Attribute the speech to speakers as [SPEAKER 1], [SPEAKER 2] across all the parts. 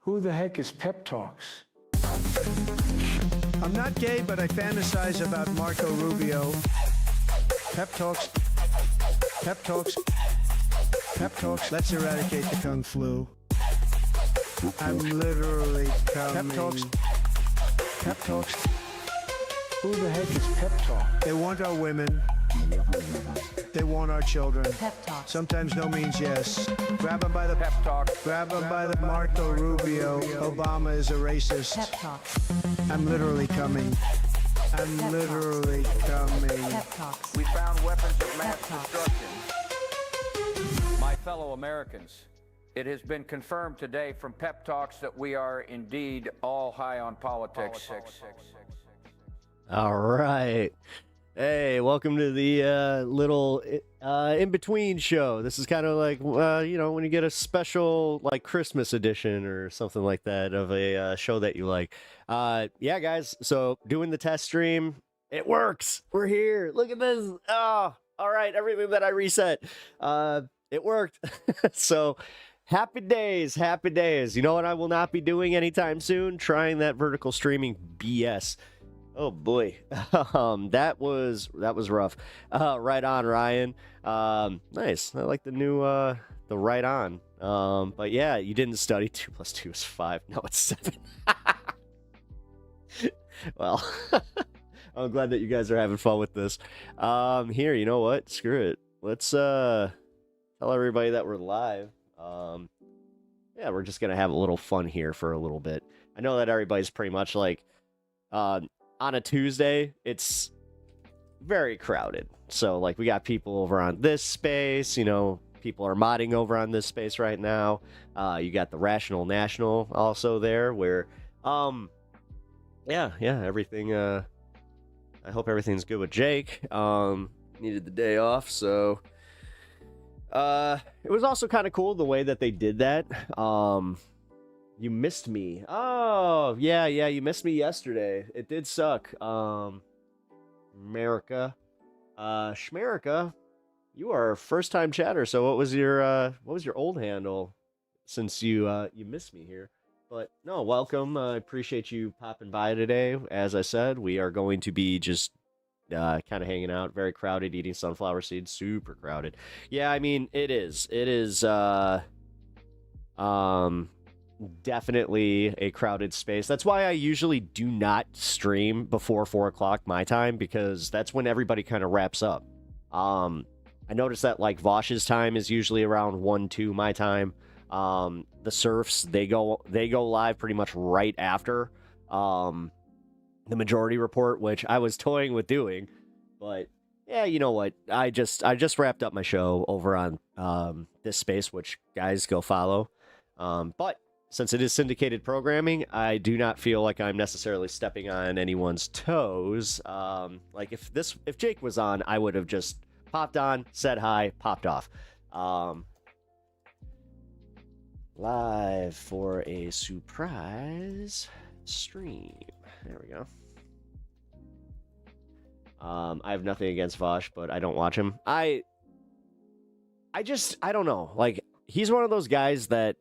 [SPEAKER 1] Who the heck is Pep Talks?
[SPEAKER 2] I'm not gay, but I fantasize about Marco Rubio. Pep Talks. Pep Talks. Pep Talks. Let's eradicate the Kung Flu. I'm literally coming. Pep Talks. Pep Talks.
[SPEAKER 1] Who the heck is Pep Talk?
[SPEAKER 2] They want our women. They want our children.
[SPEAKER 3] Pep Talks.
[SPEAKER 2] Sometimes no means yes. Grab them by the
[SPEAKER 4] Pep Talk.
[SPEAKER 2] Grab them by the Marco Rubio. Obama is a racist.
[SPEAKER 3] Pep Talks.
[SPEAKER 2] I'm literally coming. I'm
[SPEAKER 3] Pep
[SPEAKER 2] literally coming.
[SPEAKER 3] Pep Talks.
[SPEAKER 4] We found weapons of mass
[SPEAKER 3] Pep Talks.
[SPEAKER 4] destruction. My fellow Americans, it has been confirmed today from Pep Talks that we are indeed all high on politics.
[SPEAKER 5] All right. Hey, welcome to the little in-between show. This is kind of like, when you get a special like Christmas edition or something like that of a show that you like. Yeah, guys, so doing the test stream, it works. We're here. Look at this. Oh, all right, everything that I reset, it worked. So happy days, happy days. You know what I will not be doing anytime soon? Trying that vertical streaming BS. Oh boy, that was rough. Right on, Ryan. Nice. I like the new the right on. But yeah, you didn't study. 2 + 2 is 5. No, it's 7. Well, I'm glad that you guys are having fun with this. Here, you know what? Screw it. Let's tell everybody that we're live. Yeah, we're just gonna have a little fun here for a little bit. I know that everybody's pretty much like on a Tuesday, it's very crowded. So, like, we got people over on this space, people are modding over on this space right now. You got the Rational National also there, where, yeah, everything, I hope everything's good with Jake. Needed the day off, so, it was also kind of cool the way that they did that. You missed me. Oh, yeah, you missed me yesterday. It did suck. America. Schmerica, you are a first-time chatter, so what was your old handle since you missed me here? But no, welcome. I appreciate you popping by today. As I said, we are going to be just kind of hanging out, very crowded, eating sunflower seeds, super crowded. Yeah, I mean, it is. It is definitely a crowded space. That's why I usually do not stream before 4 o'clock my time, because that's when everybody kind of wraps up. I noticed that like Vosh's time is usually around 1, 2 my time. The Surfs, they go live pretty much right after the Majority Report, which I was toying with doing, but yeah, you know what? I just wrapped up my show over on this space, which guys go follow. But since it is syndicated programming, I do not feel like I'm necessarily stepping on anyone's toes. Like if Jake was on, I would have just popped on, said hi, popped off. Live for a surprise stream. There we go. I have nothing against Vosh, but I don't watch him. I don't know. Like, he's one of those guys that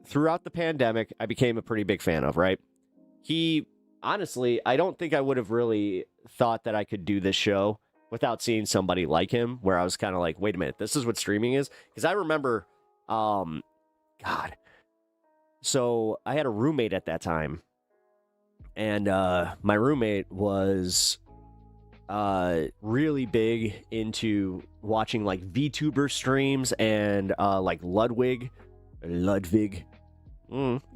[SPEAKER 5] throughout the pandemic, I became a pretty big fan of, right? Honestly, I don't think I would have really thought that I could do this show without seeing somebody like him, where I was kind of like, wait a minute, this is what streaming is? Because I remember, God. So I had a roommate at that time, and my roommate was really big into watching like VTuber streams and like Ludwig.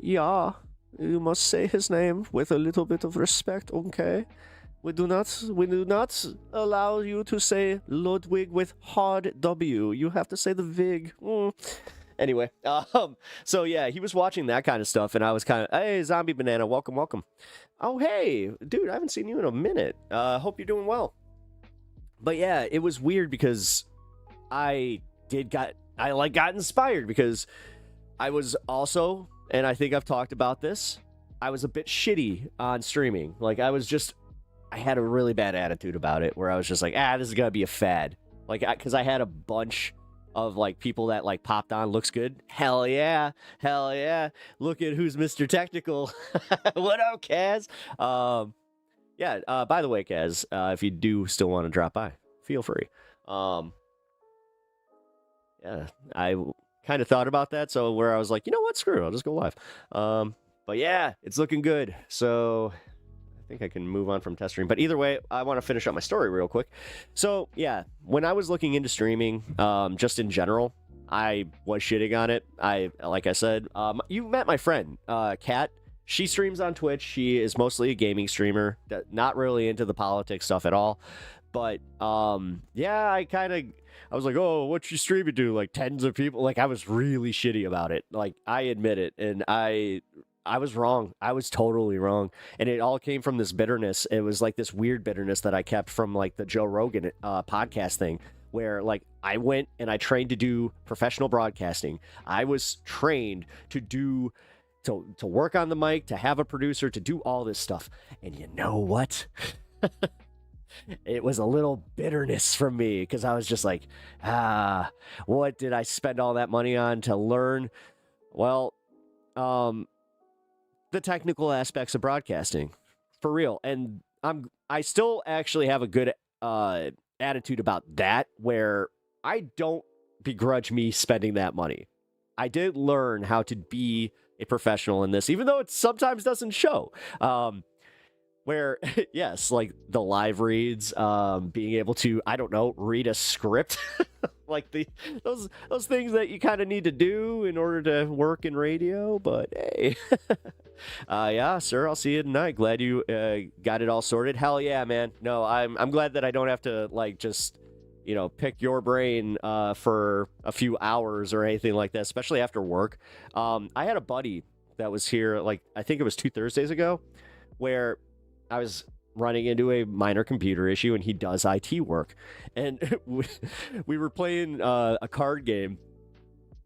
[SPEAKER 5] Yeah, you must say his name with a little bit of respect, okay? We do not allow you to say Ludwig with hard W. You have to say the Vig. Anyway, so yeah, he was watching that kind of stuff, and I was kind of, hey, Zombie Banana, welcome. Oh, hey, dude, I haven't seen you in a minute. Hope you're doing well. But yeah, it was weird because I got inspired because I was also, and I think I've talked about this, I was a bit shitty on streaming. Like, I had a really bad attitude about it, where I was just like, this is gonna be a fad. Like, because I had a bunch of like people that like popped on. Looks good. Hell yeah. Hell yeah. Look at who's Mr. Technical. What up, Kaz? Yeah, by the way, Kaz, if you do still want to drop by, feel free. Yeah, I kind of thought about that, so where I was like, you know what, screw it, I'll just go live. But yeah, it's looking good, so I think I can move on from test stream. But either way, I want to finish up my story real quick. So yeah, when I was looking into streaming, just in general, I was shitting on it. Like I said, you met my friend, Kat. She streams on Twitch. She is mostly a gaming streamer, not really into the politics stuff at all. But yeah, I was like, oh, what you streaming to? Like tens of people. Like I was really shitty about it. Like I admit it, and I was wrong. I was totally wrong, and it all came from this bitterness. It was like this weird bitterness that I kept from like the Joe Rogan podcast thing, where like I went and I trained to do professional broadcasting. I was trained to work on the mic, to have a producer, to do all this stuff. And you know what? It was a little bitterness from me because I was just like, what did I spend all that money on to learn? Well, the technical aspects of broadcasting, for real. And I still actually have a good attitude about that, where I don't begrudge me spending that money. I did learn how to be a professional in this, even though it sometimes doesn't show. Where, yes, like the live reads, being able to, I don't know, read a script, like those things that you kind of need to do in order to work in radio. But hey, yeah, sir, I'll see you tonight. Glad you got it all sorted. Hell yeah, man. No, I'm glad that I don't have to like just, you know, pick your brain for a few hours or anything like that, especially after work. I had a buddy that was here, like, I think it was 2 Thursdays ago, where I was running into a minor computer issue, and he does IT work. And we were playing a card game.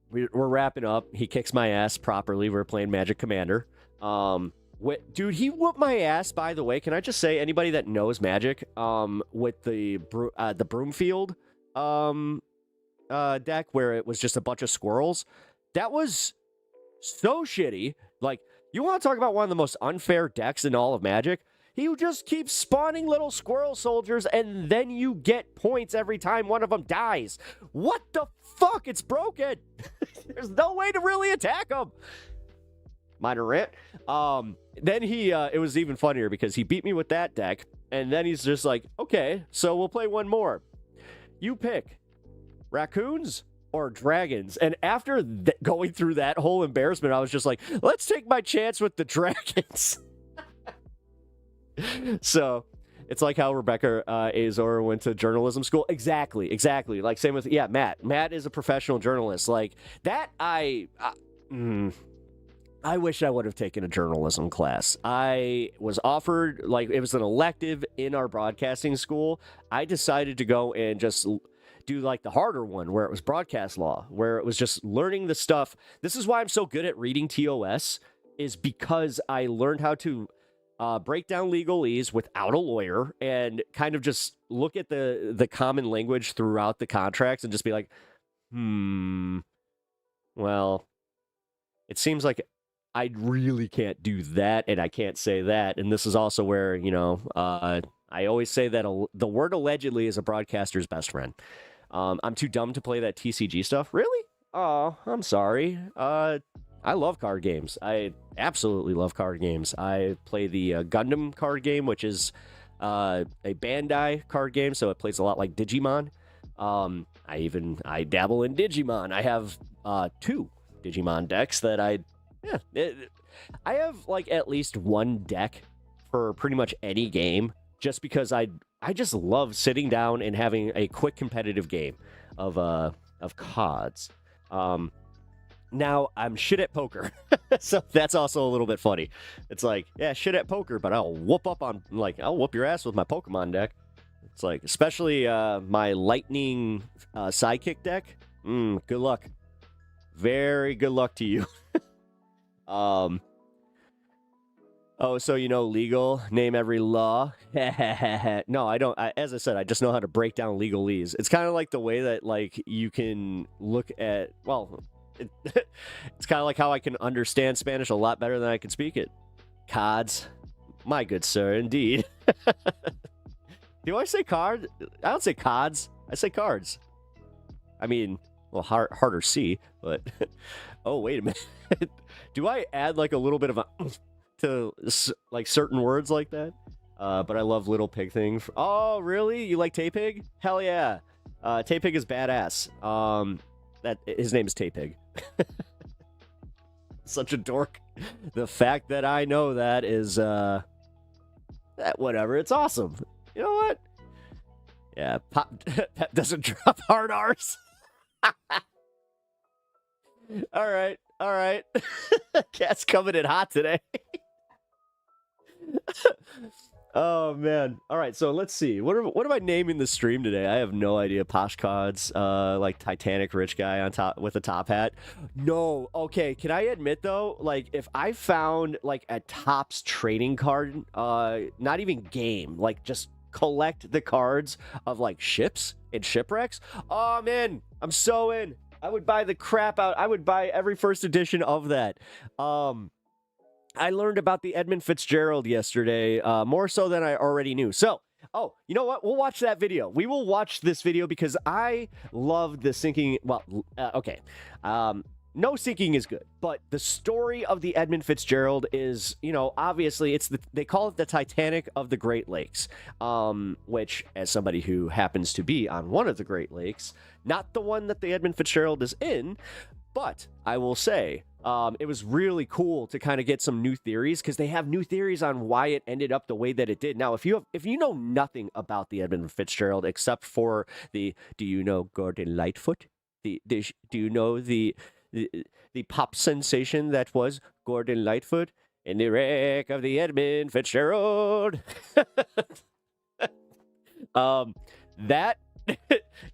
[SPEAKER 5] We're wrapping up. He kicks my ass properly. We're playing Magic Commander. Dude, he whooped my ass, by the way. Can I just say, anybody that knows Magic, with the Broomfield deck, where it was just a bunch of squirrels, that was so shitty. Like, you want to talk about one of the most unfair decks in all of Magic? He just keeps spawning little squirrel soldiers, and then you get points every time one of them dies. What the fuck? It's broken. There's no way to really attack him. Minor rant. Then it was even funnier because he beat me with that deck, and then he's just like, okay, so we'll play one more. You pick raccoons or dragons. And after going through that whole embarrassment, I was just like, let's take my chance with the dragons. So it's like how Rebecca Azor went to journalism school. Exactly. Like, same with, yeah, Matt is a professional journalist. Like that. I wish I would have taken a journalism class. I was offered, like, it was an elective in our broadcasting school. I decided to go and just do like the harder one, where it was broadcast law, where it was just learning the stuff. This is why I'm so good at reading TOS, is because I learned how to break down legalese without a lawyer and kind of just look at the common language throughout the contracts and just be like, well, it seems like I really can't do that, and I can't say that. And this is also where, you know, I always say that the word allegedly is a broadcaster's best friend. I'm too dumb to play that TCG stuff. Really? Oh, I'm sorry. I love card games. I absolutely love card games. I play the Gundam card game, which is a Bandai card game, so it plays a lot like Digimon. I dabble in Digimon. I have 2 Digimon decks that I have like at least one deck for pretty much any game, just because I just love sitting down and having a quick competitive game of CODs. Now I'm shit at poker, so that's also a little bit funny. It's like, yeah, shit at poker, but I'll whoop your ass with my Pokemon deck. It's like, especially my Lightning Sidekick deck. Good luck. Very good luck to you. Oh, so you know legal, name every law? No, I don't. As I said, I just know how to break down legalese. It's kind of like the way that like you can look at, well, it's kind of like how I can understand Spanish a lot better than I can speak it. Cards. My good sir, indeed. Do I say card? I don't say cards. I say cards. I mean, well, harder C, but... Oh, wait a minute. Do I add like a little bit of a... to like certain words like that? But I love Little Pig thing. Oh, really? You like Tay Pig? Hell yeah. Tay Pig is badass. His name is Tay Pig. Such a dork. The fact that I know that is, whatever. It's awesome. You know what? Yeah, Pep doesn't drop hard R's. All right. Cat's coming in hot today. Oh man. All right, so let's see. What am I naming the stream today? I have no idea. Poshcods, like Titanic rich guy on top with a top hat. No. Okay, can I admit though, like if I found like a Topps trading card, not even game, like just collect the cards of like ships and shipwrecks. Oh man, I'm so in. I would buy the crap out. I would buy every first edition of that. I learned about the Edmund Fitzgerald yesterday, more so than I already knew. So, oh, you know what? We'll watch that video. We will watch this video because I love the sinking. Well, okay. No sinking is good, but the story of the Edmund Fitzgerald is, you know, obviously they call it the Titanic of the Great Lakes, which, as somebody who happens to be on one of the Great Lakes, not the one that the Edmund Fitzgerald is in, but I will say, it was really cool to kind of get some new theories because they have new theories on why it ended up the way that it did. Now, if you know nothing about the Edmund Fitzgerald except for do you know Gordon Lightfoot? Do you know the pop sensation that was Gordon Lightfoot in the wreck of the Edmund Fitzgerald? That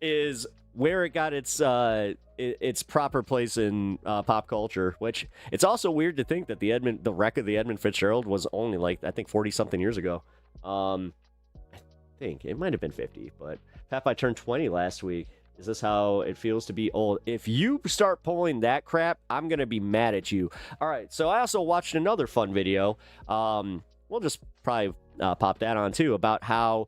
[SPEAKER 5] is where it got its proper place in pop culture, which it's also weird to think that the wreck of the Edmund Fitzgerald was only like, I think 40 something years ago. I think it might have been 50, but Pep, I turned 20 last week. Is this how it feels to be old? If you start pulling that crap, I'm going to be mad at you. All right, so I also watched another fun video. We'll just probably pop that on too, about how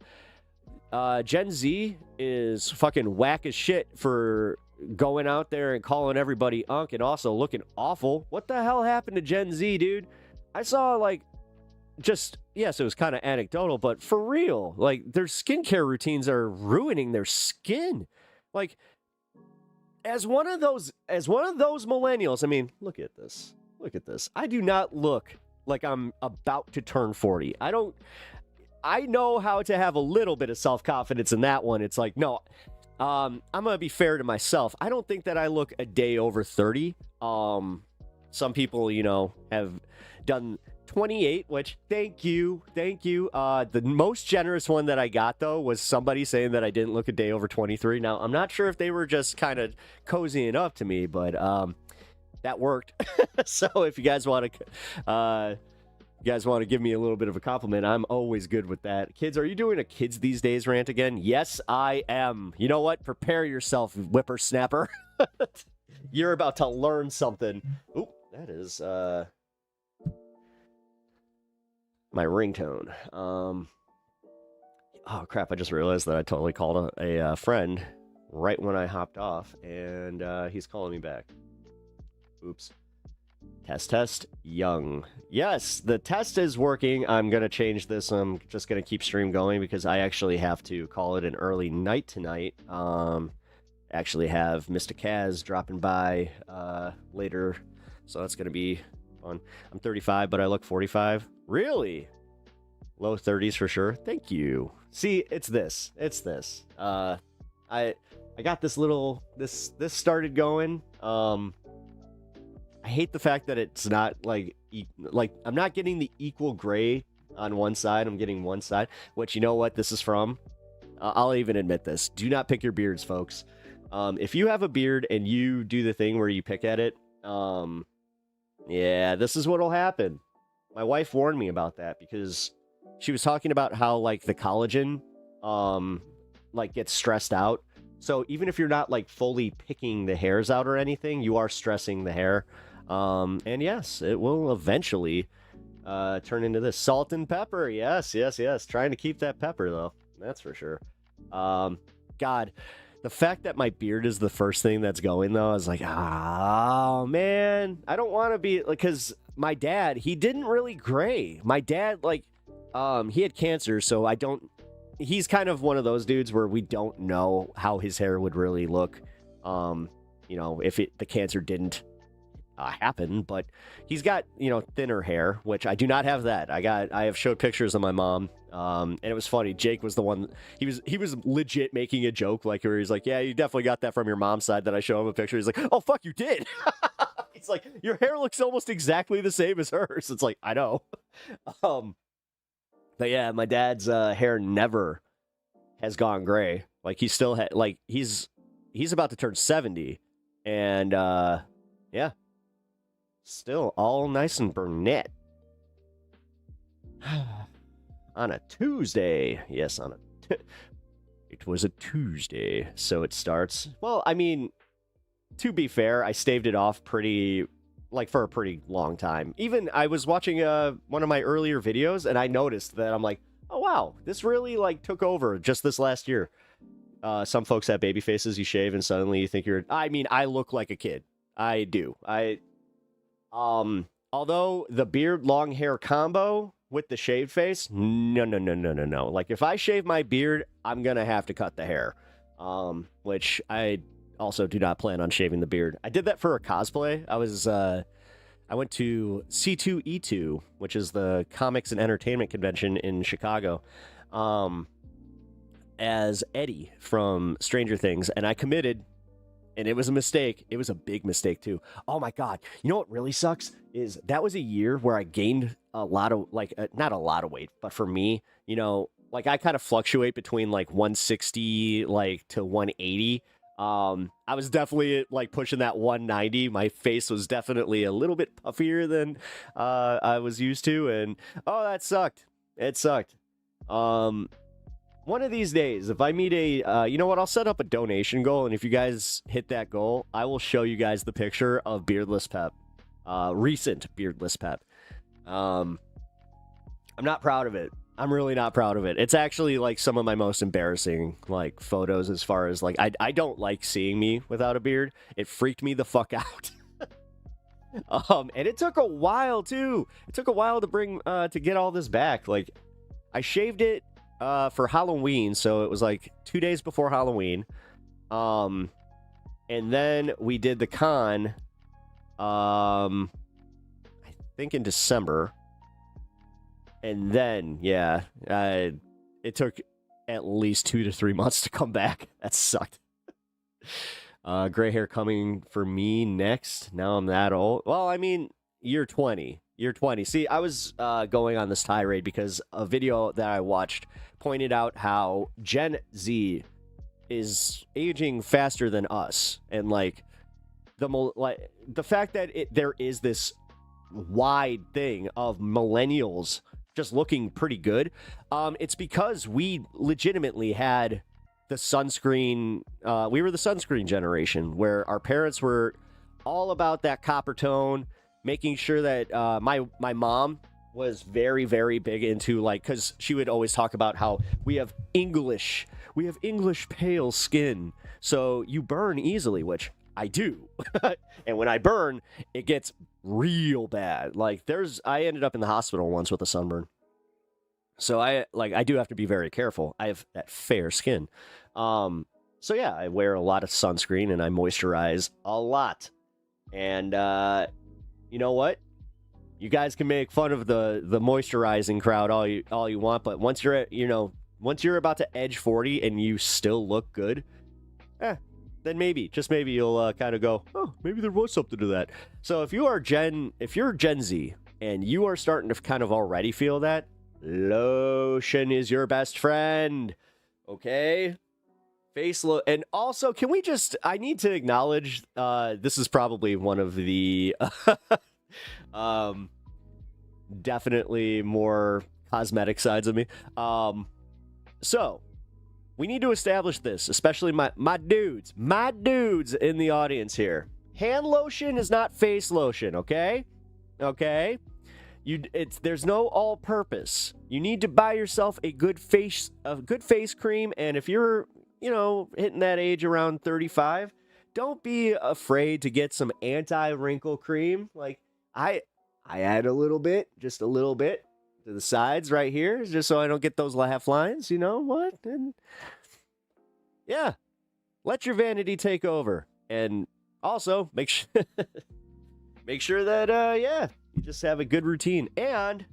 [SPEAKER 5] Gen Z is fucking whack as shit for going out there and calling everybody unk and also looking awful. What the hell happened to Gen Z, dude? I saw like just, yes, it was kind of anecdotal, but for real, like their skincare routines are ruining their skin. Like, as one of those millennials, I mean, look at this. I do not look like I'm about to turn 40. I know how to have a little bit of self-confidence in that one. It's like, no, I'm going to be fair to myself. I don't think that I look a day over 30. Some people, you know, have done 28, which thank you. The most generous one that I got, though, was somebody saying that I didn't look a day over 23. Now, I'm not sure if they were just kind of cozying up to me, but that worked. So if you guys want to give me a little bit of a compliment, I'm always good with that. Kids, are you doing a kids these days rant again? Yes, I am. You know what? Prepare yourself, whippersnapper. You're about to learn something. Oop, that is my ringtone. Oh crap, I just realized that I totally called a friend right when I hopped off, and he's calling me back. Oops. Test, young. Yes, the test is working. I'm going to change this. I'm just going to keep stream going because I actually have to call it an early night tonight. Actually have Mr. Kaz dropping by later, so that's going to be fun. I'm 35, but I look 45. Really? Low 30s for sure. Thank you. See, it's this. I got this little, this started going. I hate the fact that it's not like I'm not getting the equal gray on one side. I'm getting one side, which, you know what this is from? I'll even admit this. Do not pick your beards, folks. If you have a beard and you do the thing where you pick at it, yeah, this is what'll happen. my wife warned me about that because she was talking about how like the collagen like gets stressed out. So even if you're not like fully picking the hairs out or anything, you are stressing the hair. And yes, it will eventually turn into this salt and pepper. Yes. Trying to keep that pepper though. That's for sure. God, the fact that my beard is the first thing that's going though, I was like, oh man, I don't want to be like, cause my dad, he didn't really gray. My dad, like, he had cancer, so he's kind of one of those dudes where we don't know how his hair would really look, if the cancer didn't happen, but he's got, thinner hair, which I do not have that. I have showed pictures of my mom, and it was funny. Jake was the one, he was legit making a joke, like, where he's like, yeah, you definitely got that from your mom's side. That I show him a picture. He's like, oh, fuck, you did. It's like, your hair looks almost exactly the same as hers. It's like, I know. But yeah, my dad's hair never has gone gray. Like, he still had, like, he's about to turn 70, and yeah, still all nice and brunette. On a Tuesday. Yes, it was a Tuesday, so it starts. Well, I mean, to be fair, I staved it off for a pretty long time. Even I was watching one of my earlier videos, and I noticed that I'm like, oh wow, this really like took over just this last year. Some folks have baby faces. You shave and suddenly you think I mean, I look like a kid. I do. Although the beard long hair combo with the shaved face, no. Like, if I shave my beard, I'm gonna have to cut the hair. Which I also do not plan on shaving the beard. I did that for a cosplay. I went to C2E2, which is the comics and entertainment convention in Chicago, as Eddie from Stranger Things, and I committed, and it was a mistake. It was a big mistake too. Oh my God. You know what really sucks is that was a year where I gained a lot of, like, not a lot of weight, but for me, like, I kind of fluctuate between like 160 like to 180. I was definitely like pushing that 190. My face was definitely a little bit puffier than I was used to, and that sucked. It sucked. One of these days, if I meet you know what, I'll set up a donation goal, and if you guys hit that goal, I will show you guys the picture of Beardless Pep. Recent Beardless Pep. I'm not proud of it. I'm really not proud of it. It's actually like some of my most embarrassing like photos, as far as like, I don't like seeing me without a beard. It freaked me the fuck out. And it took a while too. It took a while to get all this back. Like, I shaved it for Halloween, so it was like 2 days before Halloween. And then we did the con, I think in December. And then, yeah, it took at least 2 to 3 months to come back. That sucked. Gray hair coming for me next. Now I'm that old. Well, I mean, you're 20. You're 20. See, I was going on this tirade because a video that I watched pointed out how Gen Z is aging faster than us. And, like, the fact that there is this wide thing of millennials just looking pretty good, it's because we legitimately had the sunscreen. We were the sunscreen generation, where our parents were all about that copper tone, making sure that my mom was very, very big into, like, because she would always talk about how we have English pale skin, so you burn easily, which I do. And when I burn, it gets real bad. Like, I ended up in the hospital once with a sunburn. So I do have to be very careful. I have that fair skin. So yeah, I wear a lot of sunscreen and I moisturize a lot. And you know what? You guys can make fun of the moisturizing crowd all you want, but once you're about to edge 40 and you still look good, then maybe, just maybe, you'll kind of go, oh, maybe there was something to that. So if you're Gen Z and you are starting to kind of already feel that, lotion is your best friend. Okay? And also, I need to acknowledge, this is probably one of the definitely more cosmetic sides of me. So we need to establish this, especially my dudes in the audience here. Hand lotion is not face lotion, okay? Okay? There's no all-purpose. You need to buy yourself a good face cream, and if you're, hitting that age around 35, don't be afraid to get some anti-wrinkle cream. Like I add just a little bit to the sides right here, just so I don't get those laugh lines. You know what? And yeah, let your vanity take over, and also make sure that you just have a good routine and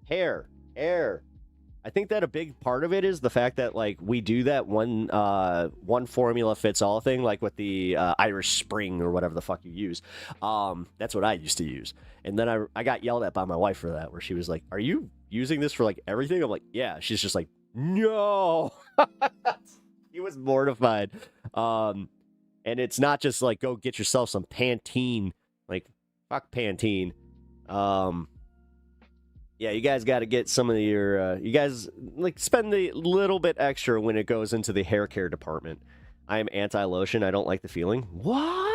[SPEAKER 5] hair. I think that a big part of it is the fact that like we do that one formula fits all thing, like with the Irish Spring or whatever the fuck you use. That's what I used to use, and then I got yelled at by my wife for that, where she was like, "Are you using this for like everything?" I'm like, "Yeah." She's just like, "No." He was mortified. And it's not just like go get yourself some Pantene. Like fuck Pantene. Yeah, you guys got to get some of your, you guys, like, spend the little bit extra when it goes into the hair care department. I am anti-lotion. I don't like the feeling. What?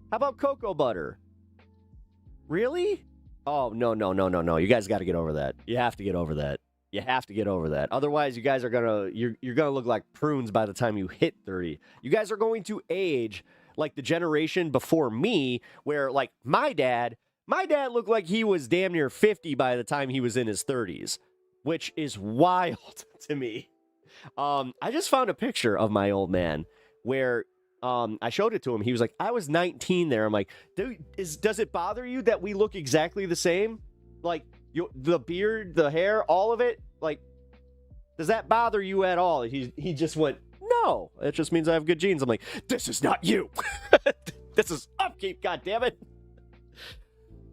[SPEAKER 5] How about cocoa butter? Really? Oh, no. You guys got to get over that. You have to get over that. Otherwise, you guys are you're going to look like prunes by the time you hit 30. You guys are going to age like the generation before me, where, like, my dad looked like he was damn near 50 by the time he was in his 30s, which is wild to me. I just found a picture of my old man where I showed it to him. He was like, I was 19 there. I'm like, does it bother you that we look exactly the same? Like, the beard, the hair, all of it? Like, does that bother you at all? He just went, no. It just means I have good genes. I'm like, this is not you. This is upkeep, goddammit.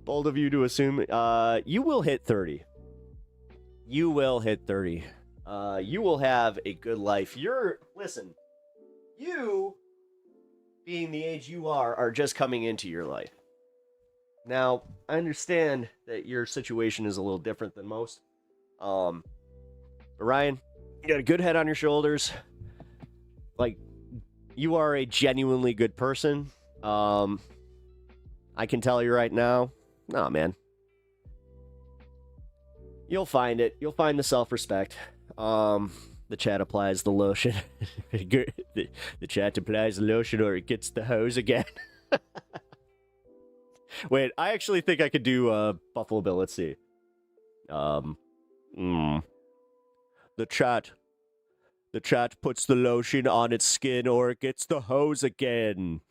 [SPEAKER 5] Bold of you to assume you will hit 30. You will hit 30. You will have a good life. Listen, you, being the age you are just coming into your life. Now, I understand that your situation is a little different than most. But Ryan, you got a good head on your shoulders. Like, you are a genuinely good person. I can tell you right now. Nah, man. You'll find it. You'll find the self-respect. The chat applies the lotion. The chat applies the lotion or it gets the hose again. Wait, I actually think I could do Buffalo Bill. Let's see. The chat puts the lotion on its skin or it gets the hose again.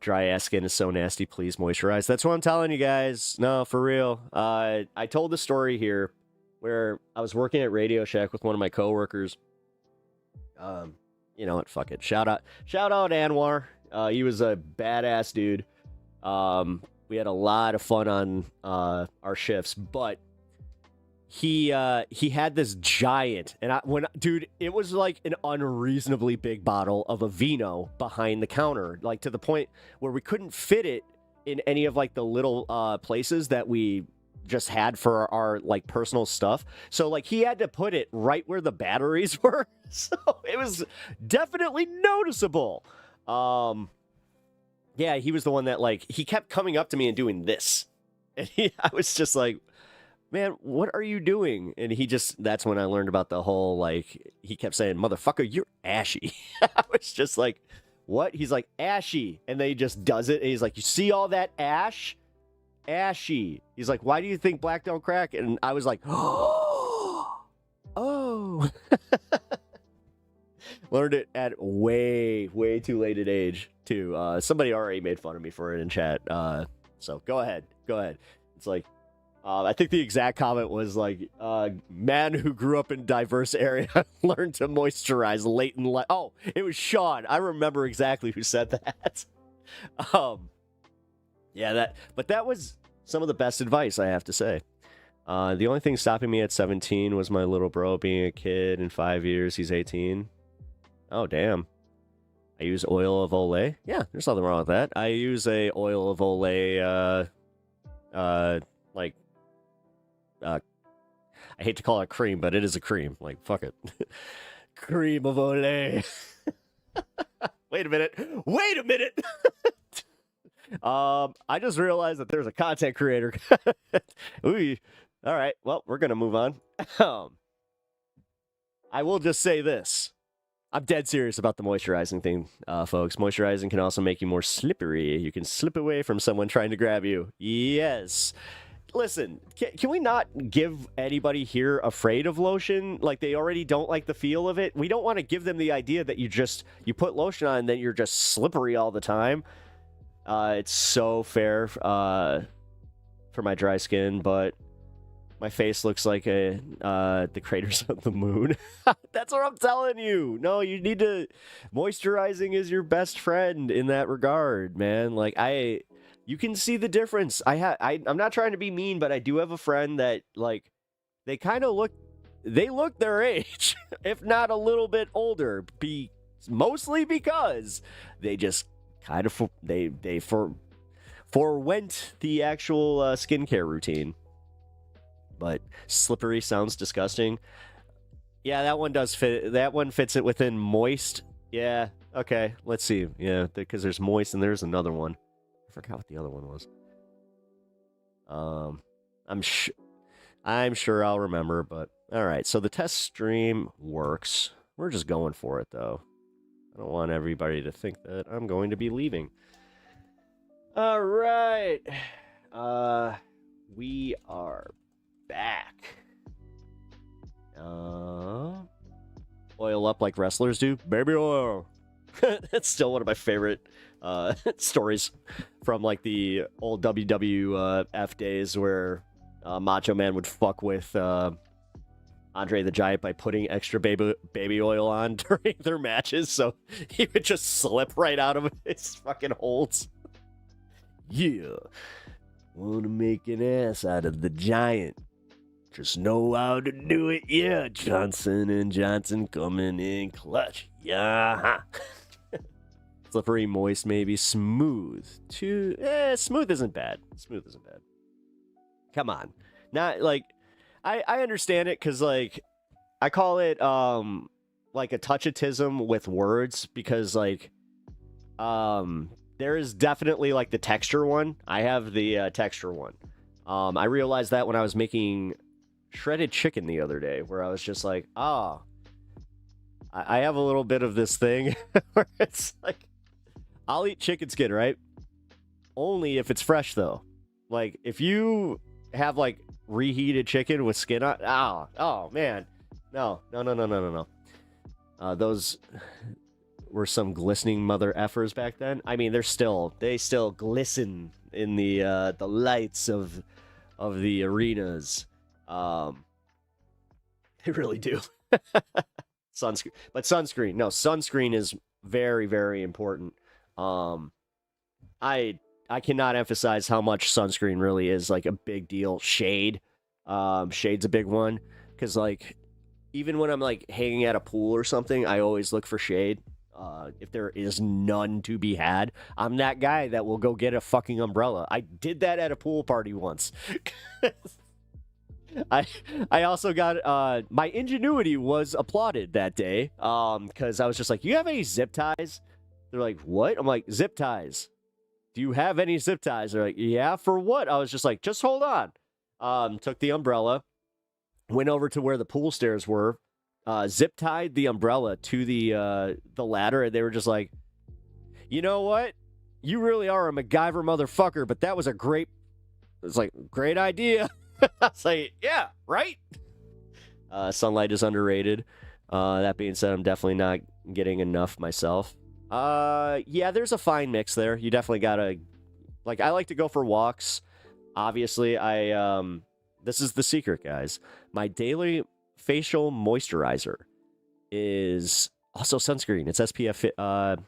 [SPEAKER 5] Dry ass skin is so nasty. Please moisturize. That's what I'm telling you guys. No, for real. I told the story here where I was working at Radio Shack with one of my coworkers. You know what? Fuck it. Shout out Anwar. He was a badass dude. We had a lot of fun on our shifts, but he had this giant, and dude, it was like an unreasonably big bottle of a vino behind the counter, like to the point where we couldn't fit it in any of like the little places that we just had for our like personal stuff. So like he had to put it right where the batteries were. So it was definitely noticeable. Yeah, he was the one that like he kept coming up to me and doing this, and I was just like, man, what are you doing? And that's when I learned about the whole, like, he kept saying, motherfucker, you're ashy. I was just like, what? He's like, ashy. And then he just does it. And he's like, you see all that ash? Ashy. He's like, why do you think black don't crack? And I was like, oh. Learned it at way, way too late an age, too. Somebody already made fun of me for it in chat. So go ahead. It's like, I think the exact comment was like, man who grew up in diverse area learned to moisturize late in life. Oh, it was Sean. I remember exactly who said that. Yeah, but that was some of the best advice, I have to say. The only thing stopping me at 17 was my little bro being a kid. In 5 years, he's 18. Oh, damn. I use oil of Olay. Yeah, there's nothing wrong with that. I use a oil of Olay, like, I hate to call it cream, but it is a cream. Like, fuck it. Cream of Olay. Wait a minute. Wait a minute. I just realized that there's a content creator. Ooh. All right. Well, we're going to move on. I will just say this. I'm dead serious about the moisturizing thing, folks. Moisturizing can also make you more slippery. You can slip away from someone trying to grab you. Yes. Listen, can we not give anybody here afraid of lotion? Like, they already don't like the feel of it. We don't want to give them the idea that you put lotion on and then you're just slippery all the time. It's so fair for my dry skin, but my face looks like the craters of the moon. That's what I'm telling you. No, you need to... Moisturizing is your best friend in that regard, man. Like, you can see the difference. I'm not trying to be mean, but I do have a friend that, like, they kind of look... They look their age, if not a little bit older. Mostly because they just kind of... They forwent the actual skincare routine. But slippery sounds disgusting. Yeah, that one does fit. That one fits it within moist. Yeah, okay. Let's see. Yeah, because there's moist and there's another one. I forgot what the other one was. I'm sure I'll remember, but all right. So the test stream works. We're just going for it, though. I don't want everybody to think that I'm going to be leaving. All right. We are back. Oil up like wrestlers do. Baby oil. That's still one of my favorite stories from like the old WWF days where Macho Man would fuck with Andre the Giant by putting extra baby oil on during their matches, so he would just slip right out of his fucking holds. Yeah. Want to make an ass out of the Giant. Just know how to do it, yeah. Johnson & Johnson coming in clutch, yeah. Slippery, moist, maybe. Smooth. Smooth isn't bad. Smooth isn't bad. Come on. Not, like, I understand it, because, like, I call it, like, a touchatism with words, because, like, there is definitely, like, the texture one. I have the texture one. I realized that when I was making shredded chicken the other day, where I was just like, I have a little bit of this thing where it's like, I'll eat chicken skin, right? Only if it's fresh, though. Like, if you have, like, reheated chicken with skin on, oh, man. No. Those were some glistening mother effers back then. I mean, they still glisten in the lights of the arenas. They really do. Sunscreen. But sunscreen. No, sunscreen is very, very important. I cannot emphasize how much sunscreen really is like a big deal. Shade. Shade's a big one. Because, like, even when I'm, like, hanging at a pool or something, I always look for shade. If there is none to be had, I'm that guy that will go get a fucking umbrella. I did that at a pool party once. I also got, my ingenuity was applauded that day, because I was just like, you have any zip ties? They're like, what? I'm like, zip ties. Do you have any zip ties? They're like, yeah, for what? I was just like, just hold on. Took the umbrella, went over to where the pool stairs were, zip tied the umbrella to the ladder, and they were just like, you know what? You really are a MacGyver motherfucker, but that was great idea. I was like, yeah, right? Sunlight is underrated. That being said, I'm definitely not getting enough myself. Yeah, there's a fine mix there. You definitely gotta, like, I like to go for walks. Obviously, this is the secret, guys. My daily facial moisturizer is also sunscreen. It's SPF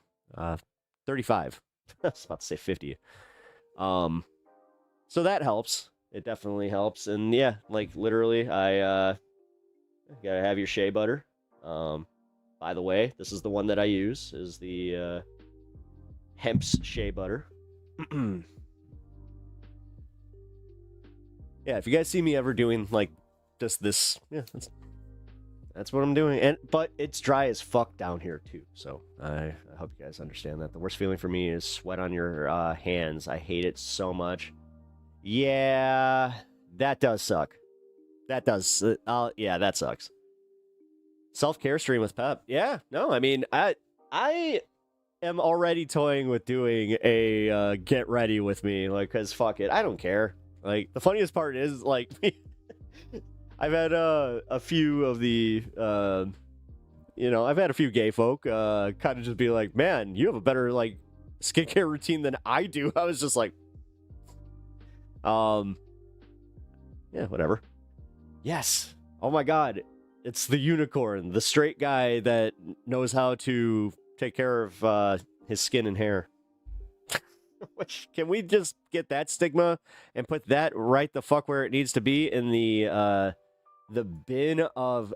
[SPEAKER 5] 35. I was about to say 50. So that helps. It definitely helps. And yeah, like, literally, I gotta have your shea butter. by the way. This is the one that I use, is the Hemp's Shea Butter. Yeah, if you guys see me ever doing, like, just this, yeah, that's what I'm doing. But it's dry as fuck down here, too. So I hope you guys understand that. The worst feeling for me is sweat on your hands. I hate it so much. Yeah, that does suck. That does. Yeah, that sucks. Self-care stream with Pep. Yeah, no, I mean, I am already toying with doing a get ready with me, like, because fuck it, I don't care. Like, the funniest part is, like, I've had a few of the, I've had a few gay folk kind of just be like, man, you have a better, like, skincare routine than I do. I was just like, yeah, whatever. Yes. Oh my God. It's the unicorn, the straight guy that knows how to take care of his skin and hair. Can we just get that stigma and put that right the fuck where it needs to be in the bin of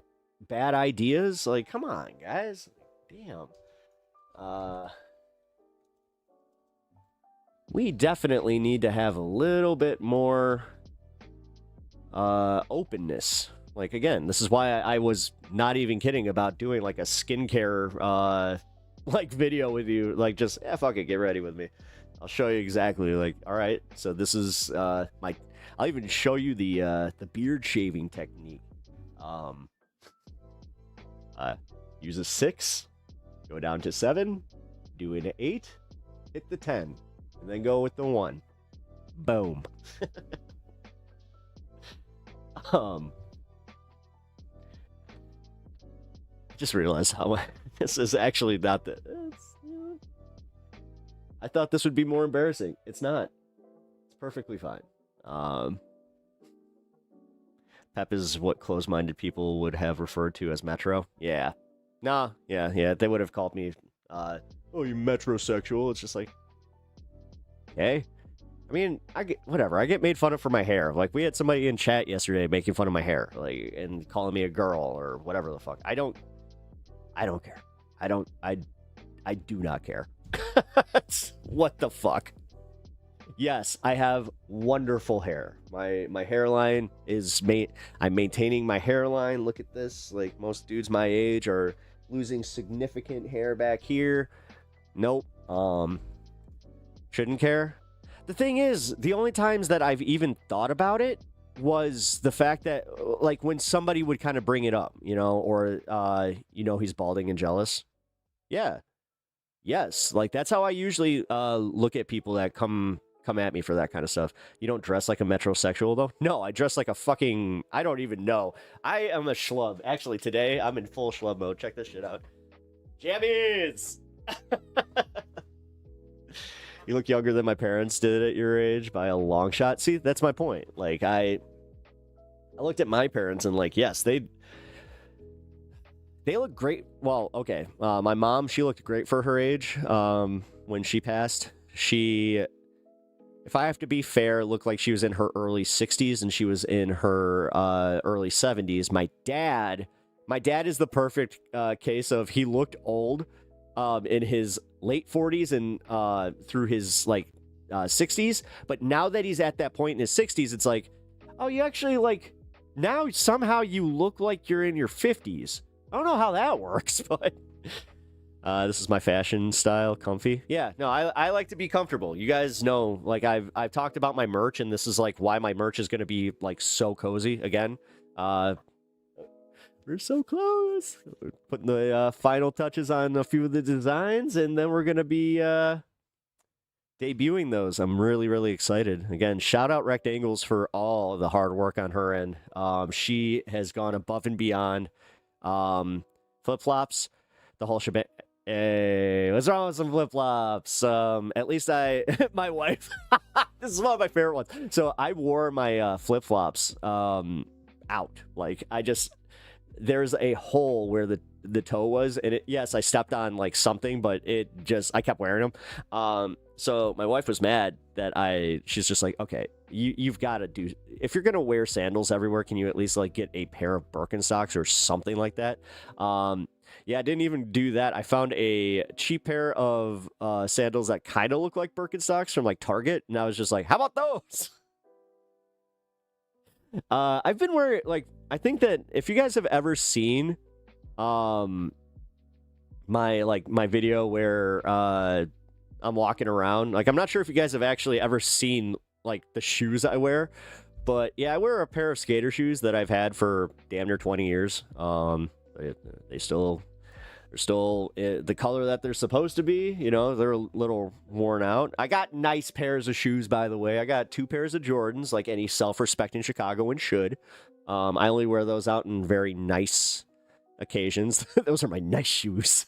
[SPEAKER 5] bad ideas? Like, come on, guys. Damn. We definitely need to have a little bit more openness. Like, again, this is why I was not even kidding about doing like a skincare like video with you. Like, just fuck it, get ready with me. I'll show you exactly, like, all right, so this is I'll even show you the beard shaving technique. Use a 6, go down to 7, do an 8, hit the 10, and then go with the 1. Boom. Just realized how this is actually not the. I thought this would be more embarrassing. It's not. It's perfectly fine. Pep is what closed-minded people would have referred to as metro. Yeah. Nah. Yeah. They would have called me, oh, you metrosexual. It's just like, okay. I mean, whatever. I get made fun of for my hair. Like, we had somebody in chat yesterday making fun of my hair, like, and calling me a girl or whatever the fuck. I don't care. I do not care. What the fuck? Yes, I have wonderful hair. My hairline is I'm maintaining my hairline. Look at this. Like, most dudes my age are losing significant hair back here. Nope. Shouldn't care. The thing is, the only times that I've even thought about it was the fact that, like, when somebody would kind of bring it up, or he's balding and jealous. Yeah. Yes, like, that's how I usually look at people that come at me for that kind of stuff. You don't dress like a metrosexual, though? No, I dress like a fucking, I don't even know. I am a schlub. Actually, today, I'm in full schlub mode. Check this shit out. Jammies! You look younger than my parents did at your age by a long shot. See, that's my point. Like, I looked at my parents and, like, yes, they look great. Well, okay. My mom, she looked great for her age. When she passed, if I have to be fair, looked like she was in her early 60s and she was in her early 70s. My dad is the perfect case of, he looked old in his late 40s and through his, like, 60s. But now that he's at that point in his 60s, it's like, oh, you actually, like, now somehow you look like you're in your 50s. I don't know how that works, but this is my fashion style, comfy. Yeah, no, I like to be comfortable. You guys know, like, I've talked about my merch, and this is, like, why my merch is going to be, like, so cozy again. We're so close. We're putting the final touches on a few of the designs, and then we're going to be debuting those. I'm really, really excited. Again, shout out Rectangles for all the hard work on her end. She has gone above and beyond. Flip-flops, the whole shebang. Hey, what's wrong with some flip-flops? At least my wife, this is one of my favorite ones. So I wore my flip-flops out. Like, there's a hole where the toe was, and yes, I stepped on, like, something, but I kept wearing them. So my wife was mad that she's just like, okay, you've got to do, if you're going to wear sandals everywhere, can you at least, like, get a pair of Birkenstocks or something like that? Yeah, I didn't even do that. I found a cheap pair of sandals that kind of look like Birkenstocks from like Target, and I was just like, how about those? I've been wearing, like, I think that if you guys have ever seen my video where I'm walking around, like, I'm not sure if you guys have actually ever seen like the shoes I wear, but yeah, I wear a pair of skater shoes that I've had for damn near 20 years. They're still the color that they're supposed to be. You know, they're a little worn out. I got nice pairs of shoes, by the way. I got 2 pairs of Jordans, like any self-respecting Chicagoan should. I only wear those out in very nice occasions. Those are my nice shoes.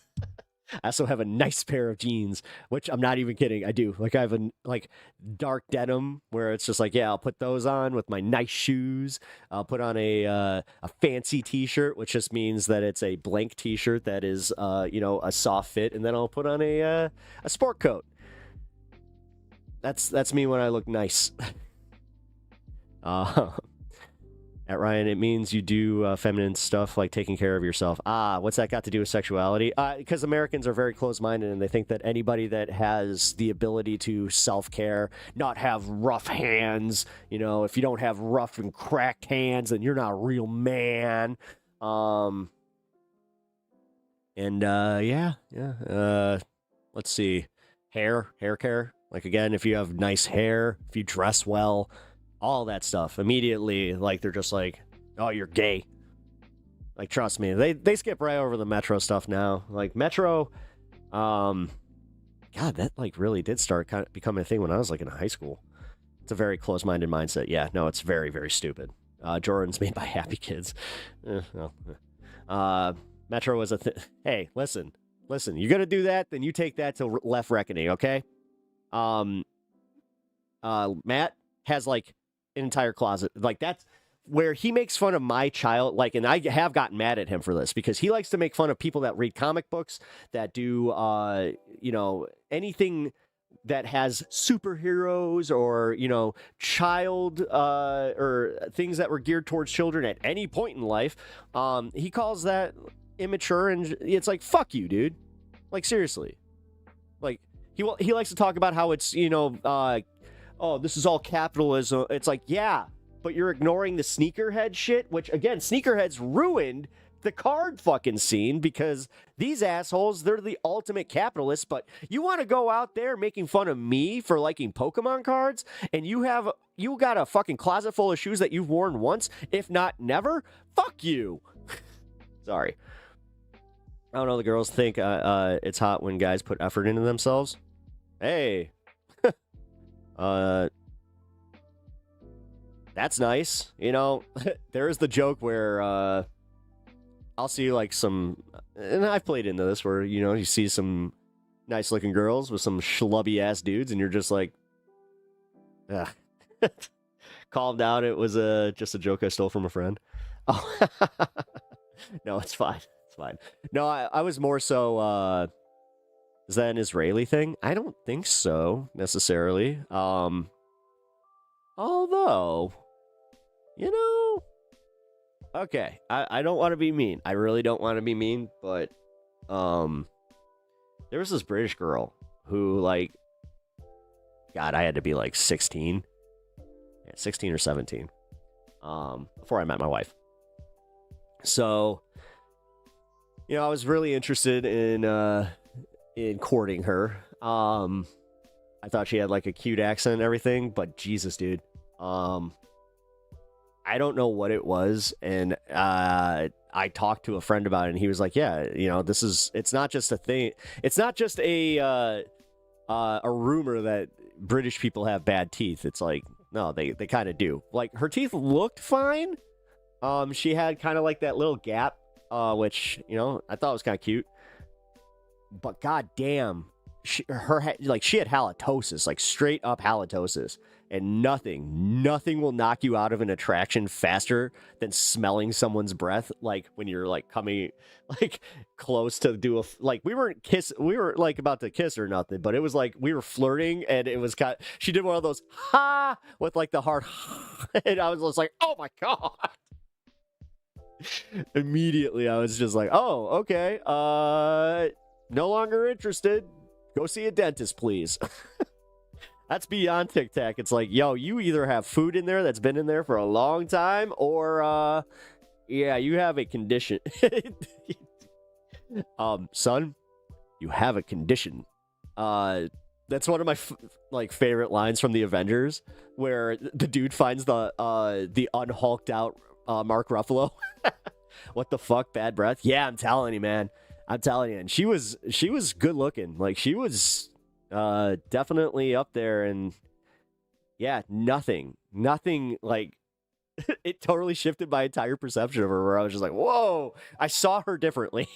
[SPEAKER 5] I also have a nice pair of jeans, which I'm not even kidding. I do. Like, I have a dark denim where it's just like, yeah, I'll put those on with my nice shoes. I'll put on a fancy t-shirt, which just means that it's a blank t-shirt that is, a soft fit. And then I'll put on a sport coat. That's me when I look nice. At Ryan, it means you do feminine stuff like taking care of yourself. What's that got to do with sexuality? Because Americans are very close-minded, and they think that anybody that has the ability to self-care, not have rough hands, if you don't have rough and cracked hands, then you're not a real man. Let's see. Hair care. Like, again, if you have nice hair, if you dress well, all that stuff, immediately, like, they're just like, oh, you're gay. Like, trust me, they skip right over the Metro stuff now. Like, Metro, God, that, like, really did start kind of becoming a thing when I was, like, in high school. It's a very close-minded mindset. Yeah, no, it's very, very stupid. Jordan's made by happy kids. Metro was a thing. Hey, listen, you're gonna do that, then you take that to left reckoning, okay? Matt has, like, an entire closet. Like, that's where he makes fun of my child. Like, and I have gotten mad at him for this because he likes to make fun of people that read comic books, that do, anything that has superheroes or, child, or things that were geared towards children at any point in life. He calls that immature, and it's like, fuck you, dude. Like, seriously. Like, he likes to talk about how it's, oh, this is all capitalism. It's like, yeah, but you're ignoring the sneakerhead shit, which, again, sneakerheads ruined the card fucking scene because these assholes, they're the ultimate capitalists, but you want to go out there making fun of me for liking Pokemon cards, and you got a fucking closet full of shoes that you've worn once, if not never? Fuck you. Sorry. I don't know, the girls think it's hot when guys put effort into themselves. Hey. That's nice. There is the joke where I'll see, like, some, and I've played into this, where, you see some nice looking girls with some schlubby ass dudes, and you're just like, ugh. Calm down. It was just a joke I stole from a friend. Oh, no, it's fine. It's fine. No, I was more so, is that an Israeli thing? I don't think so, necessarily. Although, okay, I don't want to be mean. I really don't want to be mean, but, there was this British girl who, like, God, I had to be, like, 16. Yeah, 16 or 17. Before I met my wife. So, I was really interested in courting her. I thought she had, like, a cute accent and everything, but Jesus, dude. I don't know what it was, and I talked to a friend about it, and he was like, yeah, it's not just a thing. It's not just a rumor that British people have bad teeth. It's like, no, they kind of do. Like, her teeth looked fine. She had kind of like that little gap, which, I thought was kind of cute. But goddamn, she had halitosis, like straight up halitosis, and nothing will knock you out of an attraction faster than smelling someone's breath. Like, when you're, like, coming, like, close to do we were like about to kiss or nothing, but it was like we were flirting, and it was she did one of those ha with, like, the hard, and I was just like, oh my God. Immediately, I was just like, oh, okay. No longer interested. Go see a dentist, please. That's beyond Tic Tac. It's like, yo, you either have food in there that's been in there for a long time, or, yeah, you have a condition. Son, you have a condition. That's one of my favorite lines from the Avengers, where the dude finds the unhulked out Mark Ruffalo. What the fuck, bad breath? Yeah, I'm telling you, man. I'm telling you. And she was good looking. Like, she was definitely up there, and yeah, nothing like it totally shifted my entire perception of her, where I was just like, whoa, I saw her differently.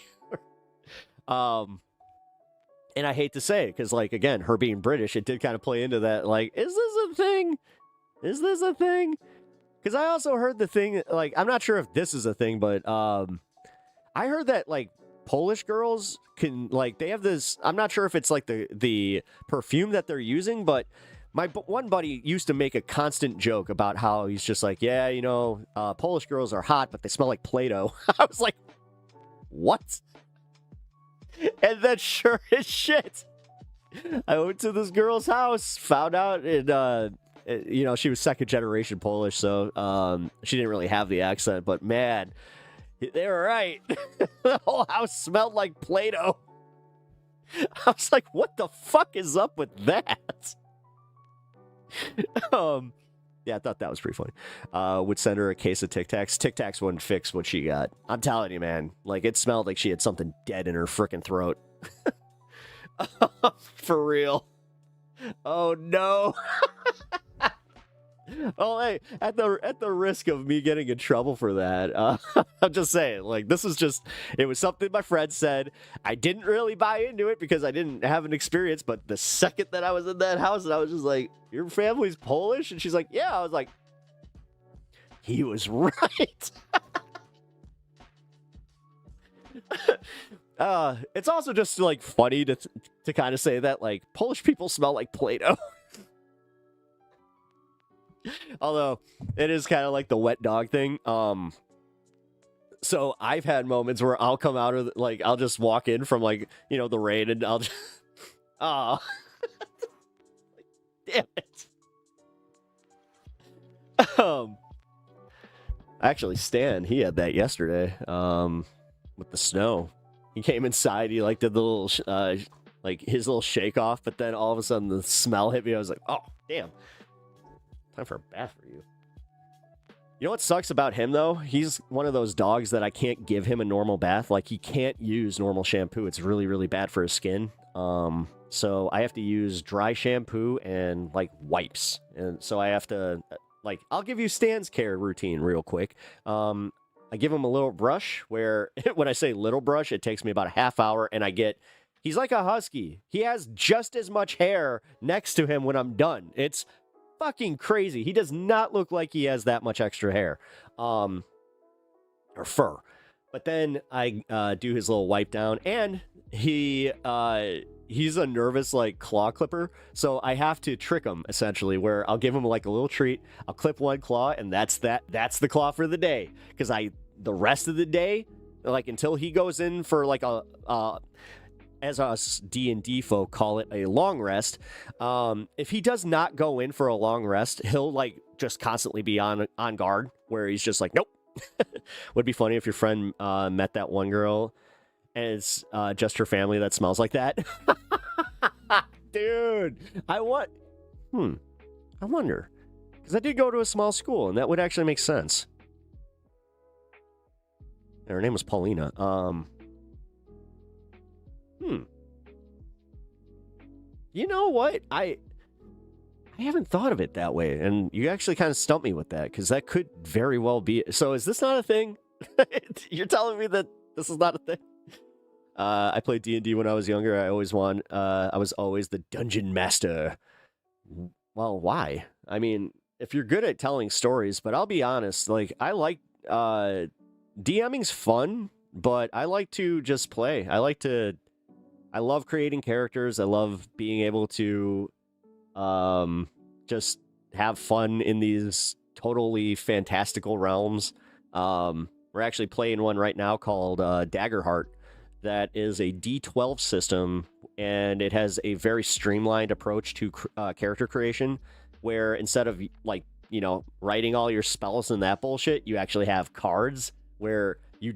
[SPEAKER 5] And I hate to say it, because, like, again, her being British, it did kind of play into that, like, is this a thing? Is this a thing? Because I also heard the thing, like, I'm not sure if this is a thing, but I heard that, like, Polish girls can, like, they have this, I'm not sure if it's, like, the perfume that they're using, but my one buddy used to make a constant joke about how he's just like, yeah, you know, Polish girls are hot, but they smell like Play-Doh. I was like, what? And then sure as shit, I went to this girl's house, found out, and, you know, she was second generation Polish, so she didn't really have the accent, but man, they were right. The whole house smelled like Play-Doh. I was like, what the fuck is up with that? Yeah, I thought that was pretty funny. Would send her a case of Tic Tacs. Tic Tacs wouldn't fix what she got. I'm telling you, man. Like, it smelled like she had something dead in her frickin' throat. For real. Oh, no. Oh, hey, at the risk of me getting in trouble for that, I'm just saying, like, this is just, it was something my friend said. I didn't really buy into it because I didn't have an experience, but the second that I was in that house, and I was just like, your family's Polish? And she's like, yeah. I was like, he was right. It's also just, like, funny to kind of say that, like, Polish people smell like Play-Doh. Although it is kind of like the wet dog thing. So I've had moments where I'll come out of, like, I'll just walk in from, like, you know, the rain, and I'll just, oh, damn it. Actually, Stan, he had that yesterday. With the snow, he came inside. He, like, did the little, like, his little shake off, but then all of a sudden the smell hit me. I was like, oh, damn. Time for a bath for you. You know what sucks about him, though? He's one of those dogs that I can't give him a normal bath. Like, he can't use normal shampoo. It's really, really bad for his skin. So I have to use dry shampoo and, like, wipes. And so I have to, like, I'll give you Stan's care routine real quick. I give him a little brush where, when I say little brush, it takes me about a half hour, and I get, he's like a husky. He has just as much hair next to him when I'm done. It's fucking crazy. He does not look like he has that much extra hair, or fur. But then I do his little wipe down, and he's a nervous, like, claw clipper, so I have to trick him, essentially, where I'll give him, like, a little treat. I'll clip one claw, and that's the claw for the day, because the rest of the day, like, until he goes in for, like, a as us D&D folk call it, a long rest. If he does not go in for a long rest, he'll, like, just constantly be on guard, where he's just like, nope. Would be funny if your friend met that one girl, and it's just her family that smells like that. Dude, I wonder, because I did go to a small school, and that would actually make sense. Her name was Paulina. You know what? I haven't thought of it that way, and you actually kind of stumped me with that, because that could very well be. So is this not a thing? You're telling me that this is not a thing? I played D&D when I was younger. I always won. I was always the dungeon master. Well, why? I mean, if you're good at telling stories, but I'll be honest, like, I like DMing's fun, but I like to just play. I love creating characters. I love being able to just have fun in these totally fantastical realms. We're actually playing one right now called Daggerheart. That is a D12 system, and it has a very streamlined approach to character creation, where instead of like, you know, writing all your spells and that bullshit, you actually have cards where you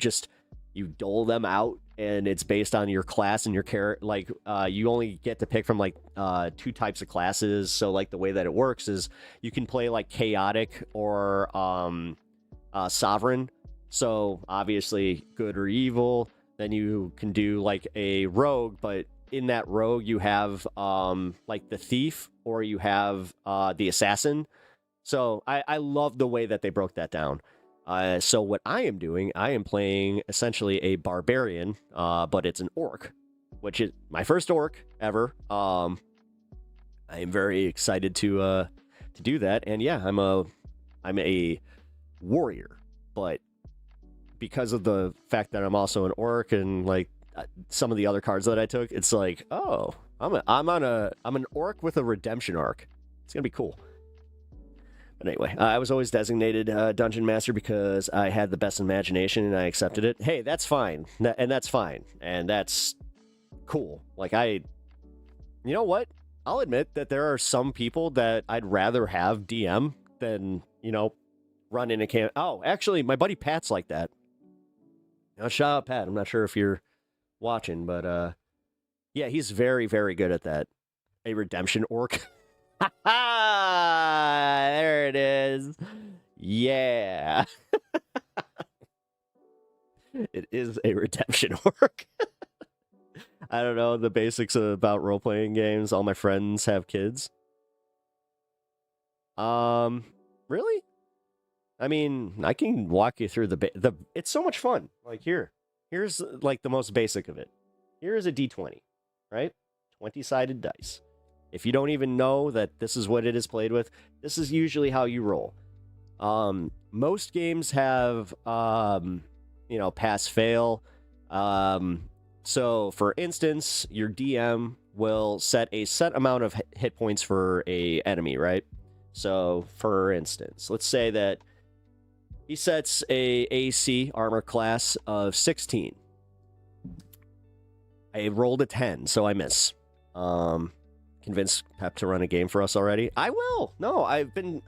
[SPEAKER 5] dole them out, and it's based on your class and your character. Like, you only get to pick from like 2 types of classes. So like the way that it works is you can play like chaotic or sovereign. So obviously good or evil. Then you can do like a rogue, but in that rogue you have like the thief, or you have the assassin. So I love the way that they broke that down. So what I am doing, I am playing essentially a barbarian, but it's an orc, which is my first orc ever. I am very excited to do that, and yeah, I'm a warrior, but because of the fact that I'm also an orc and like some of the other cards that I took, it's like, oh, I'm an orc with a redemption arc. It's gonna be cool. But anyway, I was always designated Dungeon Master because I had the best imagination and I accepted it. Hey, that's fine. And that's fine. And that's cool. Like, you know what? I'll admit that there are some people that I'd rather have DM than, you know, run in a camp. Oh, actually, my buddy Pat's like that. Now, shout out Pat. I'm not sure if you're watching, but yeah, he's very, very good at that. A redemption orc. Ha ha! There it is. Yeah. It is a redemption orc. I don't know the basics about role-playing games. All my friends have kids. Really? I mean, I can walk you through the it's so much fun. Like here's like the most basic of it. Here is a D20, right? 20-sided dice. If you don't even know that this is what it is played with, this is usually how you roll. Most games have, you know, pass-fail. So, for instance, your DM will set a set amount of hit points for a enemy, right? So, for instance, let's say that he sets a AC armor class of 16. I rolled a 10, so I miss. Convince Pep to run a game for us already? I will. No, I've been...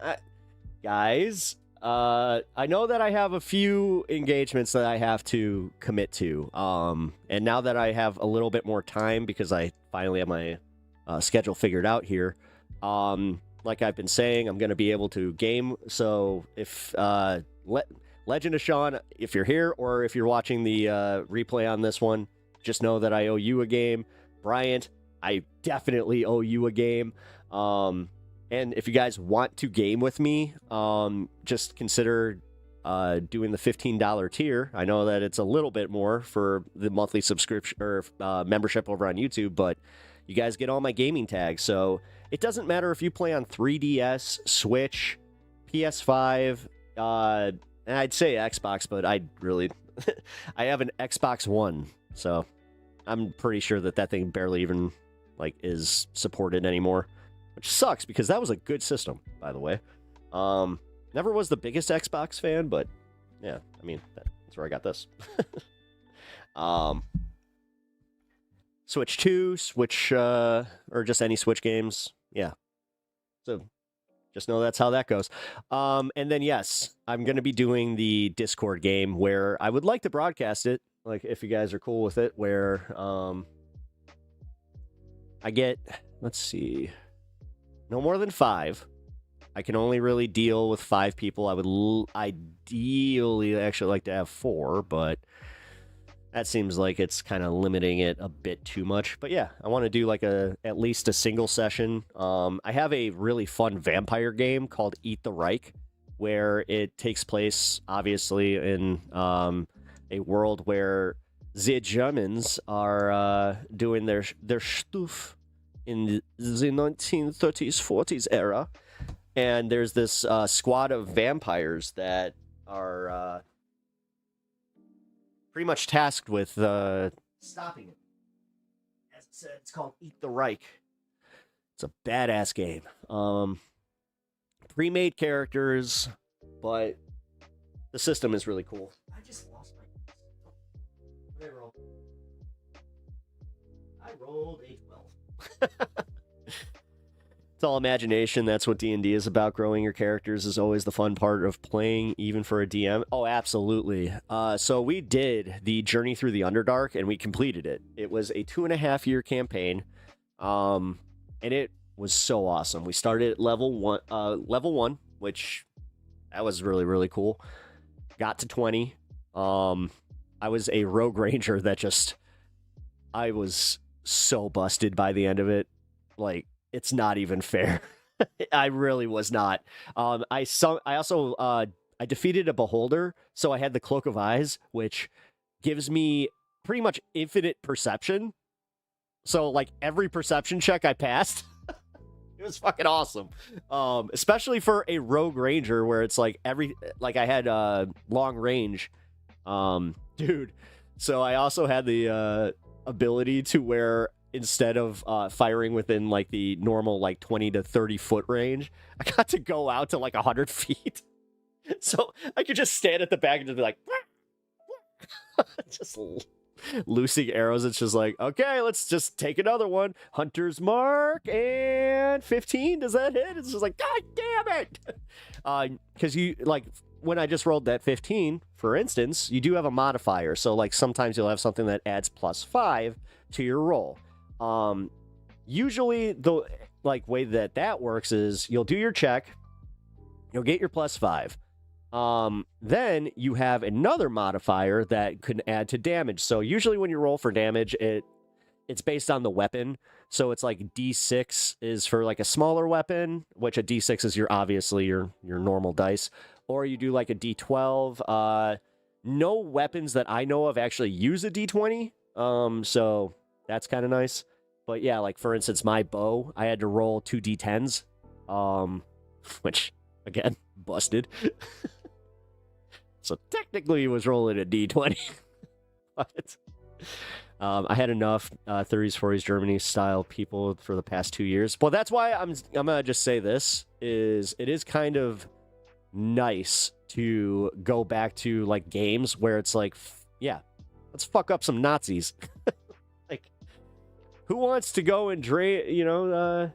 [SPEAKER 5] guys, I know that I have a few engagements that I have to commit to. And now that I have a little bit more time, because I finally have my schedule figured out here, like I've been saying, I'm going to be able to game. So if... Legend of Sean, if you're here or if you're watching the replay on this one, just know that I owe you a game. Bryant, I definitely owe you a game. And if you guys want to game with me, just consider doing the $15 tier. I know that it's a little bit more for the monthly subscription or membership over on YouTube, but you guys get all my gaming tags. So it doesn't matter if you play on 3DS, Switch, PS5, and I'd say Xbox, but I really... I have an Xbox One, so I'm pretty sure that thing barely even like is supported anymore, which sucks because that was a good system, by the way. Never was the biggest Xbox fan, but yeah, I mean, that's where I got this. Switch 2, Switch, or just any Switch games. Yeah. So just know that's how that goes. And then, yes, I'm going to be doing the Discord game where I would like to broadcast it, like if you guys are cool with it, where I get, let's see, no more than 5. I can only really deal with 5 people. I would ideally actually like to have 4, but that seems like it's kind of limiting it a bit too much. But yeah, I want to do like at least a single session. I have a really fun vampire game called Eat the Reich, where it takes place obviously in a world where the Germans are doing their stuff in the 1930s, 40s era. And there's this squad of vampires that are pretty much tasked with stopping it. As I said, it's called Eat the Reich. It's a badass game. Pre-made characters, but the system is really cool. I just lost my. What did I roll? I rolled a 12. It's all imagination. That's what D&D is about. Growing your characters is always the fun part of playing, even for a DM. Oh, absolutely. So we did the Journey Through the Underdark, and we completed it. It was a 2.5-year campaign, and it was so awesome. We started at level one, which that was really, really cool. Got to 20. I was a rogue ranger that I was so busted by the end of it. Like, it's not even fair. I really was not. I defeated a beholder, so I had the Cloak of Eyes, which gives me pretty much infinite perception. So, like, every perception check I passed, it was fucking awesome. Especially for a rogue ranger, where it's like I had long range, dude. So I also had the ability to where, instead of firing within like the normal like 20 to 30 foot range, I got to go out to like 100 feet. So I could just stand at the back and just be like, just loosing arrows. It's just like, okay, let's just take another one. Hunter's mark and 15. Does that hit? It's just like, God damn it. Because you like, when I just rolled that 15, for instance, you do have a modifier. So like sometimes you'll have something that adds +5 to your roll. Usually the like way that works is you'll do your check, you'll get your +5. Then you have another modifier that can add to damage. So usually when you roll for damage, it's based on the weapon. So it's like D6 is for like a smaller weapon, which a D6 is obviously your normal dice, or you do like a D12. No weapons that I know of actually use a D20. So that's kind of nice. But yeah, like for instance, my bow, I had to roll 2 D10s, which again, busted. So technically it was rolling a D20. But I had enough 30s, 40s Germany style people for the past 2 years. Well, that's why I'm gonna just say this is it is kind of nice to go back to like games where it's like, yeah, let's fuck up some Nazis. Like, who wants to go and drain,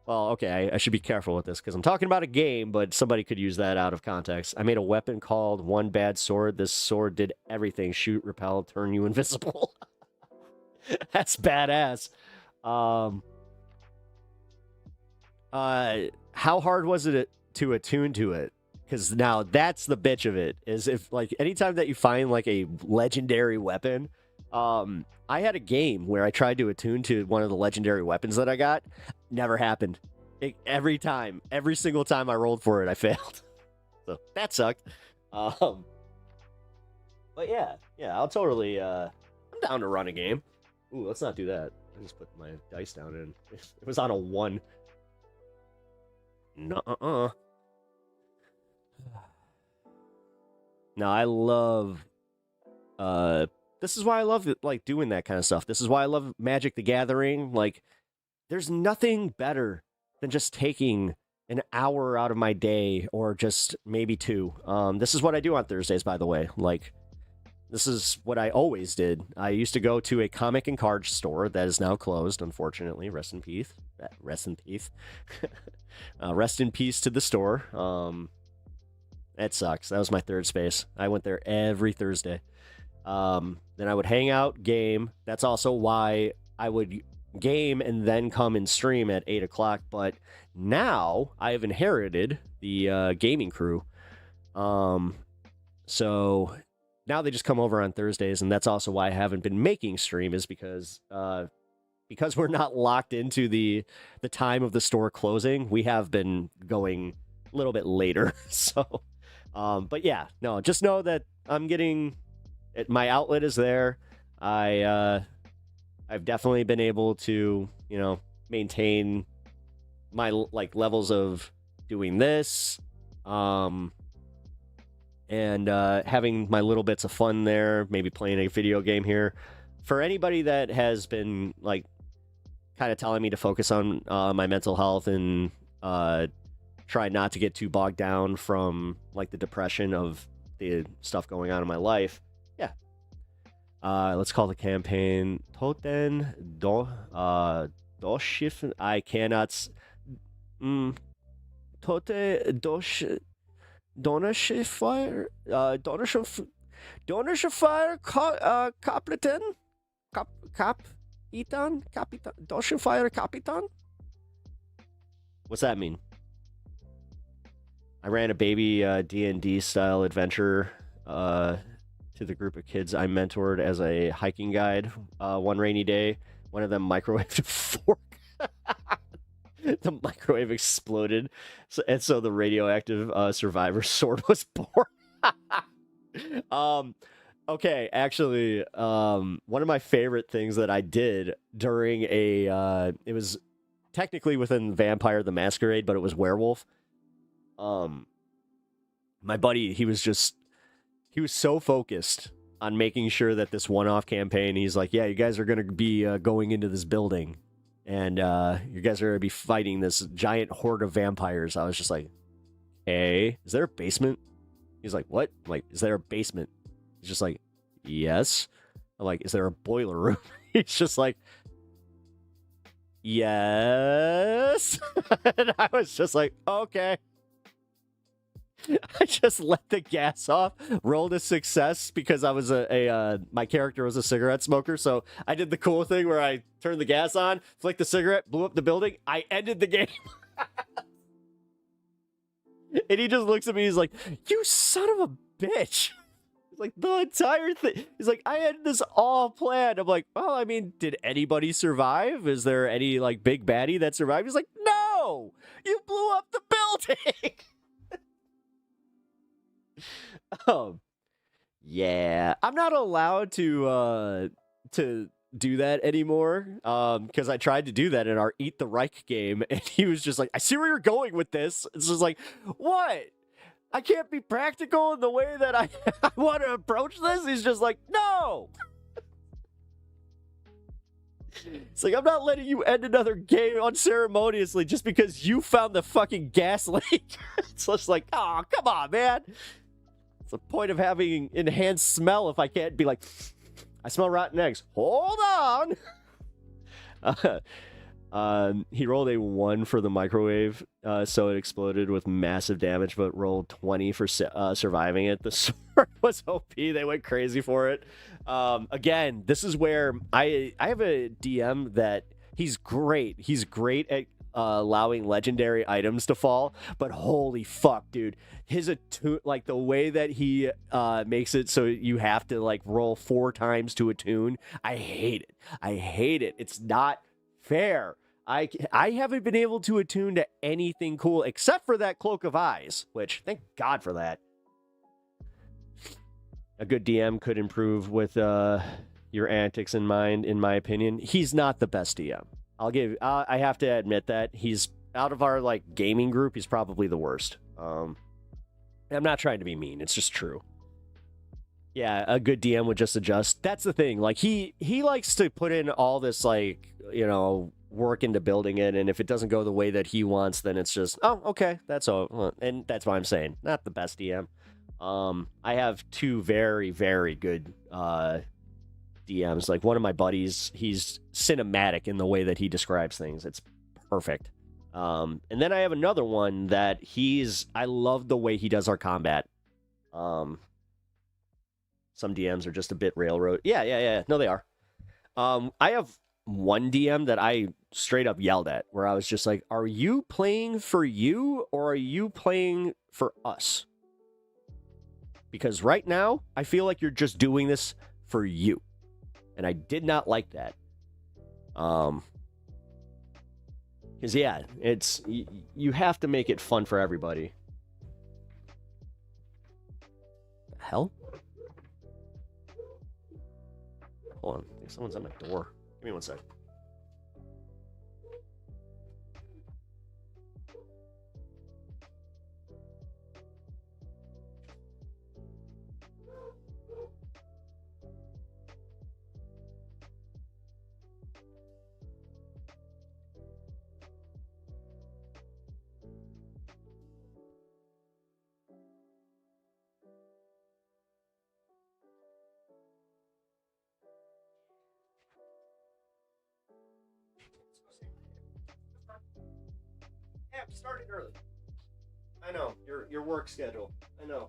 [SPEAKER 5] well, okay, I should be careful with this because I'm talking about a game, but somebody could use that out of context. I made a weapon called One Bad Sword. This sword did everything: shoot, repel, turn you invisible. That's badass. How hard was it to attune to it? Because now that's the bitch of it, is if like anytime that you find like a legendary weapon, I had a game where I tried to attune to one of the legendary weapons that I got. Never happened. Every single time I rolled for it, I failed. So that sucked. But yeah, I'll totally, I'm down to run a game. Ooh, let's not do that. I just put my dice down and it was on a 1. Nuh-uh. No, I love, this is why I love like doing that kind of stuff. This is why I love Magic the Gathering. Like, there's nothing better than just taking an hour out of my day, or just maybe 2. This is what I do on Thursdays, by the way. Like, this is what I always did. I used to go to a comic and card store that is now closed, unfortunately. Rest in peace. Rest in peace. Rest in peace to the store. It sucks. That was my third space. I went there every Thursday. Then I would hang out, game. That's also why I would game and then come and stream at 8 o'clock. But now I have inherited the gaming crew. So now they just come over on Thursdays, and that's also why I haven't been making stream, is because we're not locked into the time of the store closing. We have been going a little bit later. So, but yeah, no, just know that I'm getting my outlet is there. I've definitely been able to, maintain my like levels of doing this, and having my little bits of fun there, maybe playing a video game here. For anybody that has been like kind of telling me to focus on my mental health and try not to get too bogged down from like the depression of the stuff going on in my life. Yeah. Let's call the campaign Toten Doshif. I cannot. Tote Dosh Donnershifire Donnershifire Kapitan Kapitan Donnershifire Kapitan. What's that mean? I ran a baby D&D style adventure to the group of kids I mentored as a hiking guide one rainy day. One of them microwaved a fork. The microwave exploded, so the radioactive survivor sword was born. Okay, actually, one of my favorite things that I did during it was technically within Vampire the Masquerade, but it was werewolf. My buddy, he was so focused on making sure that this one-off campaign, he's like, yeah, you guys are going to be going into this building. And you guys are going to be fighting this giant horde of vampires. I was just like, hey, is there a basement? He's like, what? I'm like, is there a basement? He's just like, yes. I'm like, is there a boiler room? He's just like, yes. And I was just like, okay. I just let the gas off, rolled a success because I was my character was a cigarette smoker, so I did the cool thing where I turned the gas on, flicked the cigarette, blew up the building. I ended the game. And he just looks at me, he's like, you son of a bitch. He's like, the entire thing. He's like, I had this all planned. I'm like, well, I mean, did anybody survive? Is there any, like, big baddie that survived? He's like, no! You blew up the building! Yeah, I'm not allowed to do that anymore, because I tried to do that in our Eat the Reich game, and he was just like, I see where you're going with this. It's just like, what? I can't be practical in the way that I want to approach this? He's just like, no! It's like, I'm not letting you end another game unceremoniously just because you found the fucking gas leak. It's just like, oh, come on, man. What's the point of having enhanced smell if I can't be like, I smell rotten eggs. Hold on. He rolled a 1 for the microwave, so it exploded with massive damage, but rolled 20 for surviving it. The sword was OP. They went crazy for it. Again, this is where I have a DM that he's great. He's great at allowing legendary items to fall, but holy fuck, dude. His like the way that he makes it so you have to like roll 4 times to attune. I hate it. I hate it. It's not fair. I haven't been able to attune to anything cool except for that Cloak of Eyes, which thank God for that. A good DM could improve with your antics in mind, in my opinion. He's not the best DM. I have to admit that he's out of our like gaming group. He's probably the worst. I'm not trying to be mean. It's just true. Yeah, a good DM would just adjust. That's the thing. Like he likes to put in all this like, you know, work into building it, and if it doesn't go the way that he wants, then it's just, oh, okay, that's all. And that's why I'm saying not the best DM. I have 2 very, very good DMs. Like one of my buddies, he's cinematic in the way that he describes things. It's perfect. And then I have another one that I love the way he does our combat. Some DMs are just a bit railroad. Yeah. No, they are. I have one DM that I straight up yelled at, where I was just like, are you playing for you or are you playing for us? Because right now, I feel like you're just doing this for you. And I did not like that. Because, yeah, you have to make it fun for everybody. The hell? Hold on. I think someone's at my door. Give me one sec. started early. I know, your work schedule. I know.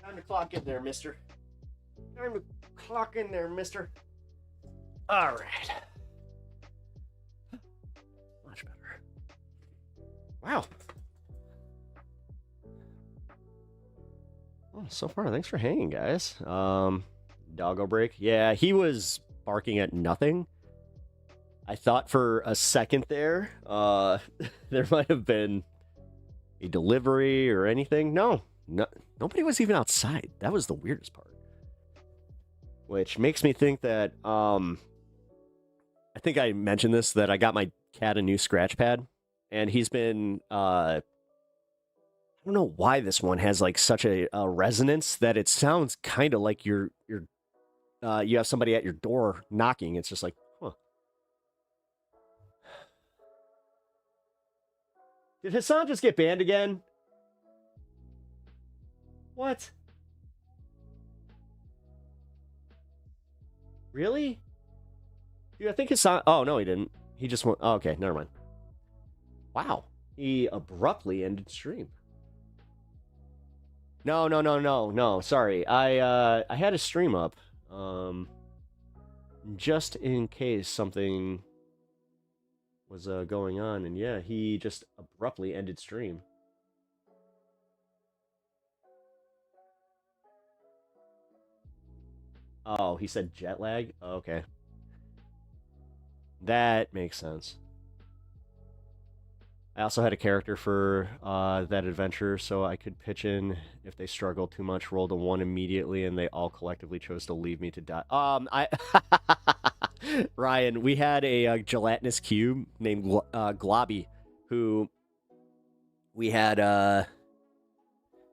[SPEAKER 5] Time to clock in there, mister. Time to clock in there, mister. All right. Much better. Wow. Well, so far, thanks for hanging, guys. Doggo break. Yeah, he was barking at nothing. I thought for a second there, there might have been a delivery or anything. No, nobody was even outside. That was the weirdest part. Which makes me think that, I think I mentioned this, that I got my cat a new scratch pad, and he's been, I don't know why this one has like such a resonance that it sounds kind of like you have somebody at your door knocking. It's just like, huh. Did Hassan just get banned again? What? Really? Dude, I think Hassan... Oh, no, he didn't. He just went... Oh, okay, never mind. Wow. He abruptly ended stream. No. Sorry. I had a stream up. Just in case something was going on, and yeah, he just abruptly ended stream. Oh, he said jet lag? Oh, okay. That makes sense. I also had a character for that adventure, so I could pitch in if they struggled too much, rolled a 1 immediately, and they all collectively chose to leave me to die. Ryan, we had a gelatinous cube named Globby, who we had,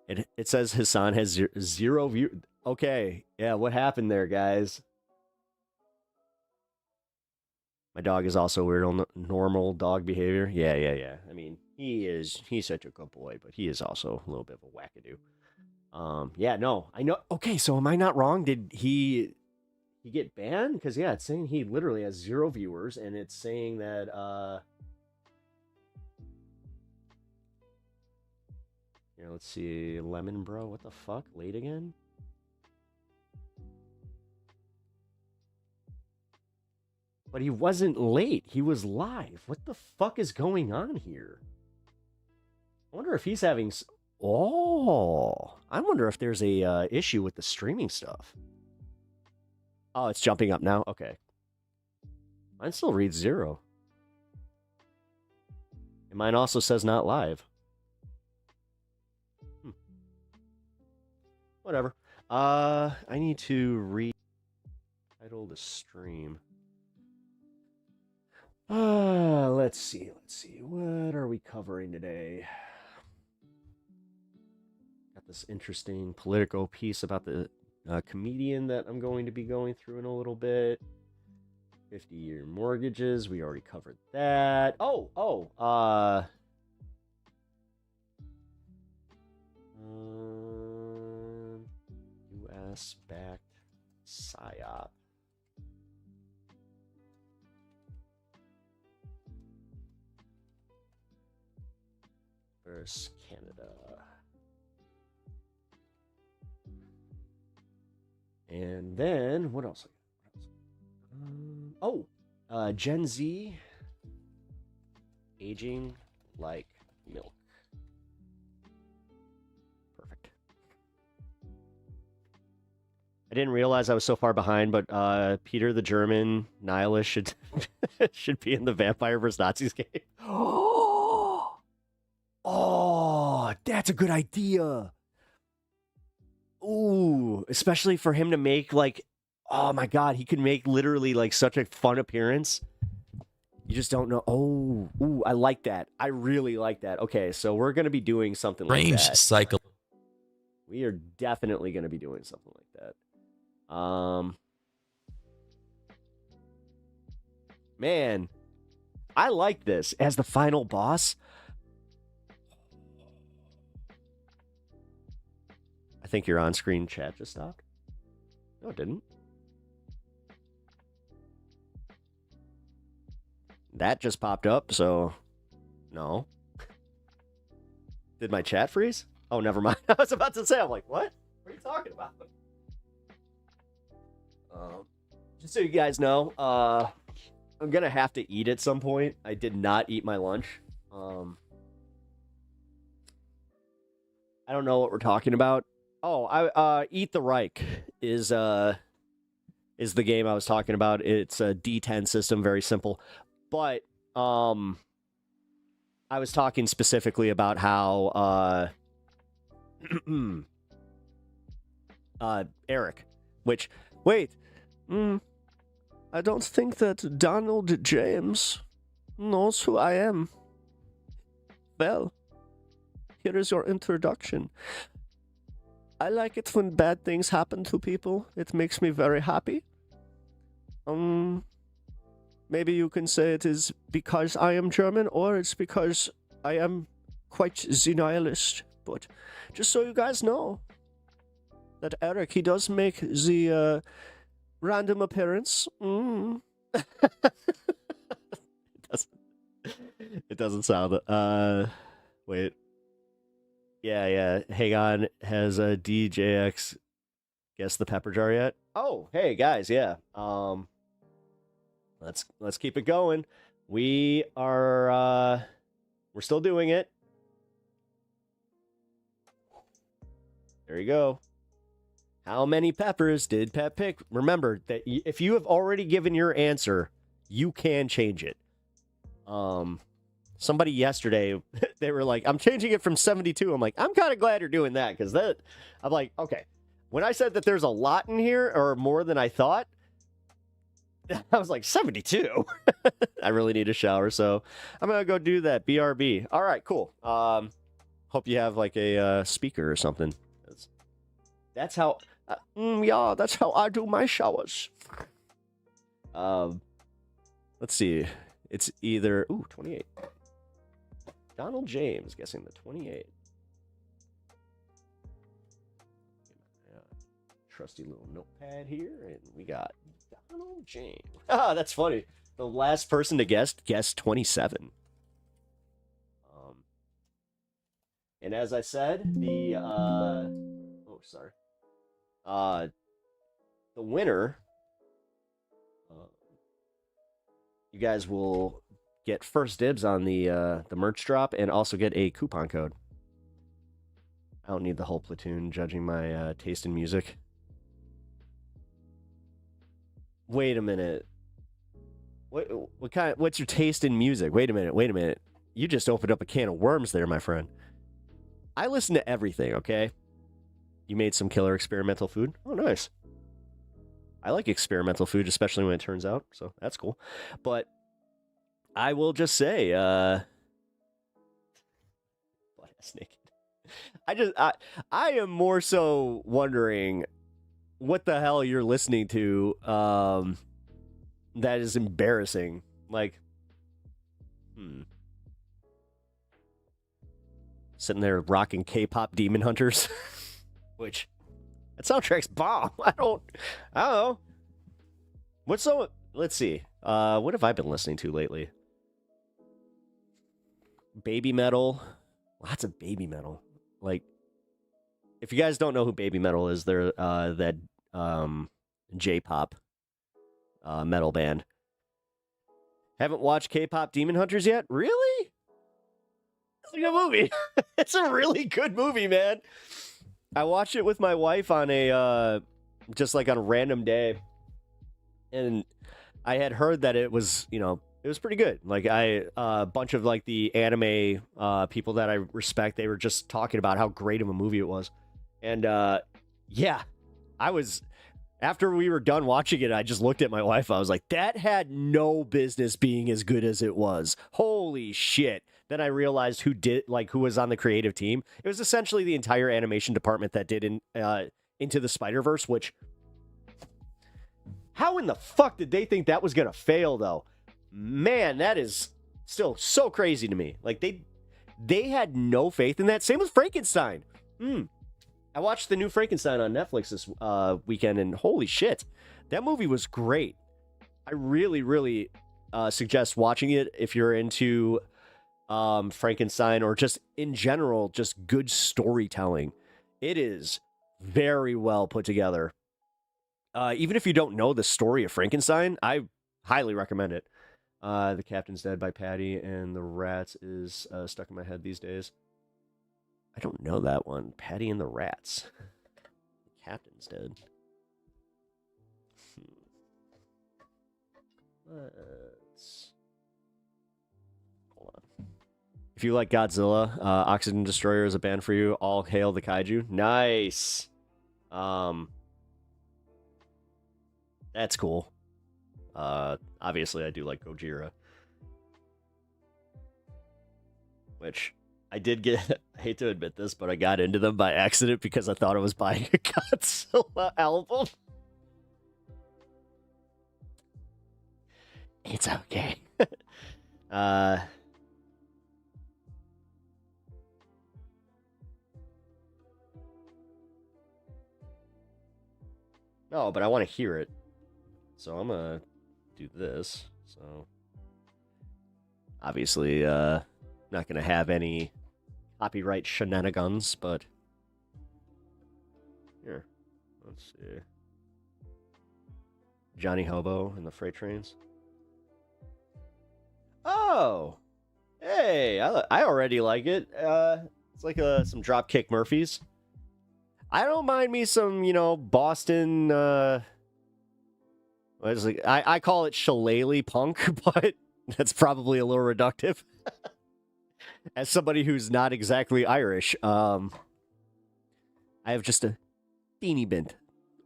[SPEAKER 5] it says Hassan has zero view. Okay, yeah, what happened there, guys? My dog is also weird, normal dog behavior. Yeah. I mean, he's such a good boy, but he is also a little bit of a wackadoo. Yeah, no, I know. Okay, so am I not wrong? Did he get banned? Because, yeah, it's saying he literally has 0 viewers, and it's saying that, here, let's see, Lemon Bro, what the fuck? Late again? But he wasn't late. He was live. What the fuck is going on here? I wonder if he's having... Oh, I wonder if there's a issue with the streaming stuff. Oh, it's jumping up now? Okay. Mine still reads 0. And mine also says not live. Whatever. I need to retitle the stream. Let's see. What are we covering today? Got this interesting Politico piece about the comedian that I'm going to be going through in a little bit. 50-year mortgages. We already covered that. U.S.-backed PSYOP. Versus Canada. And then, what else? Gen Z aging like milk. Perfect. I didn't realize I was so far behind, but Peter the German nihilist should should be in the Vampire vs. Nazis game. Oh, that's a good idea. Ooh, especially for him to make, like, oh my god, he could make literally like such a fun appearance. You just don't know. Oh, ooh, I like that. I really like that. Okay, so we're gonna be doing something like that.
[SPEAKER 3] Range cycle.
[SPEAKER 5] We are definitely gonna be doing something like that. Man, I like this as the final boss. I think your on-screen chat just stopped. No, it didn't. That just popped up, so no. Did my chat freeze? Oh, never mind. I was about to say, I'm like, what? What are you talking about? Just so you guys know, I'm gonna have to eat at some point. I did not eat my lunch. I don't know what we're talking about. Oh, Eat the Reich is the game I was talking about. It's a D10 system, very simple. But I was talking specifically about how Eric, which wait, I don't think that Donald James knows who I am. Well, here is your introduction. I like it when bad things happen to people. It makes me very happy. Maybe you can say it is because I am German, or it's because I am quite the nihilist. But just so you guys know, that Eric, he does make the random appearance. It doesn't sound. Wait. Yeah. Hang on. Has a DJX guessed the pepper jar yet? Oh, hey guys, yeah. Let's keep it going. We're still doing it. There you go. How many peppers did Pep pick? Remember that if you have already given your answer, you can change it. Somebody yesterday, they were like, I'm changing it from 72. I'm like, I'm kind of glad you're doing that, because I'm like, okay. When I said that there's a lot in here, or more than I thought, I was like, 72? I really need a shower, so I'm going to go do that. BRB. All right, cool. Hope you have like a speaker or something. That's how... yeah, that's how I do my showers. Let's see. It's either... Ooh, 28. Donald James guessing the 28. Trusty little notepad here, and we got Donald James. Ah, that's funny. The last person to guessed 27. And as I said, the winner, you guys will get first dibs on the merch drop, and also get a coupon code. I don't need the whole platoon judging my taste in music. Wait a minute. What's your taste in music? Wait a minute. You just opened up a can of worms there, my friend. I listen to everything, okay? You made some killer experimental food? Oh, nice. I like experimental food, especially when it turns out, so that's cool. But I will just say, butt ass naked. I am more so wondering what the hell you're listening to that is embarrassing. Like, sitting there rocking K-pop Demon Hunters. Which, that soundtrack's bomb. I don't know. Let's see. What have I been listening to lately? Baby metal. Lots of baby metal. Like, if you guys don't know who baby metal is, they're that J-pop metal band. Haven't watched K-pop Demon Hunters yet? Really? It's a good movie. It's a really good movie, man. I watched it with my wife on just like on a random day, and I had heard that it was, it was pretty good. Like a bunch of like the anime people that I respect, they were just talking about how great of a movie it was, and yeah, after we were done watching it, I just looked at my wife. I was like, that had no business being as good as it was. Holy shit. Then I realized who was on the creative team. It was essentially the entire animation department that did Into the Spider-Verse, which, how in the fuck did they think that was going to fail, though? Man, that is still so crazy to me. Like, they had no faith in that. Same with Frankenstein. I watched the new Frankenstein on Netflix this weekend, and holy shit, that movie was great. I really, really suggest watching it if you're into Frankenstein, or just in general, just good storytelling. It is very well put together. Even if you don't know the story of Frankenstein, I highly recommend it. The Captain's Dead by Patty and the Rats is stuck in my head these days. I don't know that one. Patty and the Rats. The Captain's Dead. Let's... Hold on. If you like Godzilla, Oxygen Destroyer is a band for you. All hail the kaiju. Nice. That's cool. Obviously, I do like Gojira. Which, I did get... I hate to admit this, but I got into them by accident because I thought I was buying a Godzilla album. It's okay. No, but I want to hear it. So I'm gonna do this. So obviously, not gonna have any copyright shenanigans, but here, let's see. Johnny Hobo and the Freight Trains. Oh, hey, I already like it. It's like some Dropkick Murphys. I don't mind me some, Boston, what is it? I call it shillelagh punk, but that's probably a little reductive. As somebody who's not exactly Irish, I have just a teeny bit.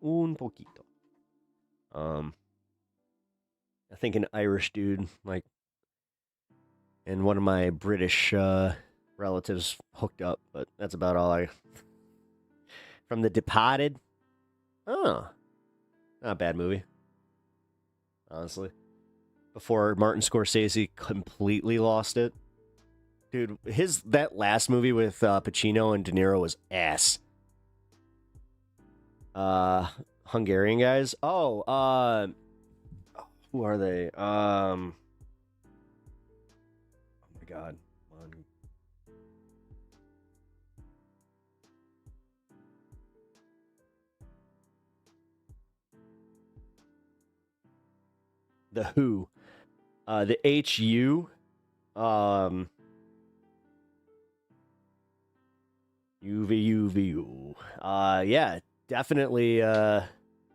[SPEAKER 5] Un poquito. I think an Irish dude, and one of my British relatives hooked up, but that's about all I... From The Departed. Oh. Not a bad movie. Honestly. Before Martin Scorsese completely lost it. Dude, that last movie with Pacino and De Niro was ass. Hungarian guys? Oh, who are they? Oh my god. The Who. The HU. UVUVU. Yeah, definitely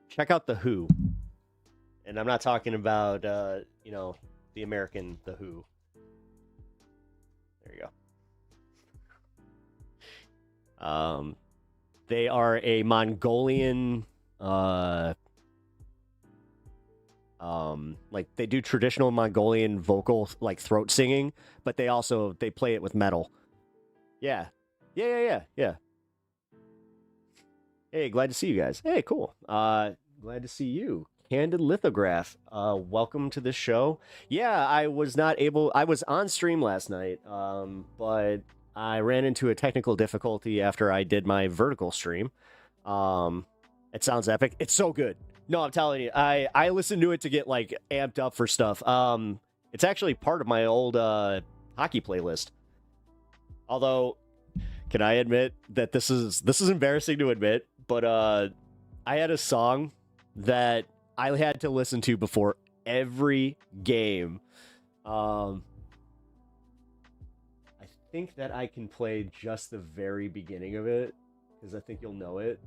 [SPEAKER 5] check out The Who. And I'm not talking about, the American The Who. There you go. They are a Mongolian, they do traditional Mongolian vocal, throat singing, but they play it with metal. Yeah. Yeah. Hey, glad to see you guys. Hey, cool. Glad to see you. Candid Lithograph. Welcome to the show. Yeah, I was on stream last night, but I ran into a technical difficulty after I did my vertical stream. It sounds epic. It's so good. No, I'm telling you, I listened to it to get amped up for stuff. It's actually part of my old hockey playlist. Although, can I admit that this is embarrassing to admit, but I had a song that I had to listen to before every game. I think that I can play just the very beginning of it, because I think you'll know it.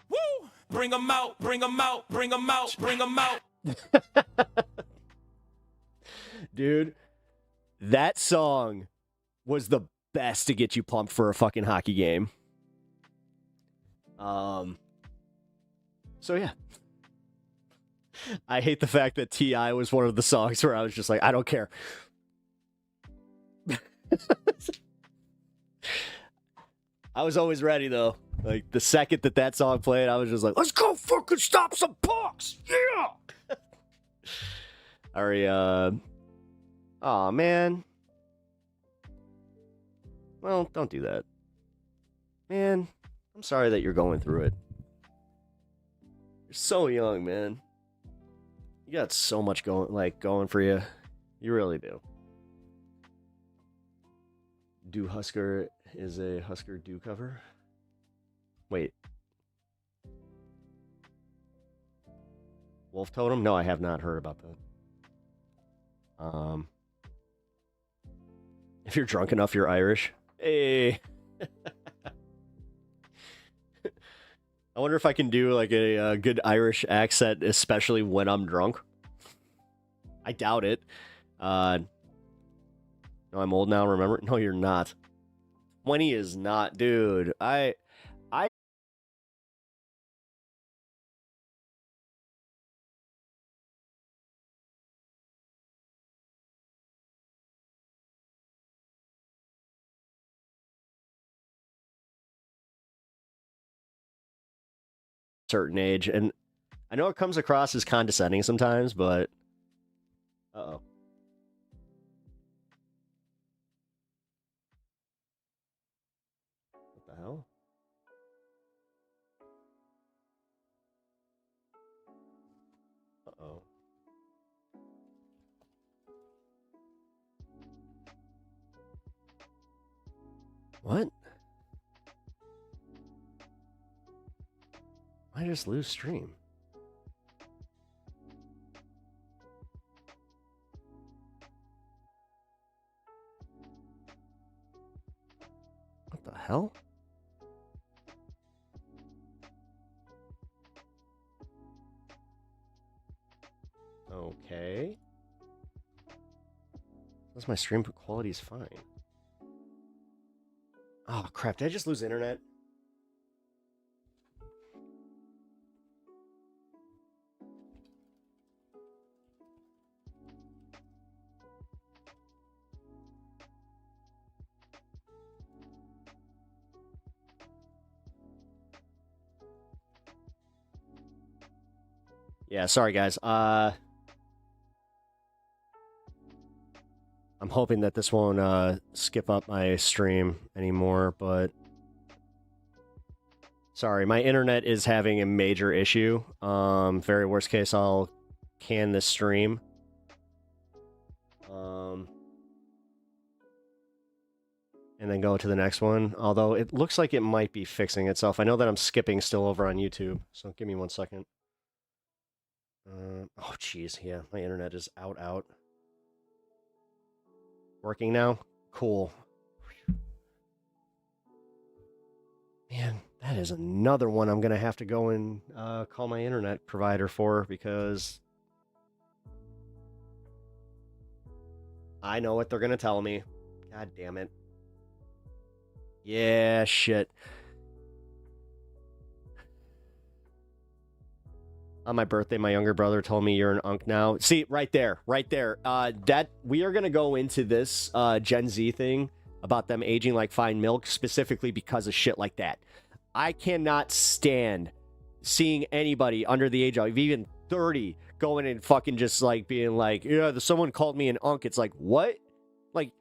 [SPEAKER 3] Woo! Bring them out, bring them out, bring them out, bring them out.
[SPEAKER 5] Dude, that song was the best to get you pumped for a fucking hockey game. So yeah. I hate the fact that T.I. was one of the songs where I was just like, I don't care. I was always ready, though. The second that song played, I was just like, let's go fucking stop some pucks! Yeah! Aw, man. Well, don't do that. Man, I'm sorry that you're going through it. You're so young, man. You got so much going for you. You really do. Do Husker is a Husker Do cover? Wait. Wolf Totem? No, I have not heard about that. If you're drunk enough, you're Irish. Hey. I wonder if I can do like a good Irish accent, especially when I'm drunk. I doubt it. No, I'm old now, remember? No, you're not. 20 is not, dude. I certain age, and I know it comes across as condescending sometimes, but uh-oh. What the hell? Uh-oh. What? I just lose stream. What the hell? Okay. Unless my stream quality is fine. Oh crap, did I just lose internet? Yeah, sorry guys. I'm hoping that this won't skip up my stream anymore, but sorry, my internet is having a major issue. Very worst case, I'll can this stream. And then go to the next one. Although it looks like it might be fixing itself. I know that I'm skipping still over on YouTube, so give me 1 second. Oh, jeez, yeah, my internet is out. Working now? Cool. Man, that is another one I'm going to have to go and call my internet provider for, because I know what they're going to tell me. God damn it. Yeah, shit. On my birthday, my younger brother told me you're an unk now. See, right there. That we are gonna go into this Gen Z thing about them aging like fine milk, specifically because of shit like that. I cannot stand seeing anybody under the age of even 30 going and fucking just like being like, yeah, someone called me an unk. It's like, what? Like,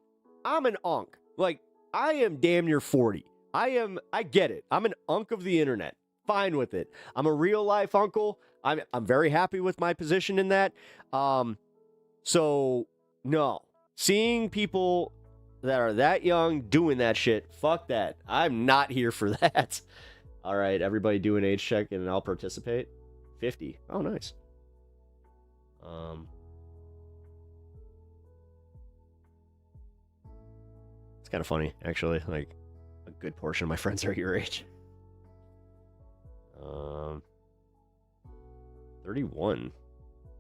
[SPEAKER 5] I'm an unk. Like, I am damn near 40. I get it. I'm an unk of the internet. Fine with it. I'm a real life uncle. I'm very happy with my position in that. So no, seeing people that are that young doing that shit, fuck that. I'm not here for that. All right, everybody do an age check and I'll participate. 50. Oh, nice. It's kind of funny, actually. Like, a good portion of my friends are your age. 31.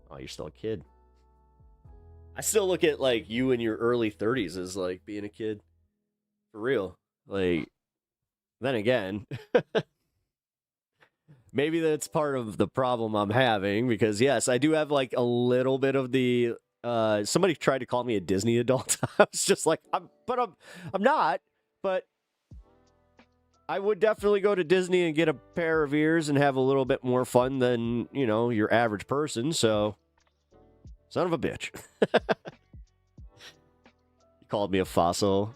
[SPEAKER 5] Oh, you're still a kid. I still look at, like, you in your early 30s as, like, being a kid. For real. Like, then again, maybe that's part of the problem I'm having, because, yes, I do have, like, a little bit of the, somebody tried to call me a Disney adult. I was just like, I'm not, but I would definitely go to Disney and get a pair of ears and have a little bit more fun than, you know, your average person, so son of a bitch. You called me a fossil.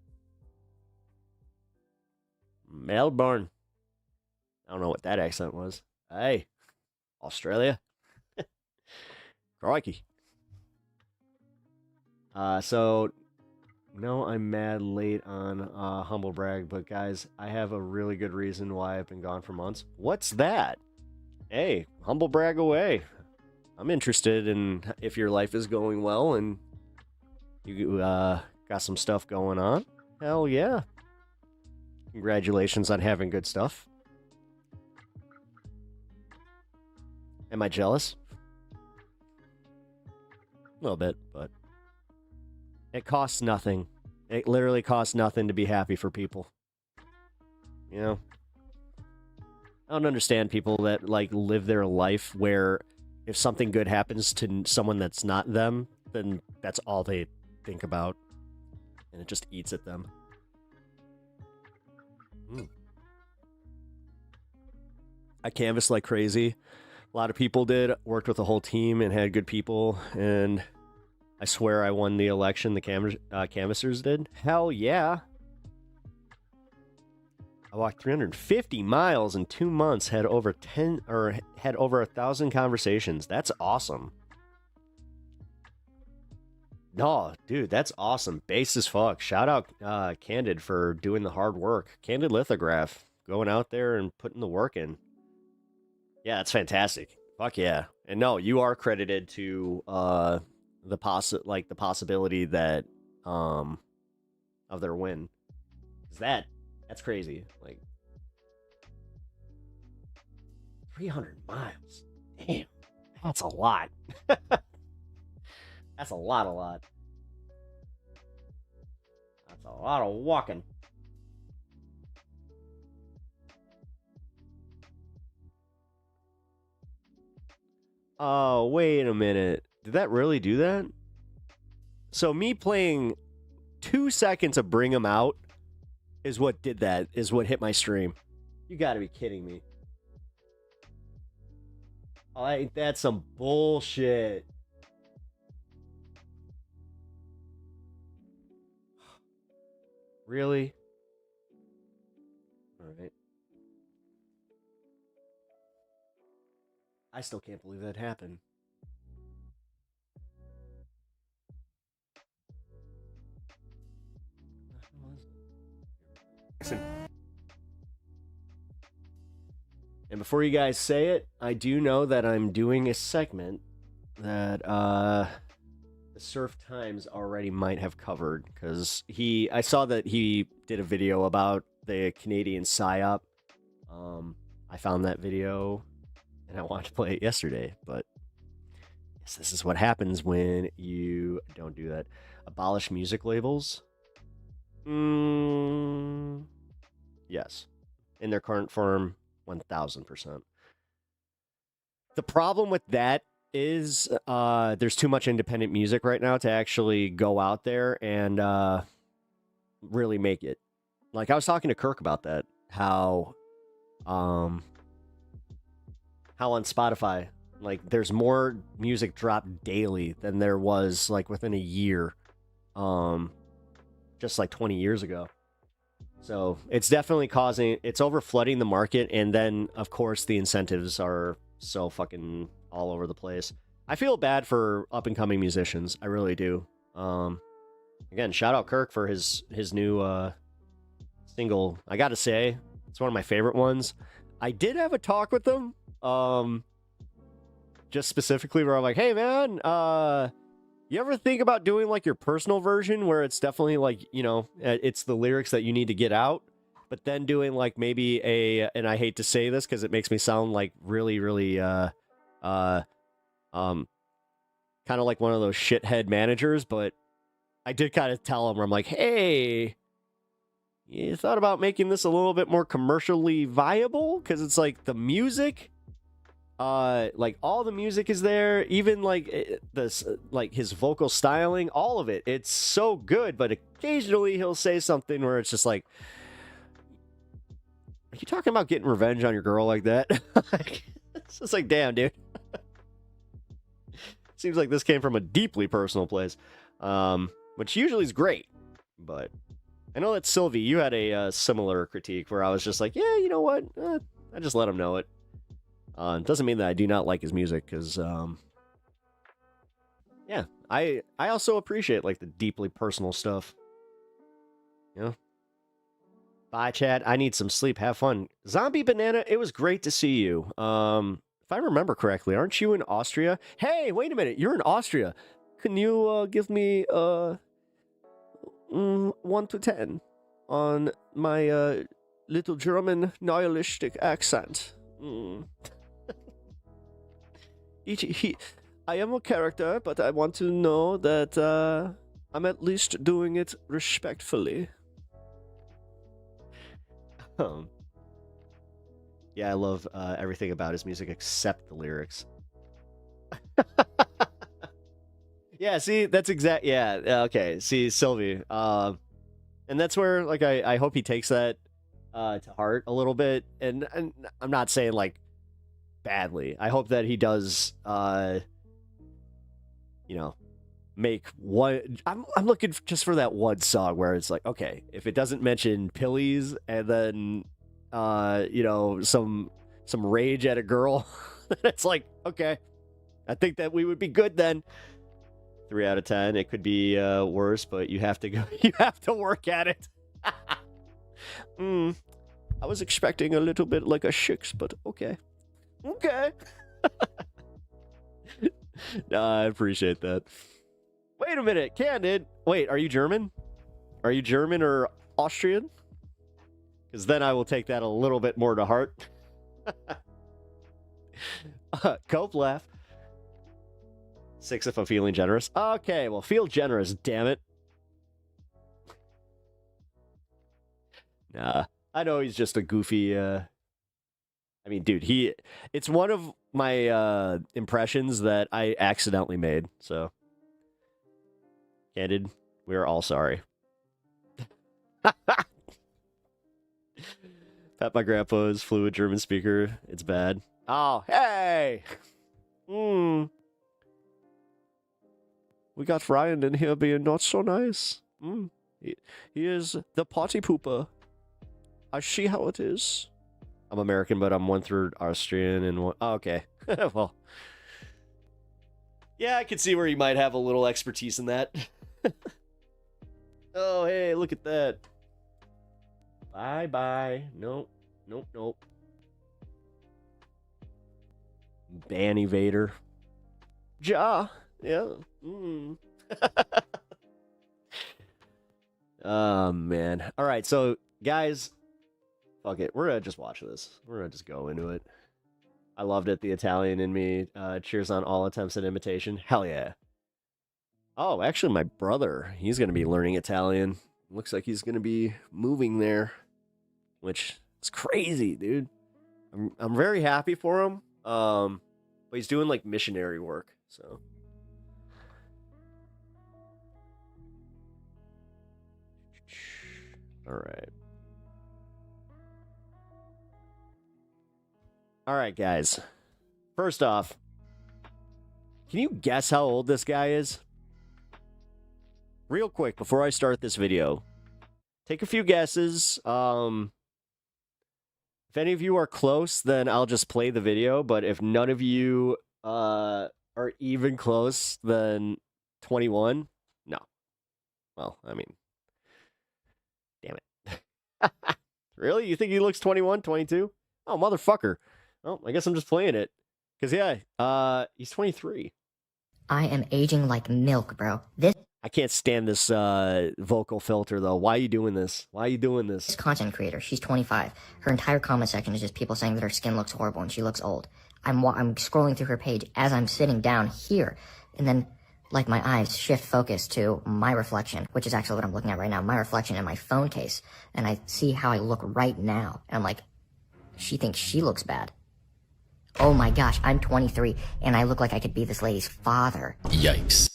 [SPEAKER 5] Melbourne. I don't know what that accent was. Hey, Australia. Crikey. So, no, I'm mad late on Humble Brag, but guys, I have a really good reason why I've been gone for months. What's that? Hey, Humble Brag away. I'm interested in if your life is going well and you got some stuff going on. Hell yeah. Congratulations on having good stuff. Am I jealous? A little bit, but it costs nothing. It literally costs nothing to be happy for people. You know? I don't understand people that like live their life where if something good happens to someone that's not them, then that's all they think about. And it just eats at them. I canvassed like crazy. A lot of people did. Worked with a whole team and had good people. And I swear I won the election. The canvassers did. Hell yeah. I walked 350 miles in 2 months. Had over 1,000 conversations. That's awesome. No, dude, that's awesome. Base as fuck. Shout out Candid for doing the hard work. Candid Lithograph. Going out there and putting the work in. Yeah, that's fantastic. Fuck yeah. And no, you are credited to the possibility that of their win. 'Cause that's crazy. Like 300 miles. Damn. That's a lot. That's a lot. That's a lot of walking. Oh, wait a minute. Did that really do that? So me playing 2 seconds of Bring 'Em Out is what did that, is what hit my stream. You gotta be kidding me. Oh, that's some bullshit. Really? All right. I still can't believe that happened. And before you guys say it, I do know that I'm doing a segment that the Surf Times already might have covered, because I saw that he did a video about the Canadian PSYOP. I found that video and I wanted to play it yesterday, but yes, this is what happens when you don't do that. Abolish music labels? Yes. In their current form, 1000%. The problem with that is there's too much independent music right now to actually go out there and really make it. Like, I was talking to Kirk about that, how on Spotify, like, there's more music dropped daily than there was like within a year, just like 20 years ago. So it's definitely it's over flooding the market, and then of course the incentives are so fucking all over the place. I feel bad for up and coming musicians, I really do. Again, shout out Kirk for his new single. I gotta say, it's one of my favorite ones. I did have a talk with them, just specifically where I'm like, hey man, you ever think about doing like your personal version where it's definitely like, you know, it's the lyrics that you need to get out, but then doing like maybe and I hate to say this because it makes me sound like really, really, kind of like one of those shithead managers, but I did kind of tell him, I'm like, hey, you thought about making this a little bit more commercially viable? Because it's like the music, like all the music is there, even like like his vocal styling, all of it. It's so good, but occasionally he'll say something where it's just like, are you talking about getting revenge on your girl like that? It's just like, damn, dude. Seems like this came from a deeply personal place, which usually is great, but I know that Sylvie, you had a similar critique where I was just like, yeah, you know what? I just let him know it. Doesn't mean that I do not like his music, because, yeah, I also appreciate, like, the deeply personal stuff. You know? Bye, Chad. I need some sleep. Have fun. Zombie Banana, it was great to see you. If I remember correctly, aren't you in Austria? Hey, wait a minute. You're in Austria. Can you give me 1 to 10 on my little German nihilistic accent? I am a character, but I want to know that I'm at least doing it respectfully. Yeah, I love everything about his music except the lyrics. Yeah, see, that's exact. Yeah, okay. See, Sylvie, and that's where, like, I hope he takes that to heart a little bit, and I'm not saying like badly. I hope that he does, you know, make one. I'm looking just for that one song where it's like, okay, if it doesn't mention pillies and then you know, some rage at a girl, it's like, okay, I think that we would be good then. 3 out of 10. It could be worse, but you have to go. You have to work at it. I was expecting a little bit like a 6, but okay. Okay. Nah, I appreciate that. Wait a minute, Candid. Wait, are you German? Are you German or Austrian? Because then I will take that a little bit more to heart. Cope laugh. 6 if I'm feeling generous. Okay, well, feel generous, damn it. Nah, I know he's just a goofy, I mean, dude, it's one of my impressions that I accidentally made, so. Candid, we're all sorry. Pat my grandpa's fluent German speaker. It's bad. Oh, hey! We got Ryan in here being not so nice. He is the potty pooper. I see how it is. I'm American, but I'm 1/3 Austrian and one... Oh, okay. Well. Yeah, I could see where you might have a little expertise in that. Oh, hey, look at that. Bye-bye. Nope. Nope, nope. Ban evader. Ja. Yeah. Oh, man. All right, so, guys, fuck it. We're going to just watch this. We're going to just go into it. I loved it. The Italian in me. Cheers on all attempts at imitation. Hell yeah. Oh, actually, my brother, he's going to be learning Italian. Looks like he's going to be moving there, which is crazy, dude. I'm very happy for him. But he's doing, like, missionary work, so. All right. All right, guys. First off, can you guess how old this guy is? Real quick, before I start this video, take a few guesses. If any of you are close, then I'll just play the video. But if none of you are even close, then 21? No. Well, I mean, damn it. Really? You think he looks 21, 22? Oh, motherfucker. Well, I guess I'm just playing it. Because, yeah, he's 23.
[SPEAKER 6] I am aging like milk, bro. This
[SPEAKER 5] I can't stand this vocal filter, though. Why are you doing this? Why are you doing this?
[SPEAKER 6] content creator, she's 25. Her entire comment section is just people saying that her skin looks horrible and she looks old. I'm scrolling through her page as I'm sitting down here, and then, like, my eyes shift focus to my reflection, which is actually what I'm looking at right now, my reflection in my phone case, and I see how I look right now, and I'm like, she thinks she looks bad. Oh my gosh, I'm 23, and I look like I could be this lady's father.
[SPEAKER 7] Yikes.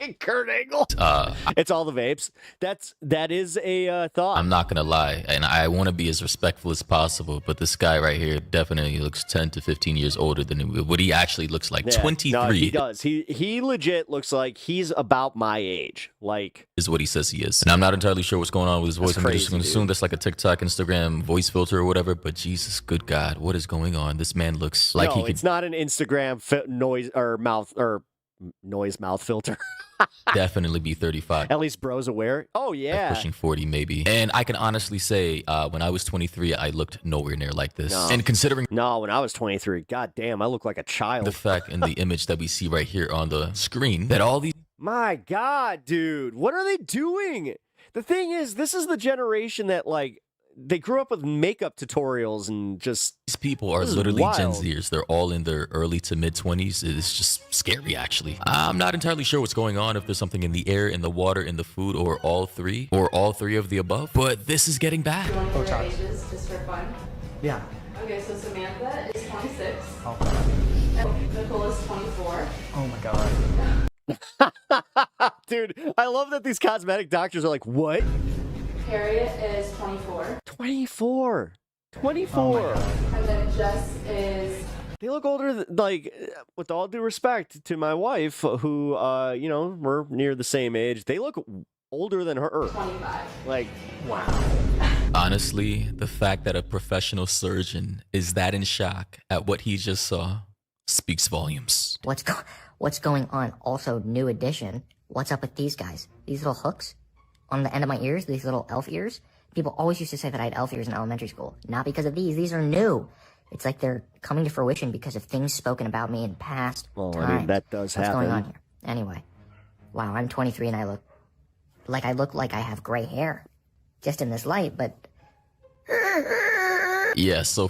[SPEAKER 5] Fucking Kurt Angle. It's all the vapes. That is a thought.
[SPEAKER 7] I'm not gonna lie, and I want to be as respectful as possible, but this guy right here definitely looks 10 to 15 years older than what he actually looks like.
[SPEAKER 5] Yeah.
[SPEAKER 7] 23.
[SPEAKER 5] No, he does. He legit looks like he's about my age. Like,
[SPEAKER 7] is what he says he is. And I'm not entirely sure what's going on with his voice.
[SPEAKER 5] That's
[SPEAKER 7] I'm just going to
[SPEAKER 5] crazy,
[SPEAKER 7] assume that's like a TikTok, Instagram voice filter or whatever. But Jesus, good God, what is going on? This man looks like he could
[SPEAKER 5] it's not an Instagram noise mouth filter.
[SPEAKER 7] definitely be 35.
[SPEAKER 5] At least bro's aware. Oh yeah,
[SPEAKER 7] Pushing 40 maybe. And I can honestly say, when I was 23, I looked nowhere near like this.
[SPEAKER 5] No.
[SPEAKER 7] And considering
[SPEAKER 5] No, when I was 23, god damn, I look like a child.
[SPEAKER 7] the fact and the image that we see right here on the screen, that all these
[SPEAKER 5] My god, dude, what are they doing? The thing is, this is the generation that like they grew up with makeup tutorials and just
[SPEAKER 7] people are
[SPEAKER 5] This is
[SPEAKER 7] literally Gen
[SPEAKER 5] wild.
[SPEAKER 7] Zers. They're all in their early to mid 20s. It's just scary, actually. I'm not entirely sure what's going on, if there's something in the air, in the water, in the food, or all three of the above. But this is getting bad.
[SPEAKER 8] Do you want to hear their ages just for fun?
[SPEAKER 2] Yeah.
[SPEAKER 8] Okay, so Samantha is 26.
[SPEAKER 2] Oh, God.
[SPEAKER 8] And Nicole is 24.
[SPEAKER 2] Oh, my God.
[SPEAKER 5] Dude, I love that these cosmetic doctors are like, what?
[SPEAKER 8] Harriet is 24.
[SPEAKER 5] 24. 24.
[SPEAKER 2] Oh, my God.
[SPEAKER 8] And then Jess is
[SPEAKER 5] They look older, like, with all due respect to my wife, who, we're near the same age. They look older than her.
[SPEAKER 8] 25.
[SPEAKER 5] Like,
[SPEAKER 7] Honestly, the fact that a professional surgeon is that in shock at what he just saw speaks volumes.
[SPEAKER 6] What's going on? Also, new addition. What's up with these guys? These little hooks on the end of my ears, these little elf ears. People always used to say that I had elf ears in elementary school. Not because of these. These are new. It's like they're coming to fruition because of things spoken about me in past
[SPEAKER 5] well,
[SPEAKER 6] times.
[SPEAKER 5] I mean, that does
[SPEAKER 6] What's
[SPEAKER 5] happen.
[SPEAKER 6] going on here? Anyway, wow, I'm 23 and I look like I have gray hair, just in this light. But
[SPEAKER 7] Yeah, so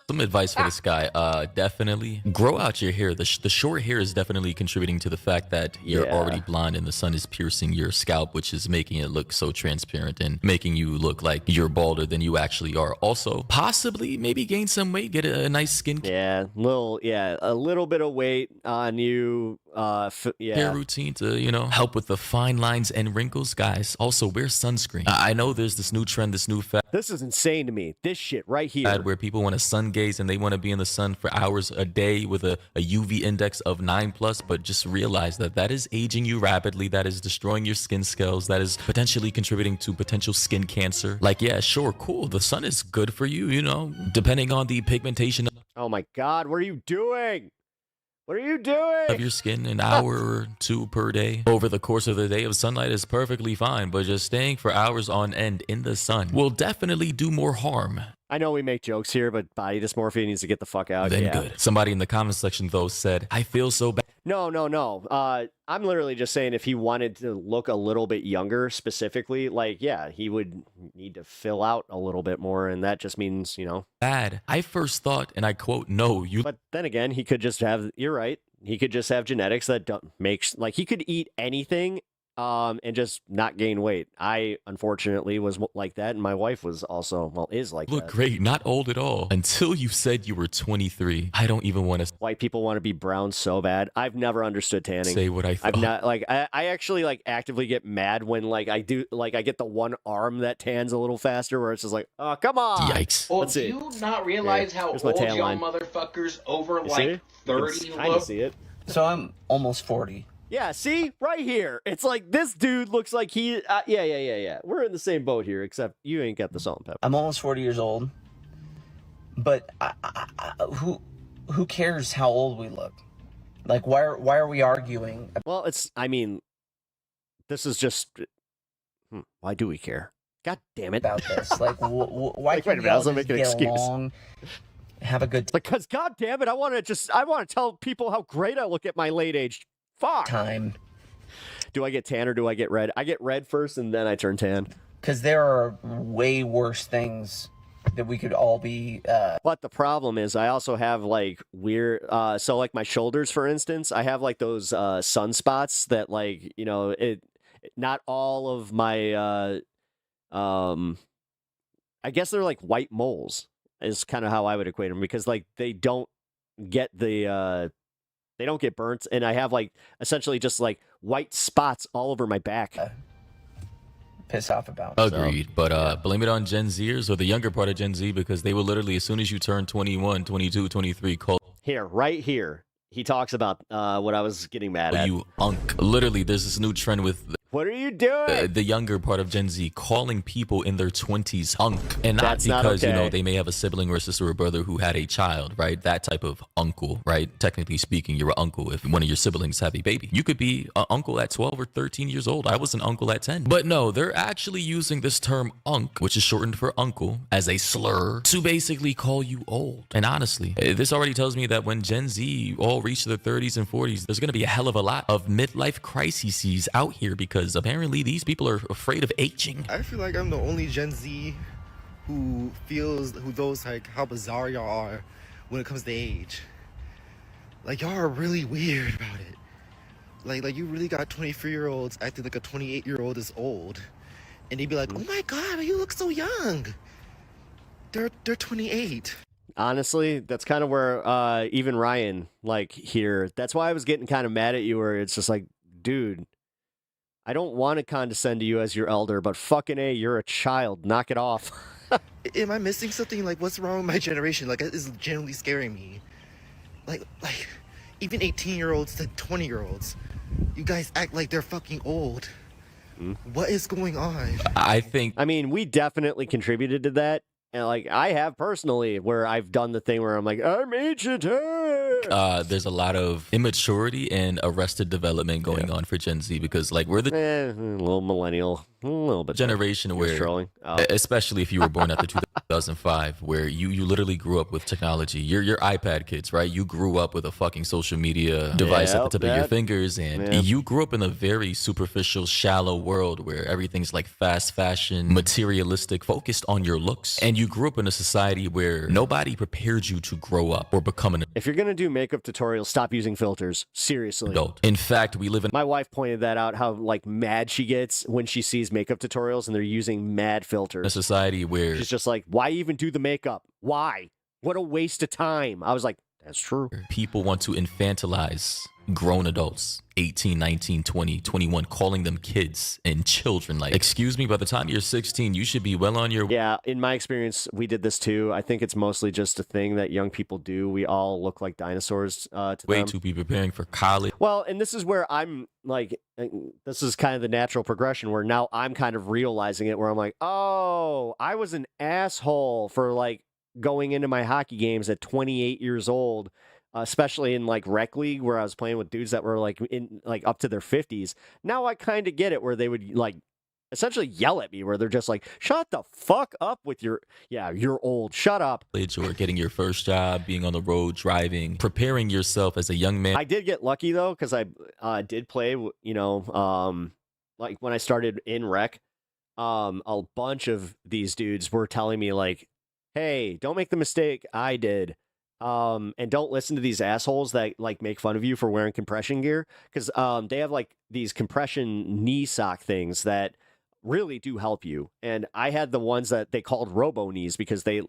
[SPEAKER 7] some advice for this guy. Definitely grow out your hair. The short hair is definitely contributing to the fact that you're
[SPEAKER 5] Yeah.
[SPEAKER 7] already blonde and the sun is piercing your scalp, which is making it look so transparent and making you look like you're balder than you actually are. Also, possibly maybe gain some weight, get a nice skin
[SPEAKER 5] Yeah, a little bit of weight on you.
[SPEAKER 7] hair routine to, help with the fine lines and wrinkles. Guys, also wear sunscreen. I know there's this new trend, this new fad
[SPEAKER 5] This is insane to me. This shit right here.
[SPEAKER 7] where people want to sun gaze and they want to be in the sun for hours a day with a UV index of 9+, but just realize that is aging you rapidly. That is destroying your skin cells. That is potentially contributing to potential skin cancer. Like, yeah, sure, cool. The sun is good for you, depending on the pigmentation
[SPEAKER 5] Oh my god, what are you doing? What are you doing?
[SPEAKER 7] of your skin. An hour or two per day over the course of the day of sunlight is perfectly fine, but just staying for hours on end in the sun will definitely do more harm
[SPEAKER 5] I know we make jokes here, but body dysmorphia needs to get the fuck out.
[SPEAKER 7] than
[SPEAKER 5] Yeah.
[SPEAKER 7] good. Somebody in the comment section, though, said, I feel so bad.
[SPEAKER 5] No. I'm literally just saying if he wanted to look a little bit younger specifically, like, yeah, he would need to fill out a little bit more. And that just means,
[SPEAKER 7] Bad. I first thought, and I quote, no, you
[SPEAKER 5] But then again, he could just have, you're right. He could just have genetics that don't makes, like, he could eat anything and just not gain weight. I, unfortunately, was like that. And my wife was also, is like
[SPEAKER 7] look
[SPEAKER 5] that.
[SPEAKER 7] great, not old at all. Until you said you were 23. I don't even want to
[SPEAKER 5] White people want to be brown so bad. I've never understood tanning.
[SPEAKER 7] say what I thought.
[SPEAKER 5] I've not like I actually like actively get mad when like I get the one arm that tans a little faster where it's just like, oh come on.
[SPEAKER 7] Yikes.
[SPEAKER 9] Well,
[SPEAKER 5] Let's
[SPEAKER 9] do
[SPEAKER 5] see.
[SPEAKER 9] you not realize how
[SPEAKER 5] here's my
[SPEAKER 9] old
[SPEAKER 5] tan
[SPEAKER 9] y'all
[SPEAKER 5] line.
[SPEAKER 9] motherfuckers over
[SPEAKER 5] You see?
[SPEAKER 9] like
[SPEAKER 5] You
[SPEAKER 9] 30
[SPEAKER 5] can kind of
[SPEAKER 9] look?
[SPEAKER 5] see it.
[SPEAKER 10] So I'm almost 40.
[SPEAKER 5] Yeah, see right here. It's like this dude looks like he. Yeah. We're in the same boat here, except you ain't got the salt and pepper.
[SPEAKER 10] I'm almost 40 years old. But who cares how old we look? Like, why are we arguing?
[SPEAKER 5] Well, I mean, this is just. Why do we care? God damn it!
[SPEAKER 10] About this? Like, why
[SPEAKER 5] Wait a
[SPEAKER 10] can't
[SPEAKER 5] minute,
[SPEAKER 10] we
[SPEAKER 5] I
[SPEAKER 10] all
[SPEAKER 5] was gonna
[SPEAKER 10] just
[SPEAKER 5] make an
[SPEAKER 10] get
[SPEAKER 5] excuse.
[SPEAKER 10] along, have a good
[SPEAKER 5] Because God damn it, I want to tell people how great I look at my late age. Fuck.
[SPEAKER 10] time?
[SPEAKER 5] Do I get tan or do I get red? I get red first and then I turn tan.
[SPEAKER 10] Because there are way worse things that we could all be.
[SPEAKER 5] But the problem is I also have like weird, so like my shoulders, for instance, I have like those sunspots that like, not all of my, I guess they're like white moles is kind of how I would equate them because like they don't get the They don't get burnt, and I have like essentially just like white spots all over my back.
[SPEAKER 10] Piss off about.
[SPEAKER 7] Agreed. But blame it on Gen Zers or the younger part of Gen Z, because they will literally, as soon as you turn 21, 22, 23, call
[SPEAKER 5] Here, right here, he talks about what I was getting mad at.
[SPEAKER 7] you unk. Literally, there's this new trend with
[SPEAKER 5] What are you doing?
[SPEAKER 7] the younger part of Gen Z calling people in their 20s unk. And not
[SPEAKER 5] That's not
[SPEAKER 7] because, you know,
[SPEAKER 5] okay.
[SPEAKER 7] they may have a sibling or a sister or brother who had a child, right? That type of uncle, right? Technically speaking, you're an uncle if one of your siblings have a baby. You could be an uncle at 12 or 13 years old. I was an uncle at 10. But no, they're actually using this term unk, which is shortened for uncle, as a slur to basically call you old. And honestly, this already tells me that when Gen Z all reach their 30s and 40s, there's going to be a hell of a lot of midlife crises out here, because apparently these people are afraid of aging.
[SPEAKER 11] I feel like I'm the only Gen Z who knows like how bizarre y'all are when it comes to age. Like y'all are really weird about it. Like you really got 23-year-olds acting like a 28-year-old is old, and they'd be like, "Oh my God, you look so young." They're 28.
[SPEAKER 5] Honestly, that's kind of where even Ryan, like here, that's why I was getting kind of mad at you, where it's just like, dude, I don't want to condescend to you as your elder, but fucking A, you're a child. Knock it off.
[SPEAKER 11] Am I missing something? Like, what's wrong with my generation? Like, it is genuinely scaring me. Like even 18-year-olds to 20-year-olds, you guys act like they're fucking old. What is going on?
[SPEAKER 5] I mean, we definitely contributed to that. And like I have personally, where I've done the thing where I'm like, I'm ancient.
[SPEAKER 7] There's a lot of immaturity and arrested development going on for Gen Z, because like we're the
[SPEAKER 5] a little millennial, a little bit
[SPEAKER 7] generation where,
[SPEAKER 5] trolling.
[SPEAKER 7] especially if you were born after 2005, where you literally grew up with technology. You're iPad kids, right? You grew up with a fucking social media device at the tip of your fingers, and you grew up in a very superficial, shallow world where everything's like fast fashion, materialistic, focused on your looks. And you grew up in a society where nobody prepared you to grow up or become an
[SPEAKER 5] If you're gonna do makeup tutorials, stop using filters. Seriously.
[SPEAKER 7] adult. In fact, we live in
[SPEAKER 5] My wife pointed that out, how like mad she gets when she sees makeup tutorials and they're using mad
[SPEAKER 7] a
[SPEAKER 5] filters.
[SPEAKER 7] society where
[SPEAKER 5] She's just like, why even do the makeup? Why? What a waste of time. I was like, that's true.
[SPEAKER 7] people want to infantilize grown adults, 18, 19, 20, 21, calling them kids and children. Like, excuse me, by the time you're 16, you should be well on your way.
[SPEAKER 5] Yeah, in my experience, we did this too. I think it's mostly just a thing that young people do. We all look like dinosaurs to them.
[SPEAKER 7] To be preparing for college.
[SPEAKER 5] Well, and this is where I'm like, this is kind of the natural progression where now I'm kind of realizing it, where I'm like, oh, I was an asshole for like going into my hockey games at 28 years old, especially in like rec league where I was playing with dudes that were like in like up to their 50s. Now I kind of get it, where they would like essentially yell at me, where they're just like, shut the fuck up with your, yeah, you're old, shut up.
[SPEAKER 7] Or getting your first job, being on the road, driving, preparing yourself as a young man.
[SPEAKER 5] I did get lucky though, because I did play, you know, like when I started in rec, a bunch of these dudes were telling me like, hey, don't make the mistake I did. And don't listen to these assholes that like make fun of you for wearing compression gear, because they have like these compression knee sock things that really do help you. And I had the ones that they called robo knees because they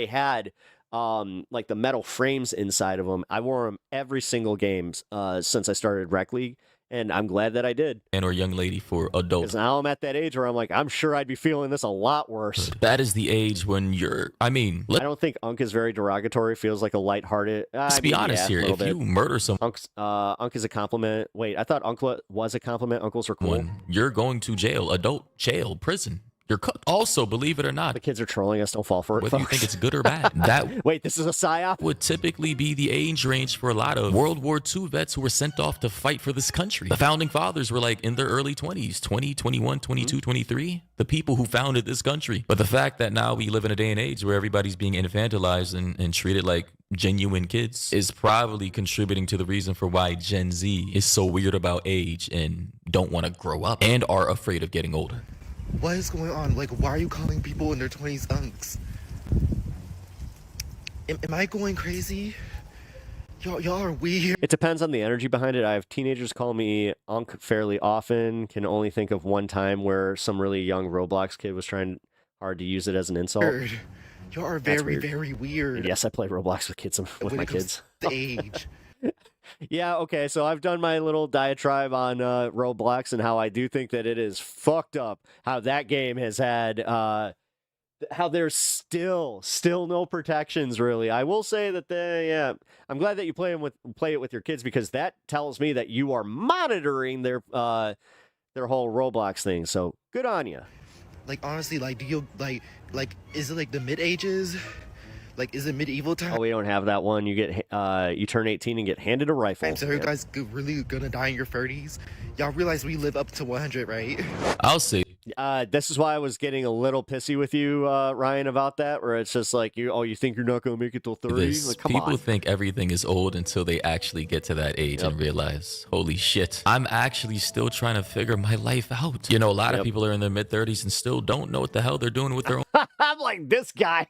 [SPEAKER 5] had like the metal frames inside of them. I wore them every single game since I started rec league, and I'm glad that I did.
[SPEAKER 7] And or young lady for adults.
[SPEAKER 5] Because now I'm at that age where I'm like, I'm sure I'd be feeling this a lot worse.
[SPEAKER 7] That is the age when you're, I mean,
[SPEAKER 5] I don't think unk is very derogatory. It feels like a lighthearted.
[SPEAKER 7] let's be honest here. If you murder someone,
[SPEAKER 5] unk is a compliment. Wait, I thought uncle was a compliment. Uncles are cool.
[SPEAKER 7] You're going to jail, adult jail, prison. You're cooked. Also, believe it or not,
[SPEAKER 5] the kids are trolling us. Don't fall for it.
[SPEAKER 7] Whether you think it's good or bad, that
[SPEAKER 5] wait, this is a PSYOP?
[SPEAKER 7] Would typically be the age range for a lot of World War II vets who were sent off to fight for this country. The founding fathers were like in their early 20s, 20, 21, 22, 23. The people who founded this country. But the fact that now we live in a day and age where everybody's being infantilized and treated like genuine kids is probably contributing to the reason for why Gen Z is so weird about age and don't want to grow up and are afraid of getting older.
[SPEAKER 11] What is going on? Like, why are you calling people in their 20s unks? Am I going crazy? Y'all are weird.
[SPEAKER 5] It depends on the energy behind it. I have teenagers call me unk fairly often. Can only think of one time where some really young Roblox kid was trying hard to use it as an insult.
[SPEAKER 11] Y'all are very, very weird.
[SPEAKER 5] And yes, I play Roblox with kids with
[SPEAKER 11] when
[SPEAKER 5] my
[SPEAKER 11] it comes
[SPEAKER 5] kids.
[SPEAKER 11] to age.
[SPEAKER 5] Yeah, okay, so I've done my little diatribe on Roblox and how I do think that it is fucked up how that game has had how there's still no protections really. I will say that yeah, I'm glad that you play it with your kids, because that tells me that you are monitoring their whole Roblox thing. So good on you.
[SPEAKER 11] Like honestly, like do you like is it like the mid ages? Like is it medieval time?
[SPEAKER 5] Oh, we don't have that one. You get you turn 18 and get handed a rifle.
[SPEAKER 11] So you guys really gonna die in your 30s? Y'all realize we live up to 100, right?
[SPEAKER 7] I'll say.
[SPEAKER 5] This is why I was getting a little pissy with you, Ryan, about that, where it's just like, you think you're not going to make it till 30? Like, come
[SPEAKER 7] People
[SPEAKER 5] on.
[SPEAKER 7] think everything is old until they actually get to that age and realize, holy shit, I'm actually still trying to figure my life out. You know, a lot of people are in their mid-30s and still don't know what the hell they're doing with their own
[SPEAKER 5] I'm like this guy.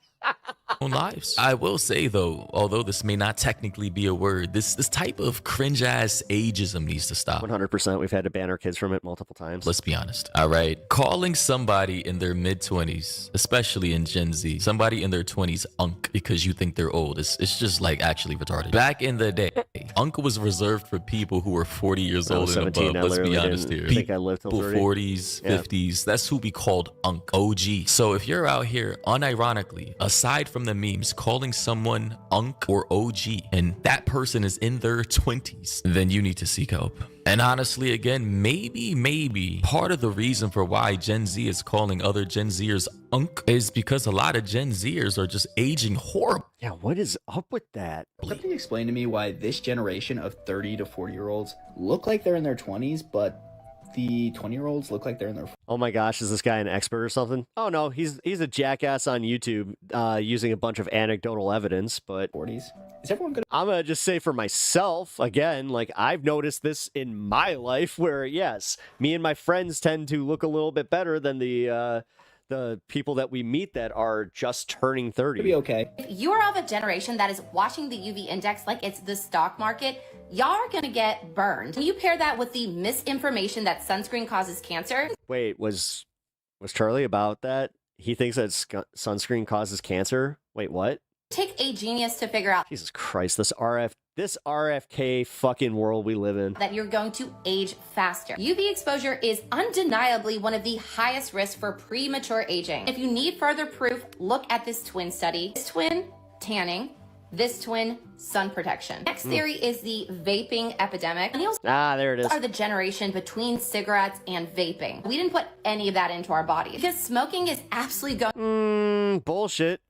[SPEAKER 7] own lives. I will say though, although this may not technically be a word, this type of cringe ass ageism needs to stop.
[SPEAKER 5] 100%. We've had to ban our kids from it multiple times.
[SPEAKER 7] Let's be honest. All right. Calling somebody in their mid-20s, especially in Gen Z, somebody in their 20s unk because you think they're old, it's just like actually retarded. Back in the day, unk was reserved for people who were 40 years old and above. Let's be honest here.
[SPEAKER 5] I think I lived till 30.
[SPEAKER 7] 40s, 50s, that's who we called unk, OG. So if you're out here unironically, aside from the memes, calling someone unk or OG and that person is in their 20s, then you need to seek help. And honestly, again, maybe part of the reason for why Gen Z is calling other Gen Zers unk is because a lot of Gen Zers are just aging horribly.
[SPEAKER 5] Yeah, what is up with that?
[SPEAKER 12] Somebody explain to me why this generation of 30 to 40-year-olds look like they're in their 20s, but the 20-year-olds look like they're in their...
[SPEAKER 5] Oh my gosh, is this guy an expert or something? Oh no, he's a jackass on YouTube using a bunch of anecdotal evidence, but...
[SPEAKER 12] 40s? Is everyone gonna...
[SPEAKER 5] I'm gonna just say for myself, again, like I've noticed this in my life where, yes, me and my friends tend to look a little bit better than the people that we meet that are just turning 30.
[SPEAKER 12] It'll be okay.
[SPEAKER 13] If you are of a generation that is watching the UV index like it's the stock market, y'all are gonna get burned. When you pair that with the misinformation that sunscreen causes cancer.
[SPEAKER 5] Wait, was Charlie about that? He thinks that sunscreen causes cancer? Wait, what?
[SPEAKER 13] Take a genius to figure out
[SPEAKER 5] Jesus Christ, this RFK fucking world we live in.
[SPEAKER 13] That you're going to age faster. UV exposure is undeniably one of the highest risks for premature aging. If you need further proof, look at this twin study. This twin, tanning. This twin, sun protection. Next theory is the vaping epidemic. Millennials
[SPEAKER 5] there it is.
[SPEAKER 13] Are the generation between cigarettes and vaping. We didn't put any of that into our bodies because smoking is absolutely going
[SPEAKER 5] Bullshit.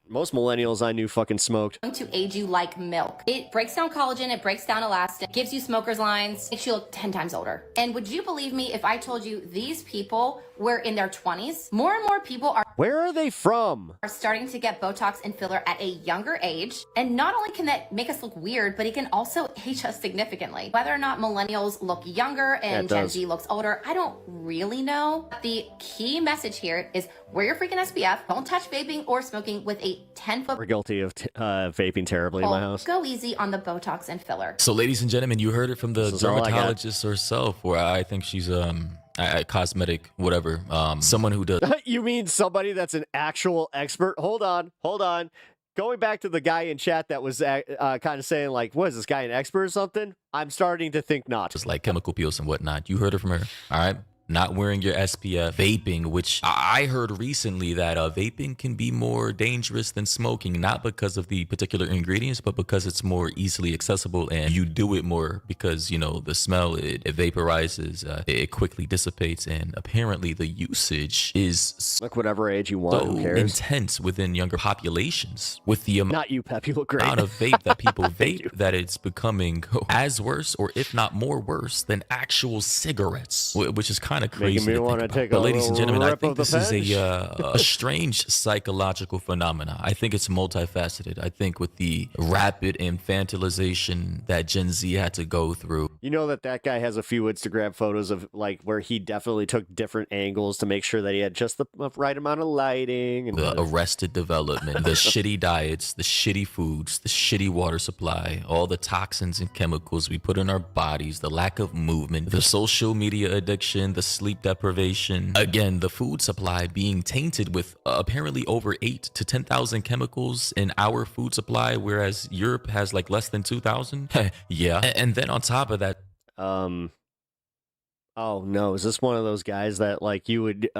[SPEAKER 5] Most millennials I knew fucking smoked.
[SPEAKER 13] to age you like milk. It breaks down collagen, it breaks down elastin, gives you smoker's lines, makes you look 10 times older. And would you believe me if I told you these people were in their 20s? More and more people are...
[SPEAKER 5] Where are they from?
[SPEAKER 13] Are starting to get Botox and filler at a younger age. And not only can that make us look weird, but it can also age us significantly. Whether or not millennials look younger and Gen Z looks older, I don't really know. The key message here is wear your freaking SPF, don't touch vaping or smoking with a 10-foot...
[SPEAKER 5] We're guilty of vaping terribly in my house.
[SPEAKER 13] Go easy on the Botox and filler.
[SPEAKER 7] So ladies and gentlemen, you heard it from the dermatologist herself, or I think she's a cosmetic whatever, someone who does...
[SPEAKER 5] You mean somebody that's an actual expert? Hold on. Going back to the guy in chat that was kind of saying like, what is this guy, an expert or something? I'm starting to think not.
[SPEAKER 7] Just like chemical peels and whatnot. You heard it from her, all right? Not wearing your SPF, vaping, which I heard recently that vaping can be more dangerous than smoking, not because of the particular ingredients, but because it's more easily accessible and you do it more because, you know, the smell, it vaporizes, it quickly dissipates, and apparently the usage is
[SPEAKER 5] like whatever age you want,
[SPEAKER 7] so
[SPEAKER 5] who cares?
[SPEAKER 7] intense within younger populations with the
[SPEAKER 5] not you, Pep, you look great.
[SPEAKER 7] amount of vape that people vape that it's becoming as worse, or if not more worse than actual cigarettes, which is kind of crazy to think about. But ladies and gentlemen, I think this is a strange psychological phenomena. I think it's multifaceted. I think with the rapid infantilization that Gen Z had to go through,
[SPEAKER 5] You know that guy has a few Instagram photos of like where he definitely took different angles to make sure that he had just the right amount of lighting and
[SPEAKER 7] the arrested development, the shitty diets, the shitty foods, the shitty water supply, all the toxins and chemicals we put in our bodies, the lack of movement, the social media addiction, the sleep deprivation. Again, the food supply being tainted with apparently over 8 to 10,000 chemicals in our food supply, whereas Europe has like less than 2,000. Yeah. And then on top of that,
[SPEAKER 5] oh no, is this one of those guys that like you would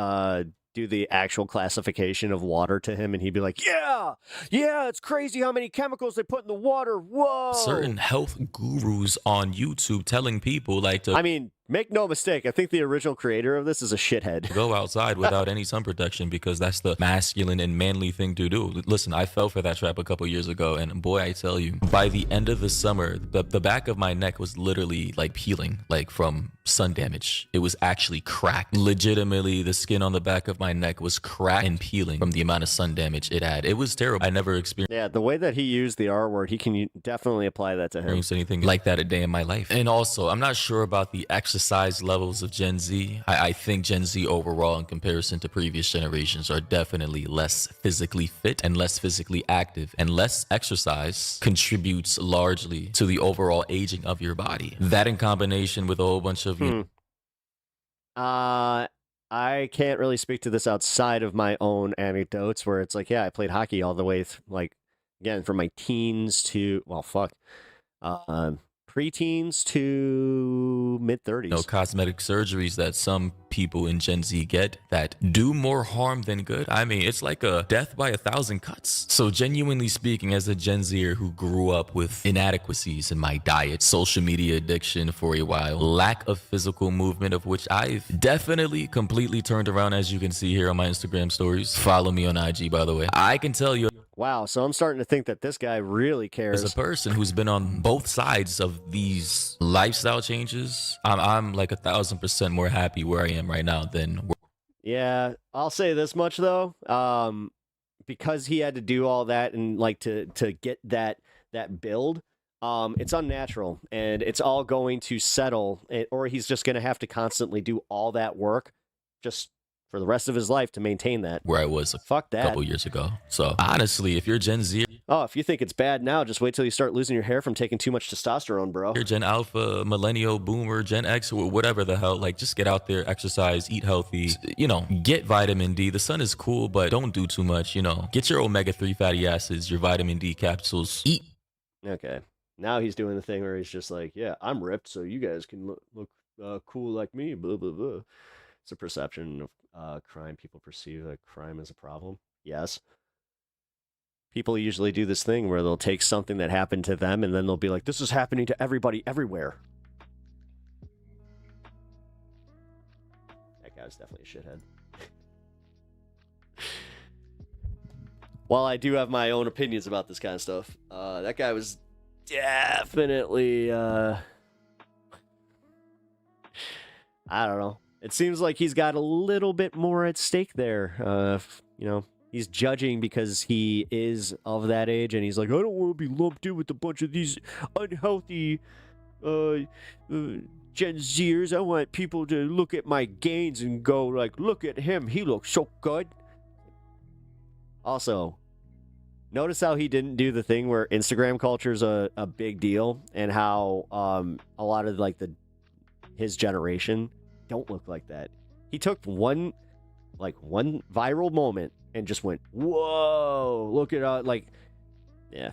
[SPEAKER 5] do the actual classification of water to him and he'd be like, yeah, it's crazy how many chemicals they put in the water. Whoa.
[SPEAKER 7] certain health gurus on YouTube telling people like to
[SPEAKER 5] I mean, make no mistake, I think the original creator of this is a shithead.
[SPEAKER 7] go outside without any sun protection because that's the masculine and manly thing to do. Listen, I fell for that trap a couple years ago, and boy, I tell you, by the end of the summer, the back of my neck was literally like peeling, like from sun damage. It was actually cracked. Legitimately, the skin on the back of my neck was cracked and peeling from the amount of sun damage it had. It was terrible. I never experienced
[SPEAKER 5] Yeah, the way that he used the R word, he can definitely apply that to him.
[SPEAKER 7] anything like that a day in my life. And also, I'm not sure about the exercise levels of Gen Z. I think Gen Z overall, in comparison to previous generations, are definitely less physically fit and less physically active, and less exercise contributes largely to the overall aging of your body. That in combination with a whole bunch of
[SPEAKER 5] I can't really speak to this outside of my own anecdotes where it's like, yeah, I played hockey all the way, like, again, from my teens to, well, fuck, preteens to mid-30s.
[SPEAKER 7] Cosmetic surgeries that some people in Gen Z get that do more harm than good. I mean, it's like a death by 1,000 cuts. So genuinely speaking, as a Gen Zer who grew up with inadequacies in my diet, social media addiction for a while, lack of physical movement, of which I've definitely completely turned around, as you can see here on my Instagram stories. Follow me on IG, by the way. I can tell you,
[SPEAKER 5] wow, so I'm starting to think that this guy really cares.
[SPEAKER 7] as a person who's been on both sides of these lifestyle changes, I'm like 1,000% more happy where I am right now than
[SPEAKER 5] Yeah, I'll say this much though, because he had to do all that and like to get that build, it's unnatural and it's all going to settle, or he's just going to have to constantly do all that work just for the rest of his life to maintain that.
[SPEAKER 7] where I was
[SPEAKER 5] Fuck that.
[SPEAKER 7] a couple years ago. So honestly, if you're Gen Z,
[SPEAKER 5] Oh, if you think it's bad now, just wait till you start losing your hair from taking too much testosterone, bro.
[SPEAKER 7] you're Gen Alpha, Millennial, Boomer, Gen X, or whatever the hell, like just get out there, exercise, eat healthy, get vitamin D. The sun is cool, but don't do too much, Get your omega-3 fatty acids, your vitamin D capsules, eat.
[SPEAKER 5] Okay. Now he's doing the thing where he's just like, yeah, I'm ripped, so you guys can look cool like me, blah, blah, blah. It's a perception of crime. People perceive that crime is a problem. Yes. People usually do this thing where they'll take something that happened to them and then they'll be like, this is happening to everybody everywhere. That guy was definitely a shithead. While I do have my own opinions about this kind of stuff, that guy was definitely, I don't know. It seems like he's got a little bit more at stake there. He's judging because he is of that age, and he's like, I don't want to be lumped in with a bunch of these unhealthy Gen Zers. I want people to look at my gains and go like, look at him. He looks so good. Also, notice how he didn't do the thing where Instagram culture is a big deal, and how a lot of like his generation don't look like that. He took one viral moment and just went, whoa, look at yeah.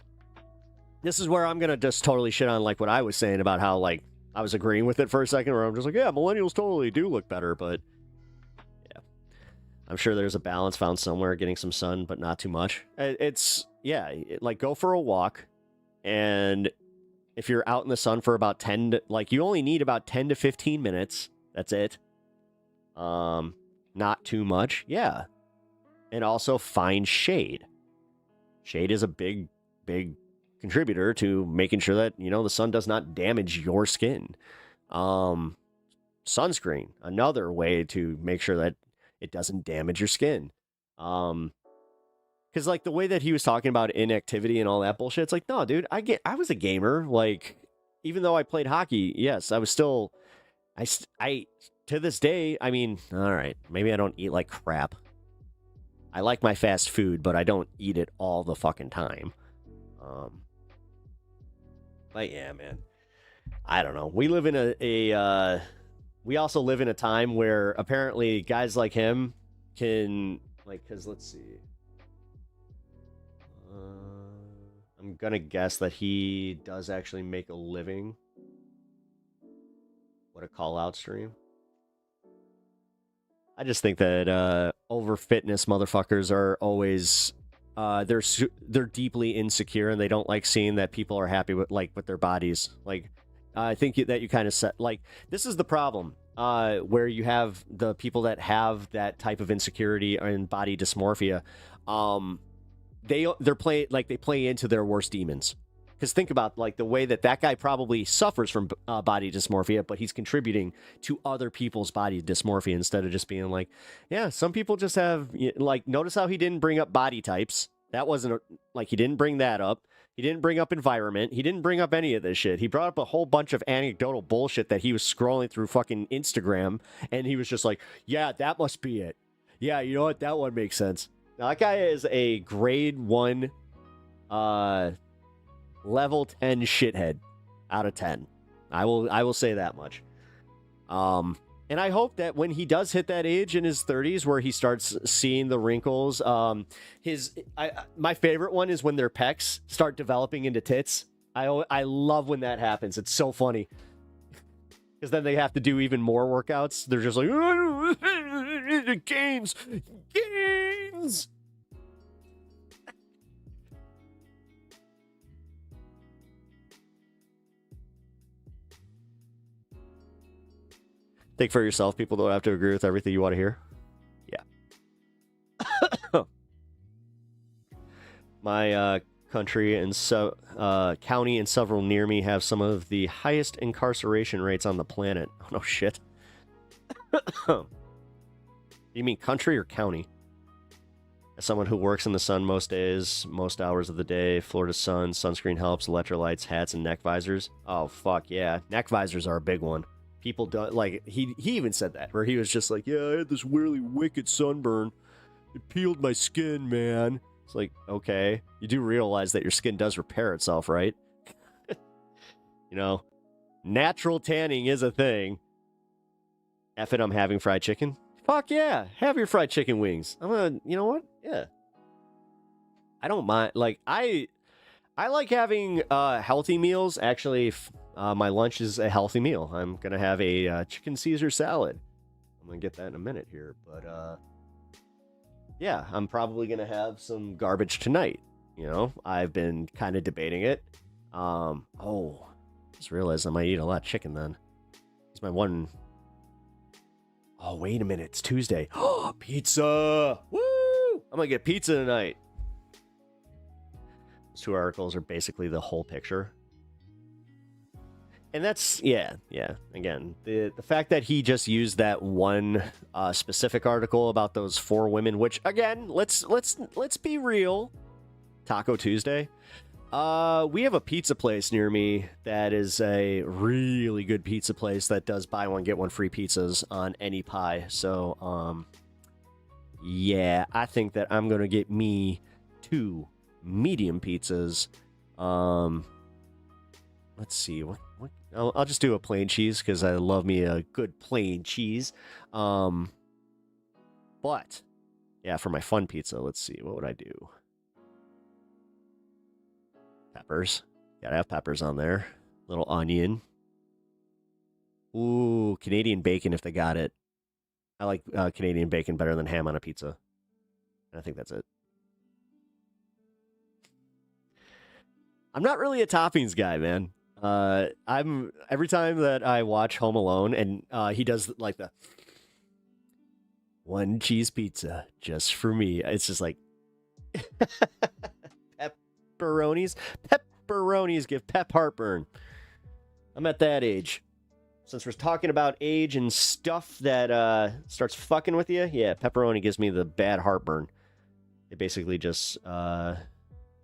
[SPEAKER 5] This is where I'm gonna just totally shit on like what I was saying about how like I was agreeing with it for a second, where I'm just like, yeah, millennials totally do look better, but yeah, I'm sure there's a balance found somewhere, getting some sun but not too much. Like go for a walk, and if you're out in the sun for about you only need about 10 to 15 minutes. That's it. Not too much. Yeah. And also find shade. Shade is a big contributor to making sure that, the sun does not damage your skin. Sunscreen, another way to make sure that it doesn't damage your skin. Because like the way that he was talking about inactivity and all that bullshit, it's like, no, dude, I was a gamer. Like, even though I played hockey, yes, I was still, I to this day, I mean, all right, maybe I don't eat like crap. I like my fast food, but I don't eat it all the fucking time. But yeah, man, I don't know. We live in we also live in a time where apparently guys like him can, like, because let's see. I'm going to guess that he does actually make a living. What a call out stream. I just think that over fitness motherfuckers are always they're deeply insecure and they don't like seeing that people are happy with their bodies. Like I think that you kind of set, like, this is the problem where you have the people that have that type of insecurity and body dysmorphia. They play into their worst demons. Because think about like the way that guy probably suffers from body dysmorphia, but he's contributing to other people's body dysmorphia instead of just being like, yeah, some people just have, like, notice how he didn't bring up body types. That wasn't like, he didn't bring that up. He didn't bring up environment. He didn't bring up any of this shit. He brought up a whole bunch of anecdotal bullshit that he was scrolling through fucking Instagram, and he was just like, yeah, that must be it. Yeah, you know what? That one makes sense. Now, that guy is a grade 1 level 10 shithead out of 10. I will say that much. And I hope that when he does hit that age in his 30s where he starts seeing the wrinkles, my favorite one is when their pecs start developing into tits. I love when that happens. It's so funny. Because then they have to do even more workouts. They're just like, gains. Think for yourself. People don't have to agree with everything you want to hear. Yeah. My country and county and several near me have some of the highest incarceration rates on the planet. Oh, no shit. You mean country or county? As someone who works in the sun most days, most hours of the day, Florida sun, sunscreen helps, electrolytes, hats, and neck visors. Oh, fuck yeah. Neck visors are a big one. People don't, like, he even said that, where he was just like, yeah, I had this really wicked sunburn. It peeled my skin, man. It's like, okay. You do realize that your skin does repair itself, right? You know, natural tanning is a thing. F it, I'm having fried chicken. Fuck yeah, have your fried chicken wings. You know what? Yeah. I don't mind. Like, I like having healthy meals. Actually, my lunch is a healthy meal. I'm going to have a chicken Caesar salad. I'm going to get that in a minute here. But, yeah, I'm probably going to have some garbage tonight. You know, I've been kind of debating it. Just realized I might eat a lot of chicken then. It's my one... Oh, wait a minute. It's Tuesday. Oh, pizza! Woo! I'm going to get pizza tonight. Those two articles are basically the whole picture. And that's, yeah. Again, the fact that he just used that one specific article about those 4 women, which, again, let's be real. Taco Tuesday. We have a pizza place near me that is a really good pizza place that does buy one, get one free pizzas on any pie. So, yeah, I think that I'm going to get me 2 medium pizzas. Let's see. What? I'll just do a plain cheese because I love me a good plain cheese. But, yeah, for my fun pizza, let's see. What would I do? Peppers. Gotta have peppers on there. Little onion. Ooh, Canadian bacon if they got it. I like Canadian bacon better than ham on a pizza. And I think that's it. I'm not really a toppings guy, man. I'm every time that I watch Home Alone and he does like the 1 cheese pizza just for me. It's just like Pepperonis give Pep heartburn. I'm at that age. Since we're talking about age and stuff that starts fucking with you, yeah, pepperoni gives me the bad heartburn. It basically just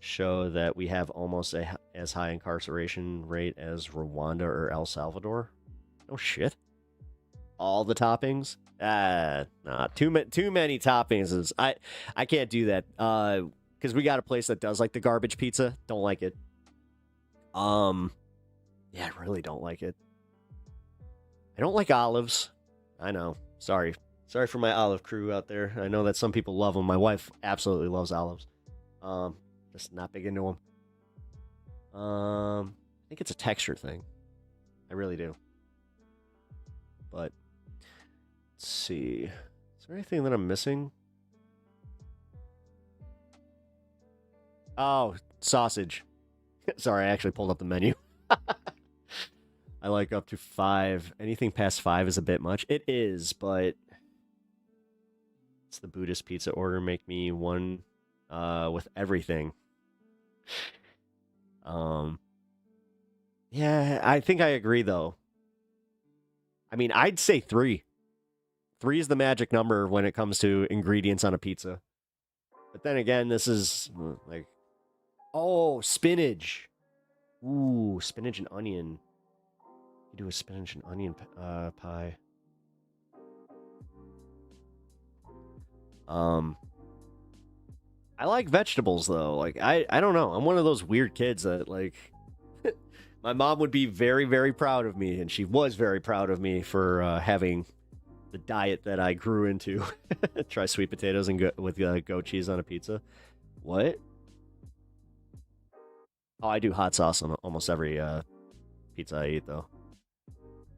[SPEAKER 5] show that we have almost as high incarceration rate as Rwanda or El Salvador. Oh shit! All the toppings? Nah, too many toppings. I can't do that. Because we got a place that does like the garbage pizza. Don't like it. Yeah, I really don't like it. I don't like olives. I know. Sorry for my olive crew out there. I know that some people love them. My wife absolutely loves olives. Just not big into them. I think it's a texture thing. I really do. But let's see. Is there anything that I'm missing? Oh, sausage. Sorry, I actually pulled up the menu. I like up to 5. Anything past 5 is a bit much. It is, but it's the Buddhist pizza order. Make me one with everything. Yeah, I think I agree though. I mean, I'd say 3. 3 is the magic number when it comes to ingredients on a pizza. But then again, this is like, oh, spinach. Ooh, spinach and onion. You do a spinach and onion pie. I like vegetables though. Like I don't know. I'm one of those weird kids that like my mom would be very, very proud of me, and she was very proud of me for having the diet that I grew into. Try sweet potatoes and with goat cheese on a pizza. What? Oh, I do hot sauce on almost every pizza I eat though.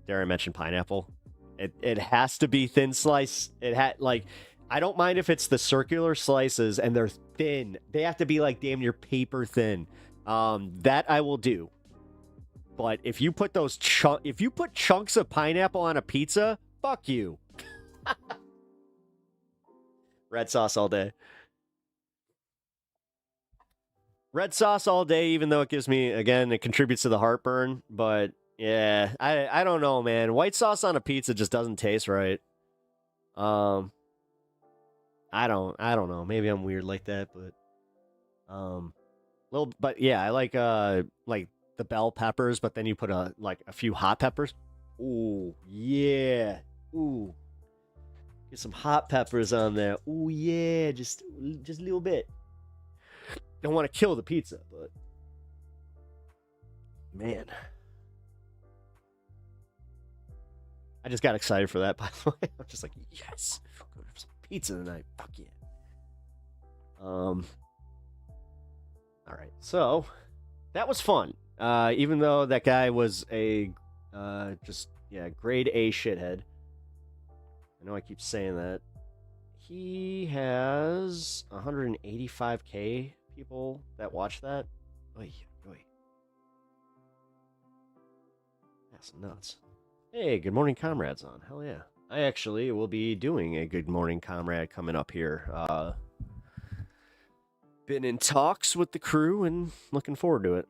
[SPEAKER 5] Dare I mention pineapple? It has to be thin slice. I don't mind if it's the circular slices and they're thin. They have to be like damn near paper thin. That I will do. But if you put chunks of pineapple on a pizza, fuck you. Red sauce all day. Red sauce all day, even though it gives me, again, it contributes to the heartburn. But yeah, I don't know, man. White sauce on a pizza just doesn't taste right. I don't know. Maybe I'm weird like that, but yeah, I like the bell peppers, but then you put a few hot peppers. Ooh, yeah. Ooh. Get some hot peppers on there. Ooh, yeah, just a little bit. Don't want to kill the pizza, but man. I just got excited for that, by the way. I'm just like, yes, go have some pizza tonight. Fuck yeah. All right, so that was fun. Even though that guy was a grade A shithead. I know I keep saying that. He has 185K people that watch that. Oy. That's nuts. Hey, Good Morning Comrade's on. Hell yeah. I actually will be doing a Good Morning Comrade coming up here. Been in talks with the crew and looking forward to it.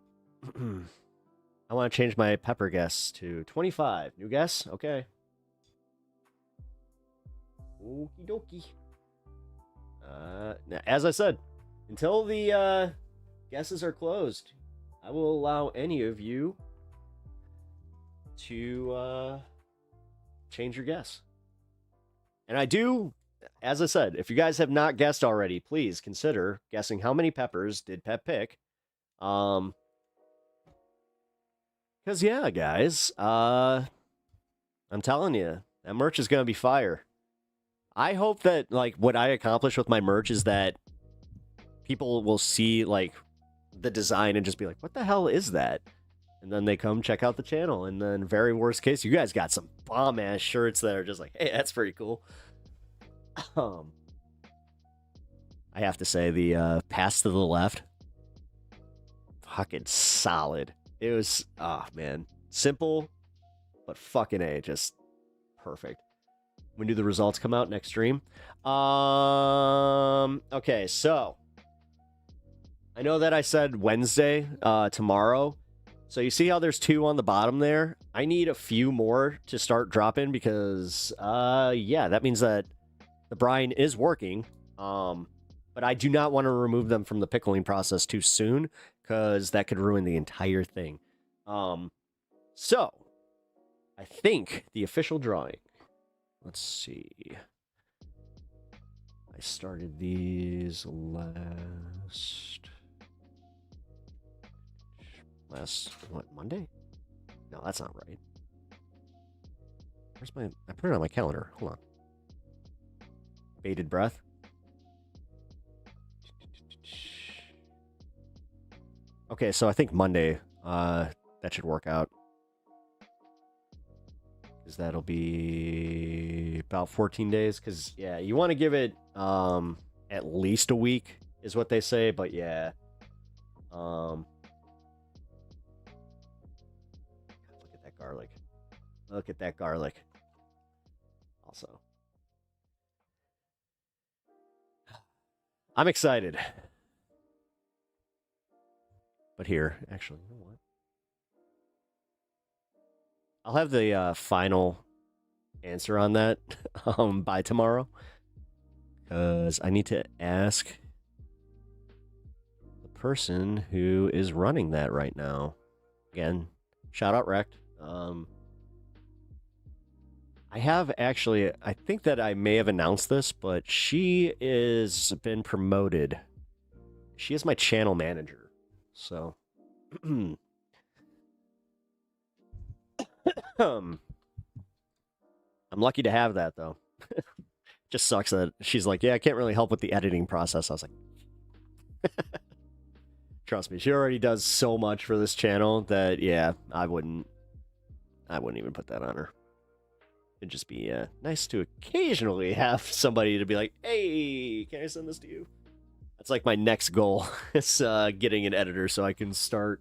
[SPEAKER 5] I want to change my pepper guess to 25. New guess? Okay. Okie dokie. As I said, until the guesses are closed, I will allow any of you to change your guess. And I do, as I said, if you guys have not guessed already, please consider guessing how many peppers did Pep pick. Because, yeah, guys, I'm telling you, that merch is going to be fire. I hope that, what I accomplish with my merch is that people will see, the design and just be like, what the hell is that? And then they come check out the channel. And then, very worst case, you guys got some bomb-ass shirts that are just like, hey, that's pretty cool. I have to say, the pass to the left, fucking solid. It was, man, simple, but fucking A, just perfect. When do the results come out? Next stream? Okay, so I know that I said Wednesday, tomorrow. So you see how there's 2 on the bottom there? I need a few more to start dropping because, yeah, that means that the brine is working. But I do not want to remove them from the pickling process too soon, because that could ruin the entire thing. So, I think the official drawing. Let's see. I started these last, what, Monday? No, that's not right. Where's my, I put it on my calendar. Hold on. Bated breath. Okay, so I think Monday, that should work out. Because that'll be about 14 days. Because, yeah, you want to give it at least a week, is what they say. But, yeah. Look at that garlic. Look at that garlic. Also. I'm excited. But here, actually, you know what? I'll have the final answer on that by tomorrow. Because I need to ask the person who is running that right now. Again, shout out Rect. I have actually, I think that I may have announced this, but she is been promoted. She is my channel manager. So, I'm lucky to have that, though. Just sucks that she's like, yeah, I can't really help with the editing process. I was like, trust me, she already does so much for this channel that, yeah, I wouldn't even put that on her. It'd just be nice to occasionally have somebody to be like, hey, can I send this to you? That's like my next goal is getting an editor so I can start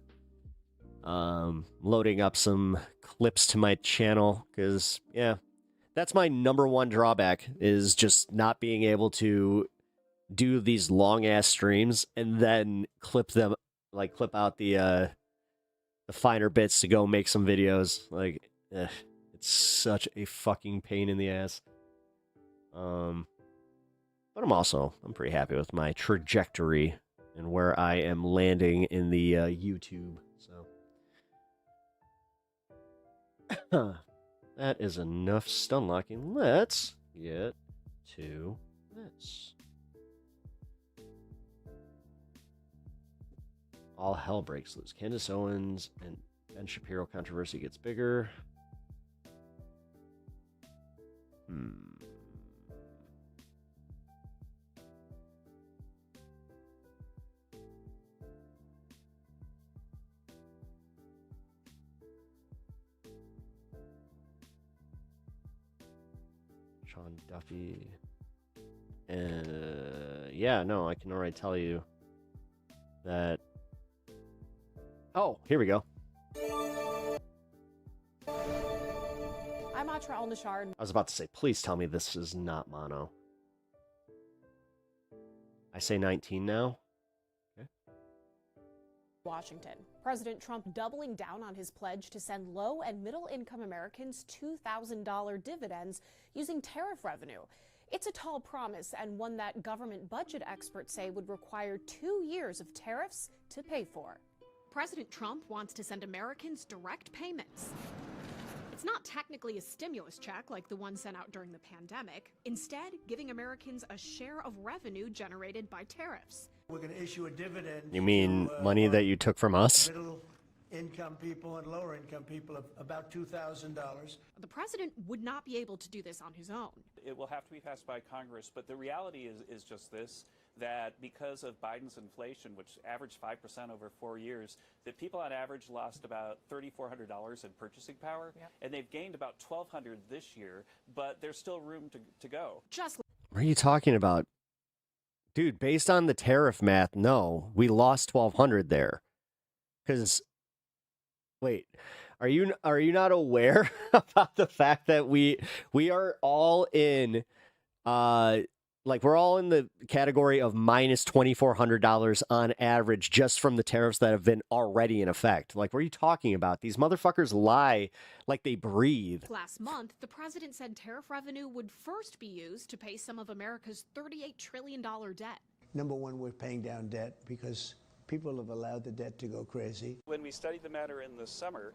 [SPEAKER 5] loading up some clips to my channel. Because, yeah, that's my number one drawback is just not being able to do these long-ass streams and then clip them, like clip out the finer bits to go make some videos. Like, it's such a fucking pain in the ass. But I'm pretty happy with my trajectory and where I am landing in the YouTube. So that is enough stun locking. Let's get to this. All hell breaks loose. Candace Owens and Ben Shapiro controversy gets bigger. Sean Duffy. Yeah, no, I can already tell you that. Oh, here we go.
[SPEAKER 14] I'm Atra Al-Nashar.
[SPEAKER 5] I was about to say, please tell me this is not mono. I say 19 now. Okay.
[SPEAKER 14] Washington. President Trump doubling down on his pledge to send low and middle income Americans $2,000 dividends using tariff revenue. It's a tall promise and one that government budget experts say would require 2 years of tariffs to pay for.
[SPEAKER 15] President Trump wants to send Americans direct payments. It's not technically a stimulus check like the one sent out during the pandemic. Instead, giving Americans a share of revenue generated by tariffs.
[SPEAKER 16] We're going to issue a dividend.
[SPEAKER 5] You mean money that you took from us?
[SPEAKER 16] Middle income people and lower income people of about $2,000.
[SPEAKER 15] The president would not be able to do this on his own.
[SPEAKER 17] It will have to be passed by Congress, but the reality is just this, that because of Biden's inflation, which averaged 5% over 4 years, that people on average lost about $3,400 in purchasing power, and they've gained about $1,200 this year, but there's still room to go.
[SPEAKER 5] What are you talking about? Dude, based on the tariff math, no, we lost 1,200 there. Because, wait, are you not aware about the fact that we are all in, like we're all in the category of minus $2,400 on average just from the tariffs that have been already in effect? Like, what are you talking about? These motherfuckers lie like they breathe.
[SPEAKER 15] Last month, the president said tariff revenue would first be used to pay some of America's $38 trillion debt.
[SPEAKER 16] number one, we're paying down debt because people have allowed the debt to go crazy.
[SPEAKER 17] When we studied the matter in the summer,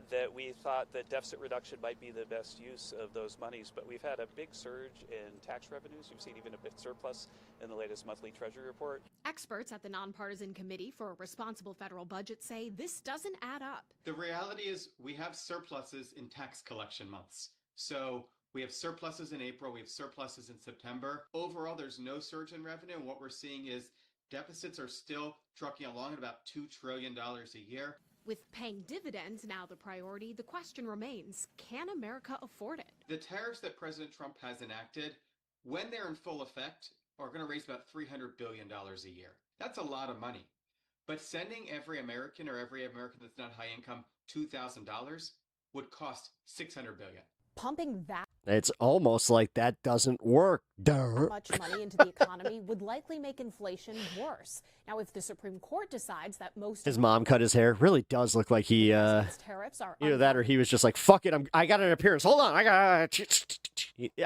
[SPEAKER 17] that we thought that deficit reduction might be the best use of those monies, but we've had a big surge in tax revenues. You've seen even a bit surplus in the latest monthly Treasury report.
[SPEAKER 15] Experts at the Nonpartisan Committee for a Responsible Federal Budget say this doesn't add up.
[SPEAKER 18] The reality is we have surpluses in tax collection months. So we have surpluses in April, we have surpluses in September. Overall, there's no surge in revenue, and what we're seeing is deficits are still trucking along at about $2 trillion a year.
[SPEAKER 15] With paying dividends now the priority, the question remains, can America afford it?
[SPEAKER 18] The tariffs that President Trump has enacted, when they're in full effect, are going to raise about $300 billion a year. That's a lot of money. But sending every American or every American that's not high income $2,000 would cost $600 billion.
[SPEAKER 14] Pumping that
[SPEAKER 5] It's almost like that doesn't work. Duh.
[SPEAKER 14] much money into the economy would likely make inflation worse. Now, if the Supreme Court decides that most
[SPEAKER 5] His mom cut his hair. Really does look like he,
[SPEAKER 14] tariffs are
[SPEAKER 5] either that or he was just like, fuck it, I got an appearance. Hold on, I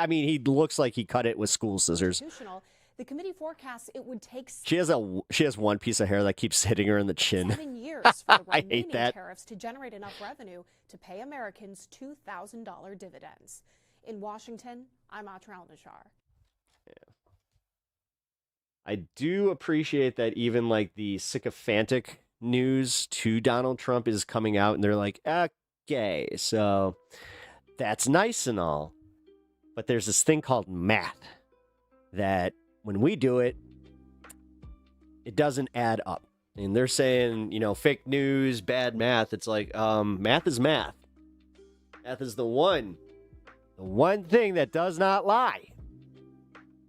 [SPEAKER 5] mean, he looks like he cut it with school scissors.
[SPEAKER 14] constitutional, the committee forecasts it would take
[SPEAKER 5] She has one piece of hair that keeps hitting her in the chin.
[SPEAKER 14] 7 years for the
[SPEAKER 5] I
[SPEAKER 14] remaining
[SPEAKER 5] hate that.
[SPEAKER 14] tariffs to generate enough revenue to pay Americans $2,000 dividends. In Washington, I'm Atral Nashar.
[SPEAKER 5] I do appreciate that even like the sycophantic news to Donald Trump is coming out and they're like, okay, so that's nice and all. But there's this thing called math that when we do it, it doesn't add up. And they're saying, you know, fake news, bad math. It's like, math is math. Math is the one thing that does not lie.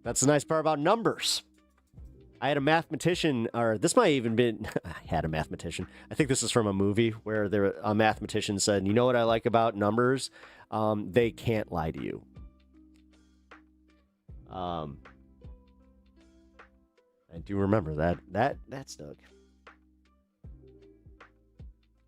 [SPEAKER 5] That's the nice part about numbers. I had a mathematician, or this might even been, I had a mathematician. I think this is from a movie where a mathematician said, you know what I like about numbers? They can't lie to you. I do remember that stuck.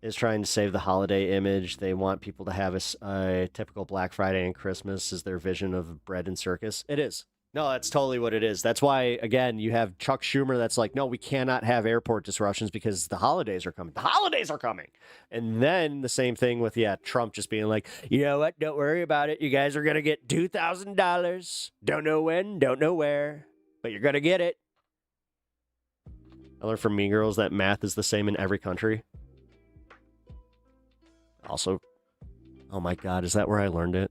[SPEAKER 5] Is trying to save the holiday image. They want people to have a typical Black Friday and Christmas as their vision of bread and circus. It is. No, that's totally what it is. That's why, again, you have Chuck Schumer that's like, no, we cannot have airport disruptions because the holidays are coming. The holidays are coming. And then the same thing with, Trump just being like, you know what? Don't worry about it. You guys are going to get $2,000. Don't know when, don't know where, but you're going to get it. I learned from Mean Girls that math is the same in every country. Also, oh my God, is that where I learned it?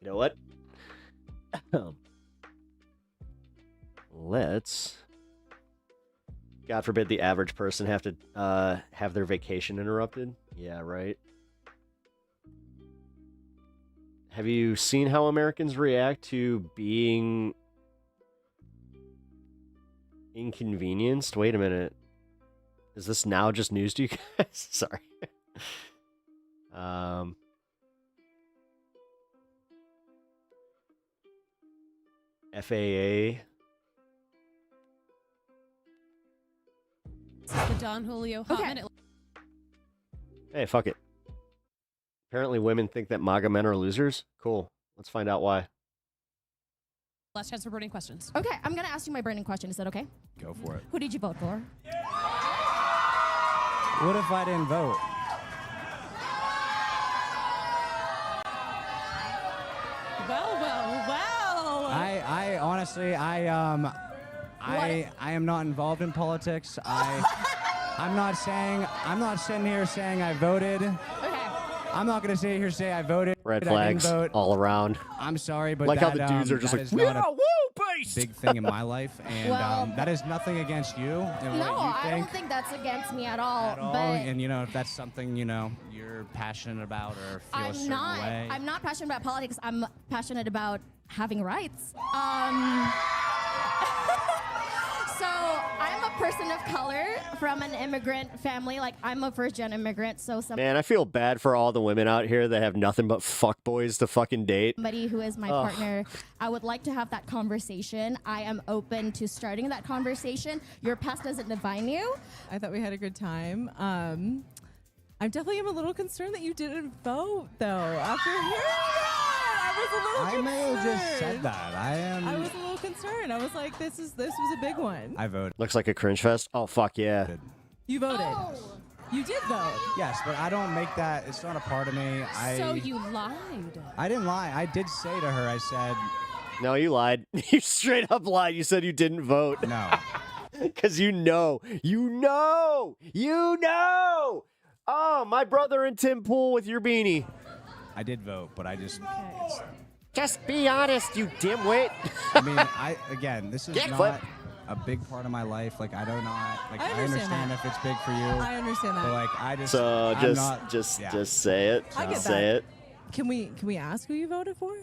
[SPEAKER 5] You know what? Let's, God forbid the average person have to have their vacation interrupted. Yeah, right. Have you seen how Americans react to being inconvenienced? Wait a minute. Is this now just news to you guys? Sorry. FAA.
[SPEAKER 19] The Don Julio Hot Minute.
[SPEAKER 5] Hey, fuck it. Apparently women think that MAGA men are losers. Cool. Let's find out why.
[SPEAKER 19] Last chance for burning questions.
[SPEAKER 20] Okay, I'm going to ask you my burning question. Is that okay?
[SPEAKER 21] Go for it.
[SPEAKER 20] Who did you vote for?
[SPEAKER 21] What if I didn't vote?
[SPEAKER 19] Well.
[SPEAKER 21] I honestly, I am not involved in politics. I'm not sitting here saying I voted.
[SPEAKER 20] Okay.
[SPEAKER 21] I'm not going to sit here say I voted.
[SPEAKER 5] Red
[SPEAKER 21] I didn't
[SPEAKER 5] flags
[SPEAKER 21] vote.
[SPEAKER 5] all around.
[SPEAKER 21] I'm sorry, but
[SPEAKER 5] like
[SPEAKER 21] that,
[SPEAKER 5] how the dudes are just
[SPEAKER 21] that
[SPEAKER 5] like,
[SPEAKER 21] is not
[SPEAKER 5] yeah,
[SPEAKER 21] a
[SPEAKER 5] woo, based.
[SPEAKER 21] big thing in my life, and
[SPEAKER 20] Well-
[SPEAKER 21] that is nothing against you and
[SPEAKER 20] No,
[SPEAKER 21] what you
[SPEAKER 20] I
[SPEAKER 21] think.
[SPEAKER 20] don't think that's against me at all.
[SPEAKER 21] At all,
[SPEAKER 20] But
[SPEAKER 21] and if that's something you're passionate about or feel a certain way.
[SPEAKER 20] I'm not passionate about politics. I'm passionate about having rights. So I'm a person of color from an immigrant family. Like, I'm a first-gen immigrant, so
[SPEAKER 5] Man, I feel bad for all the women out here that have nothing but fuckboys to fucking date.
[SPEAKER 20] somebody who is my
[SPEAKER 5] Ugh.
[SPEAKER 20] partner, I would like to have that conversation. I am open to starting that conversation. Your past doesn't define you.
[SPEAKER 19] I thought we had a good time. I definitely am a little concerned that you didn't vote, though. After hearing that, was a little
[SPEAKER 21] I
[SPEAKER 19] concerned.
[SPEAKER 21] may have just said that.
[SPEAKER 19] I was a little concerned. I was like, this was a big one.
[SPEAKER 21] I voted.
[SPEAKER 5] Looks like a cringe fest. Oh, fuck yeah.
[SPEAKER 19] You voted. You did vote.
[SPEAKER 21] Yes, but I don't make that. It's not a part of me.
[SPEAKER 19] So you lied.
[SPEAKER 21] I didn't lie. I did say to her, I said...
[SPEAKER 5] No, you lied. You straight up lied. You said you didn't vote.
[SPEAKER 21] No.
[SPEAKER 5] Because you know. Oh, my brother in Tim Pool with your beanie.
[SPEAKER 21] I did vote, but I just...
[SPEAKER 5] Just be honest, you dimwit.
[SPEAKER 21] I mean, again, this is
[SPEAKER 5] Kick
[SPEAKER 21] not
[SPEAKER 5] flip.
[SPEAKER 21] a big part of my life. Like, I do not... Like,
[SPEAKER 19] I
[SPEAKER 21] I understand
[SPEAKER 19] that.
[SPEAKER 21] if it's big for you.
[SPEAKER 19] I understand that.
[SPEAKER 21] But, like, I just...
[SPEAKER 5] So
[SPEAKER 21] I'm
[SPEAKER 5] just
[SPEAKER 21] not, yeah.
[SPEAKER 5] just say it.
[SPEAKER 19] I get
[SPEAKER 5] Just
[SPEAKER 19] that.
[SPEAKER 5] say it.
[SPEAKER 19] Can we ask who you voted for?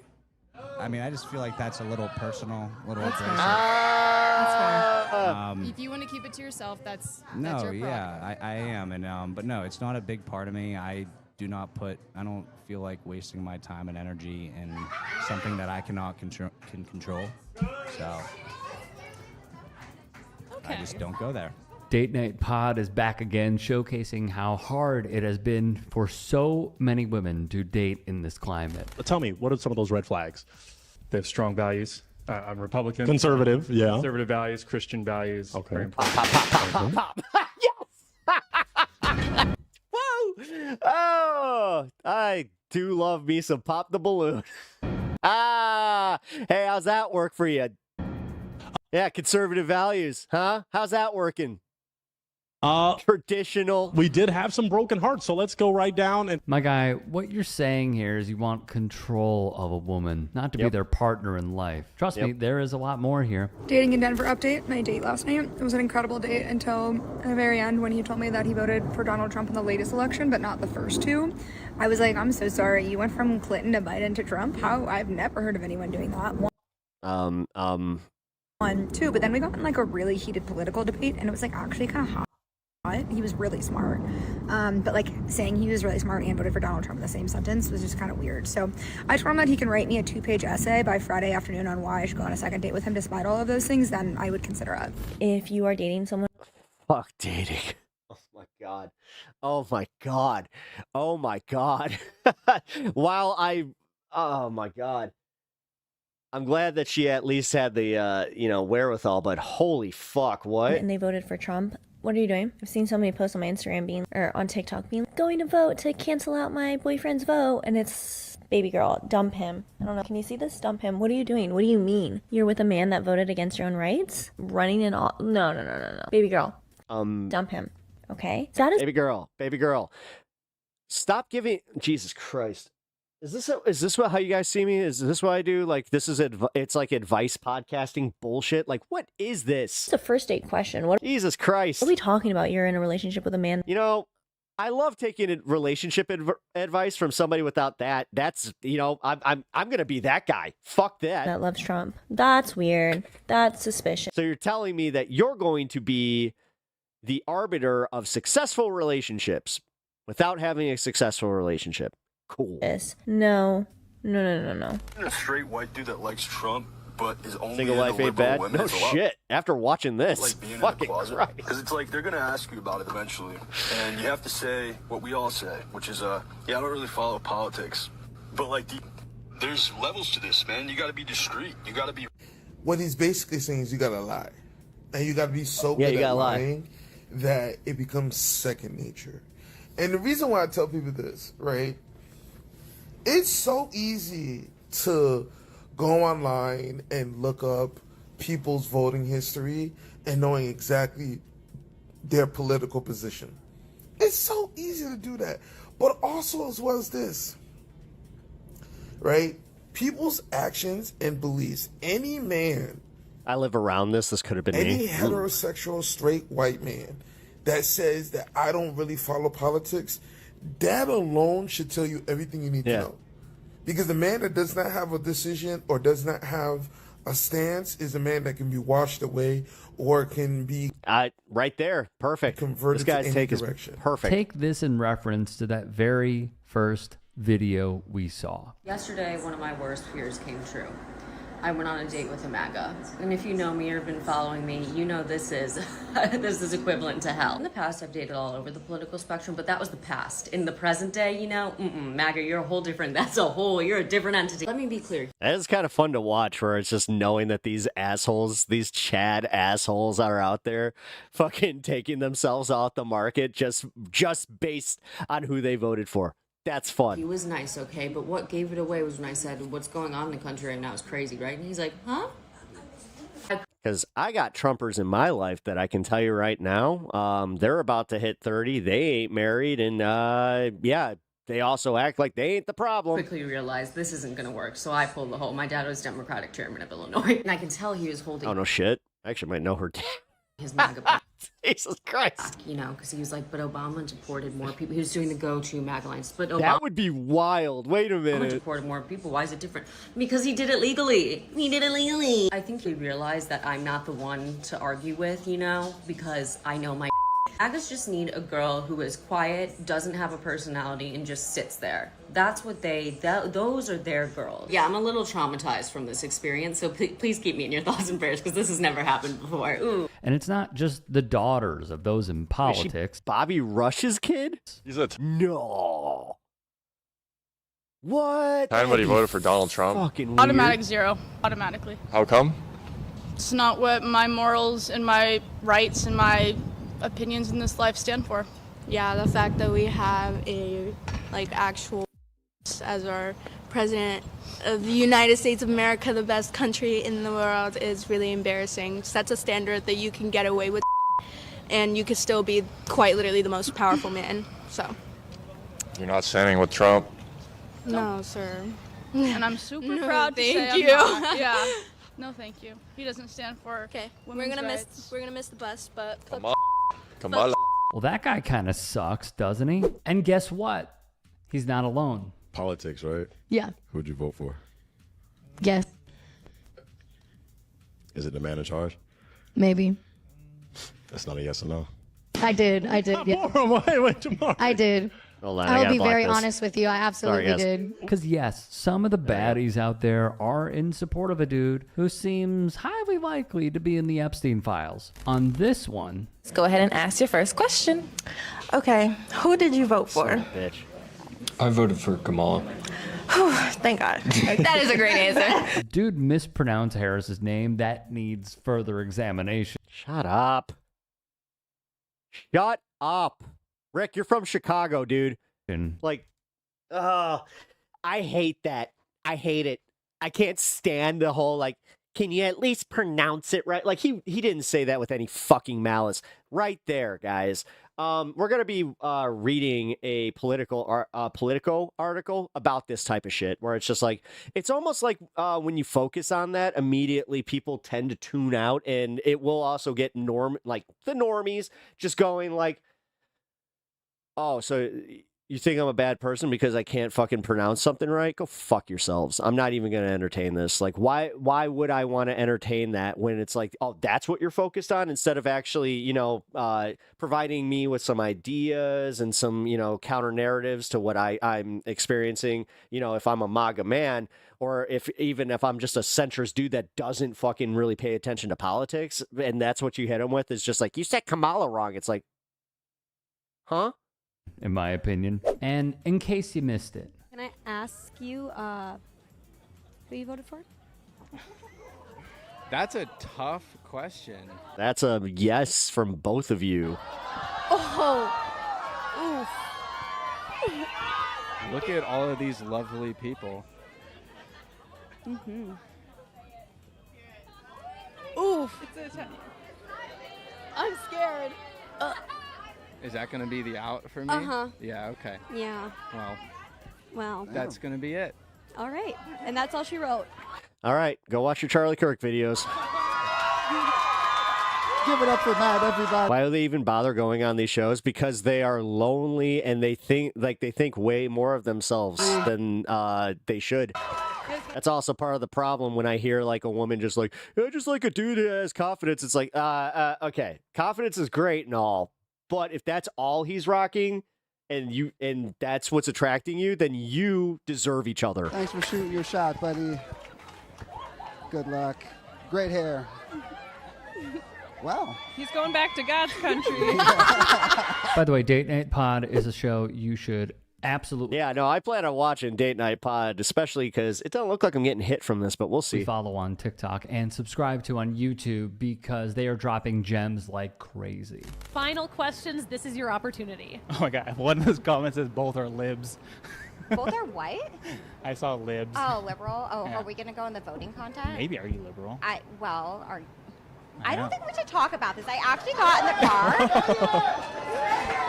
[SPEAKER 21] I mean, I just feel like that's a little personal, a little
[SPEAKER 19] That's fair.
[SPEAKER 21] aggressive.
[SPEAKER 19] That's fair.
[SPEAKER 21] Um,
[SPEAKER 1] If you want to keep it to yourself, that's
[SPEAKER 21] No,
[SPEAKER 1] your
[SPEAKER 21] yeah, I am, and but no, it's not a big part of me. I don't feel like wasting my time and energy in something that I cannot can control. So I just don't go there.
[SPEAKER 22] Date Night Pod is back again, showcasing how hard it has been for so many women to date in this climate.
[SPEAKER 23] Tell me, what are some of those red flags?
[SPEAKER 24] They have strong values. I'm Republican.
[SPEAKER 23] Conservative, yeah.
[SPEAKER 24] Conservative values, Christian values.
[SPEAKER 23] Okay.
[SPEAKER 24] Very important.
[SPEAKER 5] Woo! Oh, I do love me some Pop the Balloon. Hey, how's that work for you? Yeah, conservative values, huh? How's that working? Traditional.
[SPEAKER 23] We did have some broken hearts, so let's go right down and...
[SPEAKER 22] My guy, what you're saying here is you want control of a woman, not to be their partner in life. Trust me, there is a lot more here.
[SPEAKER 25] Dating in Denver update. My date last night. It was an incredible date until the very end when he told me that he voted for Donald Trump in the latest election, but not the first two. I was like, I'm so sorry. You went from Clinton to Biden to Trump? How? I've never heard of anyone doing that. One, two. But then we got in like a really heated political debate, and it was like actually kind of hot. He was really smart, but like saying he was really smart and voted for Donald Trump in the same sentence was just kind of weird. So I told him that he can write me a 2-page essay by Friday afternoon on why I should go on a second date with him despite all of those things, then I would consider it.
[SPEAKER 6] If you are dating someone...
[SPEAKER 5] Fuck dating. Oh my god. Oh my god. Oh my god. Oh my god. I'm glad that she at least had the wherewithal, but holy fuck, what?
[SPEAKER 6] And they voted for Trump. What are you doing? I've seen so many posts on my Instagram or on TikTok being going to vote to cancel out my boyfriend's vote, and it's baby girl, dump him. I don't know. Can you see this? Dump him. What are you doing? What do you mean? You're with a man that voted against your own rights? Running in all? No. Baby girl, dump him. Okay. That is
[SPEAKER 5] baby girl. Stop giving. Jesus Christ. Is this how you guys see me? Is this what I do? Like, this is it's like advice podcasting bullshit. Like, what is this?
[SPEAKER 6] It's a first date question.
[SPEAKER 5] Jesus Christ.
[SPEAKER 6] What are we talking about? You're in a relationship with a man.
[SPEAKER 5] You know, I love taking relationship advice from somebody without that. That's, I'm gonna be that guy. Fuck that.
[SPEAKER 6] That loves Trump. That's weird. That's suspicious.
[SPEAKER 5] So you're telling me that you're going to be the arbiter of successful relationships without having a successful relationship? Cool.
[SPEAKER 6] No.
[SPEAKER 26] A straight white dude that likes Trump, but is only
[SPEAKER 5] Single life ain't bad. No shit. After watching this,
[SPEAKER 26] like being
[SPEAKER 5] fucking
[SPEAKER 26] in the closet.
[SPEAKER 5] Christ.
[SPEAKER 26] Because it's like they're gonna ask you about it eventually, and you have to say what we all say, which is I don't really follow politics, but like there's levels to this, man. You got to be discreet. You got to be.
[SPEAKER 27] What he's basically saying is you got to lie, and you got to be so good at lying that it becomes second nature. And the reason why I tell people this, right? It's so easy to go online and look up people's voting history and knowing exactly their political position. It's so easy to do that. But also as well as this, right? People's actions and beliefs. Any man.
[SPEAKER 5] I live around this. This could have been
[SPEAKER 27] any
[SPEAKER 5] me.
[SPEAKER 27] Heterosexual, straight white man that says that I don't really follow politics, that alone should tell you everything you need to know. Because the man that does not have a decision or does not have a stance is a man that can be washed away or can be
[SPEAKER 5] right there. Perfect.
[SPEAKER 27] Converted
[SPEAKER 5] this guy's
[SPEAKER 27] to
[SPEAKER 5] take
[SPEAKER 27] any
[SPEAKER 5] is
[SPEAKER 27] direction.
[SPEAKER 5] perfect.
[SPEAKER 22] Take this in reference to that very first video we saw.
[SPEAKER 28] Yesterday, one of my worst fears came true.
[SPEAKER 2] I went on a date with a MAGA. And if you know me or have been following me, you know this is this is equivalent to hell. In the past, I've dated all over the political spectrum, but that was the past. In the present day, you know, MAGA, you're a whole different, you're a different entity. Let me be clear.
[SPEAKER 5] That is kind of fun to watch, where it's just knowing that these assholes, these Chad assholes are out there fucking taking themselves off the market just based on who they voted for. That's fun.
[SPEAKER 2] He was nice, okay, but what gave it away was when I said, what's going on in the country right now is crazy, right? And he's like, huh?
[SPEAKER 5] Because I got Trumpers in my life that I can tell you right now, they're about to hit 30. They ain't married, and yeah, they also act like they ain't the problem.
[SPEAKER 2] Quickly realized this isn't going to work, so I pulled the whole. My dad was Democratic chairman of Illinois, and I can tell he was holding.
[SPEAKER 5] Oh, no shit. I actually might know her dad.
[SPEAKER 2] His MAGA.
[SPEAKER 5] Jesus Christ.
[SPEAKER 2] You know, because he was like, but Obama deported more people. He was doing the go-to MAGA lines. But Obama
[SPEAKER 5] That would be wild. Wait a minute.
[SPEAKER 2] deported more people. Why is it different? Because he did it legally. He did it legally. I think he realized that I'm not the one to argue with, you know, because I know my MAGAs just need a girl who is quiet, doesn't have a personality, and just sits there. That's what those are their girls. Yeah, I'm a little traumatized from this experience, so please keep me in your thoughts and prayers, because this has never happened before. Ooh.
[SPEAKER 22] And it's not just the daughters of those in politics.
[SPEAKER 5] Bobby Rush's kid? No. What?
[SPEAKER 3] Everybody voted for Donald Trump.
[SPEAKER 5] Fucking
[SPEAKER 4] Automatic 0, automatically.
[SPEAKER 3] How come?
[SPEAKER 4] It's not what my morals and my rights and my opinions in this life stand for.
[SPEAKER 8] Yeah, the fact that we have a actual as our president of the United States of America, the best country in the world, is really embarrassing. Sets a standard that you can get away with and you can still be quite literally the most powerful man. So
[SPEAKER 3] You're not standing with Trump.
[SPEAKER 8] no, sir.
[SPEAKER 4] And I'm super
[SPEAKER 8] No,
[SPEAKER 4] proud to say
[SPEAKER 8] thank
[SPEAKER 4] I'm
[SPEAKER 8] you.
[SPEAKER 4] not. Yeah. No, thank you. He doesn't stand for
[SPEAKER 8] Okay, we're
[SPEAKER 4] women's
[SPEAKER 8] gonna
[SPEAKER 4] rights.
[SPEAKER 8] miss the bus, but
[SPEAKER 3] Come on. Come on.
[SPEAKER 22] Well, that guy kind of sucks, doesn't he? And guess what? He's not alone.
[SPEAKER 9] Politics, right?
[SPEAKER 8] Yeah.
[SPEAKER 9] Who'd you vote for?
[SPEAKER 8] Yes,
[SPEAKER 9] Is it the man in charge?
[SPEAKER 8] maybe.
[SPEAKER 9] That's not a yes or no.
[SPEAKER 8] I did. Yeah.
[SPEAKER 23] Wait, tomorrow.
[SPEAKER 8] I did.
[SPEAKER 5] Hold on,
[SPEAKER 8] I will
[SPEAKER 5] gotta
[SPEAKER 8] be
[SPEAKER 5] block
[SPEAKER 8] very
[SPEAKER 5] this.
[SPEAKER 8] honest with you. I absolutely
[SPEAKER 5] guys.
[SPEAKER 8] did.
[SPEAKER 22] Because, yes, some of the baddies out there are in support of a dude who seems highly likely to be in the Epstein files. On this one,
[SPEAKER 10] Let's go ahead and ask your first question. Okay, who did you vote for?
[SPEAKER 5] Bitch.
[SPEAKER 9] I voted for Kamala.
[SPEAKER 10] Thank God. That is a great answer.
[SPEAKER 22] dude mispronounced Harris's name. That needs further examination.
[SPEAKER 5] Shut up. Shut up. Rick, you're from Chicago, dude. Like, I hate that. I hate it. I can't stand the whole, like, can you at least pronounce it right? Like, he didn't say that with any fucking malice. Right there, guys. We're going to be reading a Politico article about this type of shit, where it's just like, it's almost like when you focus on that, immediately people tend to tune out, and it will also get the normies just going like, oh, so you think I'm a bad person because I can't fucking pronounce something right? Go fuck yourselves. I'm not even going to entertain this. Like, why would I want to entertain that when it's like, oh, that's what you're focused on, instead of actually, providing me with some ideas and some, counter narratives to what I'm experiencing, if I'm a MAGA man, or if I'm just a centrist dude that doesn't fucking really pay attention to politics, and that's what you hit him with, is just like, you said Kamala wrong. It's like, huh?
[SPEAKER 22] In my opinion. And in case you missed it,
[SPEAKER 8] Can I ask you who you voted for?
[SPEAKER 11] That's a tough question.
[SPEAKER 5] That's a yes from both of you.
[SPEAKER 8] Oh. Oof.
[SPEAKER 11] Look at all of these lovely people.
[SPEAKER 8] Mm-hmm. Oof. I'm scared.
[SPEAKER 11] Is that going to be the out for me?
[SPEAKER 8] Uh-huh.
[SPEAKER 11] Yeah, okay.
[SPEAKER 8] Yeah. Well.
[SPEAKER 11] That's going to be it.
[SPEAKER 8] All right. And that's all she wrote.
[SPEAKER 5] All right, go watch your Charlie Kirk videos.
[SPEAKER 28] Give it up for Matt, everybody.
[SPEAKER 5] Why do they even bother going on these shows? Because they are lonely, and they think way more of themselves than they should. That's also part of the problem when I hear like a woman just like, I just like a dude who has confidence. It's like, okay, confidence is great and all, but if that's all he's rocking, and that's what's attracting you, then you deserve each other.
[SPEAKER 28] Thanks for shooting your shot, buddy. Good luck. Great hair. Wow.
[SPEAKER 1] He's going back to God's country.
[SPEAKER 22] By the way, Date Night Pod is a show you should absolutely.
[SPEAKER 5] Yeah, no, I plan on watching Date Night Pod, especially because it doesn't look like I'm getting hit from this, but we'll see.
[SPEAKER 22] Follow on TikTok and subscribe to on YouTube because they are dropping gems like crazy.
[SPEAKER 7] Final questions. This is your opportunity.
[SPEAKER 12] Oh my God. One of those comments says both are libs.
[SPEAKER 13] Both are what?
[SPEAKER 12] I saw libs.
[SPEAKER 13] Oh, liberal. Oh,
[SPEAKER 12] Yeah.
[SPEAKER 13] are we gonna go in the voting contest?
[SPEAKER 12] Maybe. Are you liberal?
[SPEAKER 13] I
[SPEAKER 12] I
[SPEAKER 13] don't
[SPEAKER 12] know.
[SPEAKER 13] think we should talk about this. I actually got in the car.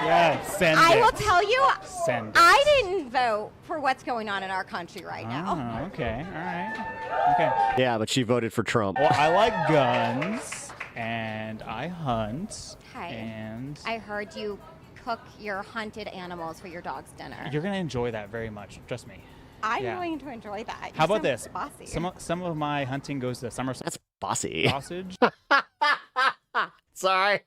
[SPEAKER 12] Yeah, send
[SPEAKER 13] I
[SPEAKER 12] it.
[SPEAKER 13] will tell you,
[SPEAKER 12] Send it.
[SPEAKER 13] I didn't vote for what's going on in our country right now.
[SPEAKER 12] Oh, okay. All right. Okay.
[SPEAKER 5] Yeah, but she voted for Trump.
[SPEAKER 12] Well, I like guns, and I hunt,
[SPEAKER 13] Hi.
[SPEAKER 12] and
[SPEAKER 13] I heard you cook your hunted animals for your dog's dinner.
[SPEAKER 12] you're going to enjoy that very much. Trust me.
[SPEAKER 13] I'm
[SPEAKER 12] Yeah.
[SPEAKER 13] going to enjoy that.
[SPEAKER 12] How
[SPEAKER 13] You
[SPEAKER 12] about
[SPEAKER 13] sound
[SPEAKER 12] this?
[SPEAKER 13] bossy.
[SPEAKER 12] Some of my hunting goes to summer
[SPEAKER 5] That's bossy.
[SPEAKER 12] sausage.
[SPEAKER 5] Sorry.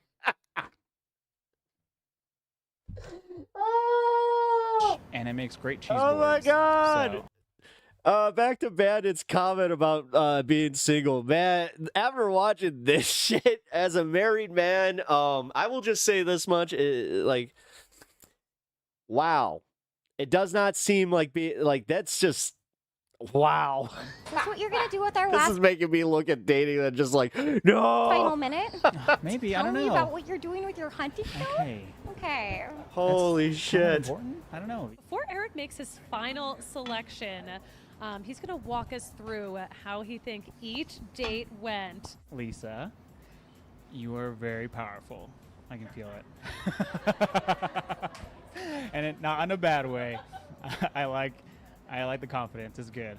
[SPEAKER 12] And it makes great cheese
[SPEAKER 5] Oh my
[SPEAKER 12] boards,
[SPEAKER 5] God.
[SPEAKER 12] so-
[SPEAKER 5] Back to Bandit's comment about being single. Man, after watching this shit as a married man, I will just say this much: wow, it does not seem like that's just wow.
[SPEAKER 13] That's what you're going to do with our
[SPEAKER 5] This
[SPEAKER 13] last
[SPEAKER 5] is making me look at dating and just like no.
[SPEAKER 13] final minute?
[SPEAKER 12] Maybe.
[SPEAKER 13] Tell
[SPEAKER 12] I don't
[SPEAKER 13] me
[SPEAKER 12] know.
[SPEAKER 13] about what you're doing with your hunting show?
[SPEAKER 12] Okay.
[SPEAKER 13] Okay.
[SPEAKER 5] Holy shit.
[SPEAKER 12] Important? I don't know.
[SPEAKER 7] Before Eric makes his final selection, he's going to walk us through how he think each date went.
[SPEAKER 12] Lisa, you are very powerful. I can feel it. And it, not in a bad way. I like the confidence. It's good.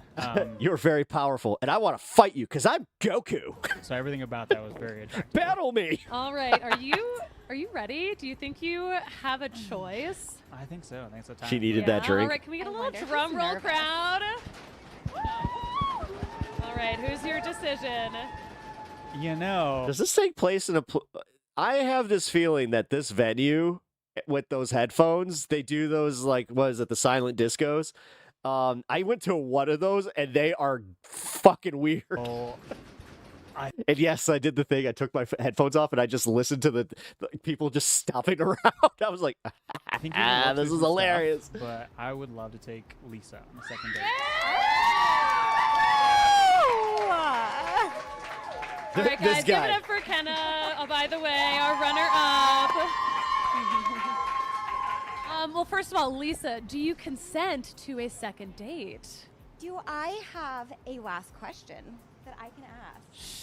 [SPEAKER 5] You're very powerful, and I want to fight you because I'm Goku.
[SPEAKER 12] So everything about that was very attractive.
[SPEAKER 5] Battle me.
[SPEAKER 7] All right, are you ready? Do you think you have a choice?
[SPEAKER 12] I think so. I think it's time.
[SPEAKER 5] She needed that drink.
[SPEAKER 7] All right, can we get a little drum roll, crowd? All right, who's your decision?
[SPEAKER 12] You know.
[SPEAKER 5] Does this take place in a? I have this feeling that this venue, with those headphones, they do those like what is it, the silent discos? I went to one of those and they are fucking weird.
[SPEAKER 12] Oh,
[SPEAKER 5] and yes, I did the thing. I took my headphones off and I just listened to the people just stomping around. I was like,
[SPEAKER 12] I think you're gonna look
[SPEAKER 5] this
[SPEAKER 12] through
[SPEAKER 5] is
[SPEAKER 12] some
[SPEAKER 5] hilarious.
[SPEAKER 12] stuff, but I would love to take Lisa on the second date.
[SPEAKER 7] All right,
[SPEAKER 5] This
[SPEAKER 7] guys, give
[SPEAKER 5] guy.
[SPEAKER 7] it up for Kenna. Oh, by the way, our runner-up. Well, first of all, Lisa, do you consent to a second date?
[SPEAKER 13] Do I have a last question that I can ask?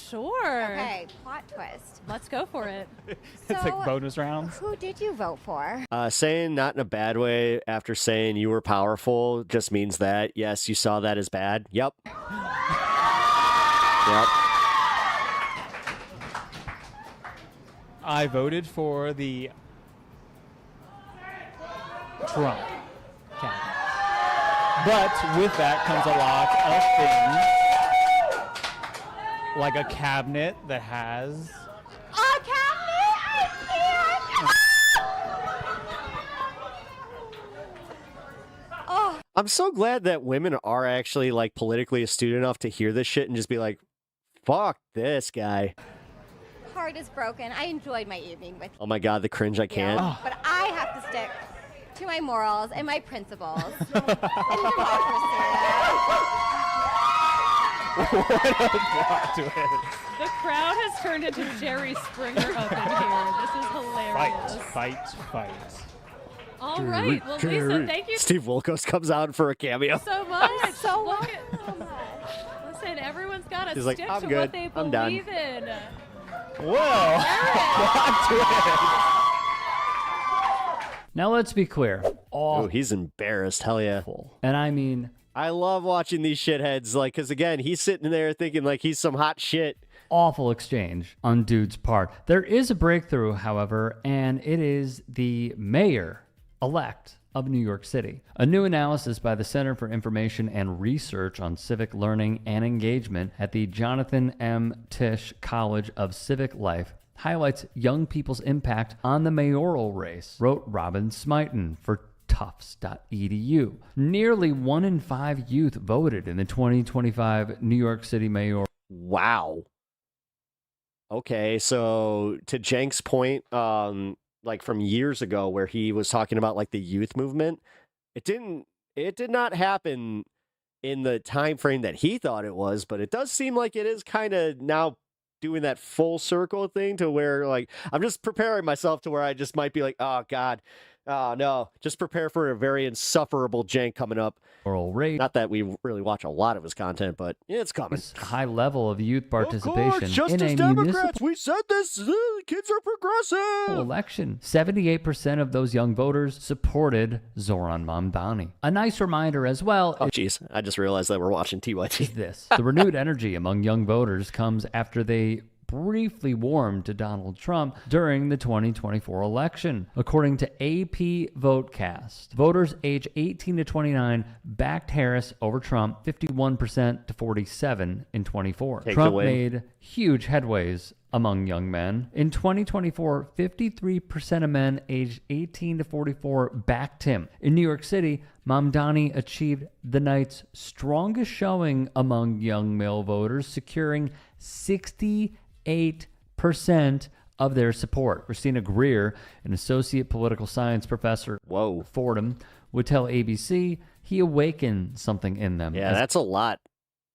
[SPEAKER 7] Sure.
[SPEAKER 13] Okay, plot twist.
[SPEAKER 7] Let's go for it.
[SPEAKER 12] It's like bonus rounds.
[SPEAKER 13] Who did you vote for?
[SPEAKER 5] Saying not in a bad way after saying you were powerful just means that, yes, you saw that as bad. Yep. Yep.
[SPEAKER 12] I voted for the Trump cabinet. But with that comes a lot of things, like a cabinet that has
[SPEAKER 13] A cabinet? I can't! Oh,
[SPEAKER 5] I'm so glad that women are actually like politically astute enough to hear this shit and just be like, fuck this guy.
[SPEAKER 13] heart is broken. I enjoyed my evening with
[SPEAKER 5] Oh my God, the cringe I
[SPEAKER 13] you,
[SPEAKER 5] can't.
[SPEAKER 13] but I have to stick to my morals and my principles in democracy.
[SPEAKER 12] what a plot twist.
[SPEAKER 7] The crowd has turned into Jerry Springer up in here. This is hilarious.
[SPEAKER 12] Fight.
[SPEAKER 7] All right. Well, Lisa, thank you
[SPEAKER 5] Steve Wilkos comes out for a cameo.
[SPEAKER 7] so much. Look at, listen, everyone's got to
[SPEAKER 5] He's
[SPEAKER 7] stick
[SPEAKER 5] like, I'm
[SPEAKER 7] to
[SPEAKER 5] good.
[SPEAKER 7] what they
[SPEAKER 5] I'm done.
[SPEAKER 7] believe in.
[SPEAKER 12] Well, plot twist.
[SPEAKER 22] Now let's be clear.
[SPEAKER 5] Oh, he's embarrassed. Hell yeah.
[SPEAKER 22] And I mean,
[SPEAKER 5] I love watching these shitheads, like, because again, he's sitting there thinking like he's some hot shit.
[SPEAKER 22] awful exchange on Dude's part. There is a breakthrough, however, and it is the mayor-elect of New York City. A new analysis by the Center for Information and Research on Civic Learning and Engagement at the Jonathan M. Tisch College of Civic Life highlights young people's impact on the mayoral race, wrote Robin Smighton for Tufts.edu. Nearly 1 in 5 youth voted in the 2025 New York City mayoral.
[SPEAKER 5] Wow. Okay, so to Jenk's point, like from years ago where he was talking about like the youth movement, it did not happen in the time frame that he thought it was, but it does seem like it is kind of now doing that full circle thing to where like I'm just preparing myself to where I just might be like, oh God, oh no, just prepare for a very insufferable Jank coming up.
[SPEAKER 22] Moral rate.
[SPEAKER 5] Not that we really watch a lot of his content, but it's coming.
[SPEAKER 22] High level of youth participation
[SPEAKER 5] just
[SPEAKER 22] in
[SPEAKER 5] as
[SPEAKER 22] a
[SPEAKER 5] Democrats, we said this. Kids are progressive.
[SPEAKER 22] Election. 78% of those young voters supported Zoran Mamdani. A nice reminder as well.
[SPEAKER 5] Oh, jeez. I just realized that we're watching TYT.
[SPEAKER 22] This. The renewed energy among young voters comes after they briefly warmed to Donald Trump during the 2024 election. According to AP Votecast, voters age 18 to 29 backed Harris over Trump 51% to 47% in 24. Trump made huge headways among young men. In 2024, 53% of men aged 18 to 44 backed him. In New York City, Mamdani achieved the night's strongest showing among young male voters, securing 68% of their support. Christina Greer, an associate political science professor at Fordham, would tell ABC he awakened something in them.
[SPEAKER 5] Yeah, that's a lot.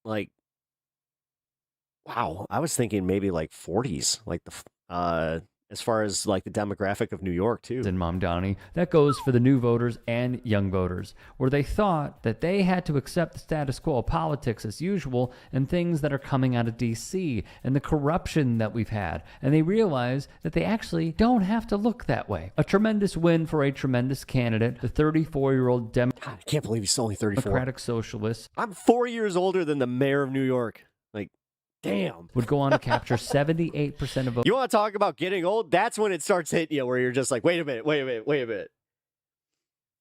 [SPEAKER 5] Like, wow. I was thinking maybe like 40s, like as far as like the demographic of New York too.
[SPEAKER 22] In Mamdani, that goes for the new voters and young voters, where they thought that they had to accept the status quo of politics as usual and things that are coming out of D.C. and the corruption that we've had, and they realize that they actually don't have to look that way. A tremendous win for a tremendous candidate, the 34-year-old
[SPEAKER 5] I can't believe he's only 34.
[SPEAKER 22] Democratic Socialist.
[SPEAKER 5] I'm 4 years older than the mayor of New York. Like, damn.
[SPEAKER 22] Would go on to capture 78% of votes.
[SPEAKER 5] You want to talk about getting old? That's when it starts hitting you, where you're just like, wait a minute.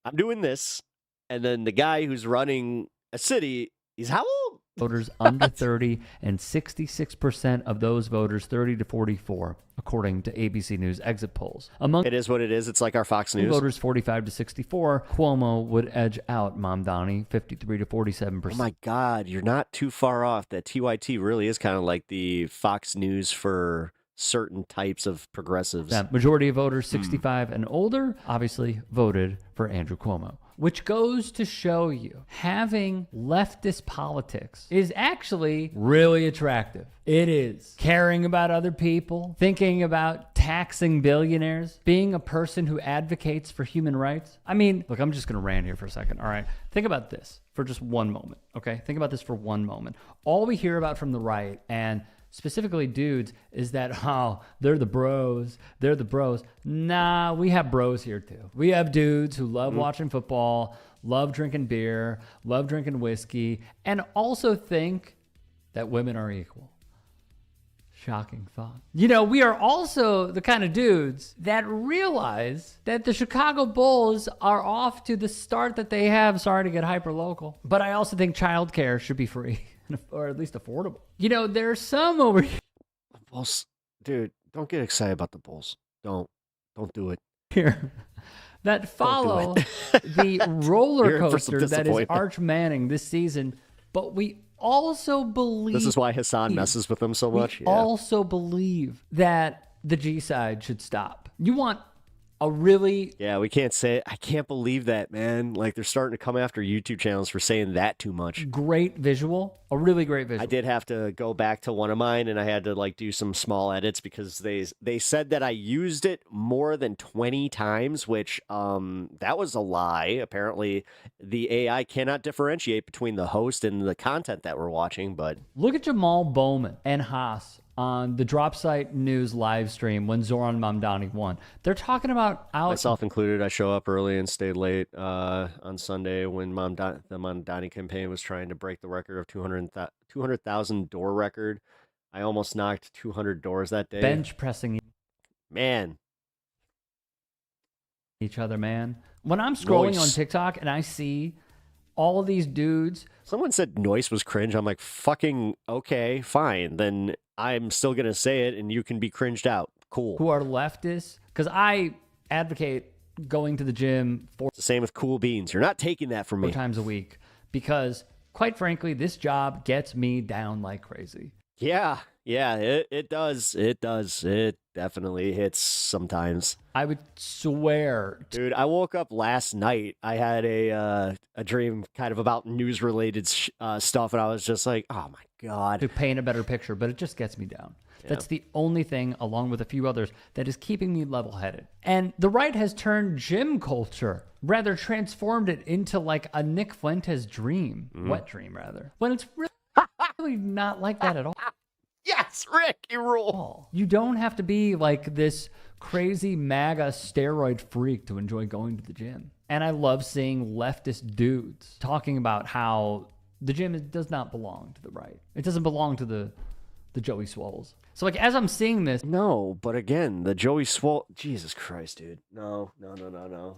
[SPEAKER 5] I'm doing this. And then the guy who's running a city, he's how old?
[SPEAKER 22] Voters under 30 and 66% of those voters 30 to 44, according to ABC News exit polls. Among
[SPEAKER 5] it is what it is. It's like our Fox News.
[SPEAKER 22] Voters 45 to 64, Cuomo would edge out Mamdani 53 to 47%.
[SPEAKER 5] Oh my God, you're not too far off. That TYT really is kind of like the Fox News for certain types of progressives.
[SPEAKER 22] The majority of voters 65 and older obviously voted for Andrew Cuomo. Which goes to show you, having leftist politics is actually really attractive. It is. Caring about other people, thinking about taxing billionaires, being a person who advocates for human rights. I mean, look, I'm just going to rant here for a second, all right? Think about this for just one moment, okay? Think about this for one moment. All we hear about from the right, and specifically dudes, is that, oh, they're the bros. Nah, we have bros here too. We have dudes who love watching football, love drinking beer, love drinking whiskey, and also think that women are equal. Shocking thought. You know, we are also the kind of dudes that realize that the Chicago Bulls are off to the start that they have. Sorry to get hyper local, but I also think childcare should be free. Or at least affordable. You know, there's some over here.
[SPEAKER 5] Bulls, dude, don't get excited about the Bulls. Don't do it.
[SPEAKER 22] Here that follow the roller coaster that is Arch Manning this season, but we also believe
[SPEAKER 5] this is why Hassan messes with them so much.
[SPEAKER 22] We also believe that the G side should stop. You want a really...
[SPEAKER 5] Yeah, we can't say it. I can't believe that, man. Like, they're starting to come after YouTube channels for saying that too much.
[SPEAKER 22] Great visual. A really great visual.
[SPEAKER 5] I did have to go back to one of mine, and I had to, like, do some small edits because they said that I used it more than 20 times, which, that was a lie. Apparently, the AI cannot differentiate between the host and the content that we're watching, but...
[SPEAKER 22] Look at Jamal Bowman and Haas on the Drop Site News live stream when Zoran Mamdani won. They're talking about
[SPEAKER 5] myself included. I show up early and stayed late on Sunday when the Mamdani campaign was trying to break the record of 200,000 door record. I almost knocked 200 doors that day.
[SPEAKER 22] Bench pressing.
[SPEAKER 5] Man.
[SPEAKER 22] Each other, man. When I'm scrolling on TikTok and I see all of these dudes.
[SPEAKER 5] Someone said Noise was cringe. I'm like, fucking okay, fine. Then I'm still going to say it and you can be cringed out. Cool.
[SPEAKER 22] Who are leftists. Because I advocate going to the gym
[SPEAKER 5] it's the same with Cool Beans. You're not taking that from me.
[SPEAKER 22] 4 times a week. Because Quite frankly, this job gets me down like crazy.
[SPEAKER 5] Yeah, it does. It does. It definitely hits sometimes.
[SPEAKER 22] I would swear.
[SPEAKER 5] Dude, I woke up last night. I had a dream kind of about news-related stuff, and I was just like, oh my God.
[SPEAKER 22] To paint a better picture, but it just gets me down. Yeah. That's the only thing, along with a few others, that is keeping me level-headed. And the right has turned gym culture, rather transformed it into like a Nick Fuentes dream, wet dream rather, when it's really not like that at all.
[SPEAKER 5] Yes, Rick, you rule.
[SPEAKER 22] You don't have to be like this crazy MAGA steroid freak to enjoy going to the gym. And I love seeing leftist dudes talking about how the gym does not belong to the right. It doesn't belong to the Joey Swolls. So like as I'm seeing this,
[SPEAKER 5] no, but again, the Joey Swole, Jesus Christ, dude. No.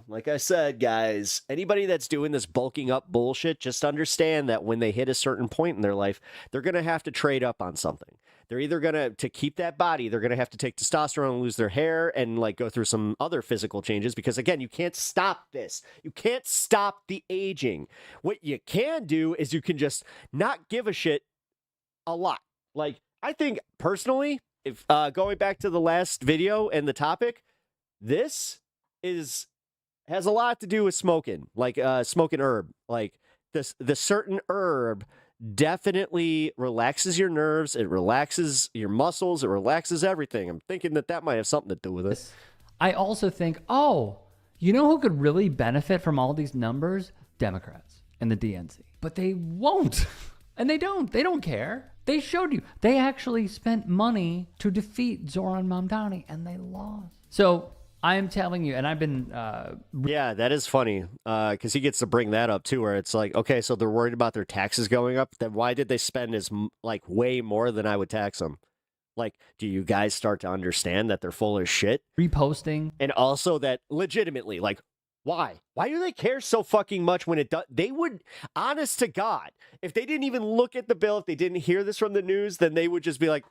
[SPEAKER 5] Like I said, guys, anybody that's doing this bulking up bullshit, just understand that when they hit a certain point in their life, they're going to have to trade up on something. They're either going to keep that body, they're going to have to take testosterone and lose their hair and like go through some other physical changes because again, you can't stop this. You can't stop the aging. What you can do is you can just not give a shit a lot. Like, I think personally, if going back to the last video and the topic, this has a lot to do with smoking, like smoking herb. Like the certain herb definitely relaxes your nerves, it relaxes your muscles, it relaxes everything. I'm thinking that might have something to do with it.
[SPEAKER 22] I also think, you know who could really benefit from all these numbers? Democrats and the DNC. But they won't. And they don't. They don't care. They showed you. They actually spent money to defeat Zoran Mamdani, and they lost. So I am telling you, and I've been...
[SPEAKER 5] yeah, that is funny, because he gets to bring that up, too, where it's like, okay, so they're worried about their taxes going up, then why did they spend way more than I would tax them? Like, do you guys start to understand that they're full of shit?
[SPEAKER 22] Reposting.
[SPEAKER 5] And also that, legitimately, like, why? Why do they care so fucking much when it does? They would, honest to God, if they didn't even look at the bill, if they didn't hear this from the news, then they would just be like,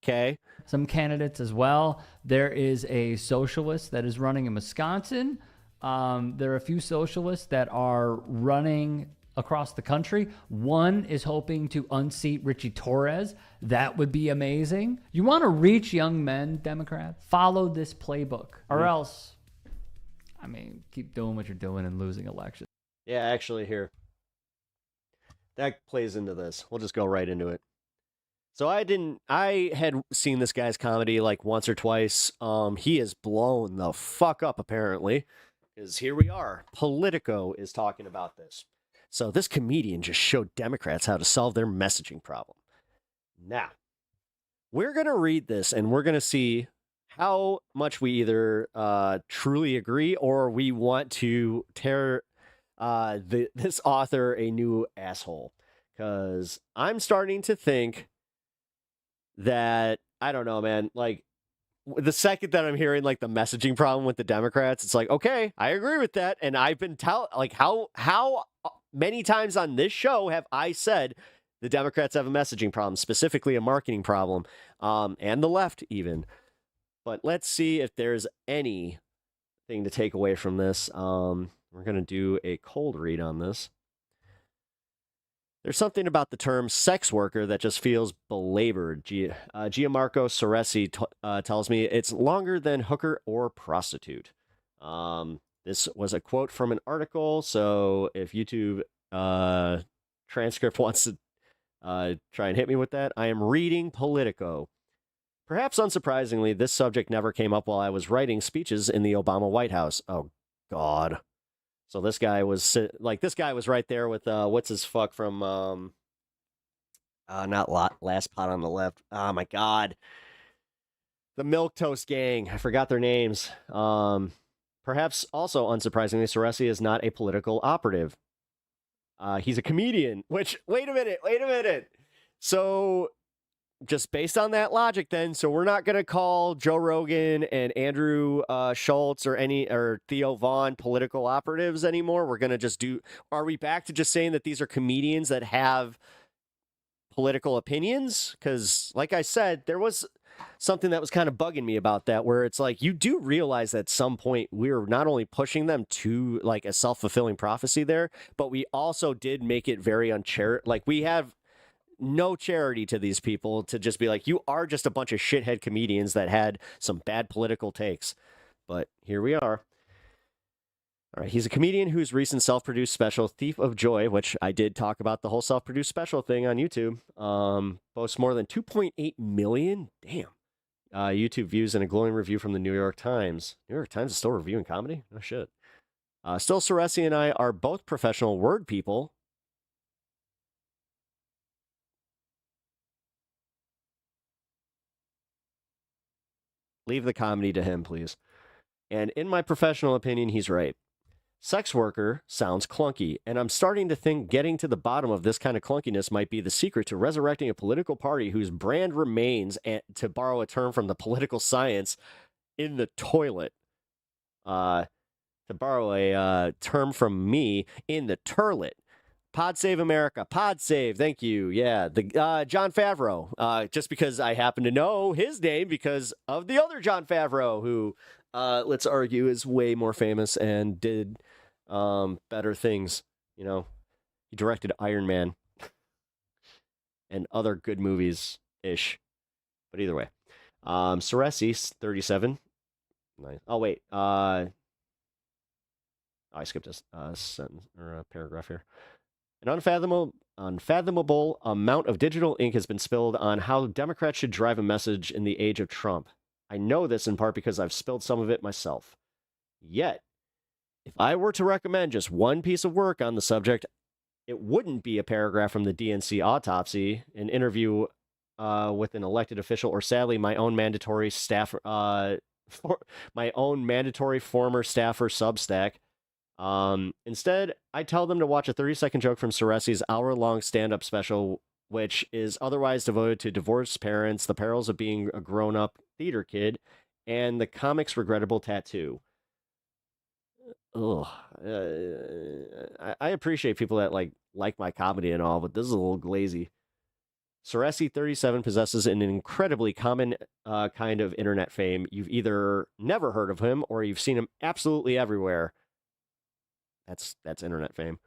[SPEAKER 5] okay.
[SPEAKER 22] Some candidates as well. There is a socialist that is running in Wisconsin. There are a few socialists that are running across the country. One is hoping to unseat Richie Torres. That would be amazing. You want to reach young men, Democrats? Follow this playbook, or else... I mean, keep doing what you're doing and losing elections.
[SPEAKER 5] Yeah, actually, here. That plays into this. We'll just go right into it. So I had seen this guy's comedy like once or twice. He is blown the fuck up, apparently. Because here we are. Politico is talking about this. So this comedian just showed Democrats how to solve their messaging problem. Now, we're going to read this and we're going to see how much we either truly agree or we want to tear this author a new asshole. Because I'm starting to think that, I don't know, man, like the second that I'm hearing like the messaging problem with the Democrats, it's like, okay, I agree with that. And I've been how many times on this show have I said the Democrats have a messaging problem, specifically a marketing problem, and the left even. But let's see if there's anything to take away from this. We're going to do a cold read on this. There's something about the term sex worker that just feels belabored. Gianmarco Soresi tells me it's longer than hooker or prostitute. This was a quote from an article, so if YouTube transcript wants to try and hit me with that, I am reading Politico. Perhaps unsurprisingly, this subject never came up while I was writing speeches in the Obama White House. Oh, God. So this guy was right there with, what's his fuck from, not Last Pot on the Left. Oh, my God. The Milquetoast Gang. I forgot their names. Perhaps also unsurprisingly, Soresi is not a political operative. He's a comedian, which, wait a minute. So... just based on that logic then, so we're not going to call Joe Rogan and Andrew Schultz or Theo Vaughn political operatives anymore. We're going to are we back to just saying that these are comedians that have political opinions? Because like I said, there was something that was kind of bugging me about that, where it's like, you do realize at some point we were not only pushing them to like a self-fulfilling prophecy there, but we also did make it very like we have no charity to these people to just be like, you are just a bunch of shithead comedians that had some bad political takes. But here we are. All right, he's a comedian whose recent self-produced special, Thief of Joy, which I did talk about the whole self-produced special thing on YouTube, boasts more than 2.8 million, YouTube views and a glowing review from the New York Times. New York Times is still reviewing comedy? Oh, shit. Still, Saresi and I are both professional word people. Leave the comedy to him, please. And in my professional opinion, he's right. Sex worker sounds clunky, and I'm starting to think getting to the bottom of this kind of clunkiness might be the secret to resurrecting a political party whose brand remains, to borrow a term from the political science, in the toilet. To borrow a term from me, in the turlet. Pod Save America. Pod Save. Thank you. Yeah. The John Favreau. Just because I happen to know his name because of the other John Favreau, who, let's argue, is way more famous and did better things. You know, he directed Iron Man and other good movies-ish. But either way. Saresi, 37. Nice. Oh, wait. I skipped a sentence or a paragraph here. An unfathomable amount of digital ink has been spilled on how Democrats should drive a message in the age of Trump. I know this in part because I've spilled some of it myself. Yet, if I were to recommend just one piece of work on the subject, it wouldn't be a paragraph from the DNC autopsy, an interview with an elected official, or sadly, my own mandatory former staffer Substack. Instead, I tell them to watch a 30-second joke from Saresi's hour-long stand-up special, which is otherwise devoted to divorced parents, the perils of being a grown-up theater kid, and the comic's regrettable tattoo. Ugh. I appreciate people that like my comedy and all, but this is a little glazy. Saresi, 37, possesses an incredibly common kind of internet fame. You've either never heard of him or you've seen him absolutely everywhere. That's internet fame.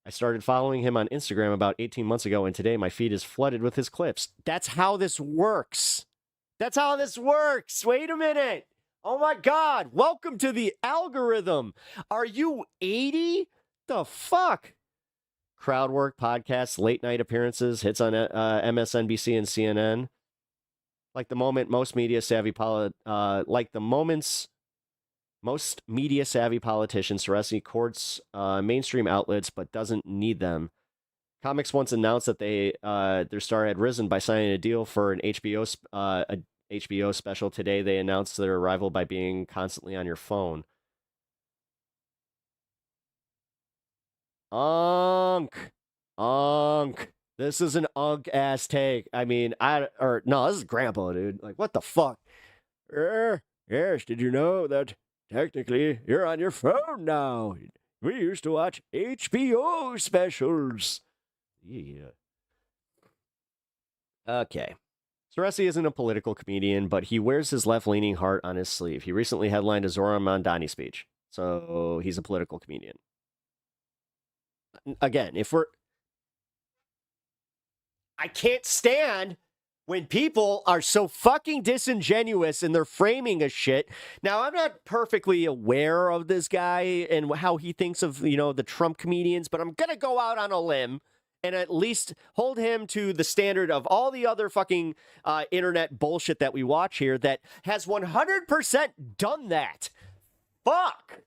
[SPEAKER 5] I started following him on Instagram about 18 months ago, and today my feed is flooded with his clips. That's how this works. That's how this works. Wait a minute. Oh my God. Welcome to the algorithm. Are you 80? The fuck? Crowd work, podcasts, late night appearances, hits on MSNBC and CNN. Like the moment most media savvy most media-savvy politicians, Saresi courts mainstream outlets, but doesn't need them. Comics once announced that their star had risen by signing a deal for an HBO special. Today, they announced their arrival by being constantly on your phone. Unk. This is an unk-ass take. I mean, no, this is Grandpa, dude. Like, what the fuck? Yes, did you know that technically you're on your phone now? We used to watch HBO specials. Yeah. Okay. Saresi isn't a political comedian, but he wears his left-leaning heart on his sleeve. He recently headlined a Zoran Mondani speech, so he's a political comedian. Again, I can't stand when people are so fucking disingenuous in their framing of shit. Now, I'm not perfectly aware of this guy and how he thinks of, the Trump comedians, but I'm going to go out on a limb and at least hold him to the standard of all the other fucking internet bullshit that we watch here that has 100% done that. Fuck.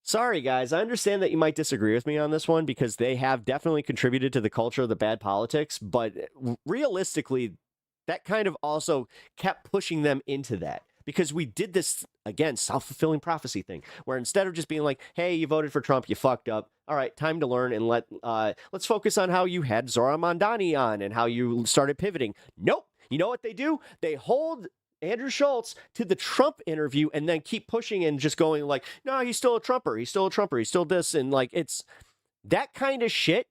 [SPEAKER 5] Sorry, guys. I understand that you might disagree with me on this one because they have definitely contributed to the culture of the bad politics, but realistically, that kind of also kept pushing them into that because we did this, again, self-fulfilling prophecy thing, where instead of just being like, hey, you voted for Trump, you fucked up. All right, time to learn and let's focus on how you had Zoran Mondani on and how you started pivoting. Nope. You know what they do? They hold Andrew Schultz to the Trump interview and then keep pushing and just going like, no, he's still a Trumper. He's still a Trumper. He's still this. And it's that kind of shit,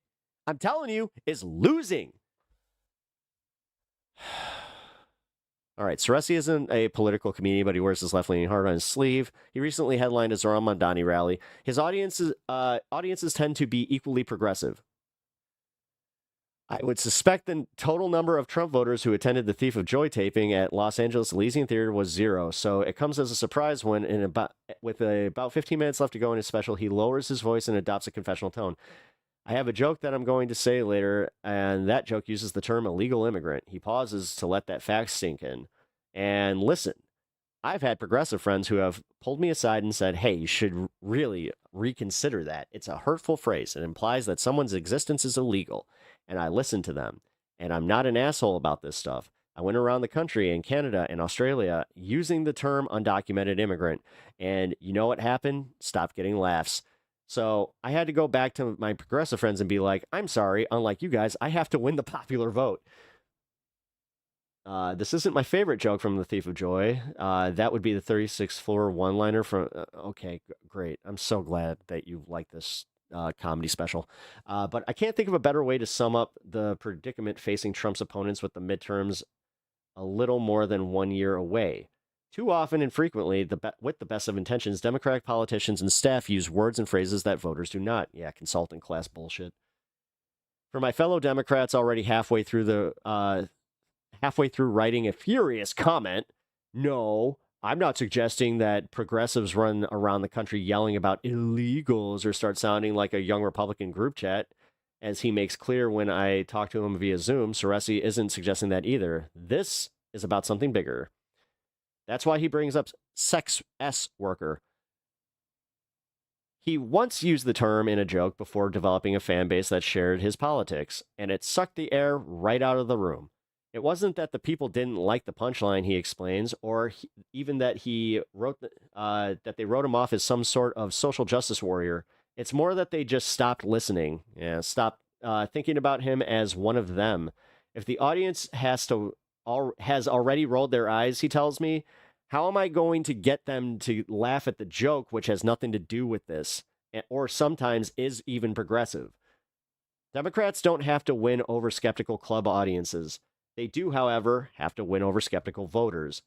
[SPEAKER 5] I'm telling you, is losing. All right, Ceresi isn't a political comedian, but he wears his left-leaning heart on his sleeve. He recently headlined a Zohran Mamdani rally. His audiences tend to be equally progressive. I would suspect the total number of Trump voters who attended the Thief of Joy taping at Los Angeles Elysian Theater was 0. So it comes as a surprise when, with about 15 minutes left to go in his special, he lowers his voice and adopts a confessional tone. I have a joke that I'm going to say later, and that joke uses the term illegal immigrant. He pauses to let that fact sink in. And listen, I've had progressive friends who have pulled me aside and said, hey, you should really reconsider that. It's a hurtful phrase. It implies that someone's existence is illegal. And I listened to them. And I'm not an asshole about this stuff. I went around the country in Canada and Australia using the term undocumented immigrant. And you know what happened? Stop getting laughs. So I had to go back to my progressive friends and be like, I'm sorry, unlike you guys, I have to win the popular vote. This isn't my favorite joke from The Thief of Joy. That would be the 36th floor one-liner from... okay, great. I'm so glad that you like this comedy special. But I can't think of a better way to sum up the predicament facing Trump's opponents with the midterms a little more than 1 year away. Too often and frequently, with the best of intentions, Democratic politicians and staff use words and phrases that voters do not. Yeah, consultant class bullshit. For my fellow Democrats already halfway through writing a furious comment, no, I'm not suggesting that progressives run around the country yelling about illegals or start sounding like a young Republican group chat. As he makes clear when I talk to him via Zoom, Ceresi isn't suggesting that either. This is about something bigger. That's why he brings up sex S worker. He once used the term in a joke before developing a fan base that shared his politics, and it sucked the air right out of the room. It wasn't that the people didn't like the punchline, he explains, or even that they wrote him off as some sort of social justice warrior. It's more that they just stopped listening, stopped thinking about him as one of them. If the audience has already rolled their eyes, he tells me, how am I going to get them to laugh at the joke, which has nothing to do with this, or sometimes is even progressive? Democrats don't have to win over skeptical club audiences. They do, however, have to win over skeptical voters.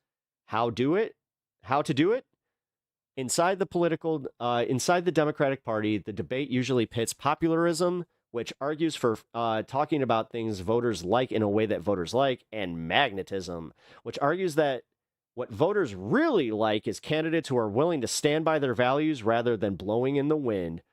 [SPEAKER 5] How to do it? Inside the Democratic Party, the debate usually pits popularism, which argues for talking about things voters like in a way that voters like, and magnetism, which argues that what voters really like is candidates who are willing to stand by their values rather than blowing in the wind.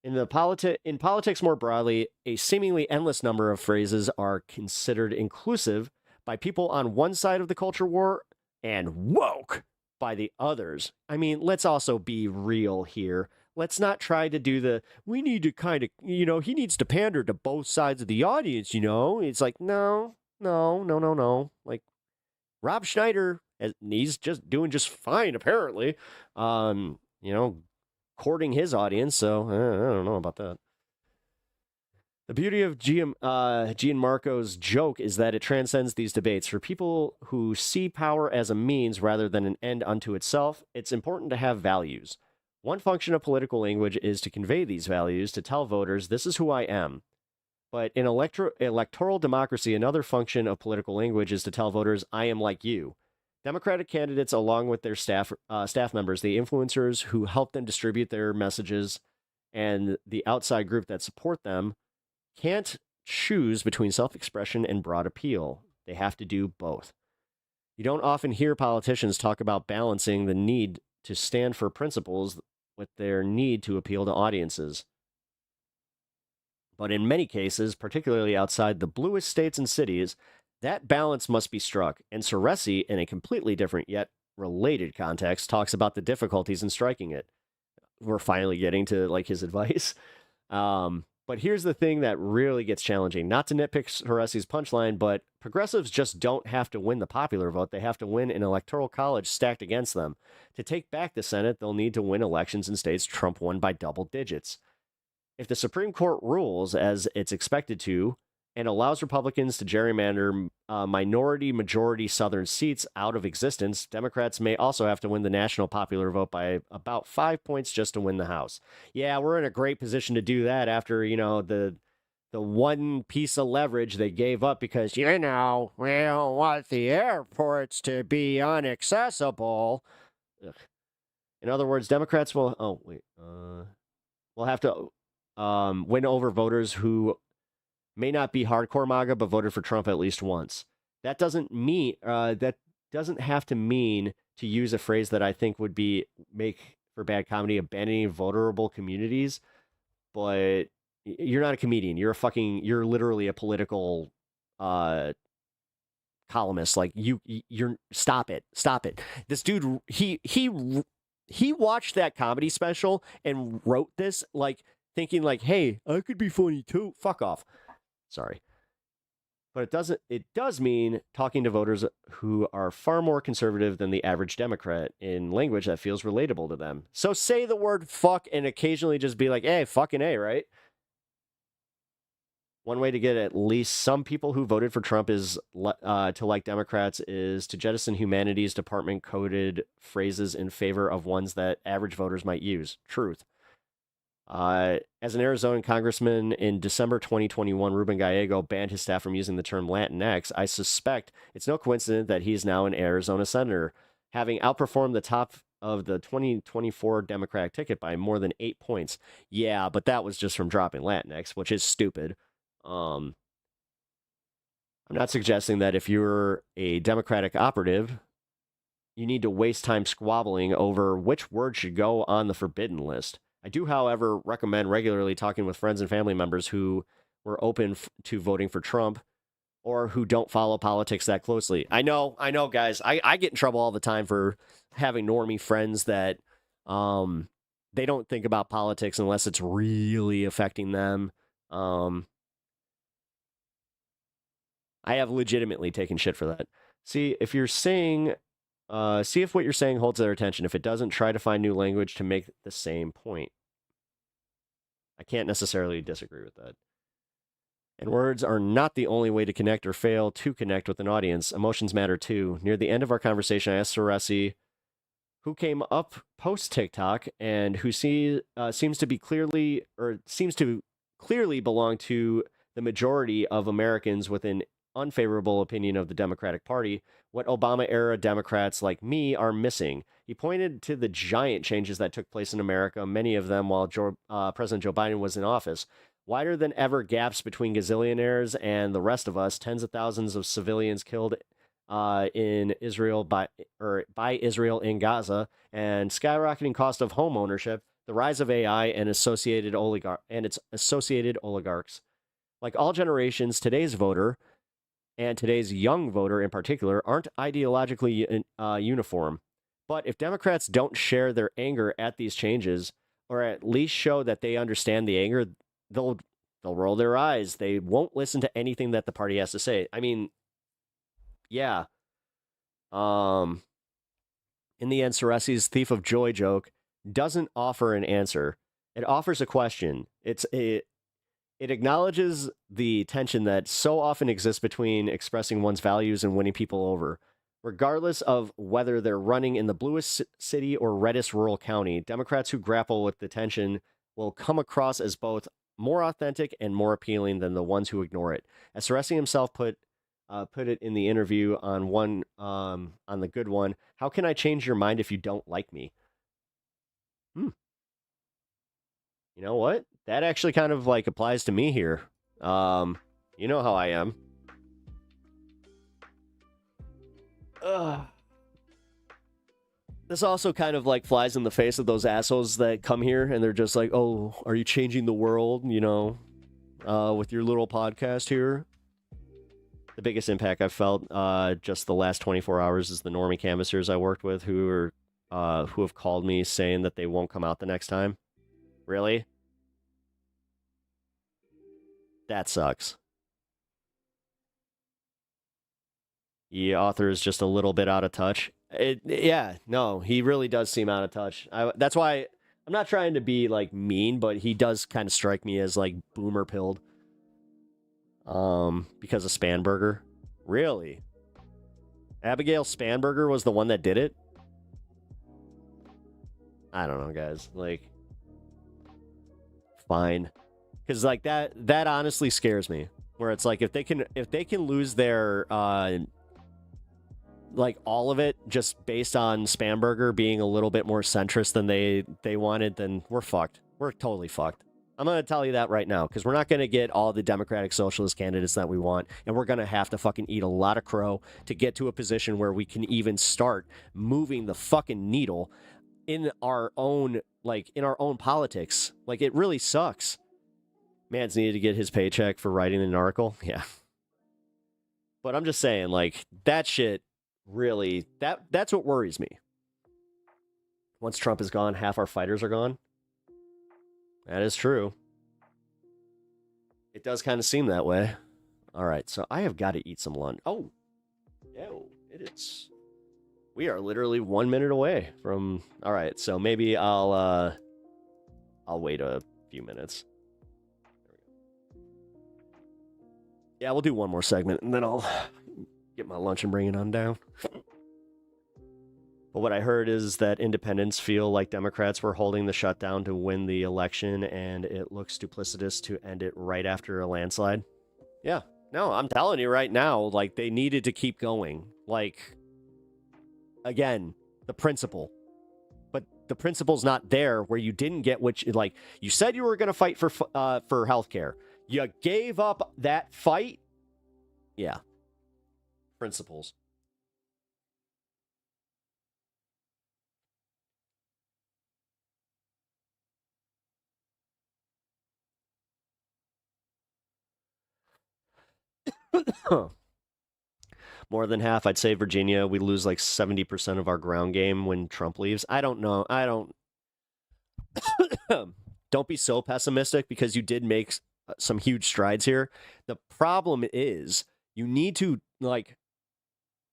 [SPEAKER 5] In politics more broadly, a seemingly endless number of phrases are considered inclusive by people on one side of the culture war and woke by the others. I mean, let's also be real here. Let's not try to do we need to kind of, he needs to pander to both sides of the audience, It's like, no. Like, Rob Schneider, he's just doing just fine, apparently. Courting his audience, so I don't know about that. The beauty of Gianmarco's joke is that it transcends these debates. For people who see power as a means rather than an end unto itself, it's important to have values. One function of political language is to convey these values, to tell voters, this is who I am. But in electoral democracy, another function of political language is to tell voters, I am like you. Democratic candidates, along with their staff members, the influencers who help them distribute their messages, and the outside group that support them, can't choose between self-expression and broad appeal. They have to do both. You don't often hear politicians talk about balancing the need to stand for principles with their need to appeal to audiences. But in many cases, particularly outside the bluest states and cities, that balance must be struck, and Ceresi, in a completely different yet related context, talks about the difficulties in striking it. We're finally getting to his advice. But here's the thing that really gets challenging. Not to nitpick Ceresi's punchline, but progressives just don't have to win the popular vote. They have to win an electoral college stacked against them. To take back the Senate, they'll need to win elections in states Trump won by double digits. If the Supreme Court rules as it's expected to, and allows Republicans to gerrymander minority-majority Southern seats out of existence, Democrats may also have to win the national popular vote by about 5 points just to win the House. Yeah, we're in a great position to do that after, the the one piece of leverage they gave up because, we don't want the airports to be inaccessible. Ugh. In other words, Democrats will have to win over voters who may not be hardcore MAGA but voted for Trump at least once. That doesn't have to mean, to use a phrase that I think would be make for bad comedy, abandoning vulnerable communities. But you're not a comedian. You're literally a political columnist. Like you're stop it. This dude, he watched that comedy special and wrote this like thinking like, hey, I could be funny too. Fuck off. Sorry. But it does mean talking to voters who are far more conservative than the average Democrat in language that feels relatable to them. So say the word fuck and occasionally just be like, hey, fucking A, right? One way to get at least some people who voted for Trump is to like Democrats is to jettison humanities department coded phrases in favor of ones that average voters might use. Truth. As an Arizona congressman in December 2021, Ruben Gallego banned his staff from using the term Latinx. I suspect it's no coincidence that he's now an Arizona senator, having outperformed the top of the 2024 Democratic ticket by more than 8 points. Yeah, but that was just from dropping Latinx, which is stupid. I'm not suggesting that if you're a Democratic operative, you need to waste time squabbling over which word should go on the forbidden list. I do, however, recommend regularly talking with friends and family members who were open to voting for Trump or who don't follow politics that closely. I know, guys. I get in trouble all the time for having normie friends that they don't think about politics unless it's really affecting them. I have legitimately taken shit for that. See if what you're saying holds their attention. If it doesn't, try to find new language to make the same point. I can't necessarily disagree with that. And words are not the only way to connect or fail to connect with an audience. Emotions matter too. Near the end of our conversation, I asked Saresi, who came up post TikTok and who seems to clearly belong to the majority of Americans with an unfavorable opinion of the Democratic Party, what Obama-era Democrats like me are missing. He pointed to the giant changes that took place in America, many of them while President Joe Biden was in office. Wider than ever gaps between gazillionaires and the rest of us, tens of thousands of civilians killed in Israel by Israel in Gaza, and skyrocketing cost of home ownership, the rise of AI and its associated oligarchs. Like all generations, today's voter, and today's young voter in particular, aren't ideologically uniform. But if Democrats don't share their anger at these changes, or at least show that they understand the anger, they'll roll their eyes. They won't listen to anything that the party has to say. I mean, yeah. In the end, Saresi's Thief of Joy joke doesn't offer an answer. It offers a question. It acknowledges the tension that so often exists between expressing one's values and winning people over. Regardless of whether they're running in the bluest city or reddest rural county, Democrats who grapple with the tension will come across as both more authentic and more appealing than the ones who ignore it. As Saresi himself put it in the interview on the good one, how can I change your mind if you don't like me? You know what? That actually kind of like applies to me here. You know how I am. This also kind of like flies in the face of those assholes that come here and they're just like, oh, are you changing the world? You know, with your little podcast here. The biggest impact I've felt just the last 24 hours is the normie canvassers I worked with who have called me saying that they won't come out the next time. Really? That sucks. The author is just a little bit out of touch. Yeah, no, he really does seem out of touch. That's why I'm not trying to be like mean, but he does kind of strike me as like boomer pilled. Because of Spanberger. Really? Abigail Spanberger was the one that did it? I don't know, guys. Like, fine. because like that honestly scares me. Where it's like if they can lose their like all of it just based on Spamberger being a little bit more centrist than they wanted, then we're fucked. We're totally fucked. I'm going to tell you that right now, because we're not going to get all the Democratic Socialist candidates that we want, and we're going to have to fucking eat a lot of crow to get to a position where we can even start moving the fucking needle in our own politics. Like, it really sucks. Man's needed to get his paycheck for writing an article. Yeah. But I'm just saying, like, that shit really, that's what worries me. Once Trump is gone, half our fighters are gone. That is true. It does kind of seem that way. All right, so I have got to eat some lunch. Oh, no, it is. We are literally 1 minute away from. All right, so maybe I'll wait a few minutes. Yeah, we'll do one more segment, and then I'll get my lunch and bring it on down. But what I heard is that independents feel like Democrats were holding the shutdown to win the election, and it looks duplicitous to end it right after a landslide. Yeah, no, I'm telling you right now, like, they needed to keep going. Like, again, the principle. But the principle's not there where you didn't get what you, like, you said you were going to fight for healthcare. You gave up that fight. Yeah. Principles. More than half, I'd say Virginia. We lose like 70% of our ground game when Trump leaves. I don't know. Don't be so pessimistic, because you did make some huge strides here. The problem is you need to like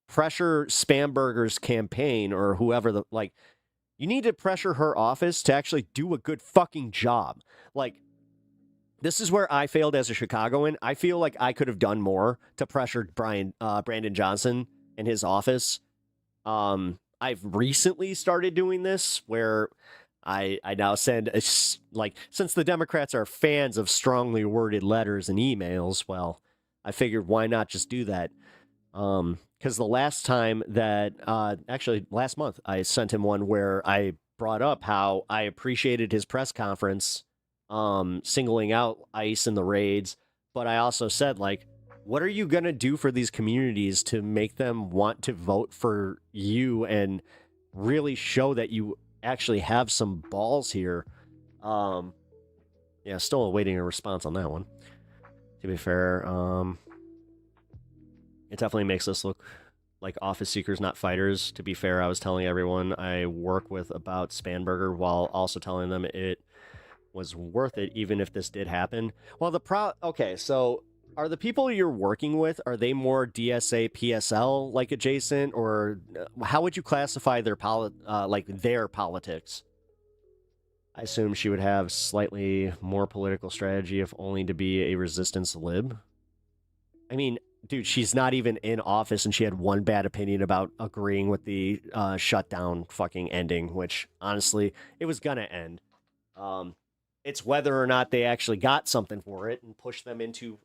[SPEAKER 5] pressure Spamberger's campaign or whoever you need to pressure her office to actually do a good fucking job. Like, this is where I failed as a Chicagoan. I feel like I could have done more to pressure Brandon Johnson and his office. I've recently started doing this where I now send, since the Democrats are fans of strongly worded letters and emails, well, I figured why not just do that? Because the last time that, actually last month, I sent him one where I brought up how I appreciated his press conference singling out ICE and the raids, but I also said, like, what are you going to do for these communities to make them want to vote for you and really show that you actually have some balls here? Yeah, still awaiting a response on that one. To be fair, it definitely makes us look like office seekers, not fighters. To be fair, I was telling everyone I work with about Spamberger while also telling them it was worth it even if this did happen. Well, okay, so are the people you're working with, are they more DSA, PSL like adjacent, or how would you classify their their politics? I assume she would have slightly more political strategy if only to be a resistance lib. I mean, dude, she's not even in office and she had one bad opinion about agreeing with the shutdown fucking ending, which honestly, it was gonna end. It's whether or not they actually got something for it and pushed them into,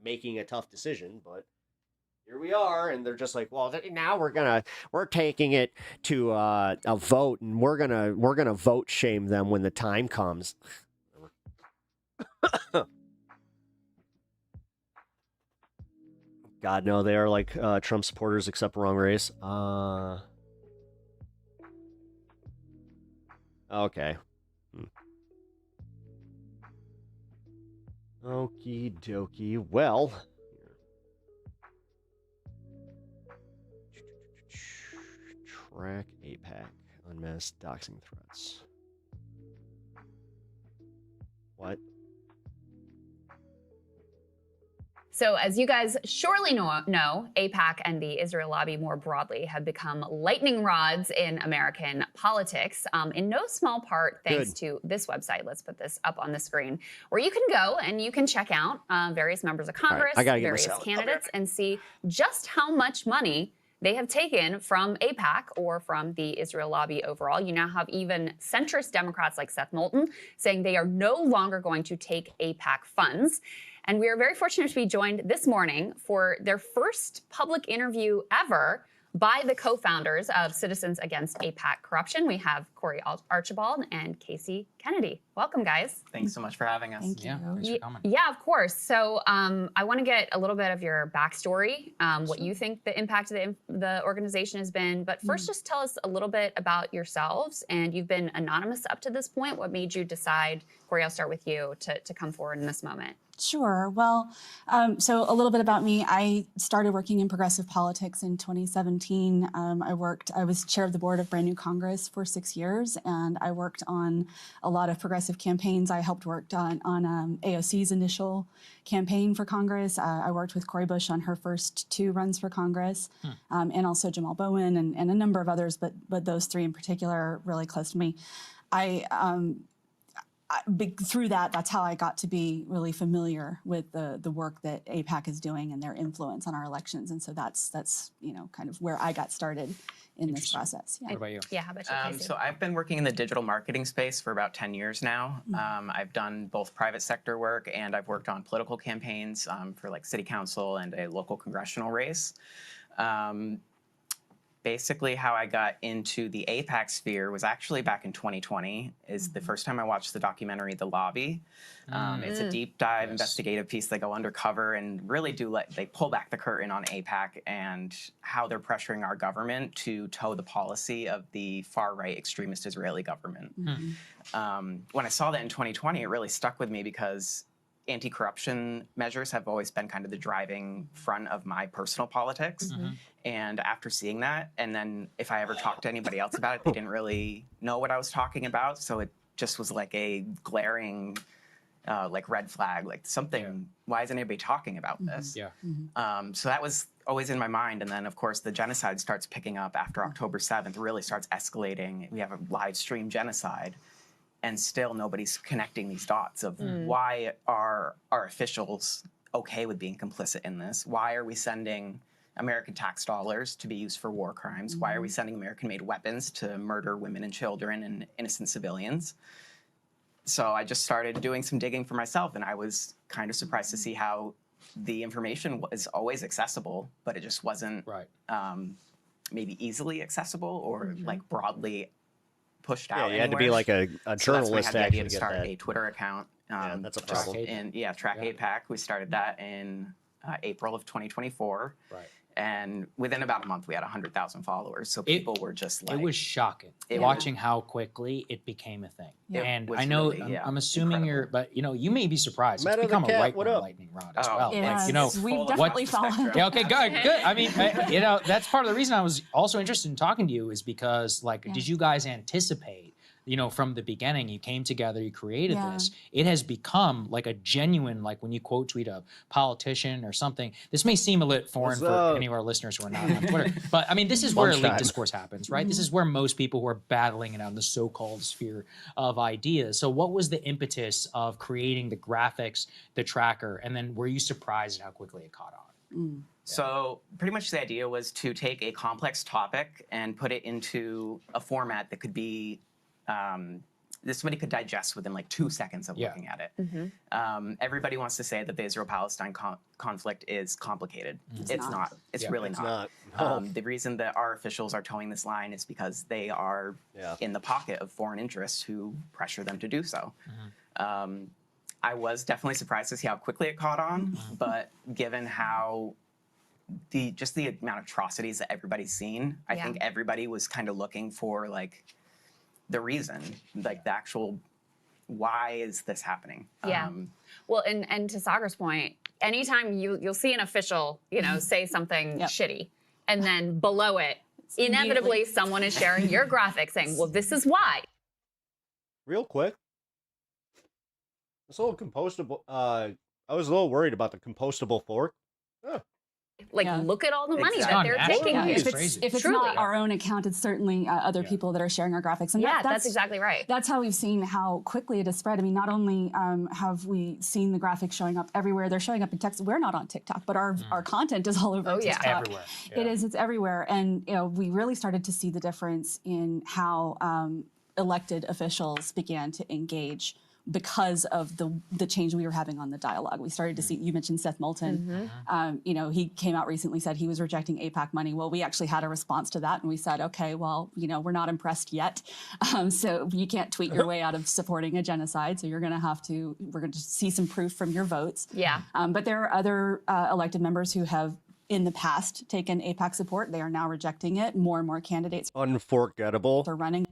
[SPEAKER 5] making a tough decision. But here we are, and they're just like, well, now we're taking it to a vote, and we're gonna vote shame them when the time comes. God, no, they are like Trump supporters except wrong race. Okay. Okie dokie. Well, track APAC unmasked doxing threats. What?
[SPEAKER 14] So, as you guys surely know, AIPAC and the Israel lobby more broadly have become lightning rods in American politics, in no small part thanks to this website. Let's put this up on the screen, where you can go and you can check out various members of Congress, various candidates, and see just how much money they have taken from AIPAC or from the Israel lobby overall. You now have even centrist Democrats like Seth Moulton saying they are no longer going to take AIPAC funds. And we are very fortunate to be joined this morning for their first public interview ever by the co-founders of Citizens Against AIPAC Corruption. We have Corey Archibald and Casey Kennedy. Welcome, guys.
[SPEAKER 15] Thanks so much for having us.
[SPEAKER 10] Thank you.
[SPEAKER 15] Yeah, thanks for coming.
[SPEAKER 14] Yeah, of course. So I want to get a little bit of your backstory, what you think the impact of the organization has been. But first, just tell us a little bit about yourselves. And you've been anonymous up to this point. What made you decide, Corey, I'll start with you, to come forward in this moment?
[SPEAKER 16] Sure. Well, so a little bit about me. I started working in progressive politics in 2017. I was chair of the board of Brand New Congress for 6 years, and I worked on a lot of progressive campaigns. I helped work on AOC's initial campaign for Congress. I worked with Cori Bush on her first 2 runs for Congress, and also Jamal Bowen and a number of others, but those 3 in particular are really close to me. Through that's how I got to be really familiar with the work that AIPAC is doing and their influence on our elections. And so that's kind of where I got started in this process. Yeah.
[SPEAKER 15] What about you?
[SPEAKER 14] Yeah, how about you, Casey?
[SPEAKER 15] So I've been working in the digital marketing space for about 10 years now. I've done both private sector work and I've worked on political campaigns for like city council and a local congressional race. Basically, how I got into the AIPAC sphere was actually back in 2020, is the first time I watched the documentary The Lobby. It's a deep dive investigative piece. They go undercover and really they pull back the curtain on AIPAC and how they're pressuring our government to toe the policy of the far-right extremist Israeli government. When I saw that in 2020, it really stuck with me because anti-corruption measures have always been kind of the driving front of my personal politics. And after seeing that, and then if I ever talked to anybody else about it, they didn't really know what I was talking about. So it just was like a glaring like red flag, like something, why isn't anybody talking about this? So that was always in my mind. And then of course the genocide starts picking up after October 7th, really starts escalating. We have a live stream genocide. And still nobody's connecting these dots of why are our officials okay with being complicit in this? Why are we sending American tax dollars to be used for war crimes? Why are we sending American-made weapons to murder women and children and innocent civilians? So I just started doing some digging for myself, and I was kind of surprised to see how the information was always accessible, but it just wasn't maybe easily accessible or like broadly pushed out.
[SPEAKER 5] You had to be like a journalist.
[SPEAKER 15] So that's when I had the idea to
[SPEAKER 5] get
[SPEAKER 15] start
[SPEAKER 5] that.
[SPEAKER 15] a Twitter account.
[SPEAKER 5] That's a problem.
[SPEAKER 15] Track AIPAC. We started that in April of 2024.
[SPEAKER 17] Right.
[SPEAKER 15] And within about a month, we had 100,000 followers. So people were just like...
[SPEAKER 17] It was shocking watching how quickly it became a thing. And I know, really, I'm assuming but you may be surprised. It's become a right-wing lightning rod as well.
[SPEAKER 16] Yes, we've definitely followed.
[SPEAKER 17] Yeah, okay, good. I mean, that's part of the reason I was also interested in talking to you is because, did you guys anticipate, from the beginning, you came together, you created this. It has become like a genuine, like when you quote tweet a politician or something. This may seem a little foreign for any of our listeners who are not on Twitter, but I mean, this is where elite discourse happens, right? This is where most people who are battling it out in the so-called sphere of ideas. So what was the impetus of creating the graphics, the tracker, and then were you surprised at how quickly it caught on?
[SPEAKER 15] So pretty much the idea was to take a complex topic and put it into a format that could be that somebody could digest within like 2 seconds of looking at it. Everybody wants to say that the Israel-Palestine conflict is complicated. It's not. It's really not. The reason that our officials are towing this line is because they are in the pocket of foreign interests who pressure them to do so. I was definitely surprised to see how quickly it caught on, but given how the amount of atrocities that everybody's seen, I think everybody was kind of looking for like the reason, like the actual, why is this happening?
[SPEAKER 14] Well, and to Sagar's point, anytime you'll see an official, say something shitty, and then below it, inevitably someone is sharing your graphic saying, well, this is why.
[SPEAKER 5] Real quick, this little compostable, I was a little worried about the compostable fork.
[SPEAKER 14] Like, look at all the money that they're
[SPEAKER 11] Exactly.
[SPEAKER 14] taking.
[SPEAKER 16] Yeah,
[SPEAKER 14] here.
[SPEAKER 16] if it's not our own account, it's certainly other people that are sharing our graphics. And
[SPEAKER 14] that's exactly right.
[SPEAKER 16] That's how we've seen how quickly it has spread. I mean, not only have we seen the graphics showing up everywhere, they're showing up in text. We're not on TikTok, but our content is all over TikTok.
[SPEAKER 17] Everywhere.
[SPEAKER 16] It is. It's everywhere. And we really started to see the difference in how elected officials began to engage because of the change we were having on the dialogue. We started to see, you mentioned Seth Moulton, he came out recently, said he was rejecting AIPAC money. Well, we actually had a response to that and we said, okay, well, we're not impressed yet. So you can't tweet your way out of supporting a genocide. So we're going to see some proof from your votes.
[SPEAKER 14] Yeah.
[SPEAKER 16] But there are other elected members who have in the past taken AIPAC support. They are now rejecting it. More and more candidates
[SPEAKER 5] Unforgettable.
[SPEAKER 16] are running.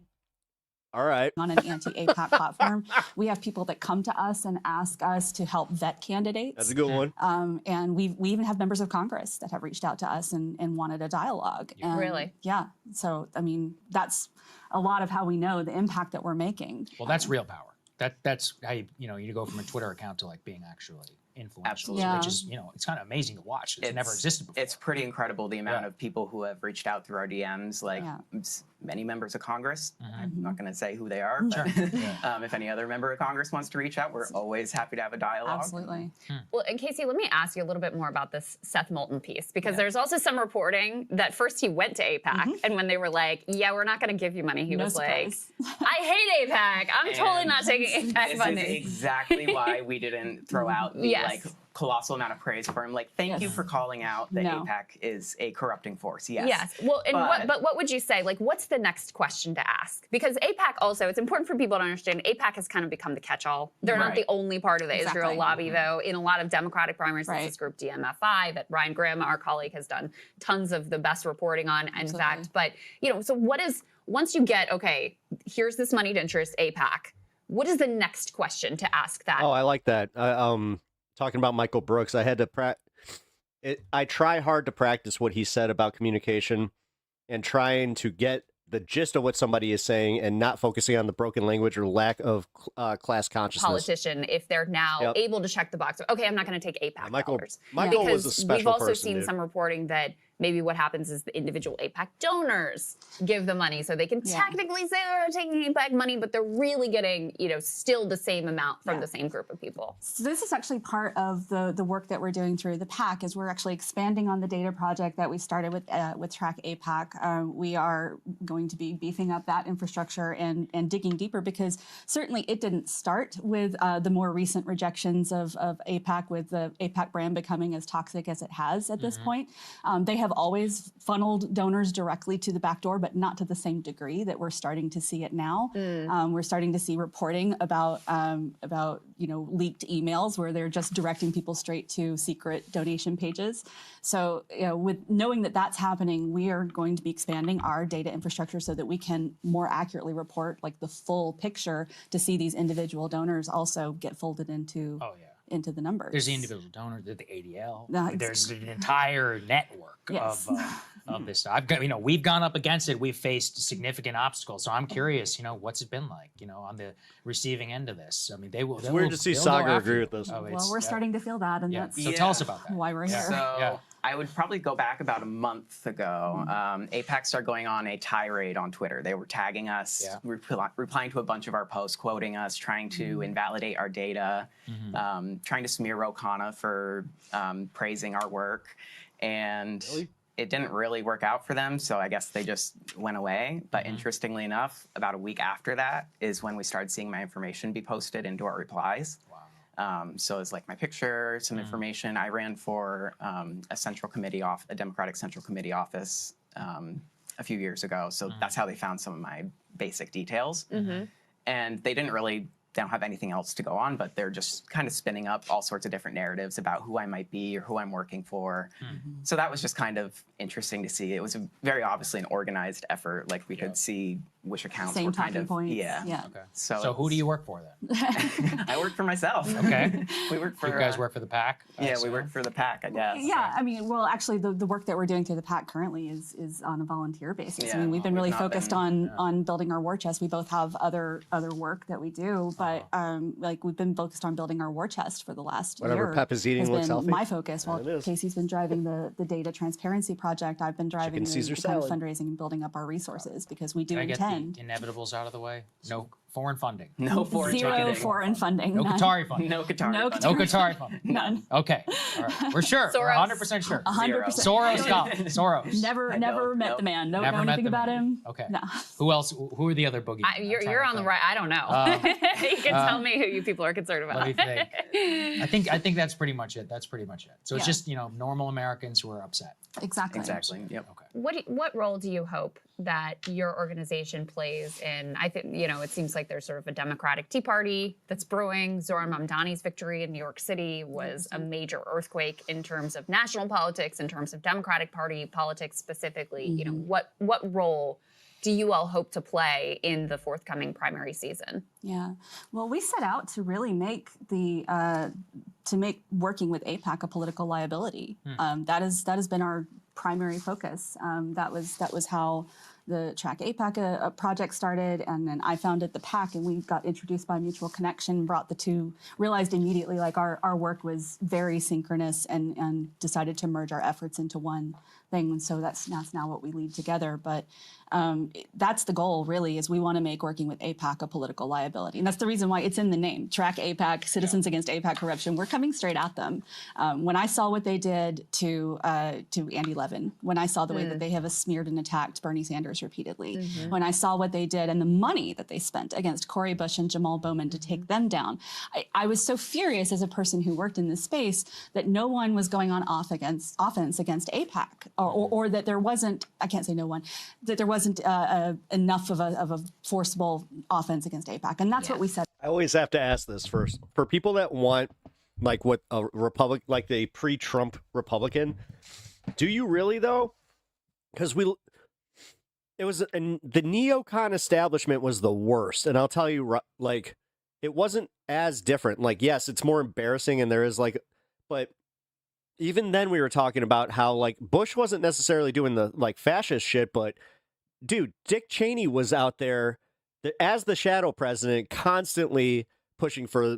[SPEAKER 5] All right.
[SPEAKER 16] On an anti-AIPAC platform. We have people that come to us and ask us to help vet candidates.
[SPEAKER 5] That's a good one.
[SPEAKER 16] And we even have members of Congress that have reached out to us and wanted a dialogue. And
[SPEAKER 14] Really?
[SPEAKER 16] Yeah. So, I mean, that's a lot of how we know the impact that we're making.
[SPEAKER 17] Well, that's real power. That's how you go from a Twitter account to like being actually influential, which is, it's kind of amazing to watch. It's never existed before.
[SPEAKER 15] It's pretty incredible the amount of people who have reached out through our DMs, like many members of Congress. I'm not going to say who they are, but if any other member of Congress wants to reach out, we're always happy to have a dialogue.
[SPEAKER 16] Absolutely.
[SPEAKER 14] Well, and Casey, let me ask you a little bit more about this Seth Moulton piece, because there's also some reporting that first he went to AIPAC, and when they were like, yeah, we're not going to give you money, he was surprise. Like, I hate AIPAC. I'm totally not taking AIPAC money.
[SPEAKER 15] This is exactly why we didn't throw out the colossal amount of praise for him. Like, thank you for calling out that AIPAC is a corrupting force. Yes.
[SPEAKER 14] Well, and but what would you say? Like, what's the next question to ask? Because AIPAC also, it's important for people to understand, AIPAC has kind of become the catch-all. They're not the only part of the Israel lobby, though. In a lot of Democratic primaries, there's this group DMFI that Ryan Grimm, our colleague, has done tons of the best reporting on, in fact. But, so what is, once you get, okay, here's this moneyed interest, AIPAC, what is the next question to ask that?
[SPEAKER 5] Oh, I like that. Talking about Michael Brooks, I had to I try hard to practice what he said about communication and trying to get the gist of what somebody is saying and not focusing on the broken language or lack of class consciousness.
[SPEAKER 14] Politician, if they're now able to check the box, okay, I'm not going to take AIPAC dollars.
[SPEAKER 5] Michael was a special
[SPEAKER 14] we've also
[SPEAKER 5] person,
[SPEAKER 14] seen some reporting that maybe what happens is the individual AIPAC donors give the money, so they can technically say they're taking AIPAC money, but they're really getting, still the same amount from the same group of people.
[SPEAKER 16] So this is actually part of the work that we're doing through the PAC, is we're actually expanding on the data project that we started with Track AIPAC. We are going to be beefing up that infrastructure and digging deeper, because certainly it didn't start with the more recent rejections of AIPAC, with the AIPAC brand becoming as toxic as it has at this point. They have always funneled donors directly to the back door, but not to the same degree that we're starting to see it now. We're starting to see reporting about leaked emails where they're just directing people straight to secret donation pages. So with knowing that that's happening, we are going to be expanding our data infrastructure so that we can more accurately report like the full picture, to see these individual donors also get folded into into the numbers.
[SPEAKER 17] There's the individual donor, there's the ADL.
[SPEAKER 16] Nice.
[SPEAKER 17] There's an entire network of this stuff. We've gone up against it. We've faced significant obstacles. So I'm curious, what's it been like, on the receiving end of this? I mean,
[SPEAKER 5] it's weird to see Saga agree with this.
[SPEAKER 16] Well, we're starting to feel that, and that's
[SPEAKER 17] so tell us about that.
[SPEAKER 16] Why we're here.
[SPEAKER 15] So I would probably go back about a month ago. AIPAC started going on a tirade on Twitter. They were tagging us, replying to a bunch of our posts, quoting us, trying to invalidate our data, trying to smear Ro Khanna for praising our work. And it didn't really work out for them, so I guess they just went away. But interestingly enough, about a week after that is when we started seeing my information be posted into our replies. So it's like my picture, some information. I ran for a Democratic Central Committee office a few years ago. So that's how they found some of my basic details. And they don't have anything else to go on, but they're just kind of spinning up all sorts of different narratives about who I might be or who I'm working for. So that was just kind of interesting to see. It was very obviously an organized effort. Like we could see which accounts
[SPEAKER 16] Same
[SPEAKER 15] were kind
[SPEAKER 16] talking
[SPEAKER 15] of
[SPEAKER 16] points.
[SPEAKER 15] yeah.
[SPEAKER 16] Okay.
[SPEAKER 15] So
[SPEAKER 17] who do you work for then?
[SPEAKER 15] I work for myself.
[SPEAKER 17] Okay.
[SPEAKER 15] We work for.
[SPEAKER 17] You guys work for the PAC?
[SPEAKER 15] Yeah, we work for the PAC, I guess.
[SPEAKER 16] Yeah, I mean, well, actually, the work that we're doing through the PAC currently is on a volunteer basis.
[SPEAKER 15] Yeah.
[SPEAKER 16] I mean, we've been really
[SPEAKER 15] not
[SPEAKER 16] focused
[SPEAKER 15] been-
[SPEAKER 16] on building our war chest. We both have other work that we do, but like we've been focused on building our war chest for the last
[SPEAKER 5] Whatever
[SPEAKER 16] year.
[SPEAKER 5] Pep is eating
[SPEAKER 16] has
[SPEAKER 5] looks
[SPEAKER 16] been
[SPEAKER 5] healthy.
[SPEAKER 16] my focus. While
[SPEAKER 5] It is.
[SPEAKER 16] Casey's been driving the data transparency project, I've been driving
[SPEAKER 5] Caesar
[SPEAKER 16] the kind of
[SPEAKER 5] salad.
[SPEAKER 16] fundraising and building up our resources because we do
[SPEAKER 17] Can I get
[SPEAKER 16] intend
[SPEAKER 17] the inevitables out of the way? No foreign funding.
[SPEAKER 15] No foreign
[SPEAKER 16] zero
[SPEAKER 15] ticketing.
[SPEAKER 16] foreign funding.
[SPEAKER 17] No
[SPEAKER 16] none.
[SPEAKER 17] Qatari funding.
[SPEAKER 15] No Qatari
[SPEAKER 16] No
[SPEAKER 15] funding.
[SPEAKER 17] No Qatari funding.
[SPEAKER 16] None.
[SPEAKER 17] Okay. All right. We're sure. We're
[SPEAKER 14] Soros.
[SPEAKER 17] 100% sure.
[SPEAKER 16] 100%.
[SPEAKER 17] Soros got it. Soros.
[SPEAKER 16] Never met the man. Don't
[SPEAKER 17] Never
[SPEAKER 16] know
[SPEAKER 17] met
[SPEAKER 16] anything
[SPEAKER 17] the
[SPEAKER 16] about
[SPEAKER 17] man.
[SPEAKER 16] him.
[SPEAKER 17] Okay.
[SPEAKER 16] No.
[SPEAKER 17] Who else? Who are the other boogie?
[SPEAKER 14] You're on the right. I don't know. You can tell me who you people are concerned about.
[SPEAKER 17] Let me think. I think that's pretty much it. That's pretty much it. So it's
[SPEAKER 16] Yeah.
[SPEAKER 17] just normal Americans who are upset.
[SPEAKER 16] Exactly.
[SPEAKER 15] Exactly. Yep.
[SPEAKER 17] Okay.
[SPEAKER 14] What role do you hope that your organization plays in? I think it seems like there's sort of a Democratic Tea Party that's brewing. Zohran Mamdani's victory in New York City was a major earthquake in terms of national politics, in terms of Democratic Party politics specifically. What role do you all hope to play in the forthcoming primary season?
[SPEAKER 16] Yeah, well, we set out to really make working with AIPAC a political liability. That has been our primary focus. That was how the Track AIPAC project started, and then I founded the PAC, and we got introduced by mutual connection, brought the two, realized immediately like our work was very synchronous, and decided to merge our efforts into one thing. And so that's now what we lead together. But that's the goal, really, is we want to make working with AIPAC a political liability. And that's the reason why it's in the name, Track AIPAC, Citizens Against AIPAC Corruption. We're coming straight at them. When I saw what they did to Andy Levin, when I saw the way that they have smeared and attacked Bernie Sanders repeatedly, when I saw what they did and the money that they spent against Cori Bush and Jamal Bowman to take them down, I was so furious as a person who worked in this space that no one was going on offense against AIPAC, or that there wasn't, I can't say no one, that there wasn't enough of a forcible offense against AIPAC. And that's what we said.
[SPEAKER 5] I always have to ask this first. For people that want, like, what a like a pre-Trump Republican, do you really, though? Because the neocon establishment was the worst. And I'll tell you, like, it wasn't as different. Like, yes, it's more embarrassing, and there is, like, but even then we were talking about how, like, Bush wasn't necessarily doing the, like, fascist shit, but dude, Dick Cheney was out there as the shadow president, constantly pushing for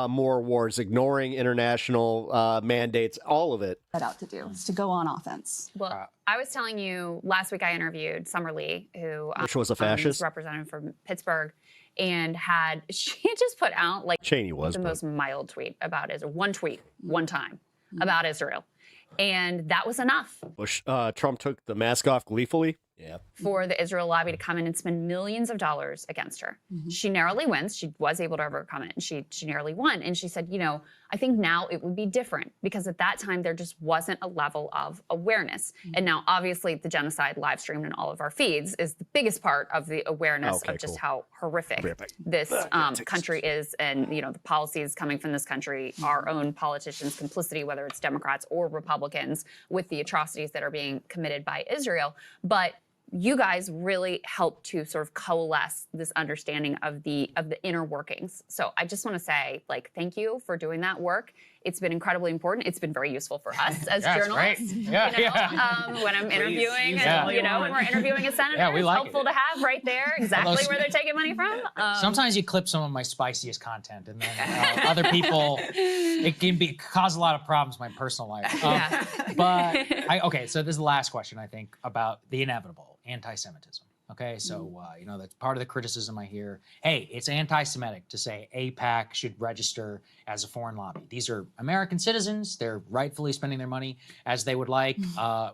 [SPEAKER 5] more wars, ignoring international mandates, all of it.
[SPEAKER 16] Set out to do is to go on offense.
[SPEAKER 14] Well, I was telling you last week I interviewed Summer Lee, who
[SPEAKER 5] Which was a fascist?
[SPEAKER 14] representative from Pittsburgh, and she just put out like
[SPEAKER 5] Cheney was
[SPEAKER 14] the
[SPEAKER 5] but-
[SPEAKER 14] most mild tweet about Israel. One tweet, one time about Israel, and that was enough
[SPEAKER 5] Bush, Trump took the mask off gleefully. Yeah.
[SPEAKER 14] for the Israel lobby to come in and spend millions of dollars against her. She narrowly wins. She was able to overcome it, and she narrowly won. And she said, I think now it would be different, because at that time there just wasn't a level of awareness. And now, obviously, the genocide live streamed in all of our feeds is the biggest part of the awareness of just how horrific this country is, and the policies coming from this country, our own politicians' complicity, whether it's Democrats or Republicans, with the atrocities that are being committed by Israel. But you guys really helped to sort of coalesce this understanding of the inner workings. So I just want to say, like, thank you for doing that work. It's been incredibly important. It's been very useful for us as journalists. When I'm interviewing, when we're interviewing a senator, it's helpful to have right there exactly where they're taking money from.
[SPEAKER 17] Sometimes you clip some of my spiciest content, and then other people, it can cause a lot of problems in my personal life. So this is the last question, I think, about the inevitable. Anti-Semitism. Okay, so that's part of the criticism I hear. Hey, it's anti-Semitic to say AIPAC should register as a foreign lobby. These are American citizens. They're rightfully spending their money as they would like.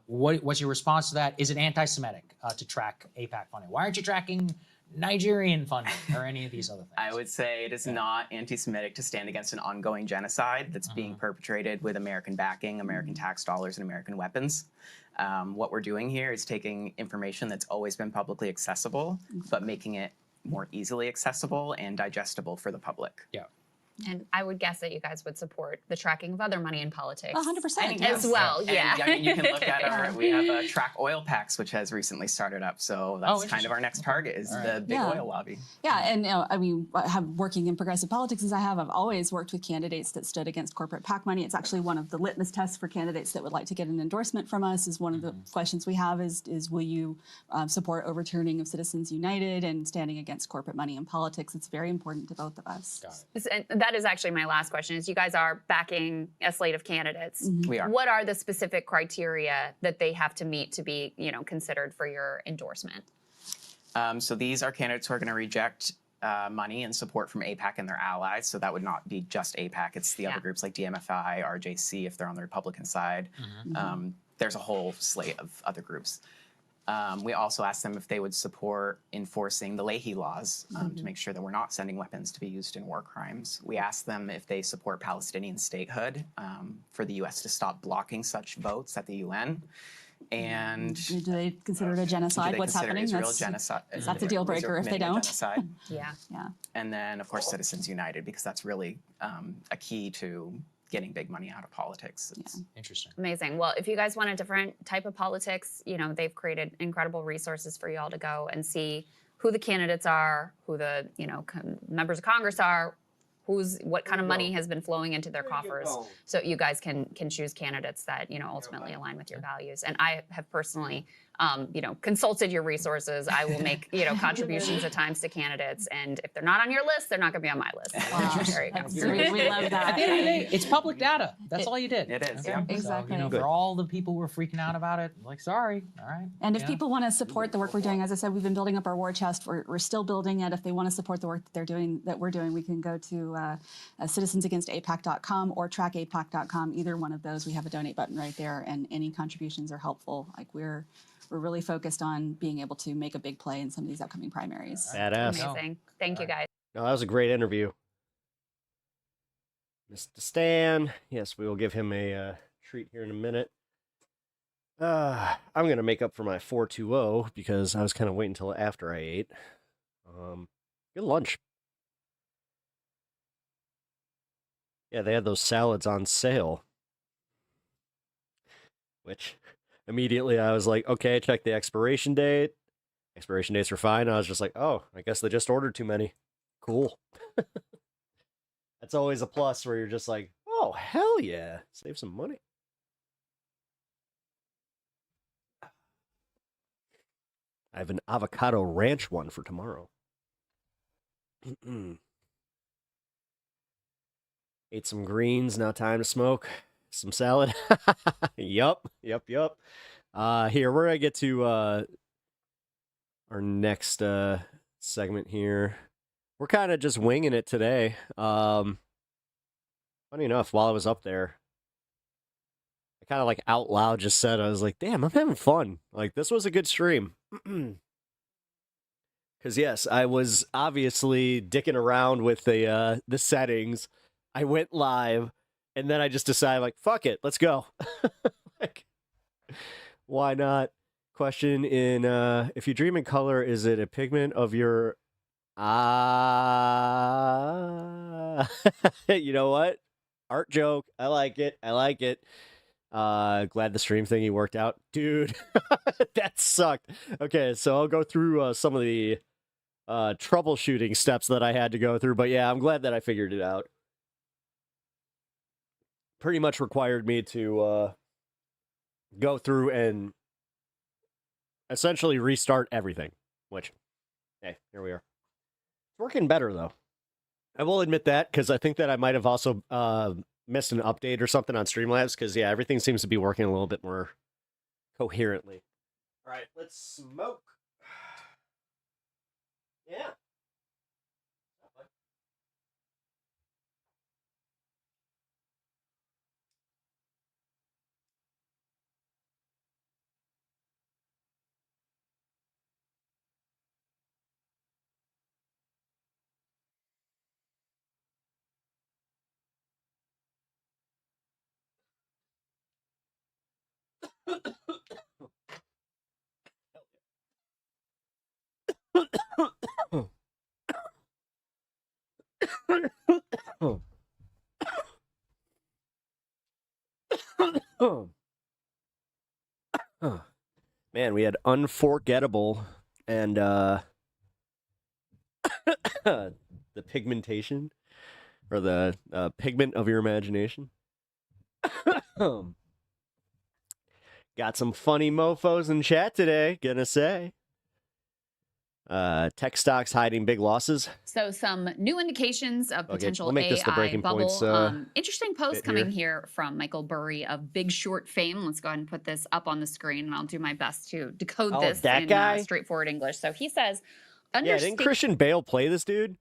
[SPEAKER 17] What's your response to that? Is it anti-Semitic to track AIPAC funding? Why aren't you tracking Nigerian funding or any of these other things?
[SPEAKER 15] I would say it is not anti-Semitic to stand against an ongoing genocide that's being perpetrated with American backing, American tax dollars, and American weapons. What we're doing here is taking information that's always been publicly accessible, but making it more easily accessible and digestible for the public.
[SPEAKER 17] Yeah.
[SPEAKER 14] And I would guess that you guys would support the tracking of other money in politics
[SPEAKER 8] 100%,
[SPEAKER 14] as well.
[SPEAKER 15] And,
[SPEAKER 14] Yeah.
[SPEAKER 15] I mean, you can look at we have a track oil PACs, which has recently started up. So that's kind of our next target is the big oil lobby.
[SPEAKER 16] Yeah, and I mean, working in progressive politics as I've always worked with candidates that stood against corporate PAC money. It's actually one of the litmus tests for candidates that would like to get an endorsement from us. Is one of the questions we have is will you support overturning of Citizens United and standing against corporate money in politics? It's very important to both of us.
[SPEAKER 14] And that is actually my last question is you guys are backing a slate of candidates.
[SPEAKER 15] We are.
[SPEAKER 14] What are the specific criteria that they have to meet to be, considered for your endorsement?
[SPEAKER 15] So these are candidates who are going to reject money and support from AIPAC and their allies. So that would not be just AIPAC. It's the other groups like DMFI, RJC, if they're on the Republican side. There's a whole slate of other groups. We also asked them if they would support enforcing the Leahy laws to make sure that we're not sending weapons to be used in war crimes. We asked them if they support Palestinian statehood for the U.S. to stop blocking such votes at the UN. And
[SPEAKER 16] do they consider it a genocide? What's happening?
[SPEAKER 15] Israel genocide.
[SPEAKER 16] That's a deal breaker if they don't.
[SPEAKER 15] Genocide.
[SPEAKER 14] Yeah.
[SPEAKER 15] And then, of course, Citizens United, because that's really a key to getting big money out of politics.
[SPEAKER 17] Interesting.
[SPEAKER 14] Amazing. Well, if you guys want a different type of politics, they've created incredible resources for you all to go and see who the candidates are, who the, members of Congress are, what kind of money has been flowing into their coffers, so you guys can choose candidates that ultimately align with your values. And I have personally, consulted your resources. I will make contributions at times to candidates, and if they're not on your list, they're not going to be on my list. There you go.
[SPEAKER 16] We love that.
[SPEAKER 17] At the end of the day, it's public data. That's all you did.
[SPEAKER 15] It is.
[SPEAKER 17] Okay?
[SPEAKER 15] Yeah.
[SPEAKER 16] Exactly.
[SPEAKER 17] So, for all the people who are freaking out about it, sorry. All right.
[SPEAKER 16] And if people want to support the work we're doing, as I said, we've been building up our war chest. We're still building it. If they want to support the work that we're doing, we can go to citizensagainstapac.com or trackapac.com. Either one of those, we have a donate button right there, and any contributions are helpful. We're really focused on being able to make a big play in some of these upcoming primaries.
[SPEAKER 5] Badass.
[SPEAKER 14] Amazing. Thank you, guys.
[SPEAKER 5] No, that was a great interview. Mr. Stan. Yes, we will give him a treat here in a minute. I'm going to make up for my 420 because I was kind of waiting until after I ate. Good lunch. Yeah, they had those salads on sale. Which, immediately I was like, okay, check the expiration date. Expiration dates were fine. I was just like, oh, I guess they just ordered too many. Cool. That's always a plus where you're just like, oh, hell yeah. Save some money. I have an avocado ranch one for tomorrow. Ate some greens, now time to smoke. Some salad. Yup. Here, we're going to get to our next segment here. We're kind of just winging it today. Funny enough, while I was up there, I kind of like out loud just said, I was like, damn, I'm having fun. Like, this was a good stream. Because, yes, I was obviously dicking around with the settings. I went live, and then I just decided, like, fuck it, let's go. Like, why not? Question in, if you dream in color, is it a pigment of your... You know what? Art joke. I like it. Glad the stream thingy worked out. Dude, that sucked. Okay, so I'll go through some of the troubleshooting steps that I had to go through. But yeah, I'm glad that I figured it out. Pretty much required me to go through and essentially restart everything. Which, hey, here we are. It's working better, though. I will admit that, because I think that I might have also missed an update or something on Streamlabs, because, yeah, everything seems to be working a little bit more coherently. All right, let's smoke. Yeah. Man, we had Unforgettable and the pigmentation or the pigment of your imagination. Got some funny mofos in chat today, gonna say. Tech stocks hiding big losses.
[SPEAKER 14] So some new indications of potential
[SPEAKER 5] we'll make this the
[SPEAKER 14] AI
[SPEAKER 5] breaking
[SPEAKER 14] bubble.
[SPEAKER 5] points,
[SPEAKER 14] Interesting post
[SPEAKER 5] bit
[SPEAKER 14] coming here from Michael Burry of Big Short fame. Let's go ahead and put this up on the screen, and I'll do my best to decode
[SPEAKER 5] Oh,
[SPEAKER 14] this
[SPEAKER 5] that
[SPEAKER 14] in
[SPEAKER 5] guy?
[SPEAKER 14] straightforward English. So he says,
[SPEAKER 5] Yeah, didn't
[SPEAKER 14] understand
[SPEAKER 5] Christian Bale play this dude?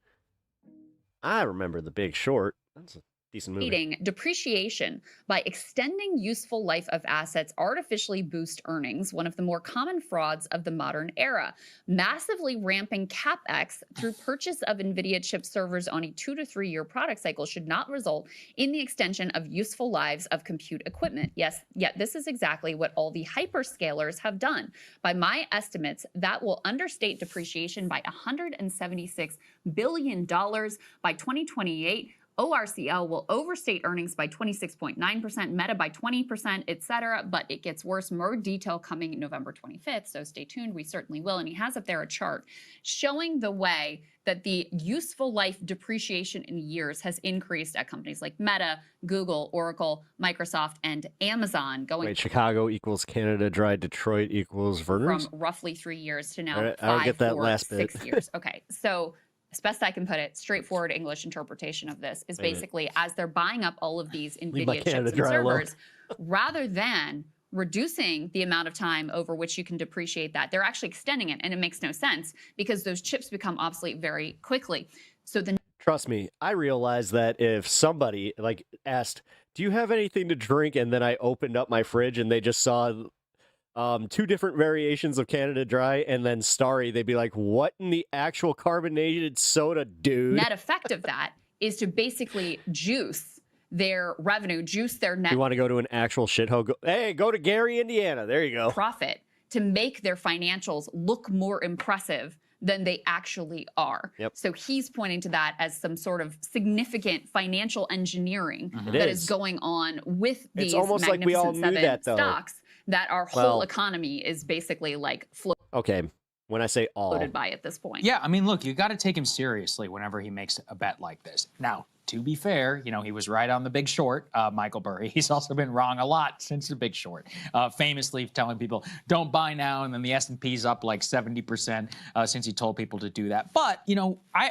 [SPEAKER 5] I remember The Big Short. That's a decent movie.
[SPEAKER 14] depreciation by extending useful life of assets artificially boost earnings, one of the more common frauds of the modern era. Massively ramping CapEx through purchase of NVIDIA chip servers on a 2 to 3 year product cycle should not result in the extension of useful lives of compute equipment. Yes, yet this is exactly what all the hyperscalers have done. By my estimates, that will understate depreciation by $176 billion by 2028. ORCL will overstate earnings by 26.9%, Meta by 20%, etc. But it gets worse. More detail coming November 25th, so stay tuned. We certainly will. And he has up there a chart showing the way that the useful life depreciation in years has increased at companies like Meta, Google, Oracle, Microsoft, and Amazon, going
[SPEAKER 5] Wait, Chicago equals Canada Dry, Detroit equals Verner's?
[SPEAKER 14] from roughly 3 years to now
[SPEAKER 5] I don't
[SPEAKER 14] 5,
[SPEAKER 5] get that
[SPEAKER 14] 4,
[SPEAKER 5] last
[SPEAKER 14] 6
[SPEAKER 5] bit.
[SPEAKER 14] years. Okay, so as best I can put it, straightforward English interpretation of this is
[SPEAKER 5] Wait a minute.
[SPEAKER 14] basically as they're buying up all of these
[SPEAKER 5] Leave my
[SPEAKER 14] NVIDIA
[SPEAKER 5] Canada
[SPEAKER 14] chips and
[SPEAKER 5] Dry alone.
[SPEAKER 14] servers, rather than reducing the amount of time over which you can depreciate that, they're actually extending it, and it makes no sense because those chips become obsolete very quickly. So the
[SPEAKER 5] Trust me, I realized that if somebody like asked, "Do you have anything to drink?" and then I opened up my fridge and they just saw 2 different variations of Canada Dry and then Starry, they'd be like, "What in the actual carbonated soda, dude?"
[SPEAKER 14] net effect of that is to basically juice their revenue, juice their net
[SPEAKER 5] You want to go to an actual shithole? Go to Gary, Indiana. There you go.
[SPEAKER 14] profit to make their financials look more impressive than they actually are.
[SPEAKER 5] Yep.
[SPEAKER 14] So he's pointing to that as some sort of significant financial engineering
[SPEAKER 5] It
[SPEAKER 14] that
[SPEAKER 5] is.
[SPEAKER 14] is going on with
[SPEAKER 5] It's
[SPEAKER 14] these
[SPEAKER 5] almost like we all
[SPEAKER 14] Magnificent
[SPEAKER 5] knew
[SPEAKER 14] Seven
[SPEAKER 5] that, though.
[SPEAKER 14] stocks that our whole
[SPEAKER 5] Well-
[SPEAKER 14] economy is basically like
[SPEAKER 5] Okay, when I say all,
[SPEAKER 14] floated by at this point.
[SPEAKER 17] Yeah, I mean, look, you got to take him seriously whenever he makes a bet like this. Now, to be fair, you know, he was right on The Big Short, Michael Burry. He's also been wrong a lot since The Big Short, famously telling people, don't buy now, and then the S&P's up like 70% since he told people to do that. But, you know, I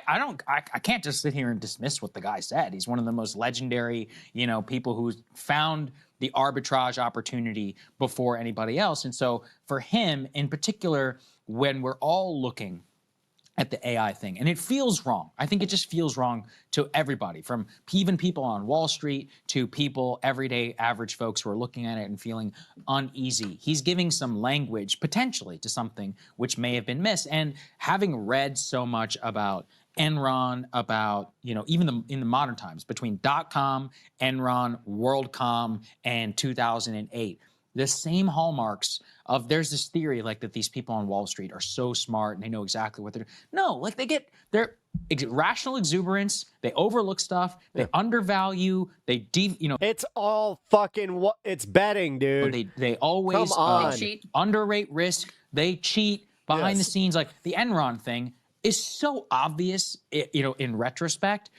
[SPEAKER 17] can't just sit here and dismiss what the guy said. He's one of the most legendary, you know, people who found the arbitrage opportunity before anybody else. And so for him in particular, when we're all looking at the AI thing, and it feels wrong. I think it just feels wrong to everybody, from even people on Wall Street to people, everyday average folks who are looking at it and feeling uneasy. He's giving some language potentially to something which may have been missed. And having read so much about Enron, about, you know, even in the modern times, between .com, Enron, WorldCom, and 2008, the same hallmarks of, there's this theory like that these people on Wall Street are so smart and they know exactly what they're doing. No, like they get their rational exuberance, they overlook stuff, they undervalue, they
[SPEAKER 5] it's all fucking it's betting, dude.
[SPEAKER 17] They always
[SPEAKER 5] Come on.
[SPEAKER 17] underrate risk, they cheat behind the
[SPEAKER 5] Yes.
[SPEAKER 17] scenes. Like the Enron thing is so obvious, you know, in retrospect.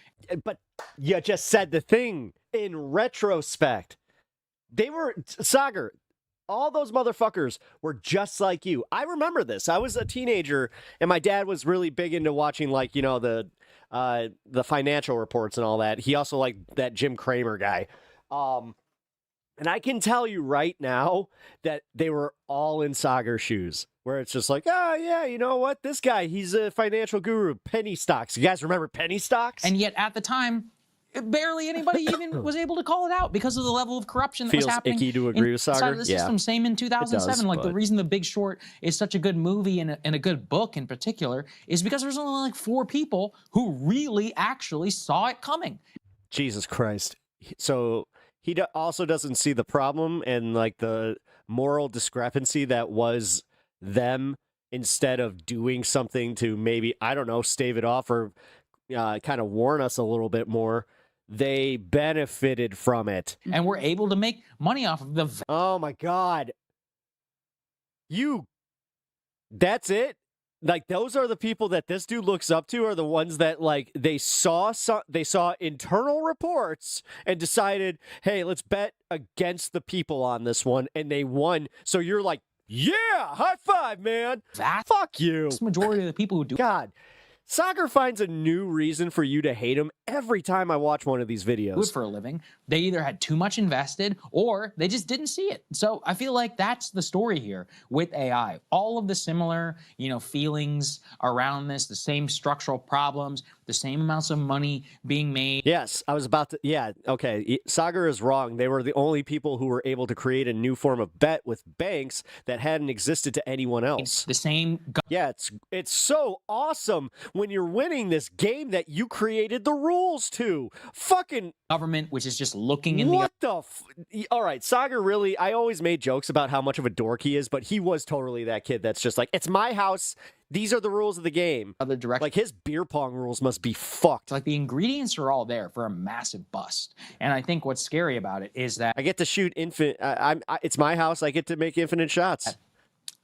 [SPEAKER 5] But you just said the thing in retrospect. They were, Sagar, all those motherfuckers were just like you. I remember this. I was a teenager, and my dad was really big into watching, like, you know, the financial reports and all that. He also liked that Jim Cramer guy. And I can tell you right now that they were all in Sagar shoes, where it's just like, oh, yeah, you know what? This guy, he's a financial guru. Penny stocks. You guys remember penny stocks?
[SPEAKER 17] And yet at the time, barely anybody even was able to call it out because of the level of corruption that
[SPEAKER 5] Feels
[SPEAKER 17] was happening
[SPEAKER 5] icky to agree with
[SPEAKER 17] inside
[SPEAKER 5] Sagar.
[SPEAKER 17] of the
[SPEAKER 5] Yeah.
[SPEAKER 17] system. Same in 2007.
[SPEAKER 5] It does,
[SPEAKER 17] like the
[SPEAKER 5] but-
[SPEAKER 17] reason The Big Short is such a good movie and a good book in particular is because there's only like 4 people who really actually saw it coming.
[SPEAKER 5] Jesus Christ. So he also doesn't see the problem and like the moral discrepancy that was them, instead of doing something to maybe, I don't know, stave it off or kind of warn us a little bit more. They benefited from it.
[SPEAKER 17] And we're able to make money off of the...
[SPEAKER 5] Oh my God. That's it. Like, those are the people that this dude looks up to, are the ones that, like, they saw internal reports and decided, hey, let's bet against the people on this one, and they won. So you're like, yeah, high five, man. Fuck you.
[SPEAKER 17] The majority of the people who do.
[SPEAKER 5] God, soccer finds a new reason for you to hate him every time I watch one of these videos.
[SPEAKER 17] Do it for a living. They either had too much invested or they just didn't see it. So I feel like that's the story here with AI. All of the similar, feelings around this, the same structural problems, the same amounts of money being made.
[SPEAKER 5] Yes, I was about to. Yeah, okay. Sagar is wrong. They were the only people who were able to create a new form of bet with banks that hadn't existed to anyone else.
[SPEAKER 17] The same.
[SPEAKER 5] Yeah, it's so awesome when you're winning this game that you created the rules to. Fucking
[SPEAKER 17] government, which is just looking in
[SPEAKER 5] what the. All right, Sagar really. I always made jokes about how much of a dork he is, but he was totally that kid that's just like, it's my house. These are the rules of the game.
[SPEAKER 17] Other direction.
[SPEAKER 5] Like, his beer pong rules must be fucked.
[SPEAKER 17] Like, the ingredients are all there for a massive bust. And I think what's scary about it is that
[SPEAKER 5] I get to shoot infinite. It's my house. I get to make infinite shots.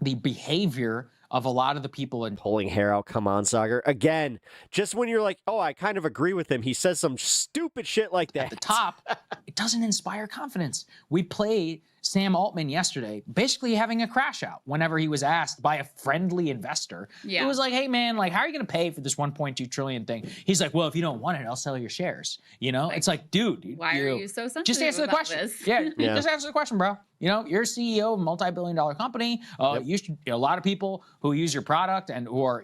[SPEAKER 17] The behavior of a lot of the people in
[SPEAKER 5] pulling hair out. Come on, Sagar. Again, just when you're like, oh, I kind of agree with him, he says some stupid shit like that.
[SPEAKER 17] At the top, it doesn't inspire confidence. We played Sam Altman yesterday, basically having a crash out whenever he was asked by a friendly investor.
[SPEAKER 14] Yeah.
[SPEAKER 17] It was like, hey, man, like, how are you going to pay for this 1.2 trillion thing? He's like, well, if you don't want it, I'll sell your shares. It's like, dude.
[SPEAKER 14] Why are you so sensitive
[SPEAKER 17] just answer the
[SPEAKER 14] about
[SPEAKER 17] question.
[SPEAKER 14] this?
[SPEAKER 17] Yeah, just answer the question, bro. You're a CEO of a multi-billion-dollar company. You should, a lot of people who use your product and who are,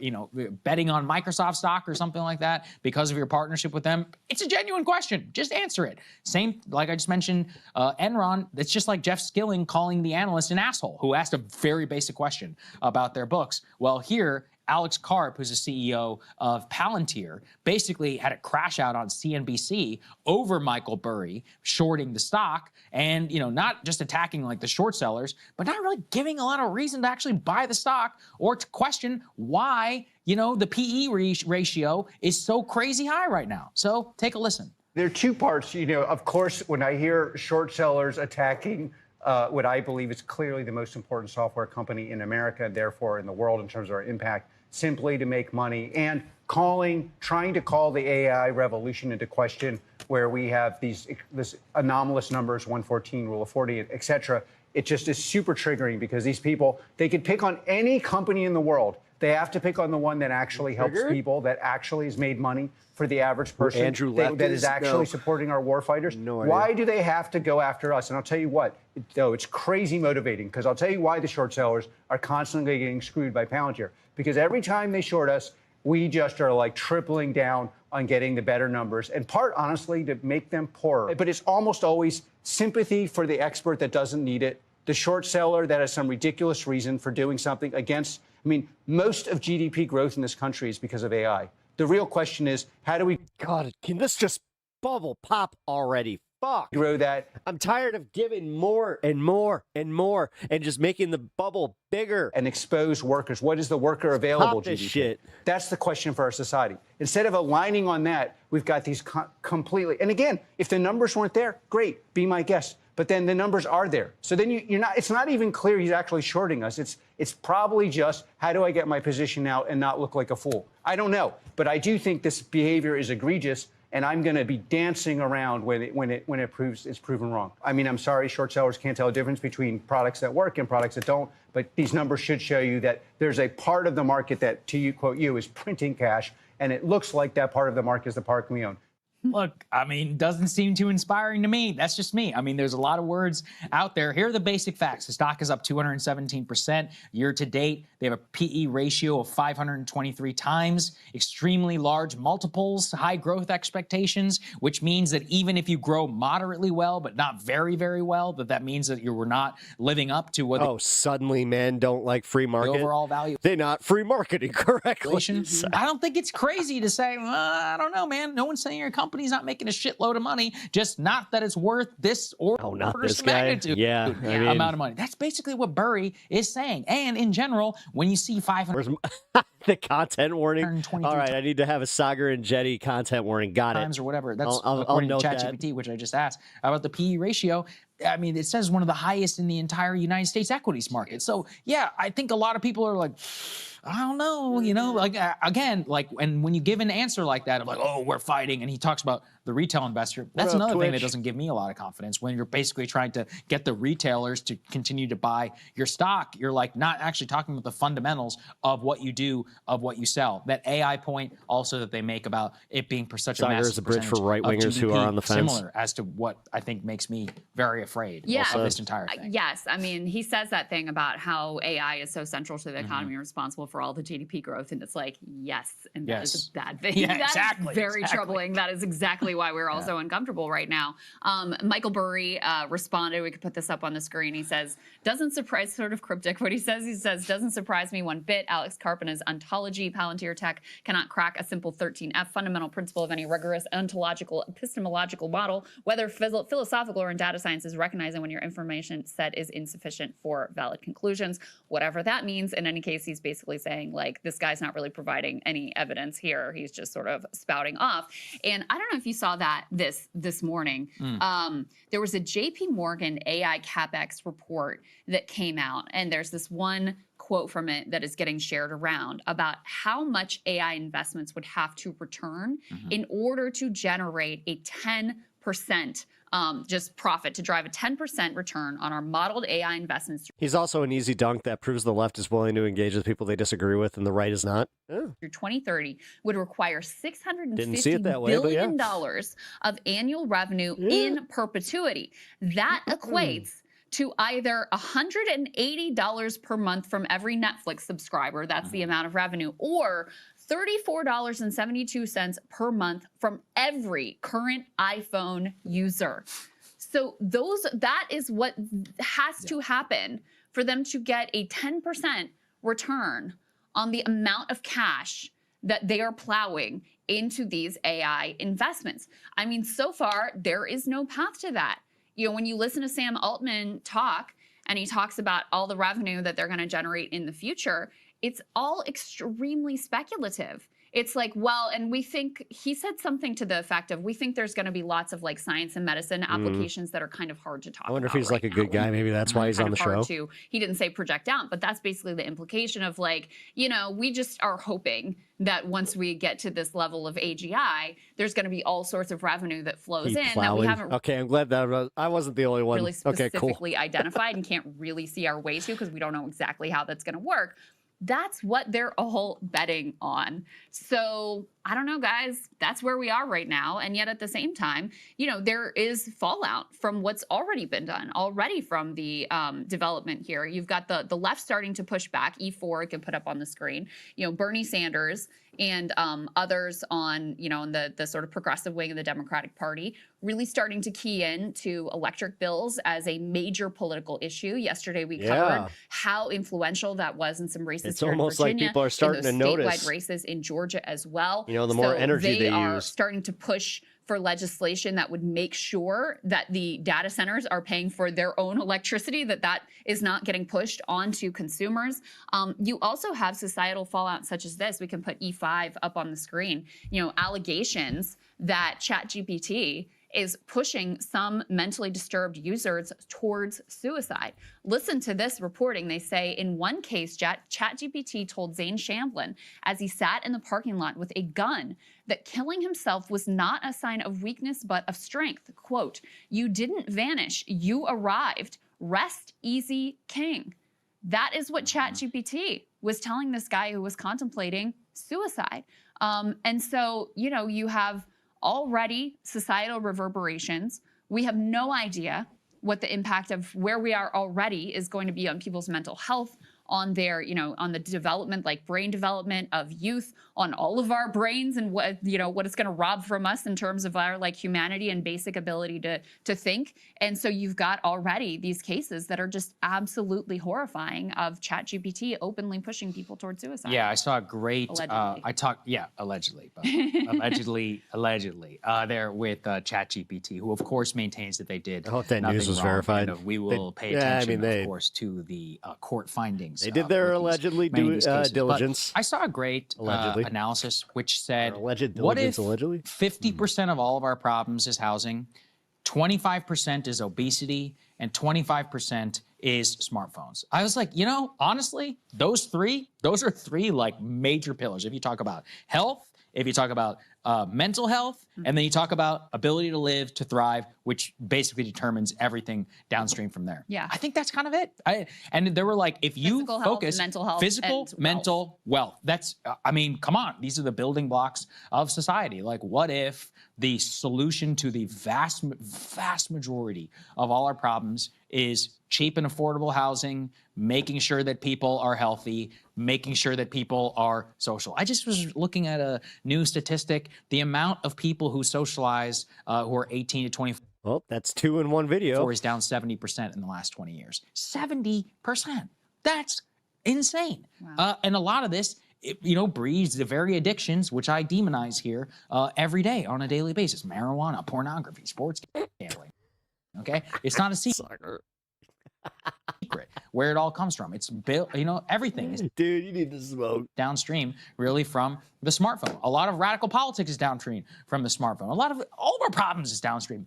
[SPEAKER 17] betting on Microsoft stock or something like that because of your partnership with them. It's a genuine question. Just answer it. Same, like I just mentioned, Enron. It's just like Jeff Skilling calling the analyst an asshole who asked a very basic question about their books. Well, here, Alex Karp, who's a CEO of Palantir, basically had a crash out on CNBC over Michael Burry shorting the stock and, not just attacking like the short sellers, but not really giving a lot of reason to actually buy the stock or to question why, the PE ratio is so crazy high right now. So take a listen.
[SPEAKER 6] There are two parts. Of course, when I hear short sellers attacking what I believe is clearly the most important software company in America, therefore in the world in terms of our impact, simply to make money, and trying to call the AI revolution into question, where we have this anomalous numbers, 114, rule of 40, et cetera. It just is super triggering because these people, they could pick on any company in the world. They have to pick on the one that actually helps people, that actually has made money for the average person,
[SPEAKER 5] Andrew
[SPEAKER 6] that is actually supporting our warfighters.
[SPEAKER 5] No idea.
[SPEAKER 6] Why do they have to go after us? And I'll tell you what, though, it's crazy motivating, because I'll tell you why the short sellers are constantly getting screwed by Palantir. Because every time they short us, we just are like tripling down on getting the better numbers, and part, honestly, to make them poorer. But it's almost always sympathy for the expert that doesn't need it, the short seller that has some ridiculous reason for doing something against. Most of GDP growth in this country is because of AI. The real question is, how do we...
[SPEAKER 5] God, can this just bubble pop already? Fuck.
[SPEAKER 6] Grow that.
[SPEAKER 5] I'm tired of giving more and more and more and just making the bubble bigger.
[SPEAKER 6] And expose workers. What is the worker available
[SPEAKER 5] Stop this
[SPEAKER 6] GDP?
[SPEAKER 5] shit.
[SPEAKER 6] That's the question for our society. Instead of aligning on that, we've got these completely... And again, if the numbers weren't there, great, be my guest. But then the numbers are there. So then you're not... It's not even clear he's actually shorting us. It's probably just, how do I get my position out and not look like a fool? I don't know. But I do think this behavior is egregious, and I'm going to be dancing around when it proves it's proven wrong. I'm sorry, short sellers can't tell the difference between products that work and products that don't, but these numbers should show you that there's a part of the market that, to you, quote you, is printing cash, and it looks like that part of the market is the part we own.
[SPEAKER 17] Look, doesn't seem too inspiring to me. That's just me. There's a lot of words out there. Here are the basic facts. The stock is up 217% year to date. They have a PE ratio of 523 times, extremely large multiples, high growth expectations, which means that even if you grow moderately well, but not very, very well, that means that you were not living up to what...
[SPEAKER 5] suddenly men don't like free market.
[SPEAKER 17] The overall value.
[SPEAKER 5] They're not free marketing correctly.
[SPEAKER 17] I don't think it's crazy to say, I don't know, man. No one's saying your company's not making a shitload of money, just not that it's worth this or
[SPEAKER 5] this magnitude
[SPEAKER 17] amount of money. That's basically what Burry is saying. And in general, when you see 500...
[SPEAKER 5] the content warning. All right, I need to have a Sagar and Jetty content warning. Got it.
[SPEAKER 17] Times or whatever. That's
[SPEAKER 5] I'll
[SPEAKER 17] according to
[SPEAKER 5] note
[SPEAKER 17] ChatGPT, which I just asked about the PE ratio. I mean, it says one of the highest in the entire United States equities market. So yeah, I think a lot of people are like, I don't know, you know, like again, like, and when you give an answer like that of like, oh, we're fighting, and he talks about the retail investor, that's another thing that doesn't give me a lot of confidence. When you're basically trying to get the retailers to continue to buy your stock, you're like not actually talking about the fundamentals of what you do, of what you sell. That AI point also that they make about it being such a
[SPEAKER 5] Sagar
[SPEAKER 17] massive
[SPEAKER 5] is a bridge for
[SPEAKER 17] percentage
[SPEAKER 5] right-wingers
[SPEAKER 17] of
[SPEAKER 5] who
[SPEAKER 17] GDP,
[SPEAKER 5] are on the fence.
[SPEAKER 17] similar as to what I think makes me very afraid
[SPEAKER 14] Yeah.
[SPEAKER 17] of this entire thing.
[SPEAKER 14] Yes, I mean, he says that thing about how AI is so central to the
[SPEAKER 17] Mm-hmm.
[SPEAKER 14] economy and responsible for all the GDP growth, and it's like, yes, and that is a bad thing.
[SPEAKER 17] Yeah,
[SPEAKER 14] That is
[SPEAKER 17] exactly,
[SPEAKER 14] very
[SPEAKER 17] exactly.
[SPEAKER 14] troubling. That is exactly why we're all so uncomfortable right now. Michael Burry responded. We could put this up on the screen. He says, doesn't surprise, sort of cryptic what he says. He says, doesn't surprise me one bit. Alex Karp and his ontology, Palantir Tech, cannot crack a simple 13F fundamental principle of any rigorous ontological epistemological model, whether philosophical or in data science, is recognizing when your information set is insufficient for valid conclusions, whatever that means. In any case, he's basically saying, like, this guy's not really providing any evidence here. He's just sort of spouting off. And I don't know if you saw that this morning. There was a JP Morgan AI CapEx report that came out, and there's this one quote from it that is getting shared around about how much AI investments would have to return in order to generate a 10% just profit, to drive a 10% return on our modeled AI investments
[SPEAKER 5] He's also an easy dunk that proves the left is willing to engage with people they disagree with and the right is not.
[SPEAKER 14] through 2030 would require
[SPEAKER 5] Didn't see it
[SPEAKER 14] $650
[SPEAKER 5] that way, but yeah.
[SPEAKER 14] billion of annual revenue in perpetuity. That equates to either $180 per month from every Netflix subscriber, that's the amount of revenue, or $34.72 per month from every current iPhone user. So that is what has to happen for them to get a 10% return on the amount of cash that they are plowing into these AI investments. I mean, so far, there is no path to that. You know, when you listen to Sam Altman talk, and he talks about all the revenue that they're going to generate in the future, it's all extremely speculative. It's like, well, and we think, he said something to the effect of, we think there's going to be lots of like science and medicine applications that are kind of hard to talk about.
[SPEAKER 5] I wonder if he's like a good guy. Maybe that's why he's on the show.
[SPEAKER 14] He didn't say project out, but that's basically the implication of like, you know, we just are hoping that once we get to this level of AGI, there's going to be all sorts of revenue that flows in that we haven't
[SPEAKER 5] Okay, I'm glad that I wasn't the only one.
[SPEAKER 14] really
[SPEAKER 5] Okay, cool.
[SPEAKER 14] specifically identified and can't really see our way to because we don't know exactly how that's going to work. That's what they're all betting on. So I don't know, guys, that's where we are right now. And yet at the same time, you know, there is fallout from what's already been done, already from the development here. You've got the left starting to push back. E4 I can put up on the screen. You know, Bernie Sanders and others on, you know, in the sort of progressive wing of the Democratic Party really starting to key in to electric bills as a major political issue. Yesterday we covered how influential that was in some races
[SPEAKER 5] It's
[SPEAKER 14] here
[SPEAKER 5] almost
[SPEAKER 14] in
[SPEAKER 5] like
[SPEAKER 14] Virginia,
[SPEAKER 5] people are starting
[SPEAKER 14] in
[SPEAKER 5] to
[SPEAKER 14] those
[SPEAKER 5] notice.
[SPEAKER 14] statewide races in Georgia as well.
[SPEAKER 5] You know, the more energy they
[SPEAKER 14] are
[SPEAKER 5] use.
[SPEAKER 14] starting to push for legislation that would make sure that the data centers are paying for their own electricity, that is not getting pushed onto consumers. You also have societal fallout such as this. We can put E5 up on the screen. You know, allegations that ChatGPT is pushing some mentally disturbed users towards suicide. Listen to this reporting. They say in one case, ChatGPT told Zane Shamblin as he sat in the parking lot with a gun that killing himself was not a sign of weakness but of strength. Quote, "You didn't vanish, you arrived. Rest easy, king." That is what ChatGPT was telling this guy who was contemplating suicide. And so, you know, you have already societal reverberations. We have no idea what the impact of where we are already is going to be on people's mental health, on their, you know, on the development, like brain development of youth, on all of our brains, and what, you know, what it's going to rob from us in terms of our like humanity and basic ability to think. And so you've got already these cases that are just absolutely horrifying of ChatGPT openly pushing people towards suicide.
[SPEAKER 17] Yeah, I saw a great.
[SPEAKER 14] Allegedly.
[SPEAKER 17] Allegedly, but allegedly, there with ChatGPT, who of course maintains that they did.
[SPEAKER 5] I hope that
[SPEAKER 17] nothing
[SPEAKER 5] news was
[SPEAKER 17] wrong,
[SPEAKER 5] verified.
[SPEAKER 17] and, we will pay
[SPEAKER 5] Yeah, I
[SPEAKER 17] attention,
[SPEAKER 5] mean,
[SPEAKER 17] of course, to the court findings.
[SPEAKER 5] They did their
[SPEAKER 17] with
[SPEAKER 5] allegedly
[SPEAKER 17] many of these cases. But
[SPEAKER 5] diligence.
[SPEAKER 17] I saw a great
[SPEAKER 5] Allegedly.
[SPEAKER 17] analysis which said,
[SPEAKER 5] alleged
[SPEAKER 17] what
[SPEAKER 5] diligence,
[SPEAKER 17] if
[SPEAKER 5] allegedly?
[SPEAKER 17] 50% of all of our problems is housing, 25% is obesity, and 25% is smartphones. I was like, honestly, those are three like major pillars. If you talk about health, if you talk about mental health, and then you talk about ability to live, to thrive, which basically determines everything downstream from there.
[SPEAKER 14] Yeah.
[SPEAKER 17] I think that's kind of it. And there were like, if you
[SPEAKER 14] Physical health,
[SPEAKER 17] focus
[SPEAKER 14] mental health,
[SPEAKER 17] physical,
[SPEAKER 14] and
[SPEAKER 17] mental, wealth. That's, come on, these are the building blocks of society. Like, what if the solution to the vast majority of all our problems is cheap and affordable housing, making sure that people are healthy, making sure that people are social. I just was looking at a new statistic. The amount of people who socialize who are 18 to 24.
[SPEAKER 5] Well, that's 2 in one video.
[SPEAKER 17] Is down 70% in the last 20 years. 70%. That's insane.
[SPEAKER 14] Wow.
[SPEAKER 17] And a lot of this, breeds the very addictions, which I demonize here every day on a daily basis. Marijuana, pornography, sports gambling. Okay? It's not a secret where it all comes from. It's built, everything is.
[SPEAKER 5] Dude, you need to smoke.
[SPEAKER 17] Downstream, really, from the smartphone. A lot of radical politics is downstream from the smartphone. A lot of all of our problems is downstream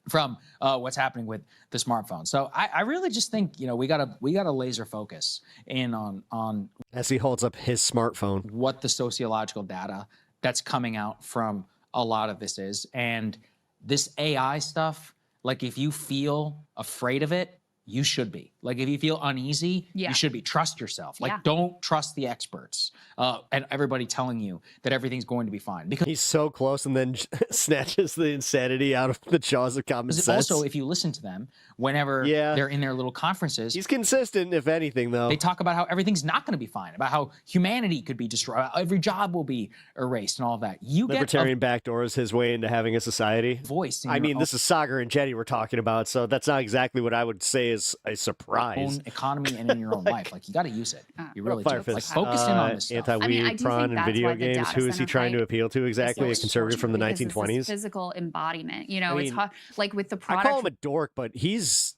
[SPEAKER 17] from what's happening with the smartphone. So I really just think, we gotta laser focus in on
[SPEAKER 5] as he holds up his smartphone,
[SPEAKER 17] what the sociological data that's coming out from a lot of this is. And this AI stuff, like if you feel afraid of it, you should be. Like if you feel uneasy, you should be. Trust yourself. Like don't trust the experts and everybody telling you that everything's going to be fine. Because
[SPEAKER 5] he's so close and then snatches the insanity out of the jaws of common sense.
[SPEAKER 17] Also, if you listen to them, whenever they're in their little conferences,
[SPEAKER 5] he's consistent, if anything, though.
[SPEAKER 17] They talk about how everything's not going to be fine, about how humanity could be destroyed, every job will be erased, and all of that.
[SPEAKER 5] Libertarian backdoors his way into having a society.
[SPEAKER 17] Voice.
[SPEAKER 5] This is Sagar and Jetty we're talking about, so that's not exactly what I would say is a surprise.
[SPEAKER 17] Own economy and in your own life. Like you got to use it. You really do. Like focus in on this stuff.
[SPEAKER 5] Anti-weed, prawn, and video games. Who is he trying to appeal to exactly? A conservative from the 1920s?
[SPEAKER 14] Physical embodiment. It's hard, like with the product.
[SPEAKER 5] I call him a dork, but he is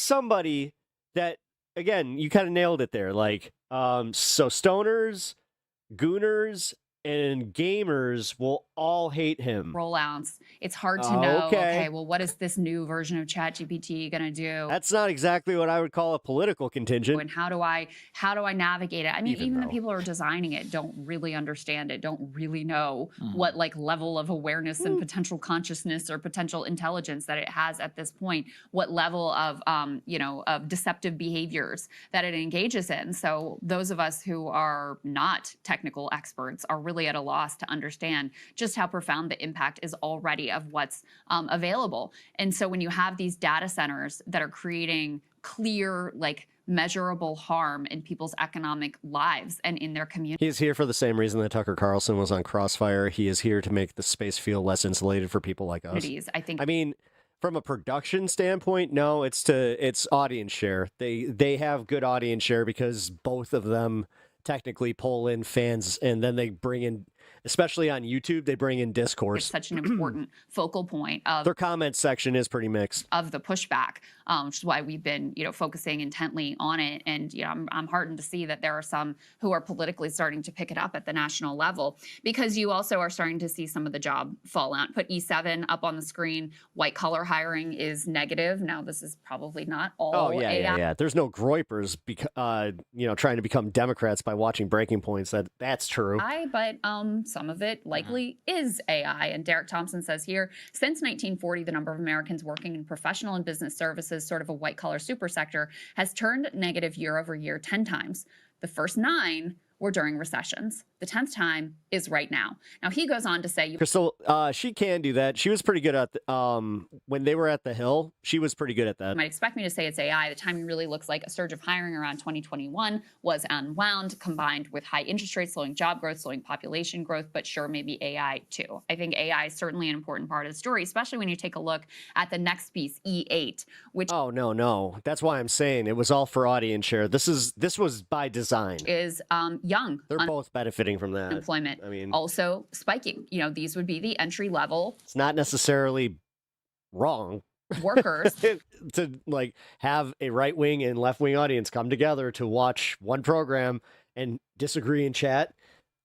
[SPEAKER 5] somebody that, again, you kind of nailed it there. Like, so stoners, gooners, and gamers will all hate him.
[SPEAKER 14] Rollouts. It's hard to know. Okay, well, what is this new version of ChatGPT going to do?
[SPEAKER 5] That's not exactly what I would call a political contingent.
[SPEAKER 14] And how do I navigate it? I mean, even the people who are designing it don't really understand it, don't really know what like level of awareness and potential consciousness or potential intelligence that it has at this point, what level of of deceptive behaviors that it engages in. So those of us who are not technical experts are really at a loss to understand just how profound the impact is already of what's available. And so when you have these data centers that are creating clear, like measurable harm in people's economic lives and in their community.
[SPEAKER 5] He's here for the same reason that Tucker Carlson was on Crossfire. He is here to make the space feel less insulated for people like us.
[SPEAKER 14] I
[SPEAKER 5] mean, from a production standpoint, no, it's audience share. They have good audience share because both of them technically pull in fans, and then they bring in, especially on YouTube, they bring in discourse.
[SPEAKER 14] It's such an important focal point of
[SPEAKER 5] their comment section is pretty mixed
[SPEAKER 14] of the pushback, which is why we've been focusing intently on it. And I'm heartened to see that there are some who are politically starting to pick it up at the national level, because you also are starting to see some of the job fallout. Put E7 up on the screen. White collar hiring is negative. Now this is probably not all AI.
[SPEAKER 5] Yeah. There's no groypers trying to become Democrats by watching Breaking Points. That's true.
[SPEAKER 14] But some of it likely is AI. And Derek Thompson says here, since 1940, the number of Americans working in professional and business services, sort of a white collar super sector, has turned negative year over year 10 times. The first 9 were during recessions. The 10th time is right now. Now, he goes on to say...
[SPEAKER 5] Crystal, she can do that. She was pretty good at... when they were at the Hill, she was pretty good at that.
[SPEAKER 14] You might expect me to say it's AI. The timing really looks like a surge of hiring around 2021 was unwound, combined with high interest rates, slowing job growth, slowing population growth, but sure, maybe AI too. I think AI is certainly an important part of the story, especially when you take a look at the next piece, E8, which...
[SPEAKER 5] Oh, no. That's why I'm saying it was all for audience share. This was by design.
[SPEAKER 14] Is young.
[SPEAKER 5] They're both benefiting from that.
[SPEAKER 14] Employment.
[SPEAKER 5] I mean,
[SPEAKER 14] also spiking. These would be the entry level.
[SPEAKER 5] It's not necessarily wrong.
[SPEAKER 14] Workers
[SPEAKER 5] to like have a right wing and left wing audience come together to watch one program and disagree and chat.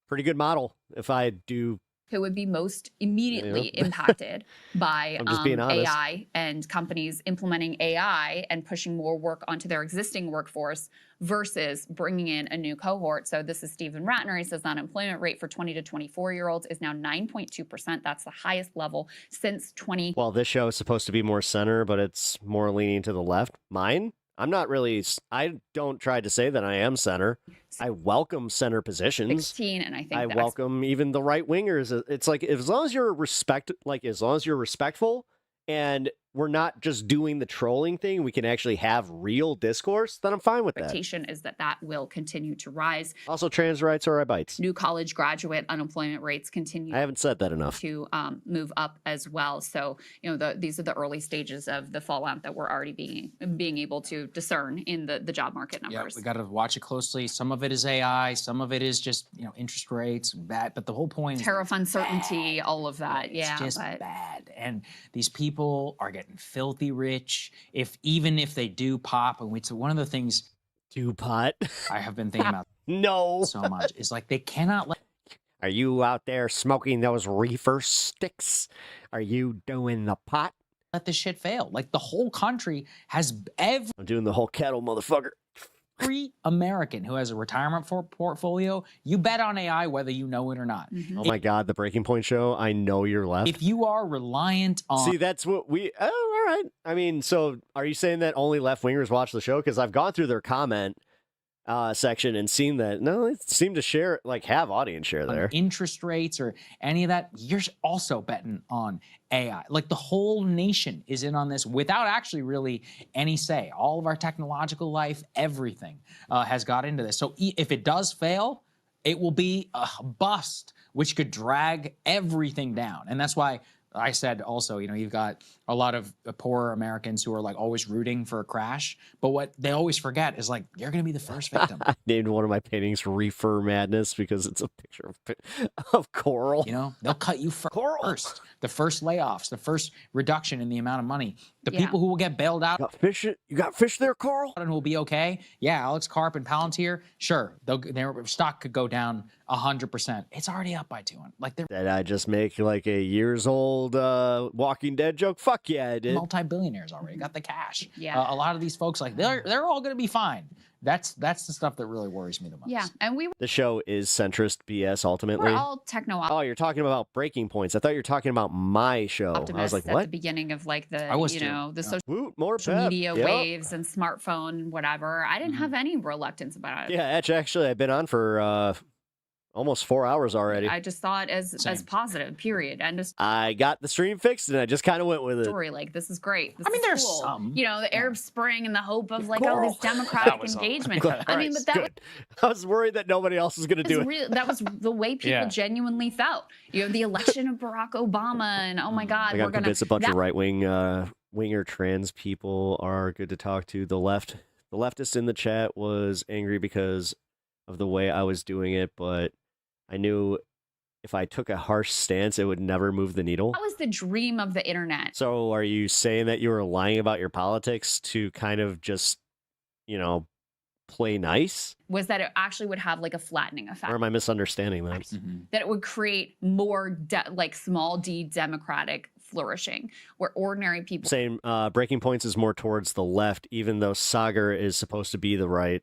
[SPEAKER 5] Pretty good model, if I do
[SPEAKER 14] who would be most immediately impacted by
[SPEAKER 5] I'm just being honest.
[SPEAKER 14] AI and companies implementing AI and pushing more work onto their existing workforce versus bringing in a new cohort. So this is Stephen Ratner. He says the unemployment rate for 20 to 24-year-olds is now 9.2%. That's the highest level since 20.
[SPEAKER 5] Well, this show is supposed to be more center, but it's more leaning to the left. Mine? I'm not really, I don't try to say that I am center. I welcome center positions.
[SPEAKER 14] 16, and I think
[SPEAKER 5] I
[SPEAKER 14] that's
[SPEAKER 5] welcome even the right wingers. It's like, as long as you're as long as you're respectful and we're not just doing the trolling thing, we can actually have real discourse, then I'm fine with that.
[SPEAKER 14] expectation is that that will continue to rise.
[SPEAKER 5] Also, trans rights are our bites.
[SPEAKER 14] New college graduate unemployment rates continue
[SPEAKER 5] I haven't said that enough.
[SPEAKER 14] to move up as well. So, you know, these are the early stages of the fallout that we're already being able to discern in the job market numbers.
[SPEAKER 17] Yeah, we got to watch it closely. Some of it is AI, some of it is just, you know, interest rates, that. But the whole point is
[SPEAKER 14] Tariff uncertainty, all of that. Yeah,
[SPEAKER 17] it's just
[SPEAKER 14] but
[SPEAKER 17] bad. And these people are getting filthy rich. Even if they do pop, and it's one of the things
[SPEAKER 5] do pot.
[SPEAKER 17] I have been thinking about
[SPEAKER 5] no
[SPEAKER 17] so much is like they cannot let.
[SPEAKER 5] Are you out there smoking those reefer sticks? Are you doing the pot?
[SPEAKER 17] Let this shit fail. Like the whole country has
[SPEAKER 5] I'm doing the whole kettle, motherfucker.
[SPEAKER 17] Every American who has a retirement portfolio, you bet on AI whether you know it or not.
[SPEAKER 5] Oh my God, the Breaking Point show. I know you're left.
[SPEAKER 17] If you are reliant on.
[SPEAKER 5] See, that's what we. Oh, all right. I mean, so are you saying that only left wingers watch the show? Because I've gone through their comment section and seen that no, they seem to share, like, have audience share there.
[SPEAKER 17] Interest rates or any of that, you're also betting on AI. Like the whole nation is in on this without actually really any say. All of our technological life, everything has got into this. So if it does fail, it will be a bust, which could drag everything down. And that's why I said also, you know, you've got a lot of poor Americans who are like always rooting for a crash. But what they always forget is like, you're going to be the first victim.
[SPEAKER 5] I named one of my paintings Reefer Madness because it's a picture of coral.
[SPEAKER 17] You know, they'll cut you first. The first layoffs, the first reduction in the amount of money. The people who will get bailed out.
[SPEAKER 5] You got fish there, Carl?
[SPEAKER 17] And will be okay. Yeah, Alex Karp and Palantir, sure, their stock could go down 100%. It's already up by 200. Like they're.
[SPEAKER 5] Did I just make like a years old Walking Dead joke? Fuck yeah, I did.
[SPEAKER 17] Multi-billionaires already got the cash.
[SPEAKER 14] Yeah.
[SPEAKER 17] A lot of these folks, like they're all going to be fine. That's the stuff that really worries me the most.
[SPEAKER 14] Yeah, and
[SPEAKER 5] The show is centrist BS ultimately.
[SPEAKER 14] we're all techno
[SPEAKER 5] Oh, you're talking about Breaking Points. I thought you were talking about my show. I was
[SPEAKER 14] optimists
[SPEAKER 5] like,
[SPEAKER 14] at
[SPEAKER 5] what?
[SPEAKER 14] the beginning of like the
[SPEAKER 5] I was
[SPEAKER 14] you
[SPEAKER 5] too.
[SPEAKER 14] know the
[SPEAKER 5] Yeah.
[SPEAKER 14] social
[SPEAKER 5] Woo, more
[SPEAKER 14] media
[SPEAKER 5] Yep.
[SPEAKER 14] waves and smartphone whatever. I didn't have any reluctance about it.
[SPEAKER 5] Yeah, actually, I've been on for almost 4 hours already.
[SPEAKER 14] I just saw it as positive. Period. End of
[SPEAKER 5] I got the stream fixed and I just kind of went with it.
[SPEAKER 14] story. Like this is great. This
[SPEAKER 17] I mean,
[SPEAKER 14] is
[SPEAKER 17] there's
[SPEAKER 14] cool.
[SPEAKER 17] some.
[SPEAKER 14] You know, the Arab Spring and the hope of like
[SPEAKER 5] Coral.
[SPEAKER 14] all this democratic
[SPEAKER 5] That was all
[SPEAKER 14] engagement.
[SPEAKER 5] right.
[SPEAKER 14] I mean, but that
[SPEAKER 5] Good. I was worried that nobody else was going to do it.
[SPEAKER 14] that was the way people
[SPEAKER 5] Yeah.
[SPEAKER 14] genuinely felt. You know, the election of Barack Obama, and oh my God,
[SPEAKER 5] I got
[SPEAKER 14] we're gonna.
[SPEAKER 5] convinced a bunch
[SPEAKER 14] that-
[SPEAKER 5] of right-wing winger trans people are good to talk to. The leftist in the chat was angry because of the way I was doing it, but I knew if I took a harsh stance, it would never move the needle.
[SPEAKER 14] That was the dream of the internet.
[SPEAKER 5] So are you saying that you were lying about your politics to kind of just, you know, play nice?
[SPEAKER 14] Was that it actually would have like a flattening effect.
[SPEAKER 5] Or am I misunderstanding that?
[SPEAKER 14] That it would create more like small d democratic flourishing where ordinary people
[SPEAKER 5] Saying Breaking Points is more towards the left, even though Sagar is supposed to be the right.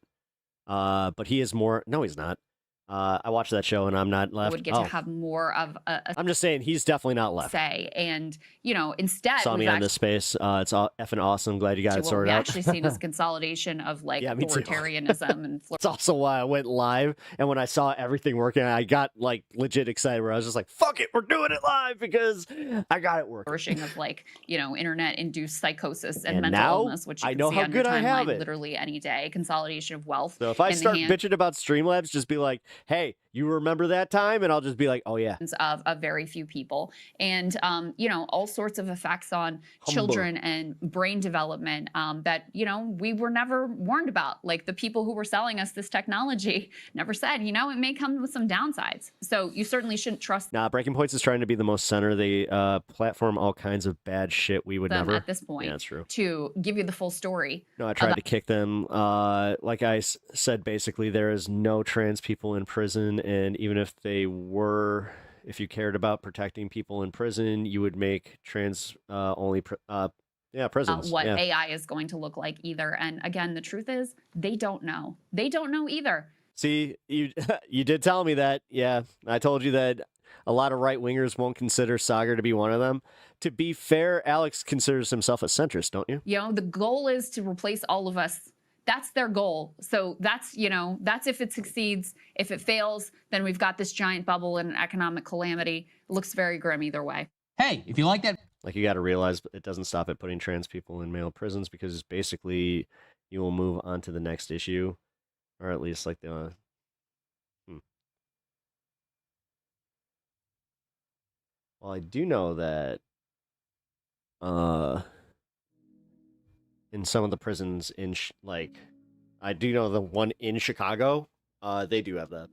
[SPEAKER 5] But he is more. No, he's not. I watched that show and I'm not left.
[SPEAKER 14] would get to have more of a
[SPEAKER 5] I'm just saying he's definitely not left.
[SPEAKER 14] say. And, you know, instead,
[SPEAKER 5] Saw
[SPEAKER 14] we've
[SPEAKER 5] me on
[SPEAKER 14] actually,
[SPEAKER 5] this space. It's all effing awesome. Glad you got it
[SPEAKER 14] what
[SPEAKER 5] sorted
[SPEAKER 14] we
[SPEAKER 5] out.
[SPEAKER 14] actually seen is consolidation of like
[SPEAKER 5] Yeah, me too.
[SPEAKER 14] authoritarianism and
[SPEAKER 5] It's also why I went live, and when I saw everything working, I got like legit excited. Where I was just like, "Fuck it, we're doing it live because I got it working."
[SPEAKER 14] flourishing of like, you know, internet-induced psychosis and,
[SPEAKER 5] And
[SPEAKER 14] mental
[SPEAKER 5] now,
[SPEAKER 14] illness, which you
[SPEAKER 5] I
[SPEAKER 14] can
[SPEAKER 5] know
[SPEAKER 14] see
[SPEAKER 5] how
[SPEAKER 14] on your
[SPEAKER 5] good I have
[SPEAKER 14] timeline
[SPEAKER 5] it.
[SPEAKER 14] literally any day. Consolidation of wealth.
[SPEAKER 5] So if I
[SPEAKER 14] in the
[SPEAKER 5] start
[SPEAKER 14] hand-
[SPEAKER 5] bitching about Streamlabs, just be like, "Hey, you remember that time?" And I'll just be like, "Oh yeah."
[SPEAKER 14] of very few people, and you know, all sorts of effects on children and brain development that, you know, we were never warned about. Like the people who were selling us this technology never said, you know, it may come with some downsides. So you certainly shouldn't trust
[SPEAKER 5] Nah, Breaking Points is trying to be the most center. They platform all kinds of bad shit we would
[SPEAKER 14] them
[SPEAKER 5] never.
[SPEAKER 14] at this point
[SPEAKER 5] Yeah, that's true.
[SPEAKER 14] to give you the full story.
[SPEAKER 5] No, I tried
[SPEAKER 14] about-
[SPEAKER 5] to kick them. Like I said, basically, there is no trans people in prison, and even if they were, if you cared about protecting people in prison, you would make trans only prisons.
[SPEAKER 14] What AI is going to look like either. And again, the truth is they don't know. They don't know either.
[SPEAKER 5] See, you you did tell me that. Yeah, I told you that a lot of right-wingers won't consider Sagar to be one of them. To be fair, Alex considers himself a centrist, don't you?
[SPEAKER 14] You know, the goal is to replace all of us. That's their goal. So that's, you know, that's if it succeeds. If it fails, then we've got this giant bubble and economic calamity. It looks very grim either way.
[SPEAKER 17] Hey, if you like that.
[SPEAKER 5] Like, you got to realize it doesn't stop at putting trans people in male prisons, because basically you will move on to the next issue, or at least like the... Well, I do know that in some of the prisons in I do know the one in Chicago, they do have that.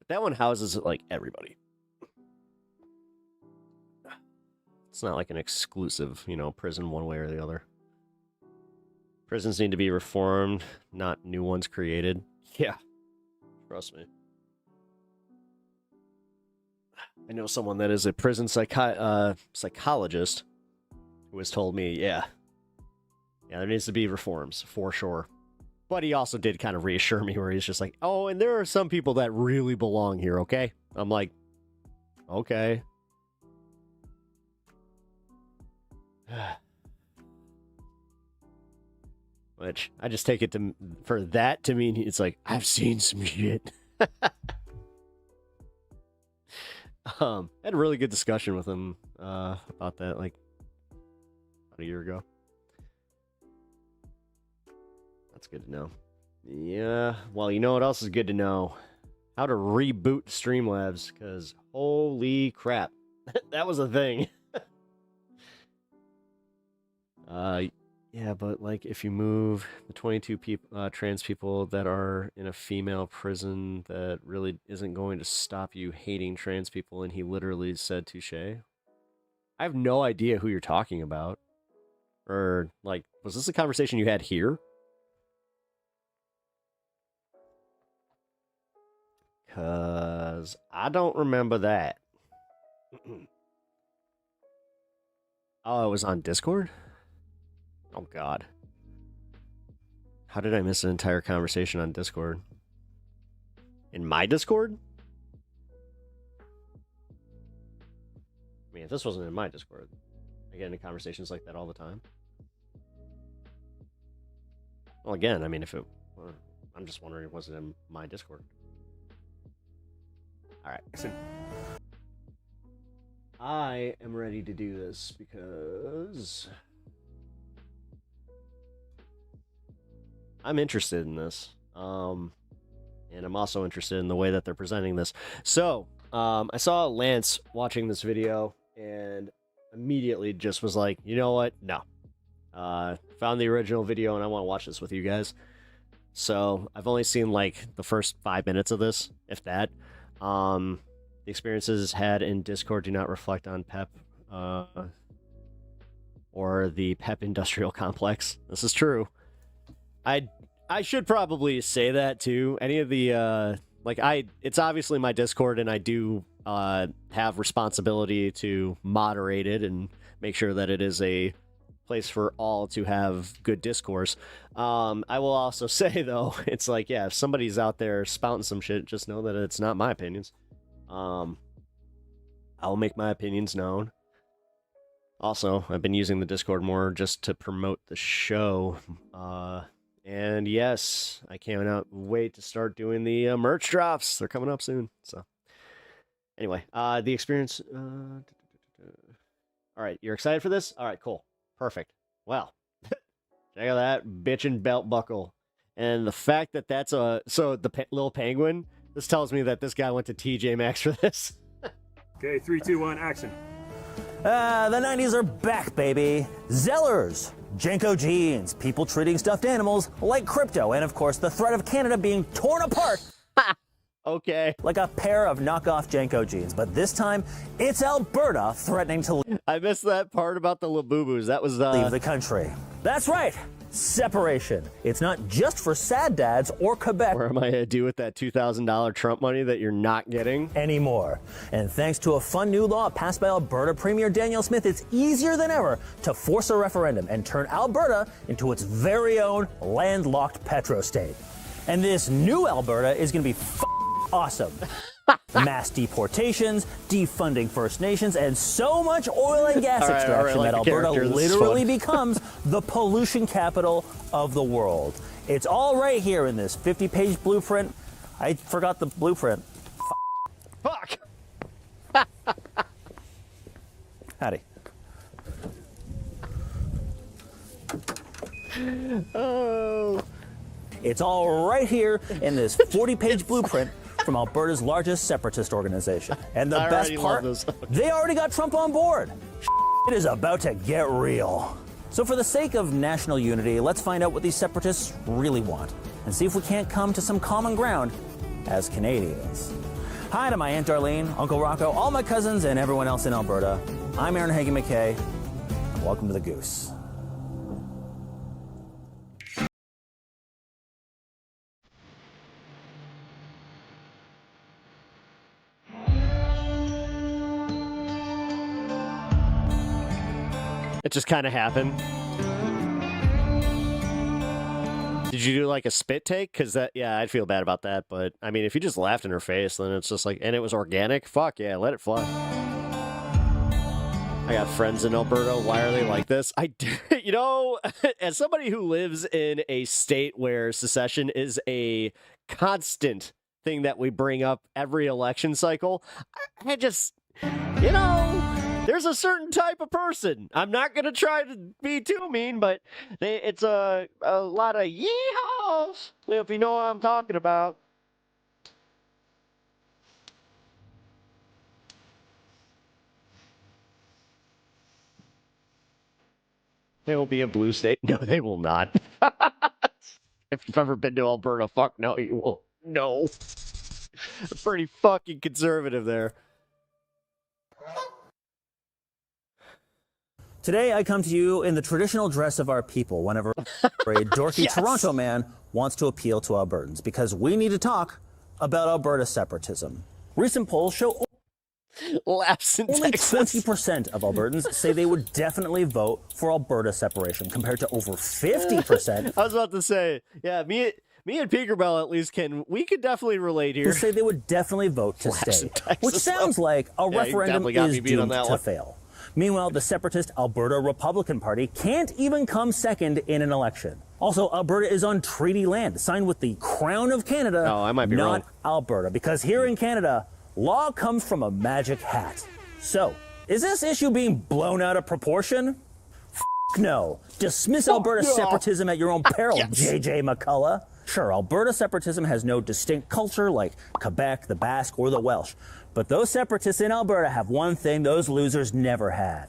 [SPEAKER 5] But that one houses like everybody. It's not like an exclusive, prison one way or the other. Prisons need to be reformed, not new ones created. Yeah, trust me. I know someone that is a prison psychologist who has told me, yeah, there needs to be reforms, for sure. But he also did kind of reassure me where he's just like, oh, and there are some people that really belong here, okay? I'm like, okay. Which, I just take it for that to mean it's like, I've seen some shit. I had a really good discussion with him about that, like, about a year ago. That's good to know. Yeah, well, you know what else is good to know? How to reboot Streamlabs, because holy crap, that was a thing. Yeah, but like if you move the 22 trans people that are in a female prison, that really isn't going to stop you hating trans people. And he literally said, touche. I have no idea who you're talking about. Or like, was this a conversation you had here? Because I don't remember that. Oh, it was on Discord? Oh, God. How did I miss an entire conversation on Discord? In my Discord? I mean, if this wasn't in my Discord, I get into conversations like that all the time. Well, again, I mean, if it... I'm just wondering, was it in my Discord? Alright, listen. I am ready to do this because... I'm interested in this, and I'm also interested in the way that they're presenting this. So, I saw Lance watching this video, and immediately just was like, you know what? No. Found the original video, and I want to watch this with you guys. So, I've only seen, like, the first 5 minutes of this, if that. The experiences had in Discord do not reflect on PEP, or the PEP industrial complex. This is true. I should probably say that too. Any of the it's obviously my Discord, and I do have responsibility to moderate it and make sure that it is a place for all to have good discourse. I will also say though, it's like, yeah, if somebody's out there spouting some shit, just know that it's not my opinions. I'll make my opinions known. Also, I've been using the Discord more just to promote the show. And yes, I cannot wait to start doing the merch drops. They're coming up soon. So, anyway, the experience. All right, you're excited for this? All right, cool, perfect. Well, check out that bitchin' belt buckle, and the fact that that's the little penguin. This tells me that this guy went to TJ Maxx for this.
[SPEAKER 18] Okay, 3, 2, 1, action.
[SPEAKER 19] The 90s are back, baby. Zellers, Jenko jeans, people treating stuffed animals like crypto, and of course the threat of Canada being torn apart.
[SPEAKER 5] Okay.
[SPEAKER 19] Like a pair of knockoff Jenko jeans, but this time it's Alberta threatening to
[SPEAKER 5] I missed that part about the Labubus. That was
[SPEAKER 19] leave the country. That's right. separation. It's not just for sad dads or Quebec.
[SPEAKER 5] Where am I going to do with that $2,000 Trump money that you're not getting?
[SPEAKER 19] Anymore. And thanks to a fun new law passed by Alberta Premier Danielle Smith, it's easier than ever to force a referendum and turn Alberta into its very own landlocked petrostate. And this new Alberta is going to be awesome. Mass deportations, defunding First Nations, and so much oil and gas extraction that Alberta literally becomes the pollution capital of the world. It's all right here in this 50-page blueprint. I forgot the blueprint.
[SPEAKER 5] Fuck!
[SPEAKER 19] Howdy.
[SPEAKER 5] Oh.
[SPEAKER 19] It's all right here in this 40-page blueprint from Alberta's largest separatist organization. And the best part, they already got Trump on board. It is about to get real. So for the sake of national unity, let's find out what these separatists really want and see if we can't come to some common ground as Canadians. Hi to my Aunt Darlene, Uncle Rocco, all my cousins, and everyone else in Alberta. I'm Aaron Hagen McKay, and welcome to The Goose.
[SPEAKER 5] It just kind of happened. Did you do like a spit take? Because that, yeah, I'd feel bad about that. But I mean, if you just laughed in her face, then it's just like, and it was organic, fuck yeah, let it fly. I got friends in Alberta. Why are they like this? You know, as somebody who lives in a state where secession is a constant thing that we bring up every election cycle, I just, you know, there's a certain type of person. I'm not going to try to be too mean, but it's a lot of yeehaws, if you know what I'm talking about. They will be a blue state. No, they will not. If you've ever been to Alberta, fuck no, you will. No. Pretty fucking conservative there.
[SPEAKER 19] Today, I come to you in the traditional dress of our people whenever a dorky
[SPEAKER 5] Yes.
[SPEAKER 19] Toronto man wants to appeal to Albertans, because we need to talk about Alberta separatism. Recent polls show
[SPEAKER 5] Lapse in
[SPEAKER 19] only
[SPEAKER 5] Texas.
[SPEAKER 19] 20% of Albertans say they would definitely vote for Alberta separation, compared to over 50%.
[SPEAKER 5] I was about to say, yeah, me and Peekerbell at least we could definitely relate here.
[SPEAKER 19] Who say they would definitely vote to
[SPEAKER 5] Lapse
[SPEAKER 19] stay,
[SPEAKER 5] in Texas,
[SPEAKER 19] which sounds like a
[SPEAKER 5] Yeah, you
[SPEAKER 19] referendum
[SPEAKER 5] definitely got
[SPEAKER 19] is
[SPEAKER 5] me beat on
[SPEAKER 19] doomed
[SPEAKER 5] that
[SPEAKER 19] to
[SPEAKER 5] one.
[SPEAKER 19] fail. Meanwhile, the separatist Alberta Republican Party can't even come second in an election. Also, Alberta is on treaty land, signed with the Crown of Canada,
[SPEAKER 5] I might be
[SPEAKER 19] not
[SPEAKER 5] wrong.
[SPEAKER 19] Alberta, because here in Canada, law comes from a magic hat. So, is this issue being blown out of proportion? No. Dismiss Alberta
[SPEAKER 5] no.
[SPEAKER 19] separatism at your own peril,
[SPEAKER 5] Yes.
[SPEAKER 19] JJ McCullough. Sure, Alberta separatism has no distinct culture like Quebec, the Basque, or the Welsh. But those separatists in Alberta have one thing those losers never had.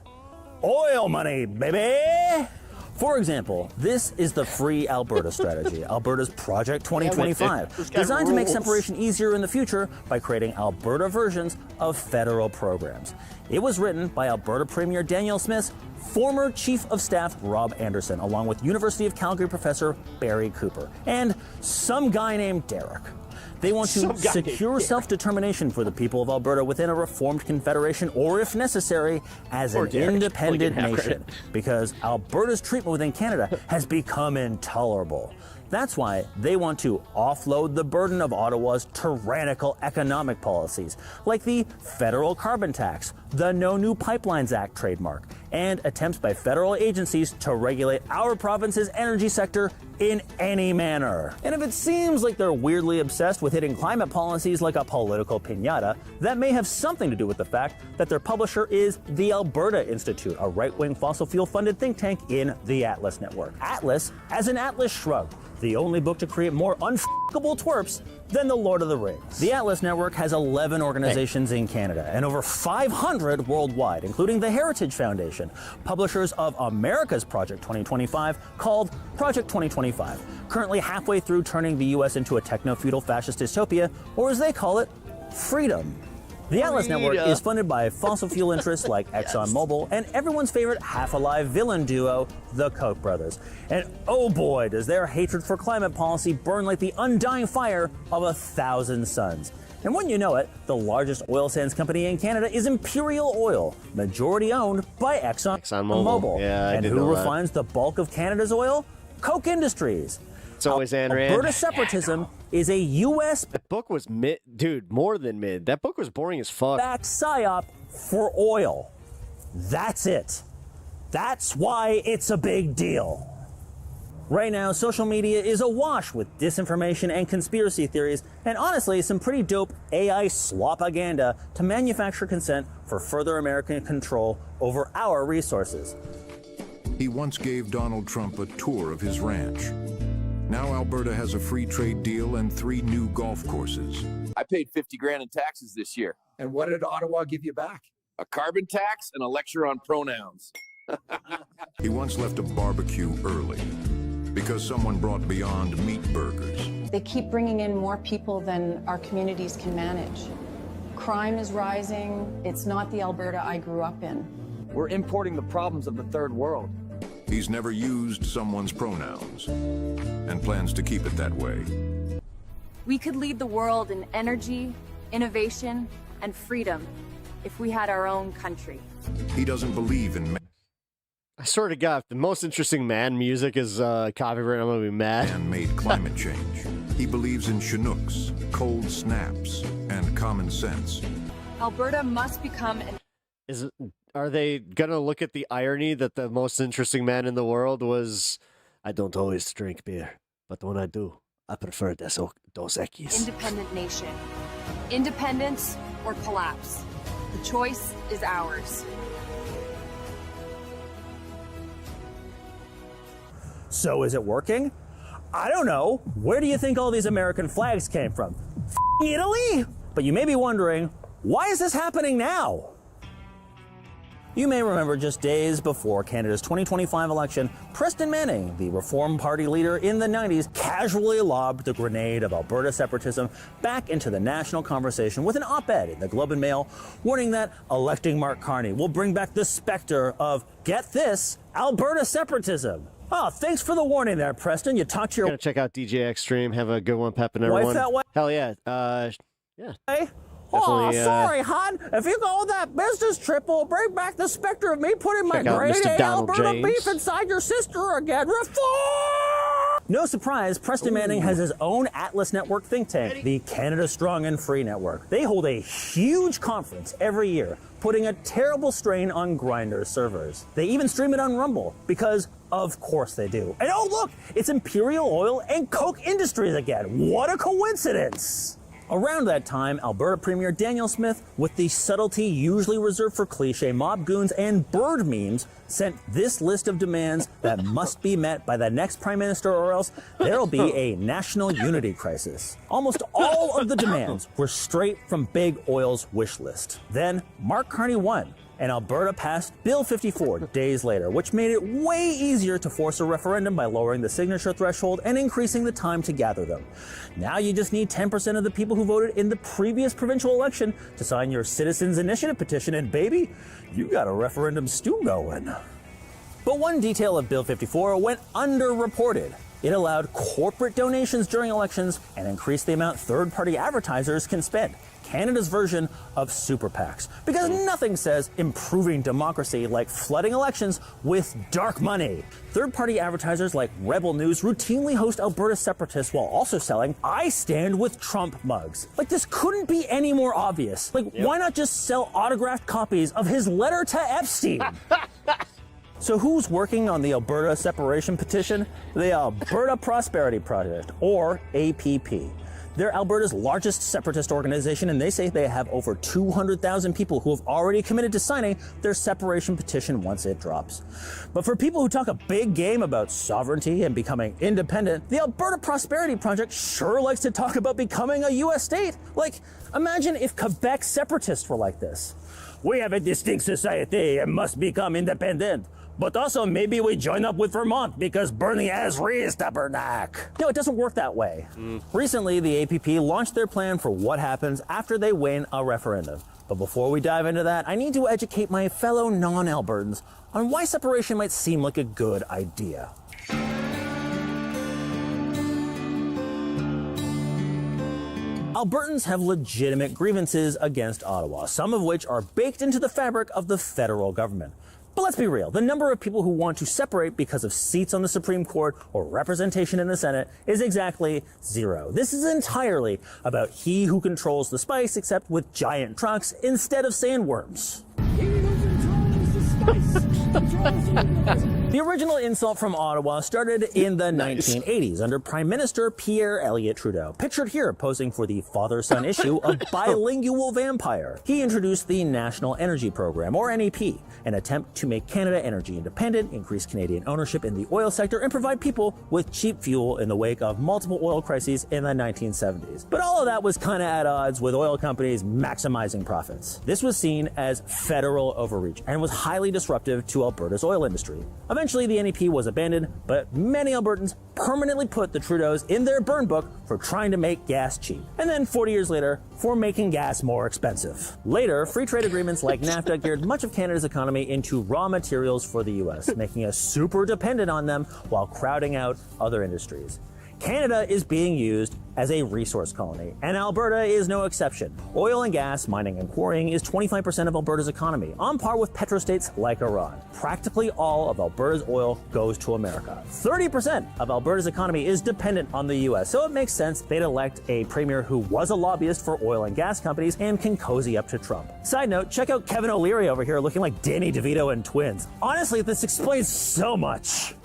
[SPEAKER 19] Oil money, baby! For example, this is the Free Alberta strategy, Alberta's Project 2025, designed to make separation easier in the future by creating Alberta versions of federal programs. It was written by Alberta Premier Danielle Smith's former Chief of Staff Rob Anderson, along with University of Calgary professor Barry Cooper, and some guy named Derek. They want to secure self-determination for the people of Alberta within a reformed confederation, or if necessary, as an independent nation, because Alberta's treatment within Canada has become intolerable. That's why they want to offload the burden of Ottawa's tyrannical economic policies, like the federal carbon tax, the No New Pipelines Act trademark, and attempts by federal agencies to regulate our province's energy sector in any manner. And if it seems like they're weirdly obsessed with hitting climate policies like a political piñata, that may have something to do with the fact that their publisher is the Alberta Institute, a right-wing fossil fuel-funded think tank in the Atlas Network. Atlas as an Atlas shrugged, the only book to create more unfuckable twerps than The Lord of the Rings. The Atlas Network has 11 organizations in Canada and over 500 worldwide, including the Heritage Foundation, publishers of America's Project 2025, called Project 2025, currently halfway through turning the U.S. into a techno-feudal fascist dystopia, or as they call it, freedom. The Atlas Network
[SPEAKER 5] Frida.
[SPEAKER 19] is funded by fossil fuel interests like ExxonMobil and everyone's favorite half-alive villain duo, the Koch brothers. And oh boy, does their hatred for climate policy burn like the undying fire of 1,000 suns. And when you know it, the largest oil sands company in Canada is Imperial Oil, majority owned by ExxonMobil.
[SPEAKER 5] Yeah, I
[SPEAKER 19] and
[SPEAKER 5] did
[SPEAKER 19] who
[SPEAKER 5] know that.
[SPEAKER 19] refines the bulk of Canada's oil? Koch Industries.
[SPEAKER 5] It's always Ayn Rand.
[SPEAKER 19] Alberta separatism is a U.S.
[SPEAKER 5] That book was mid, dude, more than mid. That book was boring as fuck.
[SPEAKER 19] backed PSYOP for oil. That's it. That's why it's a big deal. Right now, social media is awash with disinformation and conspiracy theories, and honestly, some pretty dope AI slopaganda to manufacture consent for further American control over our resources.
[SPEAKER 2] He once gave Donald Trump a tour of his ranch. Now Alberta has a free trade deal and 3 new golf courses.
[SPEAKER 4] I paid 50 grand in taxes this year.
[SPEAKER 20] And what did Ottawa give you back?
[SPEAKER 4] A carbon tax and a lecture on pronouns.
[SPEAKER 2] He once left a barbecue early because someone brought Beyond Meat burgers.
[SPEAKER 21] They keep bringing in more people than our communities can manage. Crime is rising. It's not the Alberta I grew up in.
[SPEAKER 20] We're importing the problems of the third world.
[SPEAKER 2] He's never used someone's pronouns and plans to keep it that way.
[SPEAKER 24] We could lead the world in energy, innovation, and freedom if we had our own country.
[SPEAKER 2] He doesn't believe in
[SPEAKER 5] I swear to God, if the most interesting man music is copyright, I'm gonna be mad.
[SPEAKER 2] man-made climate change. He believes in Chinooks, cold snaps, and common sense.
[SPEAKER 24] Alberta must become an
[SPEAKER 5] Are they gonna look at the irony that the most interesting man in the world was, I don't always drink beer, but when I do, I prefer Dos Equis.
[SPEAKER 24] independent nation. Independence or collapse. The choice is ours.
[SPEAKER 19] So is it working? I don't know. Where do you think all these American flags came from? Italy? But you may be wondering, why is this happening now? You may remember just days before Canada's 2025 election, Preston Manning, the Reform Party leader in the 90s, casually lobbed the grenade of Alberta separatism back into the national conversation with an op-ed in the Globe and Mail, warning that electing Mark Carney will bring back the specter of, get this, Alberta separatism. Oh, thanks for the warning there, Preston. You talked to your...
[SPEAKER 5] Gotta check out DJ Extreme. Have a good one, Pep and
[SPEAKER 19] Wife
[SPEAKER 5] everyone.
[SPEAKER 19] that way?
[SPEAKER 5] Hell yeah. Yeah.
[SPEAKER 19] Hey? Oh,
[SPEAKER 5] Definitely,
[SPEAKER 19] sorry, hon. If you go on that business trip, we'll bring back the specter of me putting my
[SPEAKER 5] Check out
[SPEAKER 19] grade
[SPEAKER 5] Mr.
[SPEAKER 19] A
[SPEAKER 5] Donald
[SPEAKER 19] Alberta
[SPEAKER 5] James.
[SPEAKER 19] beef inside your sister again. Reform! No surprise, Preston Manning has his own Atlas Network think tank, the Canada Strong and Free Network. They hold a huge conference every year, putting a terrible strain on Grindr's servers. They even stream it on Rumble, because of course they do. And oh look, it's Imperial Oil and Koch Industries again. What a coincidence! Around that time, Alberta Premier Daniel Smith, with the subtlety usually reserved for cliche mob goons and bird memes, sent this list of demands that must be met by the next Prime Minister or else there'll be a national unity crisis. Almost all of the demands were straight from Big Oil's wish list. Then Mark Carney won, and Alberta passed Bill 54 days later, which made it way easier to force a referendum by lowering the signature threshold and increasing the time to gather them. Now you just need 10% of the people who voted in the previous provincial election to sign your Citizens Initiative petition, and baby, you got a referendum stew going. But one detail of Bill 54 went underreported. It allowed corporate donations during elections and increased the amount third-party advertisers can spend. Canada's version of super PACs. Because nothing says improving democracy like flooding elections with dark money. Third-party advertisers like Rebel News routinely host Alberta separatists while also selling I Stand With Trump mugs. Like, this couldn't be any more obvious. Like, why not just sell autographed copies of his letter to Epstein? So who's working on the Alberta separation petition? The Alberta Prosperity Project, or APP. They're Alberta's largest separatist organization, and they say they have over 200,000 people who have already committed to signing their separation petition once it drops. But for people who talk a big game about sovereignty and becoming independent, the Alberta Prosperity Project sure likes to talk about becoming a U.S. state. Like, imagine if Quebec separatists were like this. We have a distinct society and must become independent. But also, maybe we join up with Vermont because Bernie has raised the Bernac. No, it doesn't work that way. Recently, the APP launched their plan for what happens after they win a referendum. But before we dive into that, I need to educate my fellow non-Albertans on why separation might seem like a good idea. Albertans have legitimate grievances against Ottawa, some of which are baked into the fabric of the federal government. But let's be real, the number of people who want to separate because of seats on the Supreme Court or representation in the Senate is exactly 0. This is entirely about he who controls the spice, except with giant trucks instead of sandworms. The original insult from Ottawa started in the 1980s under Prime Minister Pierre Elliott Trudeau, pictured here posing for the father-son issue of Bilingual Vampire. He introduced the National Energy Program, or NEP, an attempt to make Canada energy independent, increase Canadian ownership in the oil sector, and provide people with cheap fuel in the wake of multiple oil crises in the 1970s. But all of that was kind of at odds with oil companies maximizing profits. This was seen as federal overreach and was highly disruptive to Alberta's oil industry. Eventually, the NEP was abandoned, but many Albertans permanently put the Trudeaus in their burn book for trying to make gas cheap. And then 40 years later, for making gas more expensive. Later, free trade agreements like NAFTA geared much of Canada's economy into raw materials for the US, making us super dependent on them while crowding out other industries. Canada is being used as a resource colony, and Alberta is no exception. Oil and gas, mining and quarrying is 25% of Alberta's economy, on par with petrostates like Iran. Practically all of Alberta's oil goes to America. 30% of Alberta's economy is dependent on the US, so it makes sense they'd elect a premier who was a lobbyist for oil and gas companies and can cozy up to Trump. Side note, check out Kevin O'Leary over here looking like Danny DeVito and twins. Honestly, this explains so much.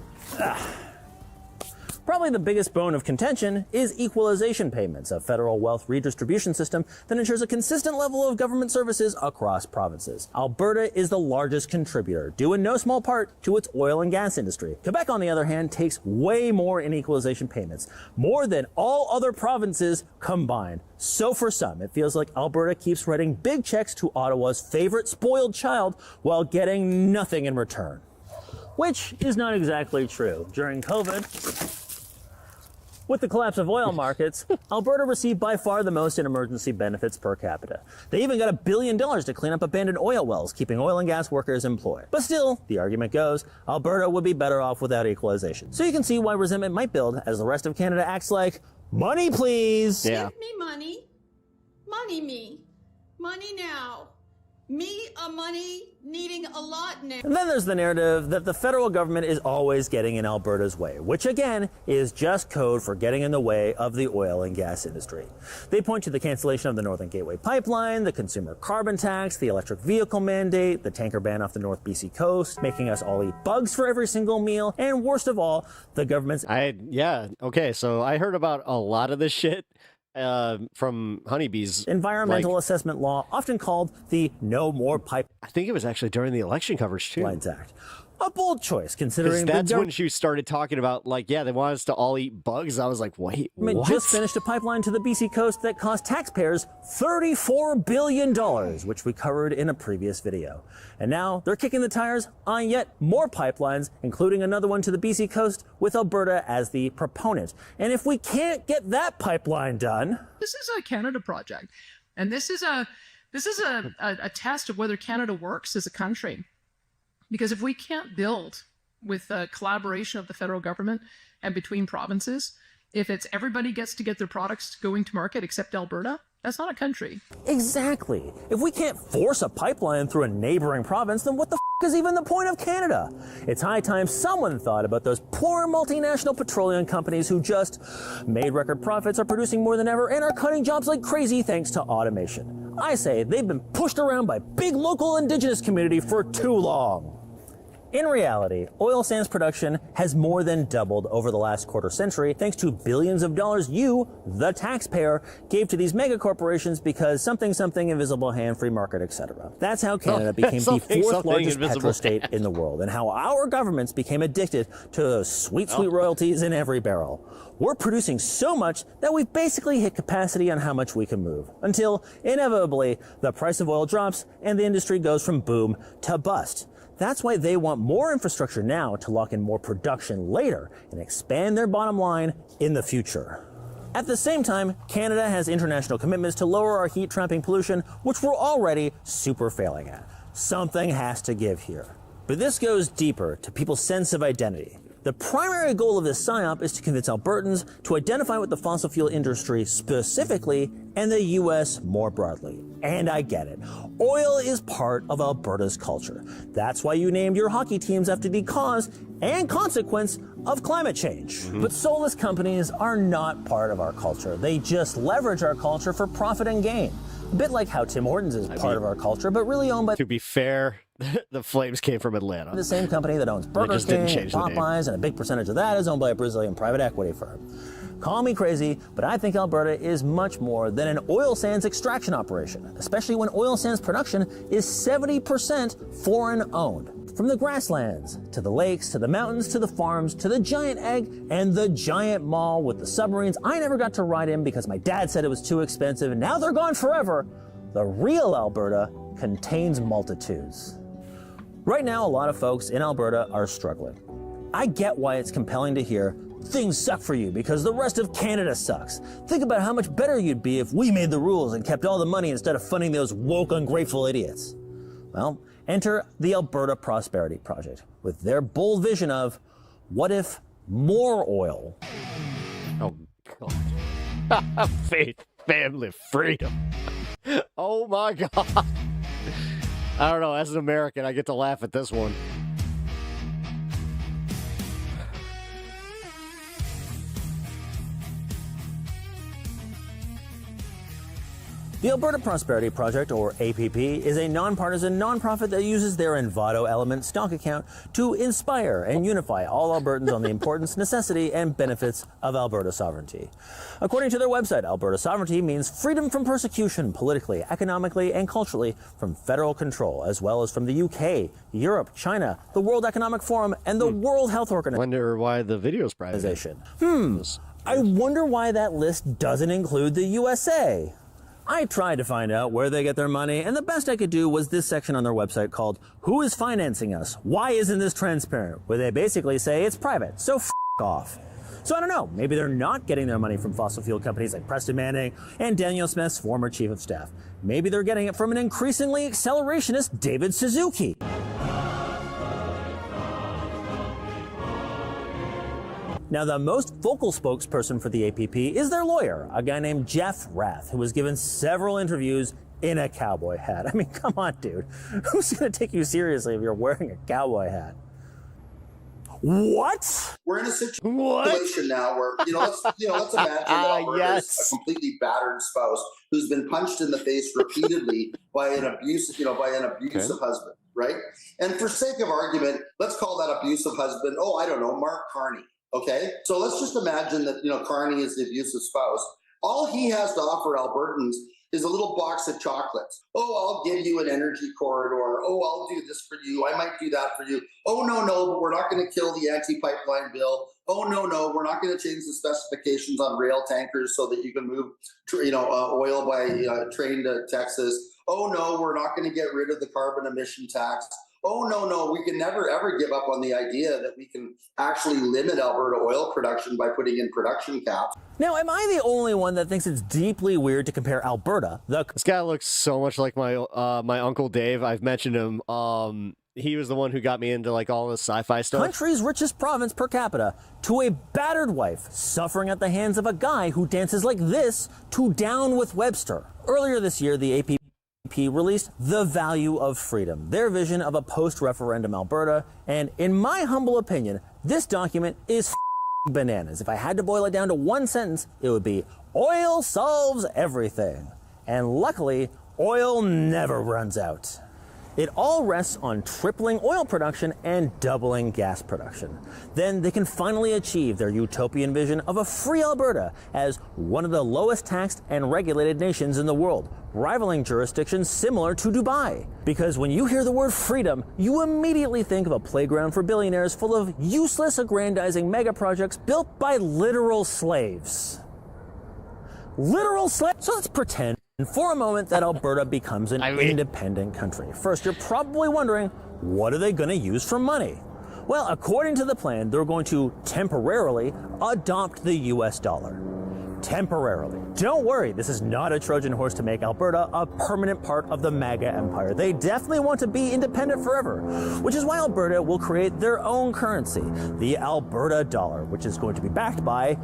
[SPEAKER 19] Probably the biggest bone of contention is equalization payments, a federal wealth redistribution system that ensures a consistent level of government services across provinces. Alberta is the largest contributor, due in no small part to its oil and gas industry. Quebec, on the other hand, takes way more in equalization payments, more than all other provinces combined. So for some, it feels like Alberta keeps writing big checks to Ottawa's favorite spoiled child while getting nothing in return. Which is not exactly true. During COVID, with the collapse of oil markets, Alberta received by far the most in emergency benefits per capita. They even got $1 billion to clean up abandoned oil wells, keeping oil and gas workers employed. But still, the argument goes, Alberta would be better off without equalization. So you can see why resentment might build as the rest of Canada acts like, money please!
[SPEAKER 1] Yeah. Give me money. Money me. Money now. Me a money needing a lot now.
[SPEAKER 19] And then there's the narrative that the federal government is always getting in Alberta's way, which again is just code for getting in the way of the oil and gas industry. They point to the cancellation of the Northern Gateway pipeline, the consumer carbon tax, the electric vehicle mandate, the tanker ban off the North BC coast, making us all eat bugs for every single meal, and worst of all, the government's...
[SPEAKER 5] So I heard about a lot of this shit from Honeybee's
[SPEAKER 19] environmental assessment law, often called the No More Pipe.
[SPEAKER 5] I think it was actually during the election coverage too.
[SPEAKER 19] Lines Act. A bold choice, considering
[SPEAKER 5] that's when she started talking about, they want us to all eat bugs. I was like, wait, what?
[SPEAKER 19] Just finished a pipeline to the BC coast that cost taxpayers $34 billion, which we covered in a previous video. And now they're kicking the tires on yet more pipelines, including another one to the BC coast, with Alberta as the proponent. And if we can't get that pipeline done...
[SPEAKER 3] This is a Canada project, and this is a test of whether Canada works as a country. Because if we can't build with collaboration of the federal government and between provinces, if it's everybody gets to get their products going to market except Alberta, that's not a country.
[SPEAKER 19] Exactly. If we can't force a pipeline through a neighboring province, then what the is even the point of Canada? It's high time someone thought about those poor multinational petroleum companies who just made record profits, are producing more than ever, and are cutting jobs like crazy thanks to automation. I say they've been pushed around by big local indigenous community for too long. In reality, oil sands production has more than doubled over the last quarter century thanks to billions of dollars you, the taxpayer, gave to these mega corporations because something, invisible hand, free market, etc. That's how Canada became the fourth largest petrostate in the world, and how our governments became addicted to those sweet royalties in every barrel. We're producing so much that we've basically hit capacity on how much we can move, until inevitably the price of oil drops and the industry goes from boom to bust. That's why they want more infrastructure now to lock in more production later and expand their bottom line in the future. At the same time, Canada has international commitments to lower our heat-trapping pollution, which we're already super failing at. Something has to give here. But this goes deeper to people's sense of identity. The primary goal of this PSYOP is to convince Albertans to identify with the fossil fuel industry specifically and the U.S. more broadly. And I get it. Oil is part of Alberta's culture. That's why you named your hockey teams after the cause and consequence of climate change. But soulless companies are not part of our culture. They just leverage our culture for profit and gain. A bit like how Tim Hortons is part of our culture, but really owned by...
[SPEAKER 5] To be fair, the Flames came from Atlanta.
[SPEAKER 19] The same company that owns Burger King and Popeyes, and a big percentage of that is owned by a Brazilian private equity firm. Call me crazy, but I think Alberta is much more than an oil sands extraction operation, especially when oil sands production is 70% foreign-owned. From the grasslands, to the lakes, to the mountains, to the farms, to the giant egg, and the giant mall with the submarines I never got to ride in because my dad said it was too expensive, and now they're gone forever. The real Alberta contains multitudes. Right now, a lot of folks in Alberta are struggling. I get why it's compelling to hear things suck for you because the rest of Canada sucks. Think about how much better you'd be if we made the rules and kept all the money instead of funding those woke, ungrateful idiots. Well, enter the Alberta Prosperity Project with their bold vision of what if more oil?
[SPEAKER 5] Oh, God. Faith, family, freedom. Oh, my God. I don't know. As an American, I get to laugh at this one.
[SPEAKER 19] The Alberta Prosperity Project, or APP, is a nonpartisan nonprofit that uses their Envato Element stock account to inspire and unify all Albertans on the importance, necessity, and benefits of Alberta sovereignty. According to their website, Alberta sovereignty means freedom from persecution politically, economically, and culturally from federal control, as well as from the UK, Europe, China, the World Economic Forum, and the World Health Organization.
[SPEAKER 5] Wonder why the video's private.
[SPEAKER 19] I wonder why that list doesn't include the USA. I tried to find out where they get their money, and the best I could do was this section on their website called Who is Financing Us? Why isn't this transparent? Where they basically say it's private, so f*** off. So I don't know, maybe they're not getting their money from fossil fuel companies like Preston Manning and Daniel Smith's former chief of staff. Maybe they're getting it from an increasingly accelerationist David Suzuki. Now, the most vocal spokesperson for the APP is their lawyer, a guy named Jeff Rath, who was given several interviews in a cowboy hat. I mean, come on, dude. Who's going to take you seriously if you're wearing a cowboy hat? What?
[SPEAKER 7] We're in a situation now where, let's imagine that Alberta is a completely battered spouse who's been punched in the face repeatedly by an abusive husband, right? And for sake of argument, let's call that abusive husband, I don't know, Mark Carney. Okay, so let's just imagine that, Carney is the abusive spouse. All he has to offer Albertans is a little box of chocolates. I'll give you an energy corridor. I'll do this for you. I might do that for you. No, but we're not going to kill the anti-pipeline bill. No, we're not going to change the specifications on rail tankers so that you can move, oil by train to Texas. No, we're not going to get rid of the carbon emission tax. No, we can never, ever give up on the idea that we can actually limit Alberta oil production by putting in production caps.
[SPEAKER 19] Now, am I the only one that thinks it's deeply weird to compare Alberta,
[SPEAKER 5] This guy looks so much like my Uncle Dave. I've mentioned him. He was the one who got me into all this sci-fi stuff.
[SPEAKER 19] Country's richest province per capita, to a battered wife suffering at the hands of a guy who dances like this to Down with Webster? Earlier this year, the APP released The Value of Freedom, their vision of a post-referendum Alberta, and in my humble opinion, this document is bananas. If I had to boil it down to one sentence, it would be, oil solves everything. And luckily, oil never runs out. It all rests on tripling oil production and doubling gas production. Then they can finally achieve their utopian vision of a free Alberta as one of the lowest taxed and regulated nations in the world, rivaling jurisdictions similar to Dubai. Because when you hear the word freedom, you immediately think of a playground for billionaires full of useless aggrandizing mega projects built by literal slaves. Literal slaves? So let's pretend for a moment that Alberta becomes an independent country. First, you're probably wondering, what are they going to use for money? Well, according to the plan, they're going to temporarily adopt the US dollar. temporarily. Don't worry, this is not a Trojan horse to make Alberta a permanent part of the MAGA empire. They definitely want to be independent forever, which is why Alberta will create their own currency, the Alberta dollar, which is going to be backed by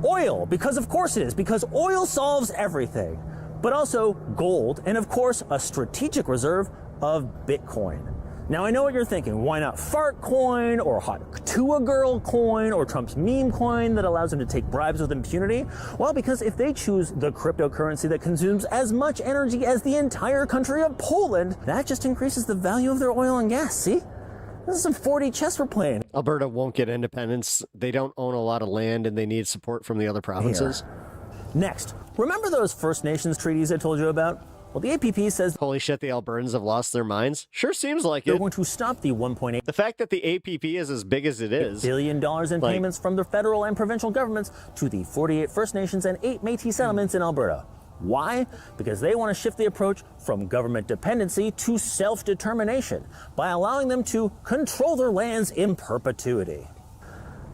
[SPEAKER 19] oil, because of course it is, because oil solves everything, but also gold, and of course a strategic reserve of Bitcoin. Now, I know what you're thinking. Why not Fart Coin or Hot Katua Girl Coin or Trump's meme coin that allows them to take bribes with impunity? Well, because if they choose the cryptocurrency that consumes as much energy as the entire country of Poland, that just increases the value of their oil and gas. See? This is some 4D chess we're playing.
[SPEAKER 5] Alberta won't get independence. They don't own a lot of land and they need support from the other provinces.
[SPEAKER 19] Here. Next, remember those First Nations treaties I told you about? Well, the APP says,
[SPEAKER 5] holy shit, the Albertans have lost their minds. Sure seems like
[SPEAKER 19] they're going to stop the 1.8.
[SPEAKER 5] The fact that the APP is as big as it is.
[SPEAKER 19] $1 billion in payments from the federal and provincial governments to the 48 First Nations and 8 Métis settlements in Alberta. Why? Because they want to shift the approach from government dependency to self-determination by allowing them to control their lands in perpetuity.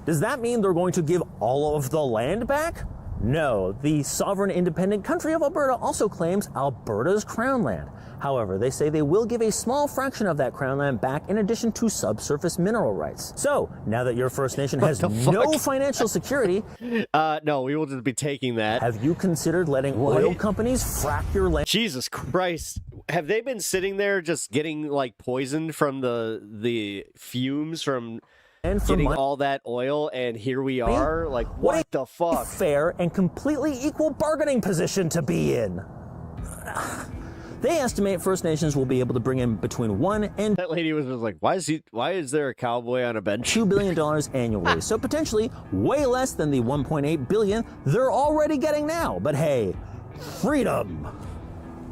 [SPEAKER 19] Does that mean they're going to give all of the land back? No, the sovereign independent country of Alberta also claims Alberta's crown land. However, they say they will give a small fraction of that crown land back in addition to subsurface mineral rights. So, now that your First Nation has no financial security...
[SPEAKER 5] no, we will just be taking that.
[SPEAKER 19] Have you considered letting oil companies frack your land?
[SPEAKER 5] Jesus Christ. Have they been sitting there just getting, like, poisoned from the fumes from... and getting all that oil, and here we are? Like, what the fuck?
[SPEAKER 19] Fair and completely equal bargaining position to be in. They estimate First Nations will be able to bring in between $1 and
[SPEAKER 5] that lady was just like, why is there a cowboy on a bench?
[SPEAKER 19] $2 billion annually. So potentially way less than the $1.8 billion they're already getting now. But hey, freedom.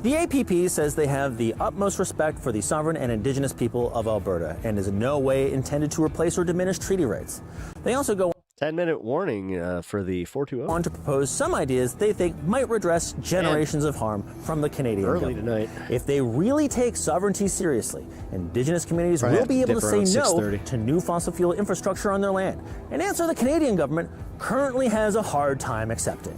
[SPEAKER 19] The APP says they have the utmost respect for the sovereign and indigenous people of Alberta and is in no way intended to replace or diminish treaty rights. They also go
[SPEAKER 5] 10-minute warning for the 420.
[SPEAKER 19] On to propose some ideas they think might redress generations of harm from the Canadian
[SPEAKER 5] early
[SPEAKER 19] government.
[SPEAKER 5] tonight.
[SPEAKER 19] If they really take sovereignty seriously, indigenous communities will be able to say no to new fossil fuel infrastructure on their land, an answer the Canadian government currently has a hard time accepting.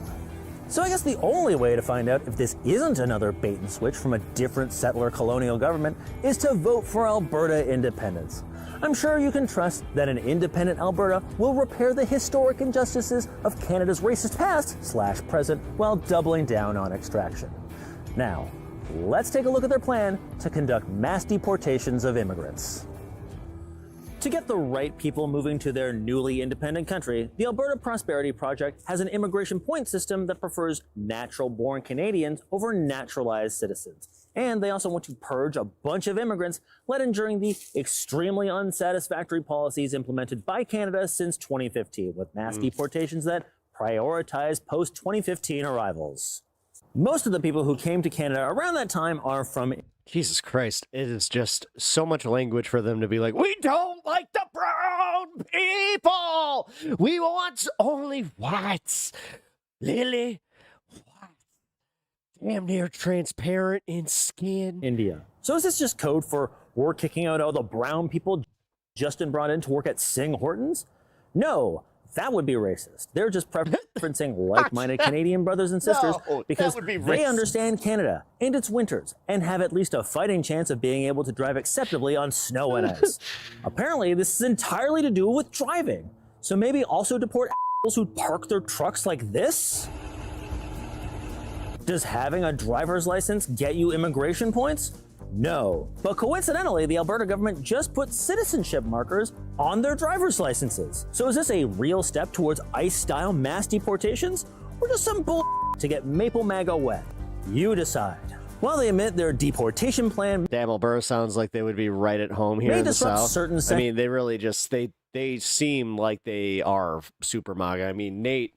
[SPEAKER 19] So I guess the only way to find out if this isn't another bait and switch from a different settler colonial government is to vote for Alberta independence. I'm sure you can trust that an independent Alberta will repair the historic injustices of Canada's racist past/present while doubling down on extraction. Now, let's take a look at their plan to conduct mass deportations of immigrants. To get the right people moving to their newly independent country, the Alberta Prosperity Project has an immigration point system that prefers natural-born Canadians over naturalized citizens. And they also want to purge a bunch of immigrants let in during the extremely unsatisfactory policies implemented by Canada since 2015, with mass deportations that prioritize post-2015 arrivals. Most of the people who came to Canada around that time are from...
[SPEAKER 5] Jesus Christ, it is just so much language for them to be like, we don't like the brown people! We want only whites! Lily, damn near transparent in skin.
[SPEAKER 19] India. So is this just code for we're kicking out all the brown people Justin brought in to work at Sing Hortons? No, that would be racist. They're just preferencing like-minded Canadian brothers and sisters because they understand Canada and its winters and have at least a fighting chance of being able to drive acceptably on snow and ice. Apparently, this is entirely to do with driving. So maybe also deport assholes who park their trucks like this? Does having a driver's license get you immigration points? No. But coincidentally, the Alberta government just put citizenship markers on their driver's licenses. So is this a real step towards ICE-style mass deportations? Or just some bull to get Maple MAGA wet? You decide. While they admit their deportation plan...
[SPEAKER 5] Damn, Alberta sounds like they would be right at home here in the South. I mean, they really just... They seem like they are super MAGA. I mean, Nate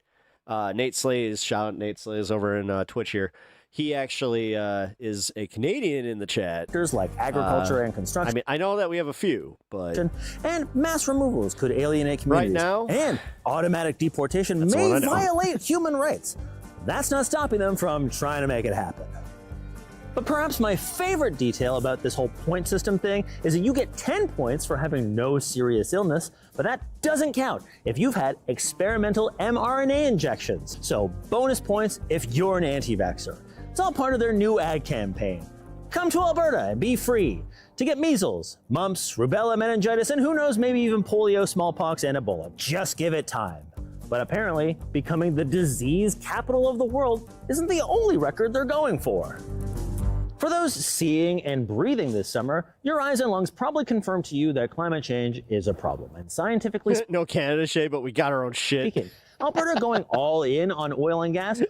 [SPEAKER 5] Slays, shout out Nate Slays over in Twitch here. He actually is a Canadian in the chat.
[SPEAKER 19] Like agriculture and construction.
[SPEAKER 5] I mean, I know that we have a few, but...
[SPEAKER 19] And mass removals could alienate communities.
[SPEAKER 5] Right now?
[SPEAKER 19] And automatic deportation may violate human rights. That's not stopping them from trying to make it happen. But perhaps my favorite detail about this whole point system thing is that you get 10 points for having no serious illness, but that doesn't count if you've had experimental mRNA injections. So bonus points if you're an anti-vaxxer. It's all part of their new ad campaign. Come to Alberta and be free to get measles, mumps, rubella, meningitis, and who knows, maybe even polio, smallpox, and Ebola. Just give it time. But apparently, becoming the disease capital of the world isn't the only record they're going for. For those seeing and breathing this summer, your eyes and lungs probably confirm to you that climate change is a problem. And scientifically
[SPEAKER 5] no Canada shade, but we got our own shit.
[SPEAKER 19] Speaking, Alberta going all in on oil and gas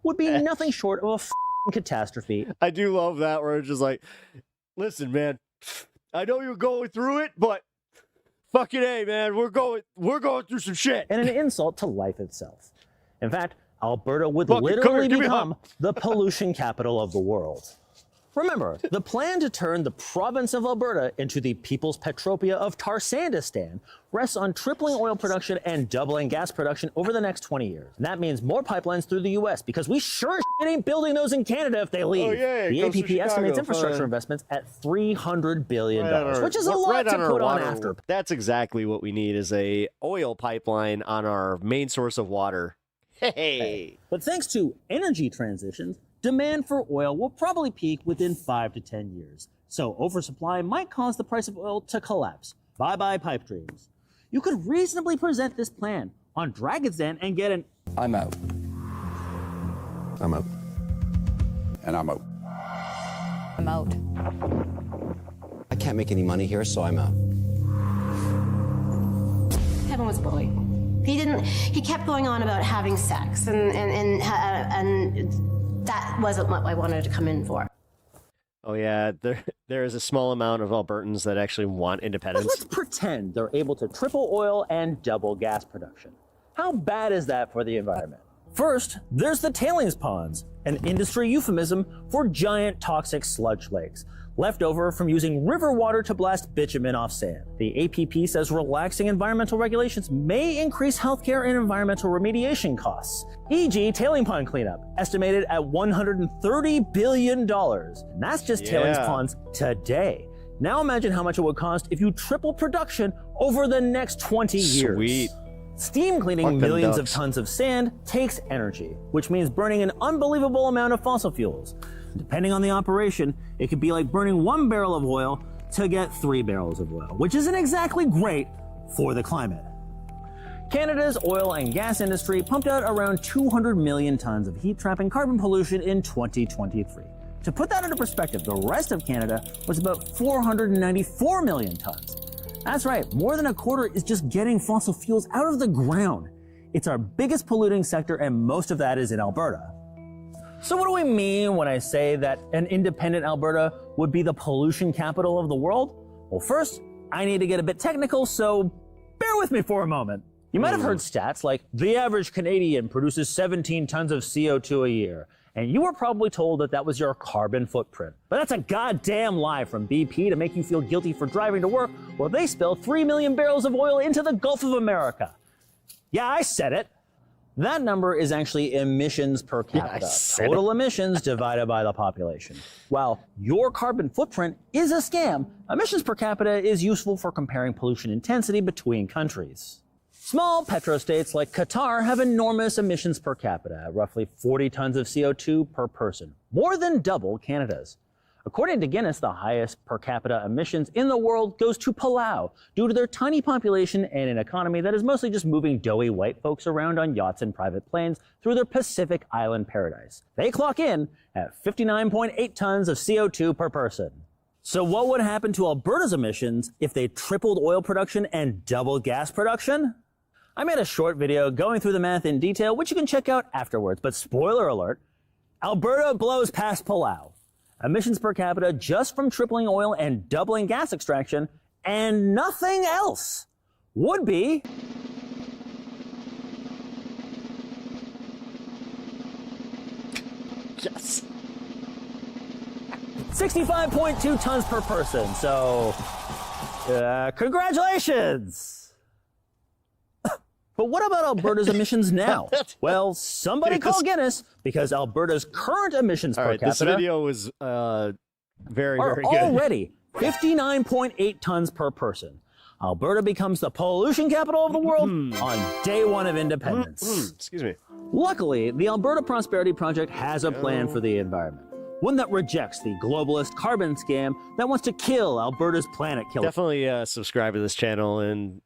[SPEAKER 19] would be nothing short of a f***ing catastrophe.
[SPEAKER 5] I do love that where it's just like, listen, man, I know you're going through it, but fucking A, man, we're going through some shit.
[SPEAKER 19] And an insult to life itself. In fact, Alberta would literally become the pollution capital of the world. Remember, the plan to turn the province of Alberta into the People's Petropia of Tarsandistan rests on tripling oil production and doubling gas production over the next 20 years. And that means more pipelines through the U.S. because we sure as shit ain't building those in Canada if they leave.
[SPEAKER 5] Oh, yeah,
[SPEAKER 19] the APP estimates infrastructure investments at $300 billion, which is a lot to put on after.
[SPEAKER 5] That's exactly what we need is a oil pipeline on our main source of water. Hey.
[SPEAKER 19] But thanks to energy transitions, demand for oil will probably peak within 5 to 10 years. So oversupply might cause the price of oil to collapse. Bye-bye pipe dreams. You could reasonably present this plan on Dragon's Den and get an
[SPEAKER 20] I'm out. I'm out. And I'm out.
[SPEAKER 9] I'm out.
[SPEAKER 12] I can't make any money here, so I'm out.
[SPEAKER 9] Kevin was bullied. He kept going on about having sex and that wasn't what I wanted to come in for.
[SPEAKER 5] Oh yeah, there is a small amount of Albertans that actually want independence.
[SPEAKER 19] Let's pretend they're able to triple oil and double gas production. How bad is that for the environment? First, there's the tailings ponds, an industry euphemism for giant toxic sludge lakes, left over from using river water to blast bitumen off sand. The APP says relaxing environmental regulations may increase healthcare and environmental remediation costs, e.g. tailing pond cleanup, estimated at $130 billion. And that's just tailings ponds today. Now imagine how much it would cost if you triple production over the next 20 years.
[SPEAKER 5] Sweet.
[SPEAKER 19] Steam cleaning millions of tons of sand takes energy, which means burning an unbelievable amount of fossil fuels. Depending on the operation, it could be like burning 1 barrel of oil to get 3 barrels of oil, which isn't exactly great for the climate. Canada's oil and gas industry pumped out around 200 million tons of heat-trapping carbon pollution in 2023. To put that into perspective, the rest of Canada was about 494 million tons. That's right, more than a quarter is just getting fossil fuels out of the ground. It's our biggest polluting sector, and most of that is in Alberta. So what do we mean when I say that an independent Alberta would be the pollution capital of the world? Well, first, I need to get a bit technical, so bear with me for a moment. You might have heard stats like the average Canadian produces 17 tons of CO2 a year, and you were probably told that that was your carbon footprint. But that's a goddamn lie from BP to make you feel guilty for driving to work while they spill 3 million barrels of oil into the Gulf of America. Yeah, I said it. That number is actually emissions per capita, total emissions divided by the population. While your carbon footprint is a scam, emissions per capita is useful for comparing pollution intensity between countries. Small petrostates like Qatar have enormous emissions per capita at roughly 40 tons of CO2 per person, more than double Canada's. According to Guinness, the highest per capita emissions in the world goes to Palau due to their tiny population and an economy that is mostly just moving doughy white folks around on yachts and private planes through their Pacific island paradise. They clock in at 59.8 tons of CO2 per person. So what would happen to Alberta's emissions if they tripled oil production and doubled gas production? I made a short video going through the math in detail, which you can check out afterwards, but spoiler alert, Alberta blows past Palau. Emissions per capita just from tripling oil and doubling gas extraction, and nothing else, would be
[SPEAKER 5] yes,
[SPEAKER 19] 65.2 tons per person. So, congratulations. But But what about Alberta's emissions now? Well, somebody call Guinness, because Alberta's current emissions per capita
[SPEAKER 5] this video was very
[SPEAKER 19] are
[SPEAKER 5] good.
[SPEAKER 19] already 59.8 tons per person. Alberta becomes the pollution capital of the world on day one of independence.
[SPEAKER 5] Excuse me.
[SPEAKER 19] Luckily, the Alberta Prosperity Project has a plan for the environment. One that rejects the globalist carbon scam that wants to kill Alberta's planet killer.
[SPEAKER 5] Definitely subscribe to this channel and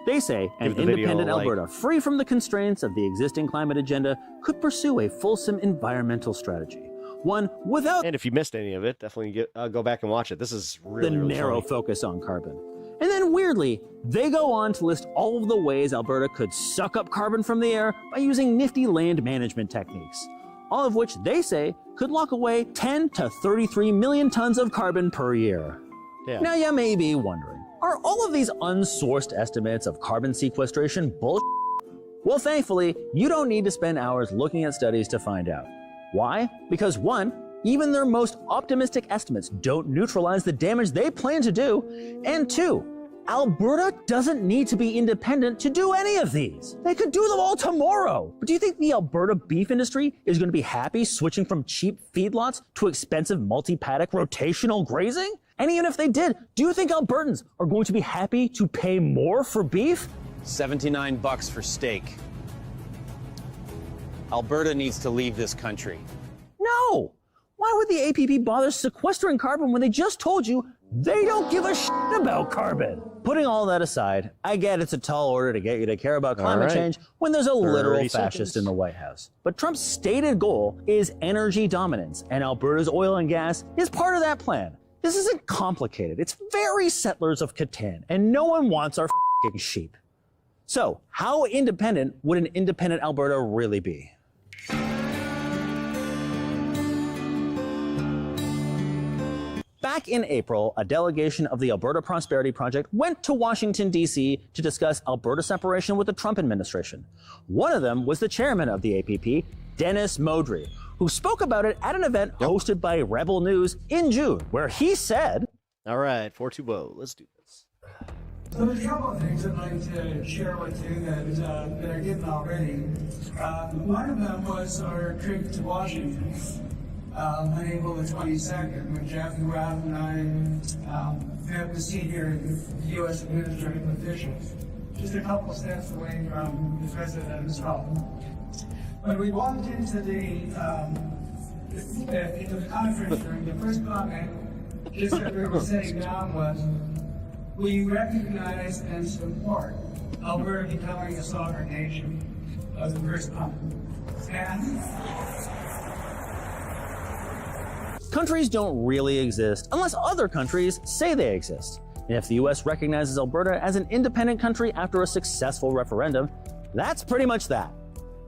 [SPEAKER 19] they say an
[SPEAKER 5] give the video
[SPEAKER 19] independent
[SPEAKER 5] a like.
[SPEAKER 19] Alberta, free from the constraints of the existing climate agenda, could pursue a fulsome environmental strategy. One without
[SPEAKER 5] and if you missed any of it, definitely go back and watch it. This is really,
[SPEAKER 19] the
[SPEAKER 5] really
[SPEAKER 19] narrow
[SPEAKER 5] funny.
[SPEAKER 19] focus on carbon. And then weirdly, they go on to list all of the ways Alberta could suck up carbon from the air by using nifty land management techniques, all of which they say could lock away 10 to 33 million tons of carbon per year.
[SPEAKER 5] Yeah.
[SPEAKER 19] Now you may be wondering, are all of these unsourced estimates of carbon sequestration bullshit? Well, thankfully, you don't need to spend hours looking at studies to find out. Why? Because one, even their most optimistic estimates don't neutralize the damage they plan to do, and two, Alberta doesn't need to be independent to do any of these. They could do them all tomorrow. But do you think the Alberta beef industry is going to be happy switching from cheap feedlots to expensive multi-paddock rotational grazing? And even if they did, do you think Albertans are going to be happy to pay more for beef?
[SPEAKER 10] $79 for steak. Alberta needs to leave this country.
[SPEAKER 19] No! Why would the APP bother sequestering carbon when they just told you they don't give a shit about carbon? Putting all that aside, I get it's a tall order to get you to care about climate change when there's a literal fascist in the White House. But Trump's stated goal is energy dominance, and Alberta's oil and gas is part of that plan. This isn't complicated. It's very Settlers of Catan, and no one wants our f***ing sheep. So, how independent would an independent Alberta really be? Back in April, a delegation of the Alberta Prosperity Project went to Washington, D.C. to discuss Alberta separation with the Trump administration. One of them was the chairman of the APP, Dennis Modry, who spoke about it at an event hosted by Rebel News in June, where he said,
[SPEAKER 5] all right, 420, let's do this.
[SPEAKER 13] So there's a couple of things I'd like to share with you that I didn't already. One of them was our trip to Washington on April the 22nd, when Jeff and Ralph and I met with senior U.S. administrative officials, just a couple steps away from the president's home. When we walked into the conference room, the first comment just that we were sitting down was, we recognize and support Alberta becoming a sovereign nation of the first comment. And
[SPEAKER 19] countries don't really exist unless other countries say they exist. And if the US recognizes Alberta as an independent country after a successful referendum, that's pretty much that.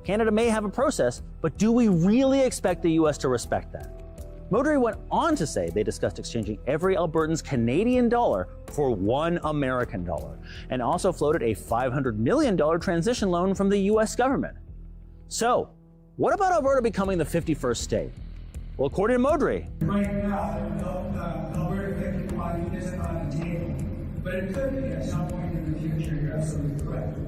[SPEAKER 19] Canada may have a process, but do we really expect the US to respect that? Modry went on to say they discussed exchanging every Albertan's Canadian dollar for $1 American, and also floated a $500 million transition loan from the US government. So, what about Alberta becoming the 51st state? Well, according to Modry,
[SPEAKER 13] right now, Alberta victim isn't on the table, but it could be at some point in the future. You're absolutely correct.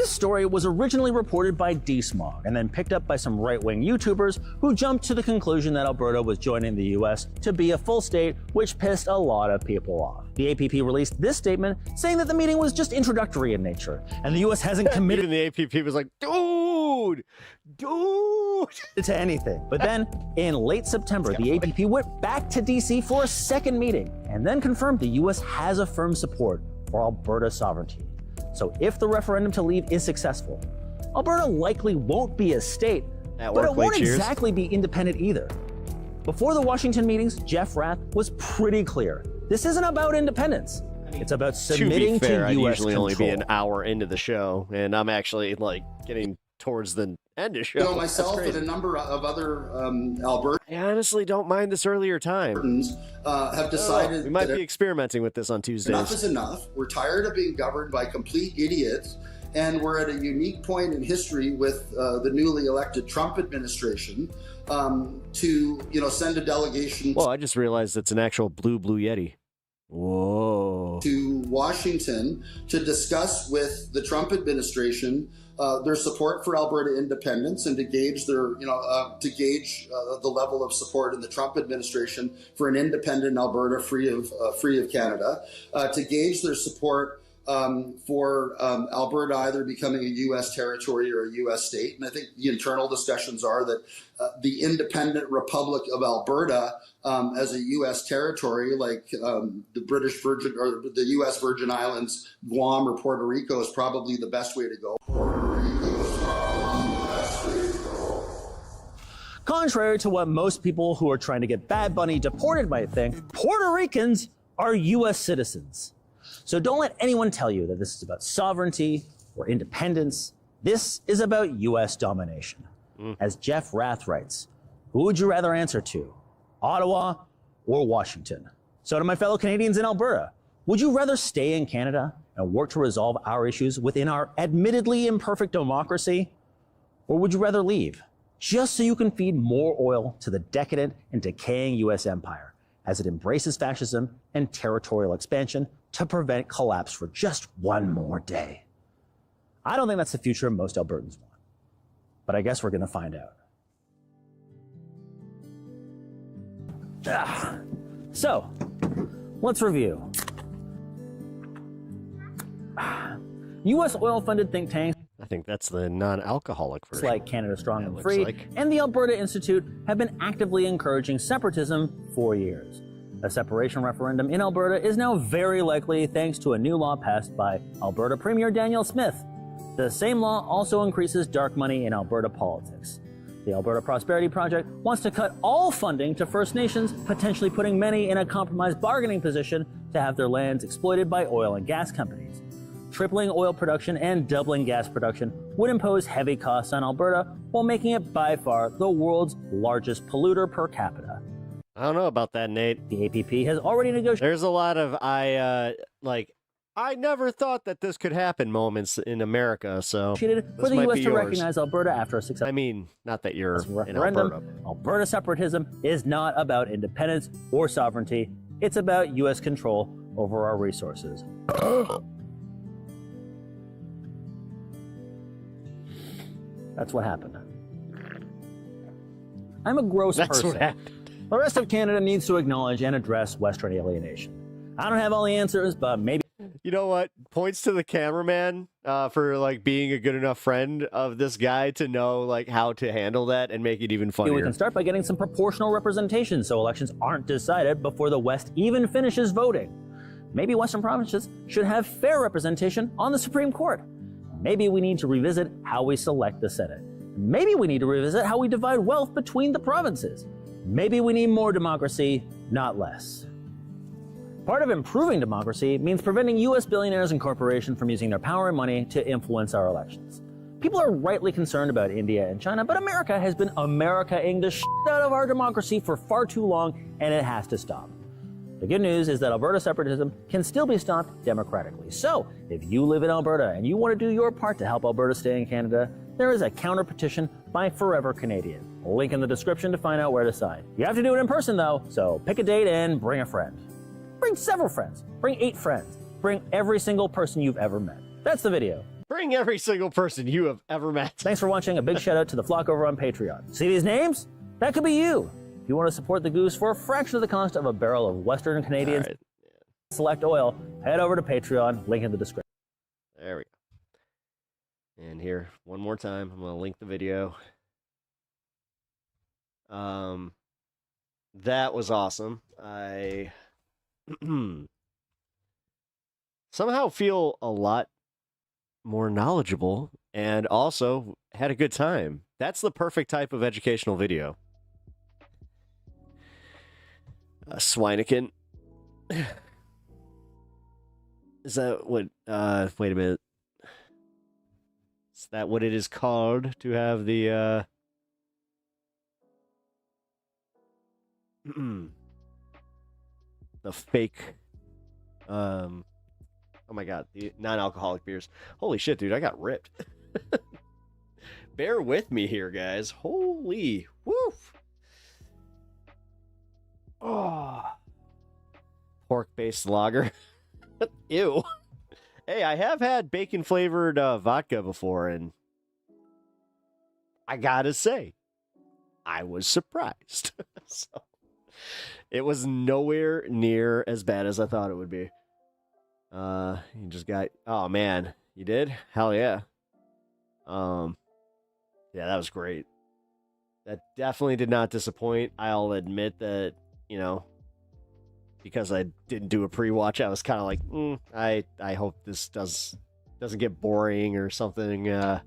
[SPEAKER 19] this story was originally reported by DSmog and then picked up by some right-wing YouTubers who jumped to the conclusion that Alberta was joining the US to be a full state, which pissed a lot of people off. The APP released this statement saying that the meeting was just introductory in nature, and the US hasn't committed.
[SPEAKER 5] Even the APP was like, dude,
[SPEAKER 19] to anything. But then, in late September, the APP went back to DC for a second meeting and then confirmed the US has a firm support for Alberta sovereignty. So if the referendum to leave is successful, Alberta likely won't be a state, but it won't exactly be independent either. Before the Washington meetings, Jeff Rath was pretty clear. This isn't about independence. It's about submitting
[SPEAKER 5] to be fair,
[SPEAKER 19] to
[SPEAKER 5] I'd
[SPEAKER 19] US
[SPEAKER 5] usually
[SPEAKER 19] control.
[SPEAKER 5] only be an hour into the show, and I'm actually like getting towards the end of the show.
[SPEAKER 7] You know, myself and a number of other Albertans.
[SPEAKER 5] I honestly don't mind this earlier time.
[SPEAKER 7] Have decided
[SPEAKER 5] we might
[SPEAKER 7] that
[SPEAKER 5] be experimenting with this on Tuesdays.
[SPEAKER 7] enough is enough. We're tired of being governed by complete idiots, and we're at a unique point in history with the newly elected Trump administration to send a delegation.
[SPEAKER 5] Well, I just realized it's an actual blue Yeti. Whoa.
[SPEAKER 7] To Washington to discuss with the Trump administration their support for Alberta independence and to gauge their, the level of support in the Trump administration for an independent Alberta free of Canada, to gauge their support for Alberta either becoming a U.S. territory or a U.S. state. And I think the internal discussions are that the independent Republic of Alberta as a U.S. territory, like the British Virgin or the U.S. Virgin Islands, Guam, or Puerto Rico, is probably the best way to go.
[SPEAKER 19] Contrary to what most people who are trying to get Bad Bunny deported might think, Puerto Ricans are U.S. citizens. So don't let anyone tell you that this is about sovereignty or independence. This is about U.S. domination. As Jeff Rath writes, who would you rather answer to, Ottawa or Washington? So to my fellow Canadians in Alberta, would you rather stay in Canada and work to resolve our issues within our admittedly imperfect democracy? Or would you rather leave, just so you can feed more oil to the decadent and decaying U.S. empire as it embraces fascism and territorial expansion to prevent collapse for just one more day? I don't think that's the future most Albertans want, but I guess we're going to find out. So, let's review. U.S. oil-funded think tanks,
[SPEAKER 5] I think that's the non-alcoholic version.
[SPEAKER 19] like Canada Strong and Free, and the Alberta Institute have been actively encouraging separatism for years. A separation referendum in Alberta is now very likely thanks to a new law passed by Alberta Premier Danielle Smith. The same law also increases dark money in Alberta politics. The Alberta Prosperity Project wants to cut all funding to First Nations, potentially putting many in a compromised bargaining position to have their lands exploited by oil and gas companies. Tripling oil production and doubling gas production would impose heavy costs on Alberta while making it by far the world's largest polluter per capita.
[SPEAKER 5] I don't know about that, Nate.
[SPEAKER 19] The APP has already negotiated.
[SPEAKER 5] There's a lot of I never thought that this could happen moments in America, so
[SPEAKER 19] for the U.S. to recognize Alberta after a successful.
[SPEAKER 5] I mean, not that you're in
[SPEAKER 19] referendum.
[SPEAKER 5] Alberta.
[SPEAKER 19] Alberta separatism is not about independence or sovereignty. It's about U.S. control over our resources. That's what happened. I'm a gross
[SPEAKER 5] That's
[SPEAKER 19] person.
[SPEAKER 5] what happened.
[SPEAKER 19] The rest of Canada needs to acknowledge and address Western alienation. I don't have all the answers, but maybe.
[SPEAKER 5] You know what? Points to the cameraman for like being a good enough friend of this guy to know like how to handle that and make it even funnier.
[SPEAKER 19] We can start by getting some proportional representation so elections aren't decided before the West even finishes voting. Maybe Western provinces should have fair representation on the Supreme Court. Maybe we need to revisit how we select the Senate. Maybe we need to revisit how we divide wealth between the provinces. Maybe we need more democracy, not less. Part of improving democracy means preventing U.S. billionaires and corporations from using their power and money to influence our elections. People are rightly concerned about India and China, but America has been America-ing the shit out of our democracy for far too long, and it has to stop. The good news is that Alberta separatism can still be stopped democratically. So, if you live in Alberta and you want to do your part to help Alberta stay in Canada, there is a counter petition by Forever Canadian. Link in the description to find out where to sign. You have to do it in person though, so pick a date and bring a friend. Bring several friends. Bring 8 friends. Bring every single person you've ever met. That's the video.
[SPEAKER 5] Bring every single person you have ever met.
[SPEAKER 19] Thanks for watching. A big shout out to the flock over on Patreon. See these names? That could be you. If you want to support the Goose for a fraction of the cost of a barrel of Western Canadian select oil, head over to Patreon. Link in the description.
[SPEAKER 5] There we go. And here, one more time, I'm going to link the video. That was awesome. I somehow feel a lot more knowledgeable and also had a good time. That's the perfect type of educational video. Swinikin. Is that what, wait a minute. Is that what it is called to have the, the fake, oh my god, the non-alcoholic beers. Holy shit, dude, I got ripped. Bear with me here, guys. Holy, woof. Oh. Pork-based lager. Ew. Hey, I have had bacon flavored vodka before, and I gotta say, I was surprised. So, it was nowhere near as bad as I thought it would be. You just got, oh man, you did? Hell yeah. Yeah, that was great. That definitely did not disappoint. I'll admit that, because I didn't do a pre-watch, I was kind of like, I hope this doesn't get boring or something, and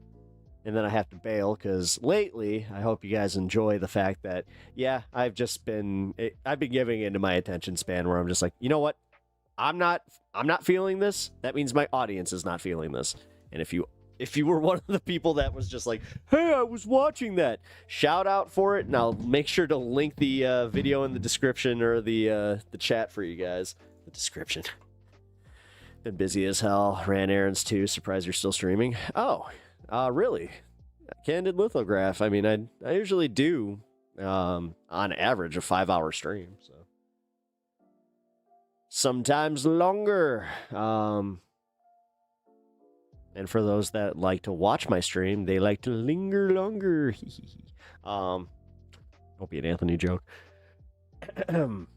[SPEAKER 5] then I have to bail, because lately, I hope you guys enjoy the fact that, yeah, I've been giving into my attention span where I'm just like, you know what? I'm not feeling this. That means my audience is not feeling this. And if you were one of the people that was just like, hey, I was watching that, shout out for it, and I'll make sure to link the video in the description or the chat for you guys. The description. Been busy as hell. Ran errands too. Surprised you're still streaming. Oh, really? Candid lithograph. I mean, I usually do on average a 5-hour stream. So sometimes longer. And for those that like to watch my stream, they like to linger longer. Hope you an Anthony joke. The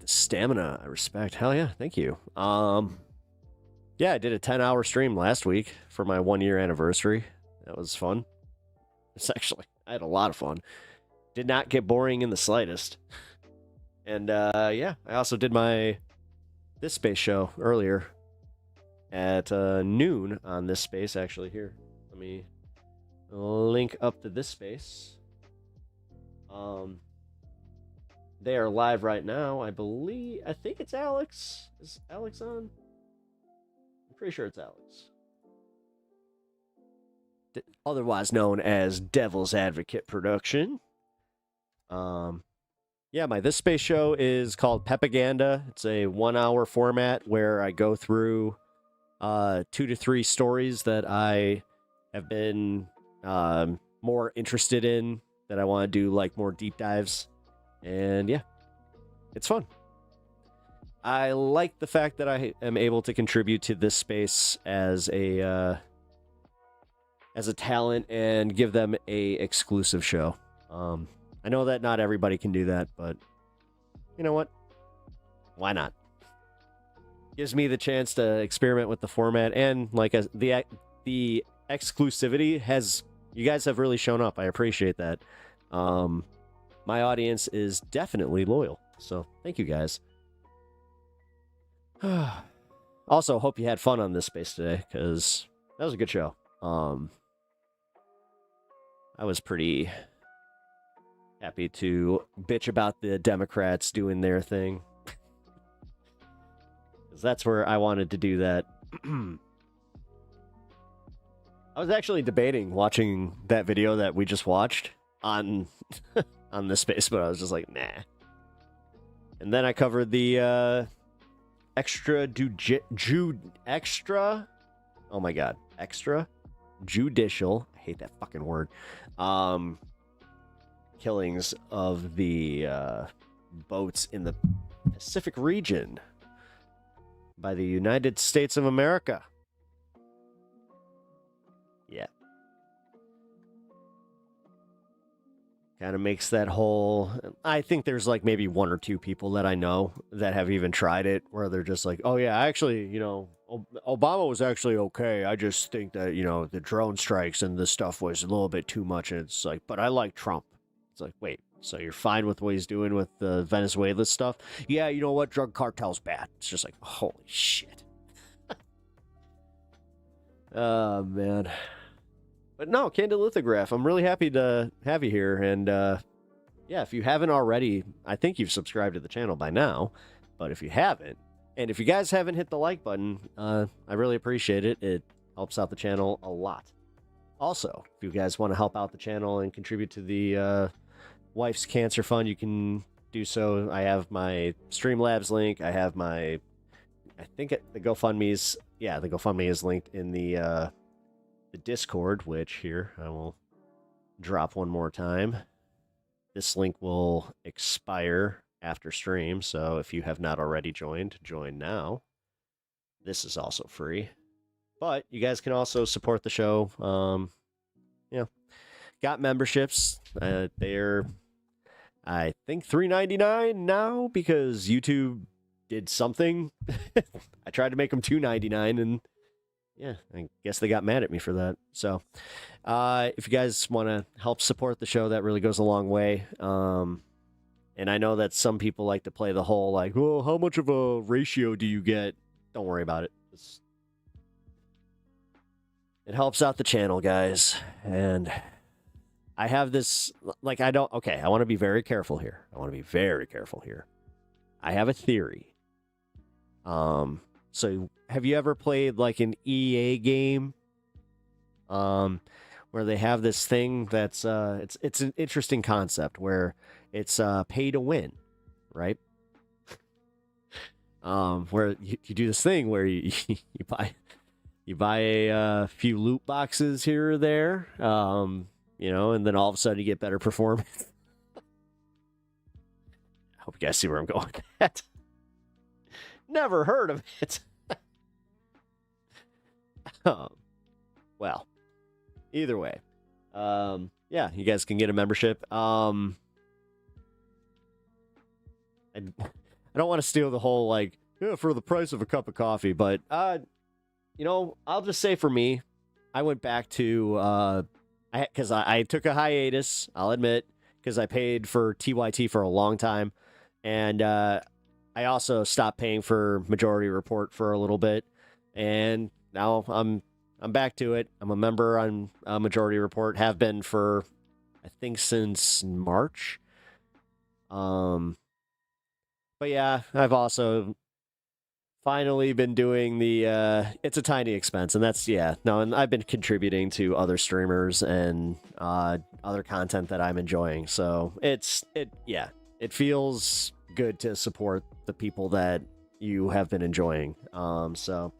[SPEAKER 5] stamina, I respect. Hell yeah, thank you. Yeah, I did a 10-hour stream last week for my 1-year anniversary. That was fun. I had a lot of fun. Did not get boring in the slightest. And yeah, I also did this space show earlier at noon on this space. Actually, here, let me link up to this space. They are live right now, I think it's Alex. Is Alex on? I'm pretty sure it's Alex. Otherwise known as Devil's Advocate Production. Yeah, my This Space show is called Pepaganda. It's a 1-hour format where I go through 2 to 3 stories that I have been more interested in, that I want to do like more deep dives. And yeah, it's fun. I like the fact that I am able to contribute to this space as a talent and give them a exclusive show. I know that not everybody can do that, but you know what? Why not? Gives me the chance to experiment with the format, and like the exclusivity has, you guys have really shown up. I appreciate that. My audience is definitely loyal, so thank you guys. Also, hope you had fun on this space today, because that was a good show. I was pretty happy to bitch about the Democrats doing their thing. Because that's where I wanted to do that. I was actually debating watching that video that we just watched on on this space, but I was just like, nah. And then I covered the extra judicial, I hate that fucking word, killings of the boats in the Pacific region by the United States of America. Yeah. Kind of makes that whole... I think there's like maybe 1 or 2 people that I know that have even tried it, where they're just like, oh yeah, actually, Obama was actually okay. I just think that, the drone strikes and this stuff was a little bit too much. And it's like, but I like Trump. It's like, wait, so you're fine with what he's doing with the Venezuela stuff? Yeah, you know what? Drug cartel's bad. It's just like, holy shit. Oh, man. But no, Candid Lithograph, I'm really happy to have you here. And yeah, if you haven't already, I think you've subscribed to the channel by now. But if you haven't, and if you guys haven't hit the like button, I really appreciate it. It helps out the channel a lot. Also, if you guys want to help out the channel and contribute to the Wife's Cancer Fund, you can do so. I have my Streamlabs link. I have my, the GoFundMe is linked in the Discord, which here I will drop one more time. This link will expire after stream, so if you have not already joined, join now. this is also free. But you guys can also support the show. Got memberships. They're, I think, $3.99 now because YouTube did something. I tried to make them $2.99, and yeah, I guess they got mad at me for that. So, if you guys want to help support the show, that really goes a long way. And I know that some people like to play the whole like, well, how much of a ratio do you get? Don't worry about it. It helps out the channel, guys. And I have this, like, I want to be very careful here. I have a theory. So have you ever played like an EA game? Where they have this thing that's, it's an interesting concept where it's pay to win, right? Where you do this thing where you buy a few loot boxes here or there, and then all of a sudden you get better performance. I hope you guys see where I'm going with that. Never heard of it. Well, either way, yeah, you guys can get a membership. I don't want to steal the whole, like, for the price of a cup of coffee, but, I'll just say for me, I went back to, because I took a hiatus, I'll admit, because I paid for TYT for a long time, and I also stopped paying for Majority Report for a little bit, and now I'm back to it. I'm a member on Majority Report, have been for, I think, since March. But yeah, I've also finally been doing the, it's a tiny expense, and that's, and I've been contributing to other streamers and other content that I'm enjoying. So it feels good to support the people that you have been enjoying. So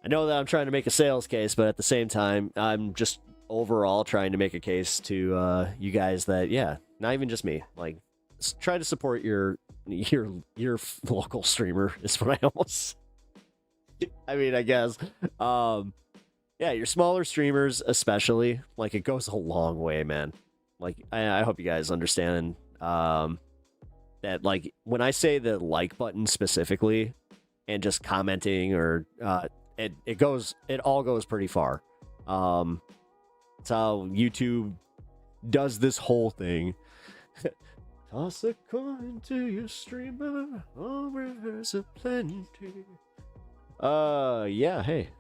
[SPEAKER 5] I know that I'm trying to make a sales case, but at the same time, I'm just overall trying to make a case to you guys that, not even just me, like, try to support your local streamer is what I almost, I mean, I guess, your smaller streamers, especially, like, it goes a long way, man. Like, I hope you guys understand, that, like, when I say the like button specifically and just commenting or, it all goes pretty far. It's how YouTube does this whole thing. Toss a coin to your streamer, all rivers of plenty. Yeah, hey.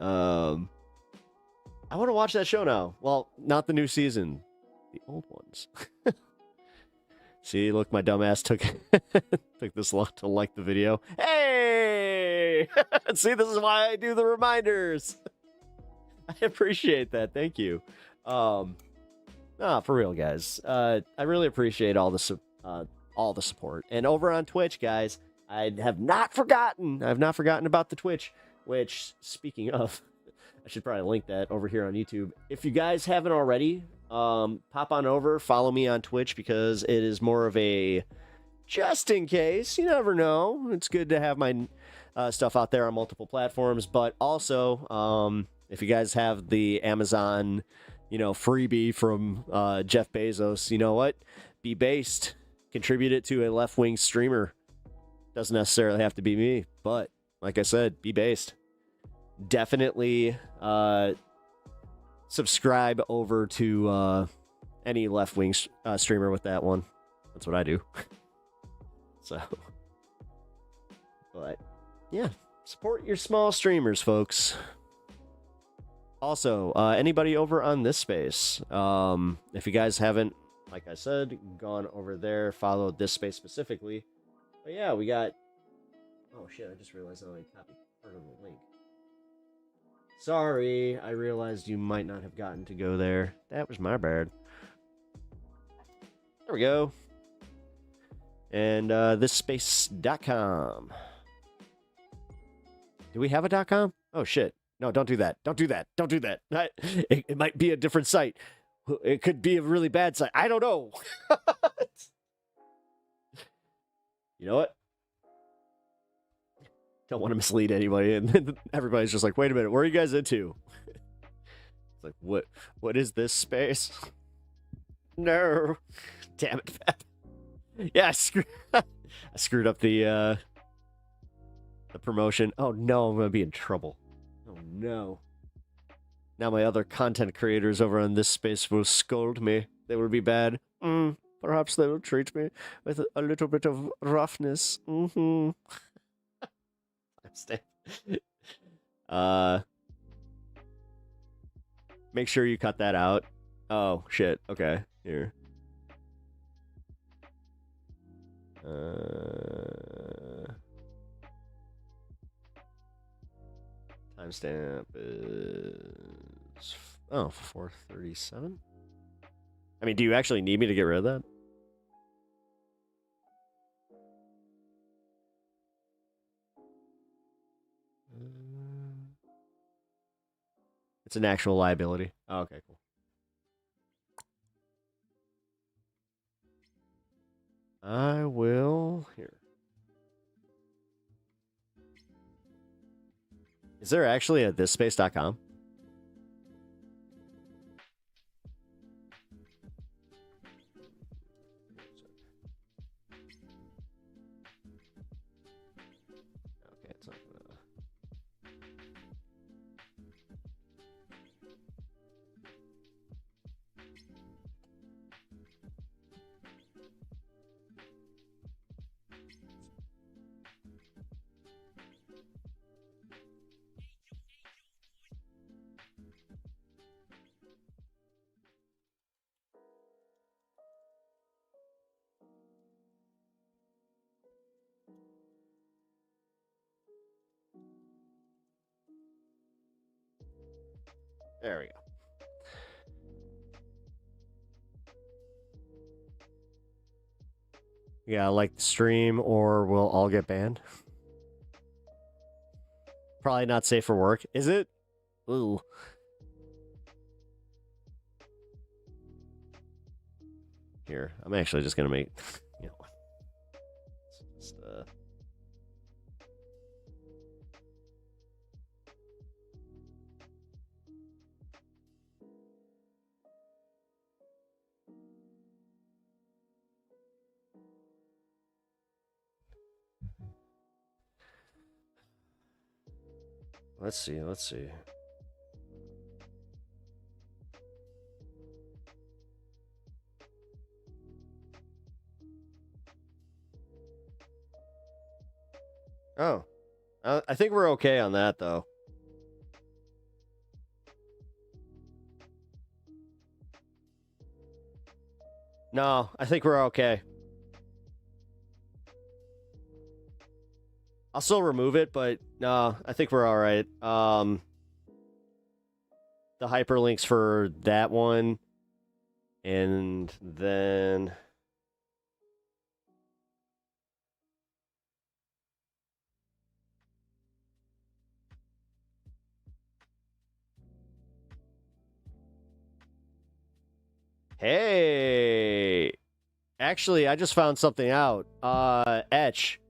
[SPEAKER 5] I want to watch that show now. Well, not the new season, the old ones. See, look, my dumbass took this long to like the video. Hey! See, this is why I do the reminders. I appreciate that. Thank you. For real, guys. I really appreciate all the support. And over on Twitch, guys, I have not forgotten about the Twitch, which, speaking of, I should probably link that over here on YouTube. If you guys haven't already, pop on over, follow me on Twitch, because it is more of a just in case. You never know. It's good to have my stuff out there on multiple platforms, but also, if you guys have the Amazon, freebie from Jeff Bezos, you know what? Be based. Contribute it to a left-wing streamer. Doesn't necessarily have to be me, but like I said, be based. Definitely subscribe over to any left-wing streamer with that one. That's what I do. So, but yeah, support your small streamers, folks. Also, anybody over on this space, if you guys haven't, like I said, gone over there, followed this space specifically. But yeah, we got, oh shit, I just realized I only copied part of the link. Sorry, I realized you might not have gotten to go there. That was my bad. There we go. And thisspace.com. Do we have a .com? Oh shit. No, don't do that. Don't do that. Don't do that. It might be a different site. It could be a really bad site. I don't know. You know what? Don't want to mislead anybody, and then everybody's just like, "Wait a minute, where are you guys into?" It's like, what is this space? No, damn it, Pep. Yeah, I screwed up the promotion. Oh no, I'm gonna be in trouble. Oh no. Now my other content creators over on this space will scold me. They will be bad. Perhaps they will treat me with a little bit of roughness. Mm-hmm. Make sure you cut that out. Oh, shit. Okay, here. Timestamp is 4:37. I mean, do you actually need me to get rid of that? It's an actual liability. Oh, okay, cool. I will here. Is there actually a thisspace.com? Okay, it's not gonna... There we go. Yeah, like the stream or we'll all get banned. Probably not safe for work. Is it? Ooh. Here, I'm actually just gonna make, you know, just, let's see. Oh, I think we're okay on that, though. No, I think we're okay. I'll still remove it, but no, I think we're all right. The hyperlinks for that one, and then... Hey! Actually, I just found something out. Etch.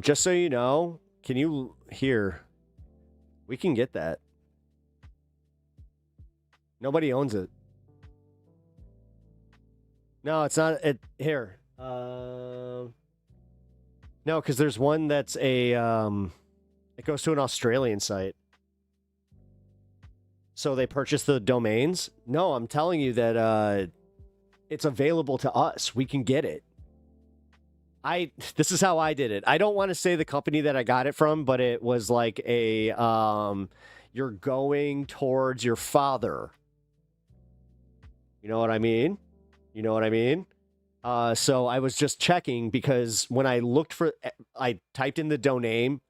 [SPEAKER 5] Just so you know, can you... Here. We can get that. Nobody owns it. No, it's not... Here. No, because there's one that's a... It goes to an Australian site. So they purchase the domains? No, I'm telling you that it's available to us. We can get it. This is how I did it. I don't want to say the company that I got it from, but it was like a you're going towards your father. You know what I mean? You know what I mean? So I was just checking because when I looked for, I typed in the domain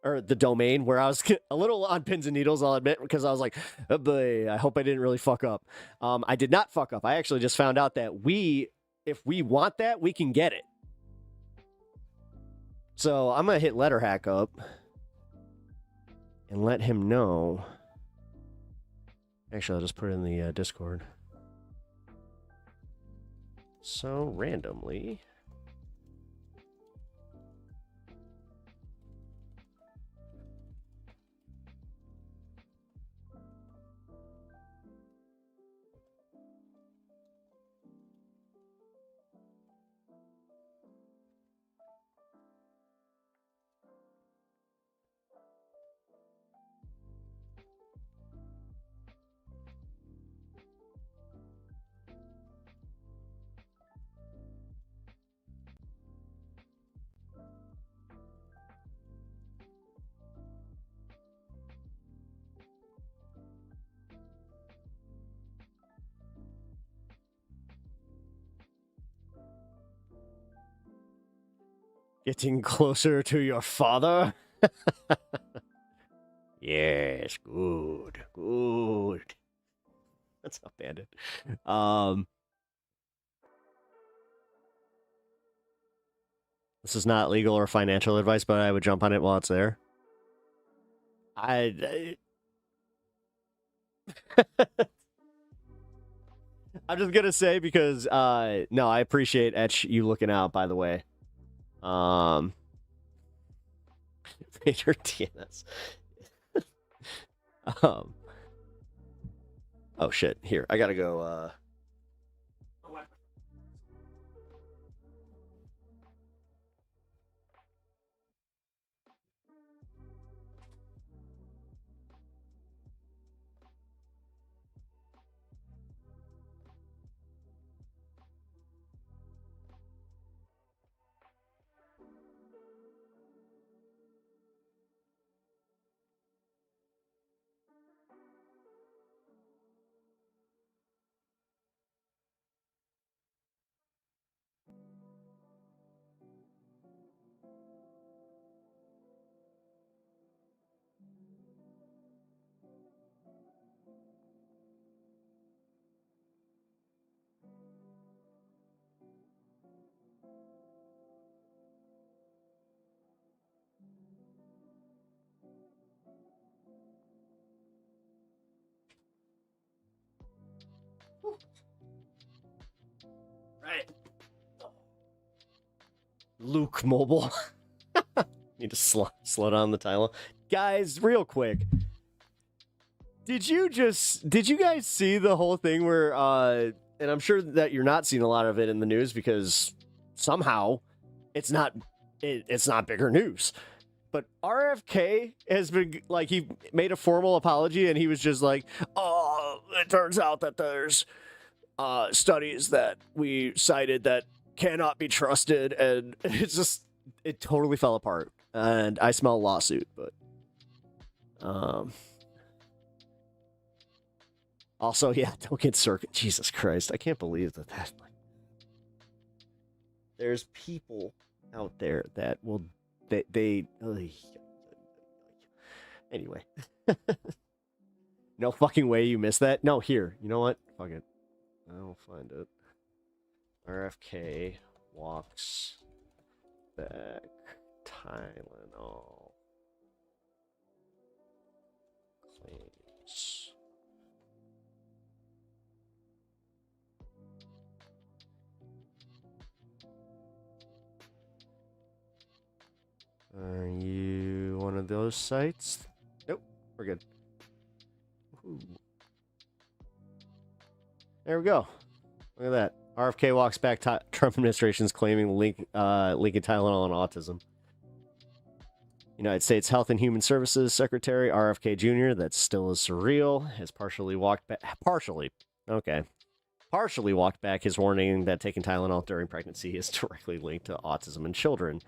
[SPEAKER 5] where I was a little on pins and needles, I'll admit, because I was like, oh boy, I hope I didn't really fuck up. I did not fuck up. I actually just found out that if we want that, we can get it. So I'm going to hit Letterhack up and let him know. Actually, I'll just put it in the Discord. So randomly, Getting closer to your father? Yes, good. That's not bandit. This is not legal or financial advice, but I would jump on it while it's there. I'm just gonna say because no, I appreciate Etch you looking out, by the way. Major TNS. Oh shit, here, I gotta go right. Luke Mobile. Need to slow down the title. Guys, real quick. Did you guys see the whole thing where and I'm sure that you're not seeing a lot of it in the news because somehow it's not bigger news. But RFK has been like, he made a formal apology and he was just like, "Oh, it turns out that there's studies that we cited that cannot be trusted," and it totally fell apart. And I smell a lawsuit, but also, yeah, don't get circuit. Jesus Christ, I can't believe that. There's people out there that will anyway. No fucking way you missed that. No, here. You know what? Fuck it. I'll find it. RFK walks back Tylenol claims. Are you one of those sites? Nope, we're good. Ooh. There we go. Look at that. RFK walks back Trump administration's claiming linking Tylenol and autism. United States Health and Human Services Secretary RFK Jr., that still is surreal, has partially walked back his warning that taking Tylenol during pregnancy is directly linked to autism in children.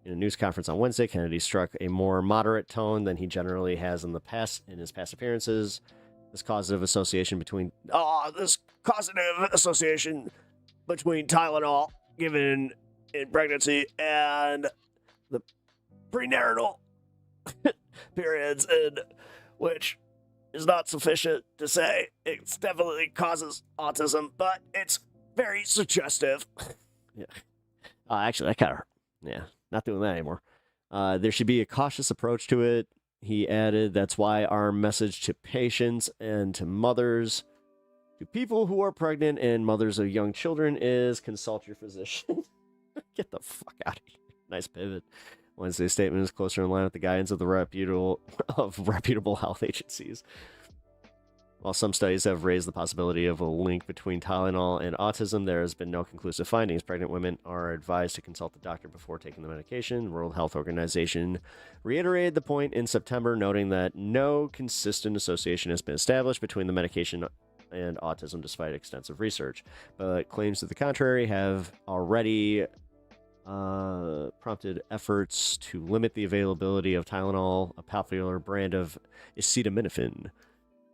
[SPEAKER 5] In a news conference on Wednesday, Kennedy struck a more moderate tone than he generally has in his past appearances. This causative association between Tylenol given in pregnancy and the prenatal periods, in which is not sufficient to say it definitely causes autism, but it's very suggestive. Yeah. Actually, that kind of hurt. Yeah. Not doing that anymore. There should be a cautious approach to it. He added, that's why our message to patients and to mothers, to people who are pregnant and mothers of young children, is consult your physician. Get the fuck out of here. Nice pivot. Wednesday's statement is closer in line with the guidance of the reputable health agencies. While some studies have raised the possibility of a link between Tylenol and autism, there has been no conclusive findings. Pregnant women are advised to consult the doctor before taking the medication. The World Health Organization reiterated the point in September, noting that no consistent association has been established between the medication and autism despite extensive research. But claims to the contrary have already prompted efforts to limit the availability of Tylenol, a popular brand of acetaminophen,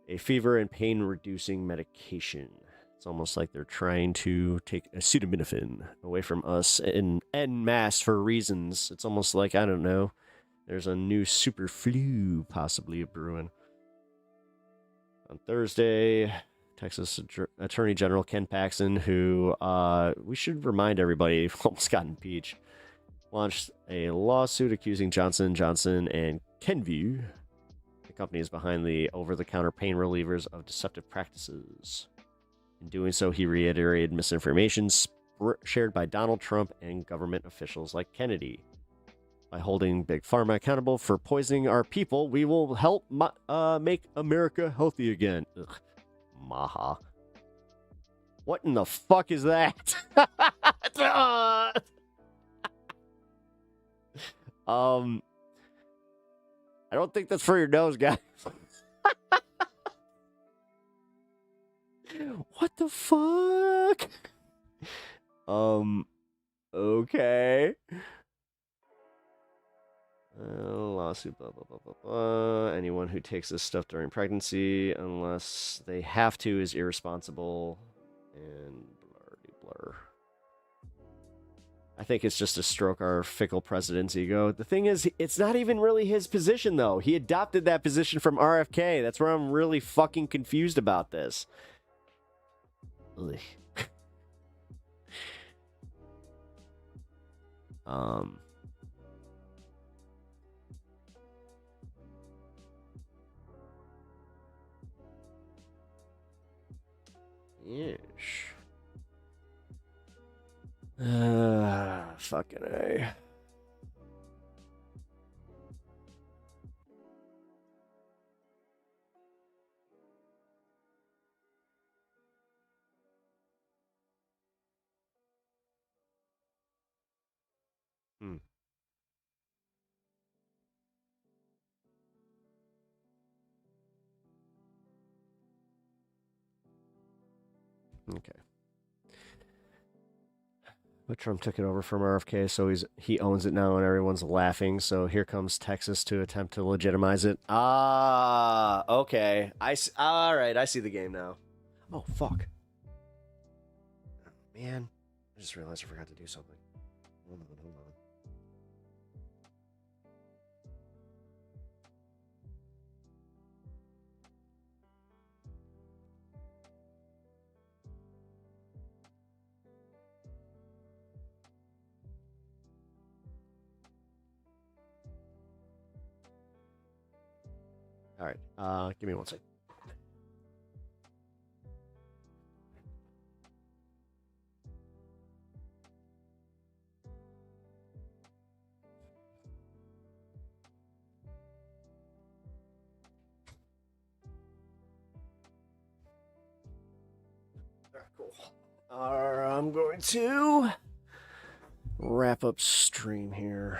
[SPEAKER 5] a fever and pain-reducing medication. It's almost like they're trying to take acetaminophen away from us en masse for reasons. It's almost like, I don't know, there's a new super flu possibly brewing. On Thursday, Texas Attorney General Ken Paxton, who we should remind everybody almost got impeached, launched a lawsuit accusing Johnson & Johnson and Kenvue, the companies behind the over-the-counter pain relievers, of deceptive practices. In doing so, he reiterated misinformation shared by Donald Trump and government officials like Kennedy. By holding Big Pharma accountable for poisoning our people, we will help make America healthy again. Ugh. Maha. What in the fuck is that? I don't think that's for your nose, guys. What the fuck? Okay. Lawsuit, blah, blah, blah, blah, blah. Anyone who takes this stuff during pregnancy, unless they have to, is irresponsible. And blur. I think it's just to stroke our fickle president's ego. The thing is, it's not even really his position, though. He adopted that position from RFK. That's where I'm really fucking confused about this. Ugh. Ish. Fucking A. Okay. But Trump took it over from RFK, so he owns it now, and everyone's laughing. So here comes Texas to attempt to legitimize it. Ah, okay. All right, I see the game now. Oh, fuck. Oh, man, I just realized I forgot to do something. Hold on. All right, give me one second. Cool. I'm going to wrap up stream here.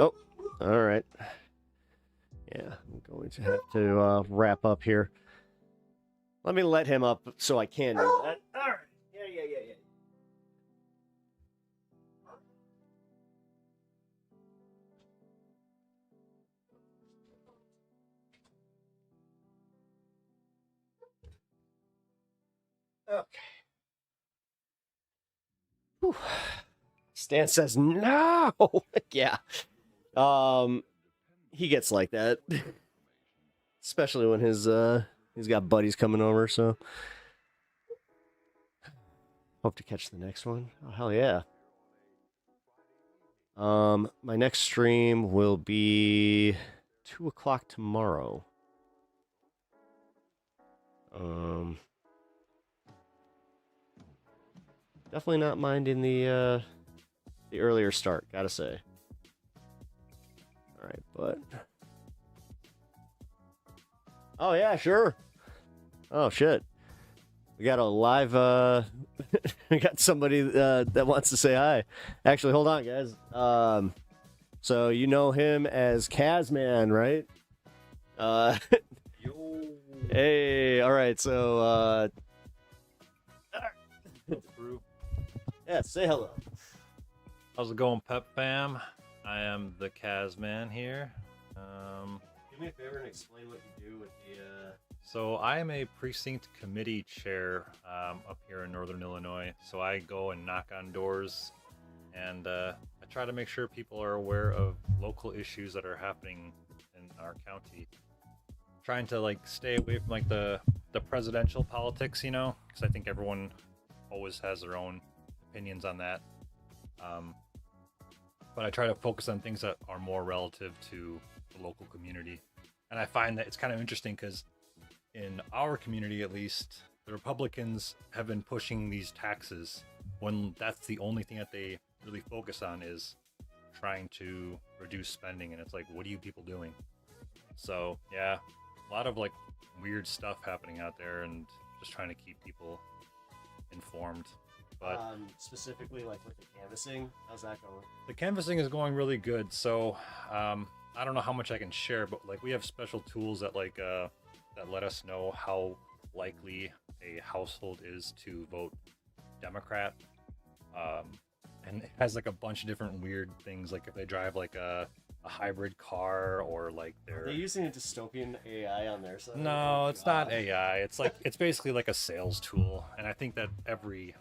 [SPEAKER 5] Oh, all right. Yeah, I'm going to have to wrap up here. Let me let him up so I can do that. All right. Yeah. Okay. Whew. Stan says no. Yeah. He gets like that, especially when he's got buddies coming over. So hope to catch the next one. Oh hell yeah. My next stream will be 2 o'clock tomorrow. Definitely not minding the earlier start, gotta say. All right, but oh yeah, sure. Oh shit, we got a live. We got somebody that wants to say hi. Actually, hold on, guys. So you know him as Kazman, right? Hey, all right. right, so yeah, say hello.
[SPEAKER 8] How's it going, Pep Fam? I am the Kazman here.
[SPEAKER 5] Do me a favor and explain what you do with the.
[SPEAKER 8] So I am a precinct committee chair up here in Northern Illinois. So I go and knock on doors, and I try to make sure people are aware of local issues that are happening in our county. Trying to like stay away from like the presidential politics, you know, because I think everyone always has their own opinions on that. But I try to focus on things that are more relative to the local community. And I find that it's kind of interesting because in our community, at least, the Republicans have been pushing these taxes when that's the only thing that they really focus on is trying to reduce spending. And it's like, what are you people doing? So yeah, a lot of like weird stuff happening out there and just trying to keep people informed. But
[SPEAKER 5] specifically like with the canvassing, how's that going?
[SPEAKER 8] the canvassing is going really good. So I don't know how much I can share, but like we have special tools that like that let us know how likely a household is to vote Democrat. And it has like a bunch of different weird things, like if they drive like a hybrid car or like
[SPEAKER 5] Are they using a dystopian AI on their side?
[SPEAKER 8] No, it's not AI. It's like it's basically like a sales tool, and I think that every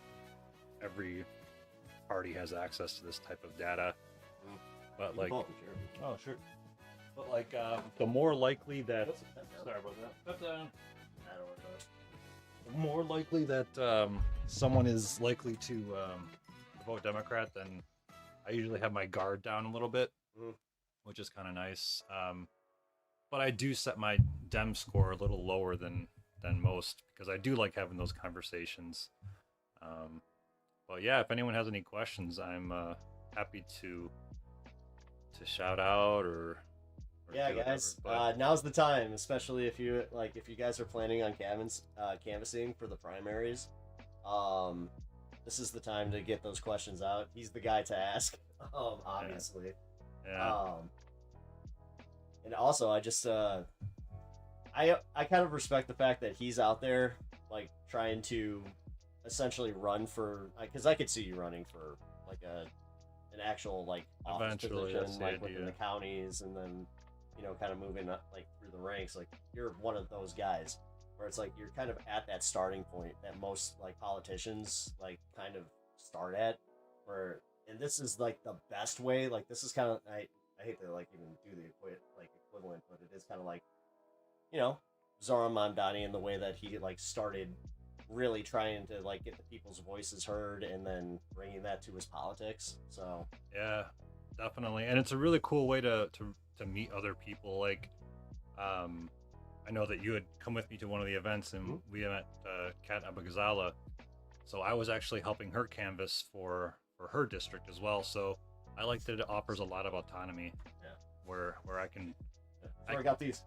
[SPEAKER 8] party has access to this type of data. But like, oh sure. But like, the more likely that sorry about that. The more likely that someone is likely to vote Democrat, then I usually have my guard down a little bit, which is kind of nice. But I do set my Dem score a little lower than most because I do like having those conversations. But yeah, if anyone has any questions, I'm happy to shout out or
[SPEAKER 5] yeah,
[SPEAKER 8] do
[SPEAKER 5] guys.
[SPEAKER 8] whatever,
[SPEAKER 5] Now's the time, especially if you guys are planning on canvassing for the primaries. This is the time to get those questions out. He's the guy to ask, obviously.
[SPEAKER 8] Yeah.
[SPEAKER 5] And also, I just I kind of respect the fact that he's out there like trying to essentially run for, because I could see you running for like an actual like office
[SPEAKER 8] Eventually,
[SPEAKER 5] position,
[SPEAKER 8] that's the
[SPEAKER 5] like within
[SPEAKER 8] idea.
[SPEAKER 5] the counties, and then kind of moving up like through the ranks. Like you're one of those guys where it's like you're kind of at that starting point that most like politicians like kind of start at, and this is like the best way. Like this is kind of I hate to like even do the equivalent, but it is kind of like Zoran Mamdani in the way that he like started really trying to like get the people's voices heard and then bringing that to his politics. So
[SPEAKER 8] yeah, definitely. And it's a really cool way to meet other people. Like I know that you had come with me to one of the events and we met Kat Abagazala, so I was actually helping her canvass for her district as well. So I like that it offers a lot of autonomy, where I can
[SPEAKER 5] I got these.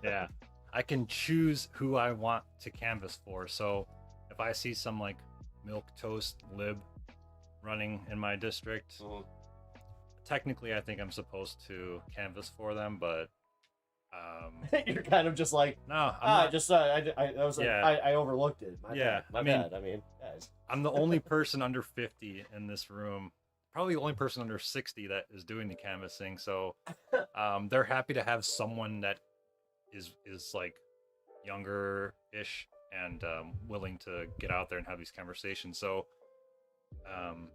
[SPEAKER 8] yeah, I can choose who I want to canvass for. So if I see some like milk toast lib running in my district, technically I think I'm supposed to canvass for them, but
[SPEAKER 5] you're kind of just like,
[SPEAKER 8] no,
[SPEAKER 5] I was like, I overlooked it. My bad. I mean, guys,
[SPEAKER 8] I'm the only person under 50 in this room, probably the only person under 60 that is doing the canvassing. So they're happy to have someone that is like younger-ish and willing to get out there and have these conversations. So
[SPEAKER 5] I'm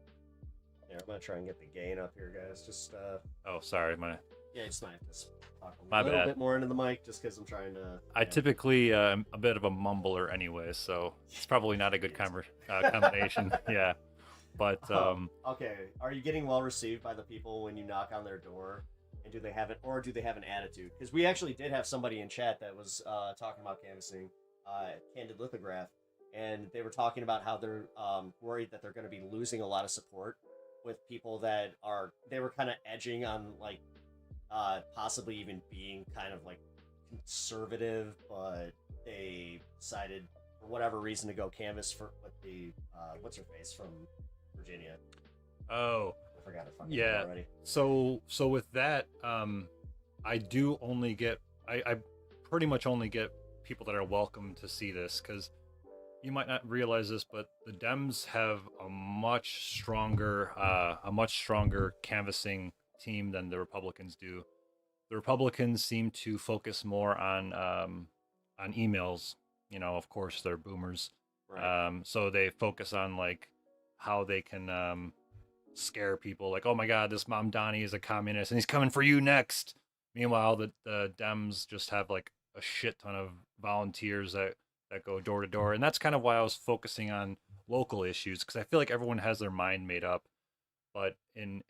[SPEAKER 5] gonna try and get the gain up here, guys. Just
[SPEAKER 8] oh, sorry,
[SPEAKER 5] it's not just talk a
[SPEAKER 8] my
[SPEAKER 5] little
[SPEAKER 8] bad.
[SPEAKER 5] bit more into the mic, just because I'm trying to.
[SPEAKER 8] I typically am a bit of a mumbler anyway, so it's probably not a good combination. Yeah, but
[SPEAKER 5] okay. Are you getting well received by the people when you knock on their door? And do they have an attitude? Because we actually did have somebody in chat that was talking about canvassing, Candid Lithograph, and they were talking about how they're worried that they're going to be losing a lot of support with people that they were kind of edging on like possibly even being kind of like conservative, but they decided for whatever reason to go canvass with the what's her face from Virginia.
[SPEAKER 8] Oh,
[SPEAKER 5] I forgot her fucking
[SPEAKER 8] yeah.
[SPEAKER 5] name already.
[SPEAKER 8] So with that, I do only get I pretty much only get people that are welcome to see this, because you might not realize this, but the Dems have a much stronger canvassing team than the Republicans do. The Republicans seem to focus more on emails. You know, of course, they're boomers,
[SPEAKER 5] Right.
[SPEAKER 8] so they focus on like how they can scare people, like, oh my God, this Mom Donnie is a communist and he's coming for you next. Meanwhile, the Dems just have like a shit ton of volunteers that go door to door, and that's kind of why I was focusing on local issues, because I feel like everyone has their mind made up. But in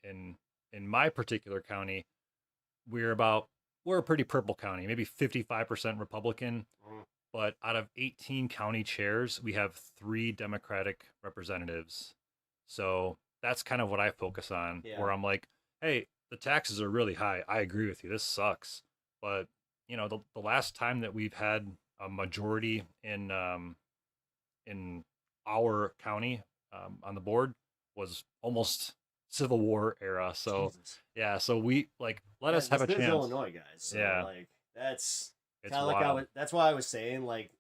[SPEAKER 8] my particular county, we're a pretty purple county, maybe 55% Republican. But out of 18 county chairs, we have 3 Democratic representatives. So that's kind of what I focus on, where I'm like, hey, the taxes are really high. I agree with you. This sucks. But, you know, the last time that we've had a majority in our county on the board was almost Civil War era. So
[SPEAKER 5] Jesus.
[SPEAKER 8] yeah, so we like let us have a
[SPEAKER 5] this is
[SPEAKER 8] chance.
[SPEAKER 5] Illinois, guys. So,
[SPEAKER 8] yeah,
[SPEAKER 5] like that's
[SPEAKER 8] it's
[SPEAKER 5] kind of like
[SPEAKER 8] wild.
[SPEAKER 5] that's why I was saying, like,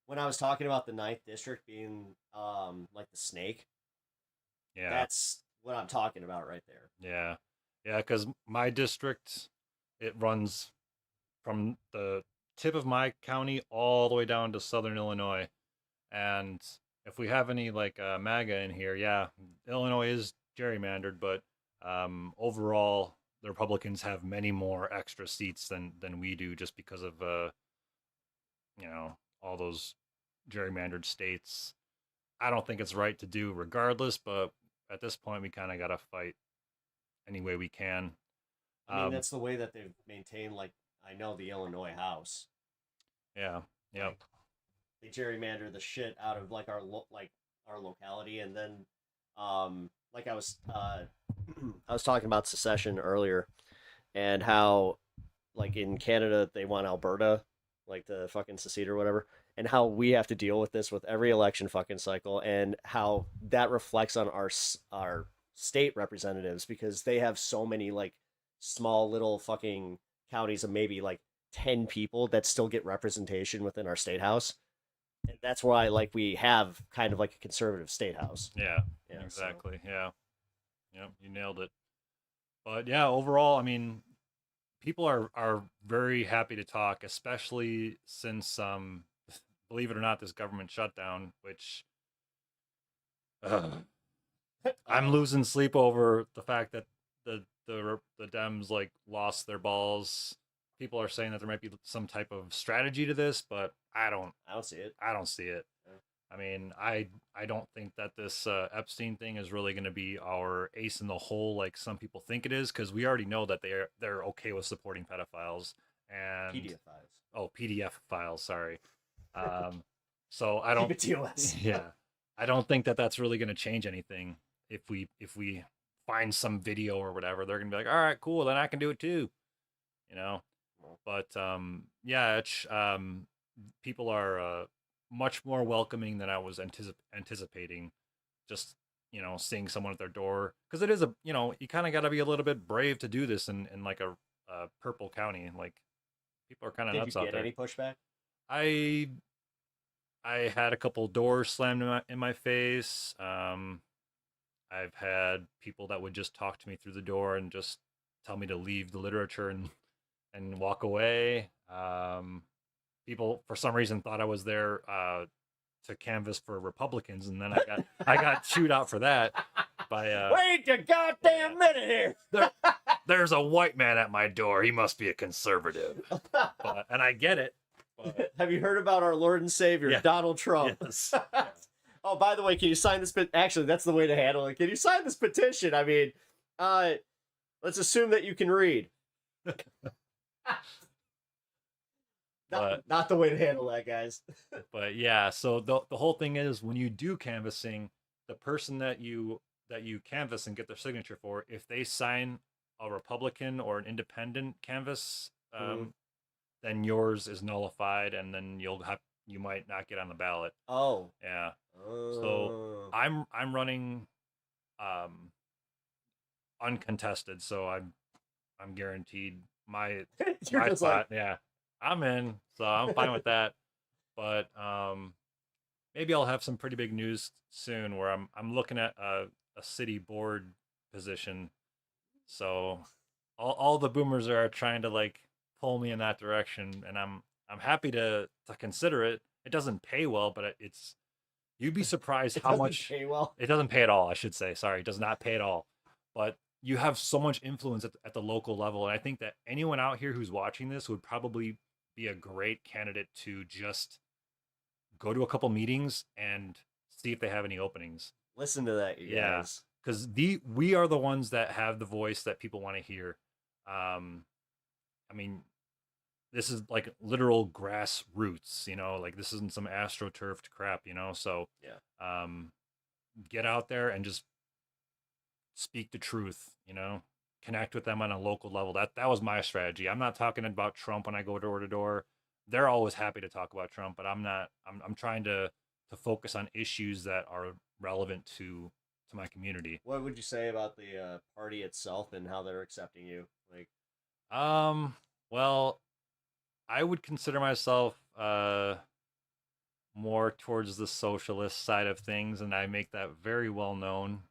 [SPEAKER 5] when I was talking about the 9th district being like the snake.
[SPEAKER 8] Yeah,
[SPEAKER 5] that's what I'm talking about right there.
[SPEAKER 8] Yeah, yeah, because my district, it runs from the tip of my county all the way down to southern Illinois. And if we have any like MAGA in here, yeah, Illinois is gerrymandered, but overall, the Republicans have many more extra seats than we do, just because of you know, all those gerrymandered states. I don't think it's right to do regardless, but at this point, we kind of got to fight any way we can.
[SPEAKER 5] I mean, that's the way that they've maintained, like, I know the Illinois House.
[SPEAKER 8] Yeah, yeah.
[SPEAKER 5] Like, they gerrymander the shit out of like our locality, and then like I was talking about secession earlier, and how like in Canada they want Alberta, like the fucking secede or whatever, and how we have to deal with this with every election fucking cycle, and how that reflects on our state representatives, because they have so many like small little fucking counties of maybe like 10 people that still get representation within our state house. And that's why like we have kind of like a conservative state house.
[SPEAKER 8] Yeah, exactly. So. Yeah. Yep, you nailed it. But yeah, overall, I mean, people are very happy to talk, especially since believe it or not, this government shutdown, which I'm losing sleep over the fact that the Dems like lost their balls. People are saying that there might be some type of strategy to this, but I don't
[SPEAKER 5] see it.
[SPEAKER 8] I don't see it. I mean, I don't think that this Epstein thing is really going to be our ace in the hole like some people think it is, because we already know that they're okay with supporting pedophiles and
[SPEAKER 5] PDF files.
[SPEAKER 8] Oh, PDF files. Sorry. So I don't.
[SPEAKER 5] Keep it to us.
[SPEAKER 8] Yeah, I don't think that that's really going to change anything. If we find some video or whatever, they're going to be like, all right, cool, then I can do it too. You know. But yeah, it's people are much more welcoming than I was anticipating. Just, you know, seeing someone at their door, because it is a, you know, you kind of got to be a little bit brave to do this in like a purple county. Like, people are kind of nuts out there.
[SPEAKER 5] Did you get any pushback?
[SPEAKER 8] I had a couple doors slammed in my face. I've had people that would just talk to me through the door and just tell me to leave the literature and walk away. People for some reason thought I was there to canvass for Republicans, and then I got chewed out for that by
[SPEAKER 5] wait a goddamn minute here.
[SPEAKER 8] There's a white man at my door. He must be a conservative. And I get it. But...
[SPEAKER 5] Have you heard about our Lord and Savior, Donald Trump?
[SPEAKER 8] Yes.
[SPEAKER 5] Oh, by the way, can you sign this Actually, that's the way to handle it. Can you sign this petition? I mean, let's assume that you can read. Not the way to handle that, guys.
[SPEAKER 8] But yeah, so the whole thing is, when you do canvassing, the person that you canvass and get their signature for, if they sign a Republican or an independent canvass, then yours is nullified, and then you might not get on the ballot.
[SPEAKER 5] Oh.
[SPEAKER 8] Yeah. So I'm running uncontested, so I'm guaranteed my spot.
[SPEAKER 5] Like...
[SPEAKER 8] Yeah. I'm in, so I'm fine with that. but maybe I'll have some pretty big news soon where I'm looking at a city board position. So all the boomers are trying to like pull me in that direction, and I'm happy to consider it. It doesn't pay well, but it's you'd be surprised
[SPEAKER 5] It
[SPEAKER 8] how
[SPEAKER 5] doesn't
[SPEAKER 8] much
[SPEAKER 5] pay well.
[SPEAKER 8] it doesn't pay at all, I should say. Sorry, it does not pay at all. But you have so much influence at the local level, and I think that anyone out here who's watching this would probably be a great candidate to just go to a couple meetings and see if they have any openings.
[SPEAKER 5] Listen to that, you guys.
[SPEAKER 8] Because we are the ones that have the voice that people want to hear. I mean, this is like literal grassroots, you know, like this isn't some astroturfed crap, you know. So get out there and just speak the truth, you know, connect with them on a local level. That was my strategy. I'm not talking about Trump when I go door to door. They're always happy to talk about Trump, but I'm not. I'm trying to focus on issues that are relevant to my community.
[SPEAKER 5] What would you say about the party itself and how they're accepting you? Like,
[SPEAKER 8] well, I would consider myself more towards the socialist side of things, and I make that very well known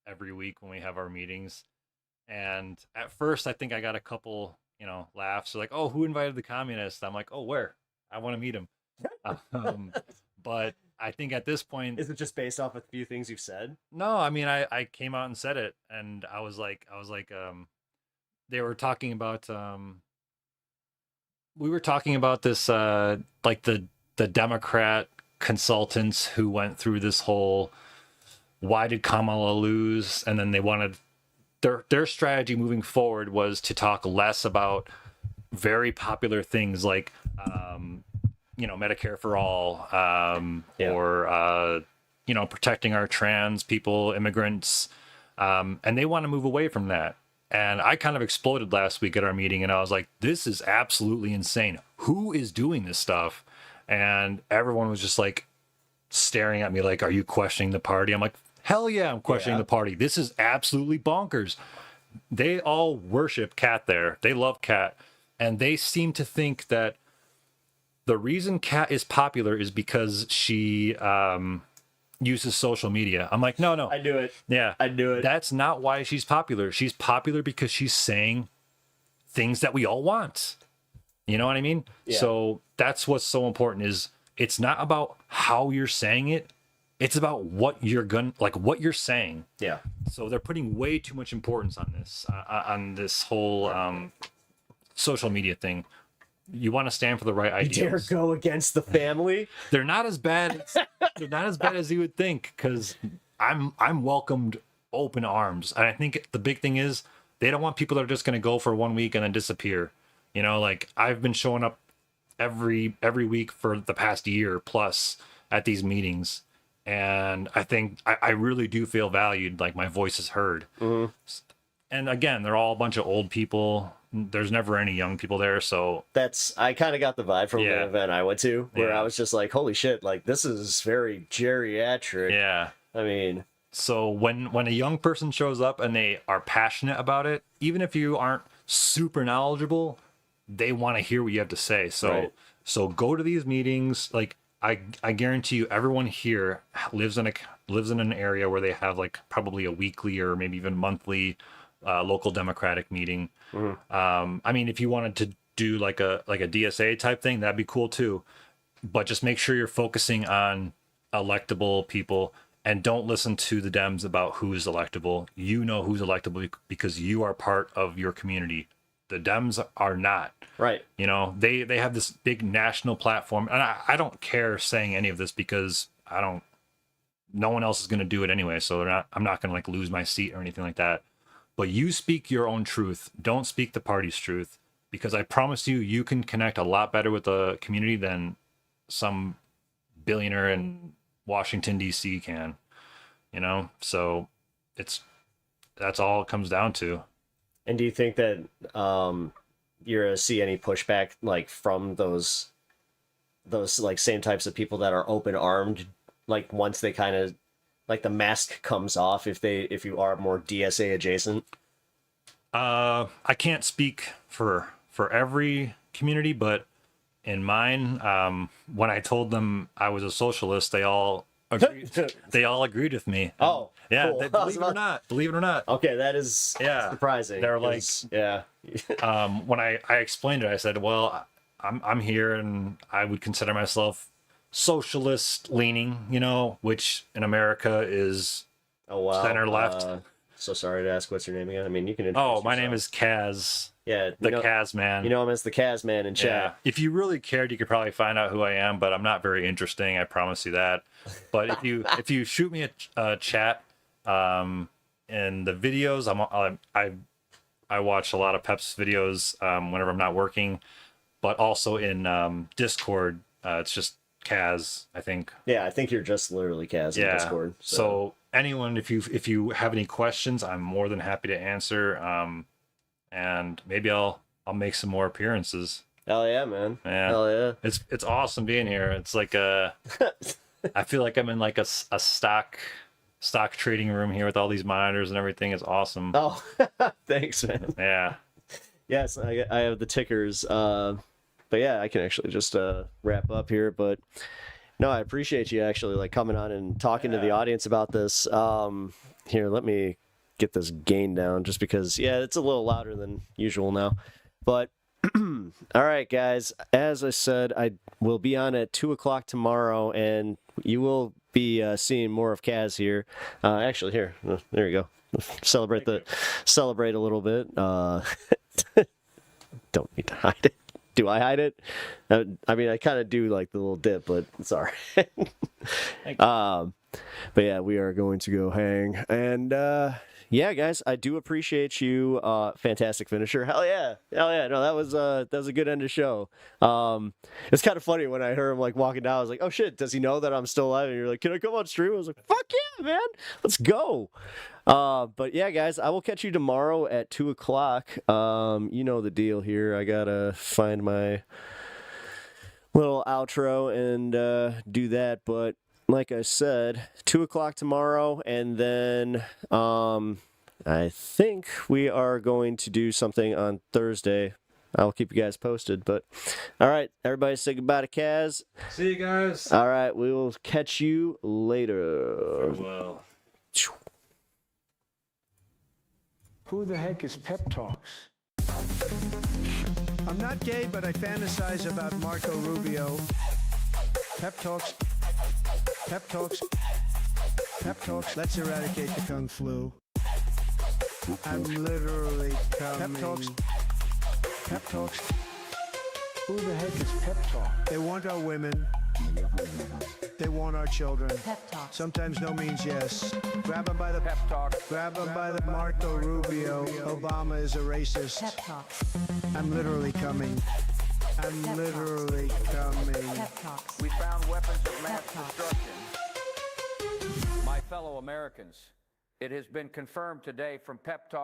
[SPEAKER 8] every week when we have our meetings. And at first, I think I got a couple, you know, laughs. So like, oh, who invited the communist? I'm like, oh, where? I want to meet him. But I think at this point,
[SPEAKER 5] is it just based off a few things you've said?
[SPEAKER 8] No, I mean, I came out and said it, and I was like, they were talking about, we were talking about this, like the Democrat consultants who went through this whole, why did Kamala lose? And then they wanted, their strategy moving forward was to talk less about very popular things like, you know, Medicare for all, or, you know, protecting our trans people, immigrants. And they want to move away from that. And I kind of exploded last week at our meeting, and I was like, this is absolutely insane. Who is doing this stuff? And everyone was just like staring at me like, are you questioning the party? I'm like, hell yeah, I'm questioning the party. This is absolutely bonkers. They all worship Kat there. They love Kat. And they seem to think that the reason Kat is popular is because she uses social media. I'm like, no.
[SPEAKER 5] I knew it.
[SPEAKER 8] Yeah.
[SPEAKER 5] I knew it.
[SPEAKER 8] That's not why she's popular. She's popular because she's saying things that we all want. You know what I mean?
[SPEAKER 5] Yeah.
[SPEAKER 8] So that's what's so important is it's not about how you're saying it. It's about what you're what you're saying.
[SPEAKER 5] Yeah.
[SPEAKER 8] So they're putting way too much importance on this whole social media thing. You want to stand for the right ideas.
[SPEAKER 5] You dare go against the family?
[SPEAKER 8] They're not as bad. They're not as bad as you would think, because I'm welcomed open arms. And I think the big thing is they don't want people that are just going to go for 1 week and then disappear. You know, like I've been showing up every week for the past year plus at these meetings, and I think I really do feel valued. Like my voice is heard.
[SPEAKER 5] Mm-hmm.
[SPEAKER 8] And again, they're all a bunch of old people. There's never any young people there, so
[SPEAKER 5] I kind of got the vibe from the event I went to, where I was just like, holy shit, like this is very geriatric.
[SPEAKER 8] Yeah.
[SPEAKER 5] I mean,
[SPEAKER 8] so when a young person shows up and they are passionate about it, even if you aren't super knowledgeable, they want to hear what you have to say. So so go to these meetings. Like I guarantee you, everyone here lives in an area where they have like probably a weekly or maybe even monthly local Democratic meeting.
[SPEAKER 5] Mm-hmm.
[SPEAKER 8] I mean, if you wanted to do like a DSA type thing, that'd be cool too. But just make sure you're focusing on electable people and don't listen to the Dems about who's electable. You know who's electable because you are part of your community. The Dems are not.
[SPEAKER 5] Right.
[SPEAKER 8] You know, they have this big national platform, and I don't care saying any of this because no one else is going to do it anyway. So I'm not going to like lose my seat or anything like that. But you speak your own truth. Don't speak the party's truth, because I promise you can connect a lot better with the community than some billionaire in Washington, D.C. can, you know? So that's all it comes down to.
[SPEAKER 5] And do you think that you're going to see any pushback like from those like same types of people that are open armed, like once they kind of like the mask comes off, if you are more DSA adjacent?
[SPEAKER 8] I can't speak for every community, but in mine, when I told them I was a socialist, they all agreed with me.
[SPEAKER 5] Oh,
[SPEAKER 8] yeah.
[SPEAKER 5] cool.
[SPEAKER 8] Believe it or not.
[SPEAKER 5] Okay, that is surprising.
[SPEAKER 8] They're like,
[SPEAKER 5] yeah.
[SPEAKER 8] When I explained it, I said, well, I'm here and I would consider myself socialist leaning, you know, which in America is center left.
[SPEAKER 5] So sorry to ask, what's your name again? I mean, you can
[SPEAKER 8] introduce my name is Kaz.
[SPEAKER 5] Yeah,
[SPEAKER 8] the Kaz man.
[SPEAKER 5] You know him as the Kaz man in chat.
[SPEAKER 8] Yeah. If you really cared, you could probably find out who I am, but I'm not very interesting. I promise you that. But if you shoot me a chat, in the videos, I watch a lot of Pep's videos whenever I'm not working, but also in Discord, it's just Kaz, I think.
[SPEAKER 5] Yeah, I think you're just literally Kaz in Discord.
[SPEAKER 8] So anyone, if you have any questions, I'm more than happy to answer. And maybe I'll make some more appearances.
[SPEAKER 5] Hell yeah, man.
[SPEAKER 8] Yeah.
[SPEAKER 5] Hell yeah.
[SPEAKER 8] It's awesome being here. It's like I feel like I'm in like a stock trading room here with all these monitors and everything. It's awesome.
[SPEAKER 5] Oh, thanks, man.
[SPEAKER 8] Yeah.
[SPEAKER 5] Yes, I have the tickers. But yeah, I can actually just wrap up here. But no, I appreciate you actually like coming on and talking to the audience about this. Here, let me get this gain down just because, yeah, it's a little louder than usual now. But all right, guys, as I said, I will be on at 2:00 tomorrow, and you will be seeing more of Kaz here. Actually, here, there you go. Celebrate a little bit. Don't need to hide it. Do I hide it? I mean, I kind of do like the little dip, but it's all right. But yeah, we are going to go hang. And yeah, guys, I do appreciate you. Fantastic finisher. Hell yeah. No, that was a good end of show. It's kind of funny when I heard him like walking down. I was like, oh shit, does he know that I'm still alive? And you're like, can I come on stream? I was like, fuck yeah, man. Let's go. But yeah, guys, I will catch you tomorrow at 2:00. You know the deal here. I gotta find my little outro and do that. But like I said, 2:00 tomorrow, and then I think we are going to do something on Thursday. I'll keep you guys posted. But all right, everybody say goodbye to Kaz.
[SPEAKER 8] See you guys.
[SPEAKER 5] All right, we will catch you later.
[SPEAKER 8] Farewell.
[SPEAKER 6] Who the heck is Pep Talks?
[SPEAKER 11] I'm not gay, but I fantasize about Marco Rubio. Pep Talks. Pep Talks. Pep Talks. Let's eradicate the Kung Flu. I'm literally coming. Pep Talks. Pep Talks.
[SPEAKER 6] Who the heck is Pep Talk?
[SPEAKER 11] They want our women. They want our children.
[SPEAKER 9] Pep Talk.
[SPEAKER 11] Sometimes no means yes. Grab them by the Pep Talk. Grab them by the Marco Rubio. Obama is a racist.
[SPEAKER 9] Pep Talk.
[SPEAKER 11] I'm literally coming. I'm literally coming.
[SPEAKER 9] Pep Talks.
[SPEAKER 15] We found weapons of mass destruction. My fellow Americans, it has been confirmed today from Pep Talk.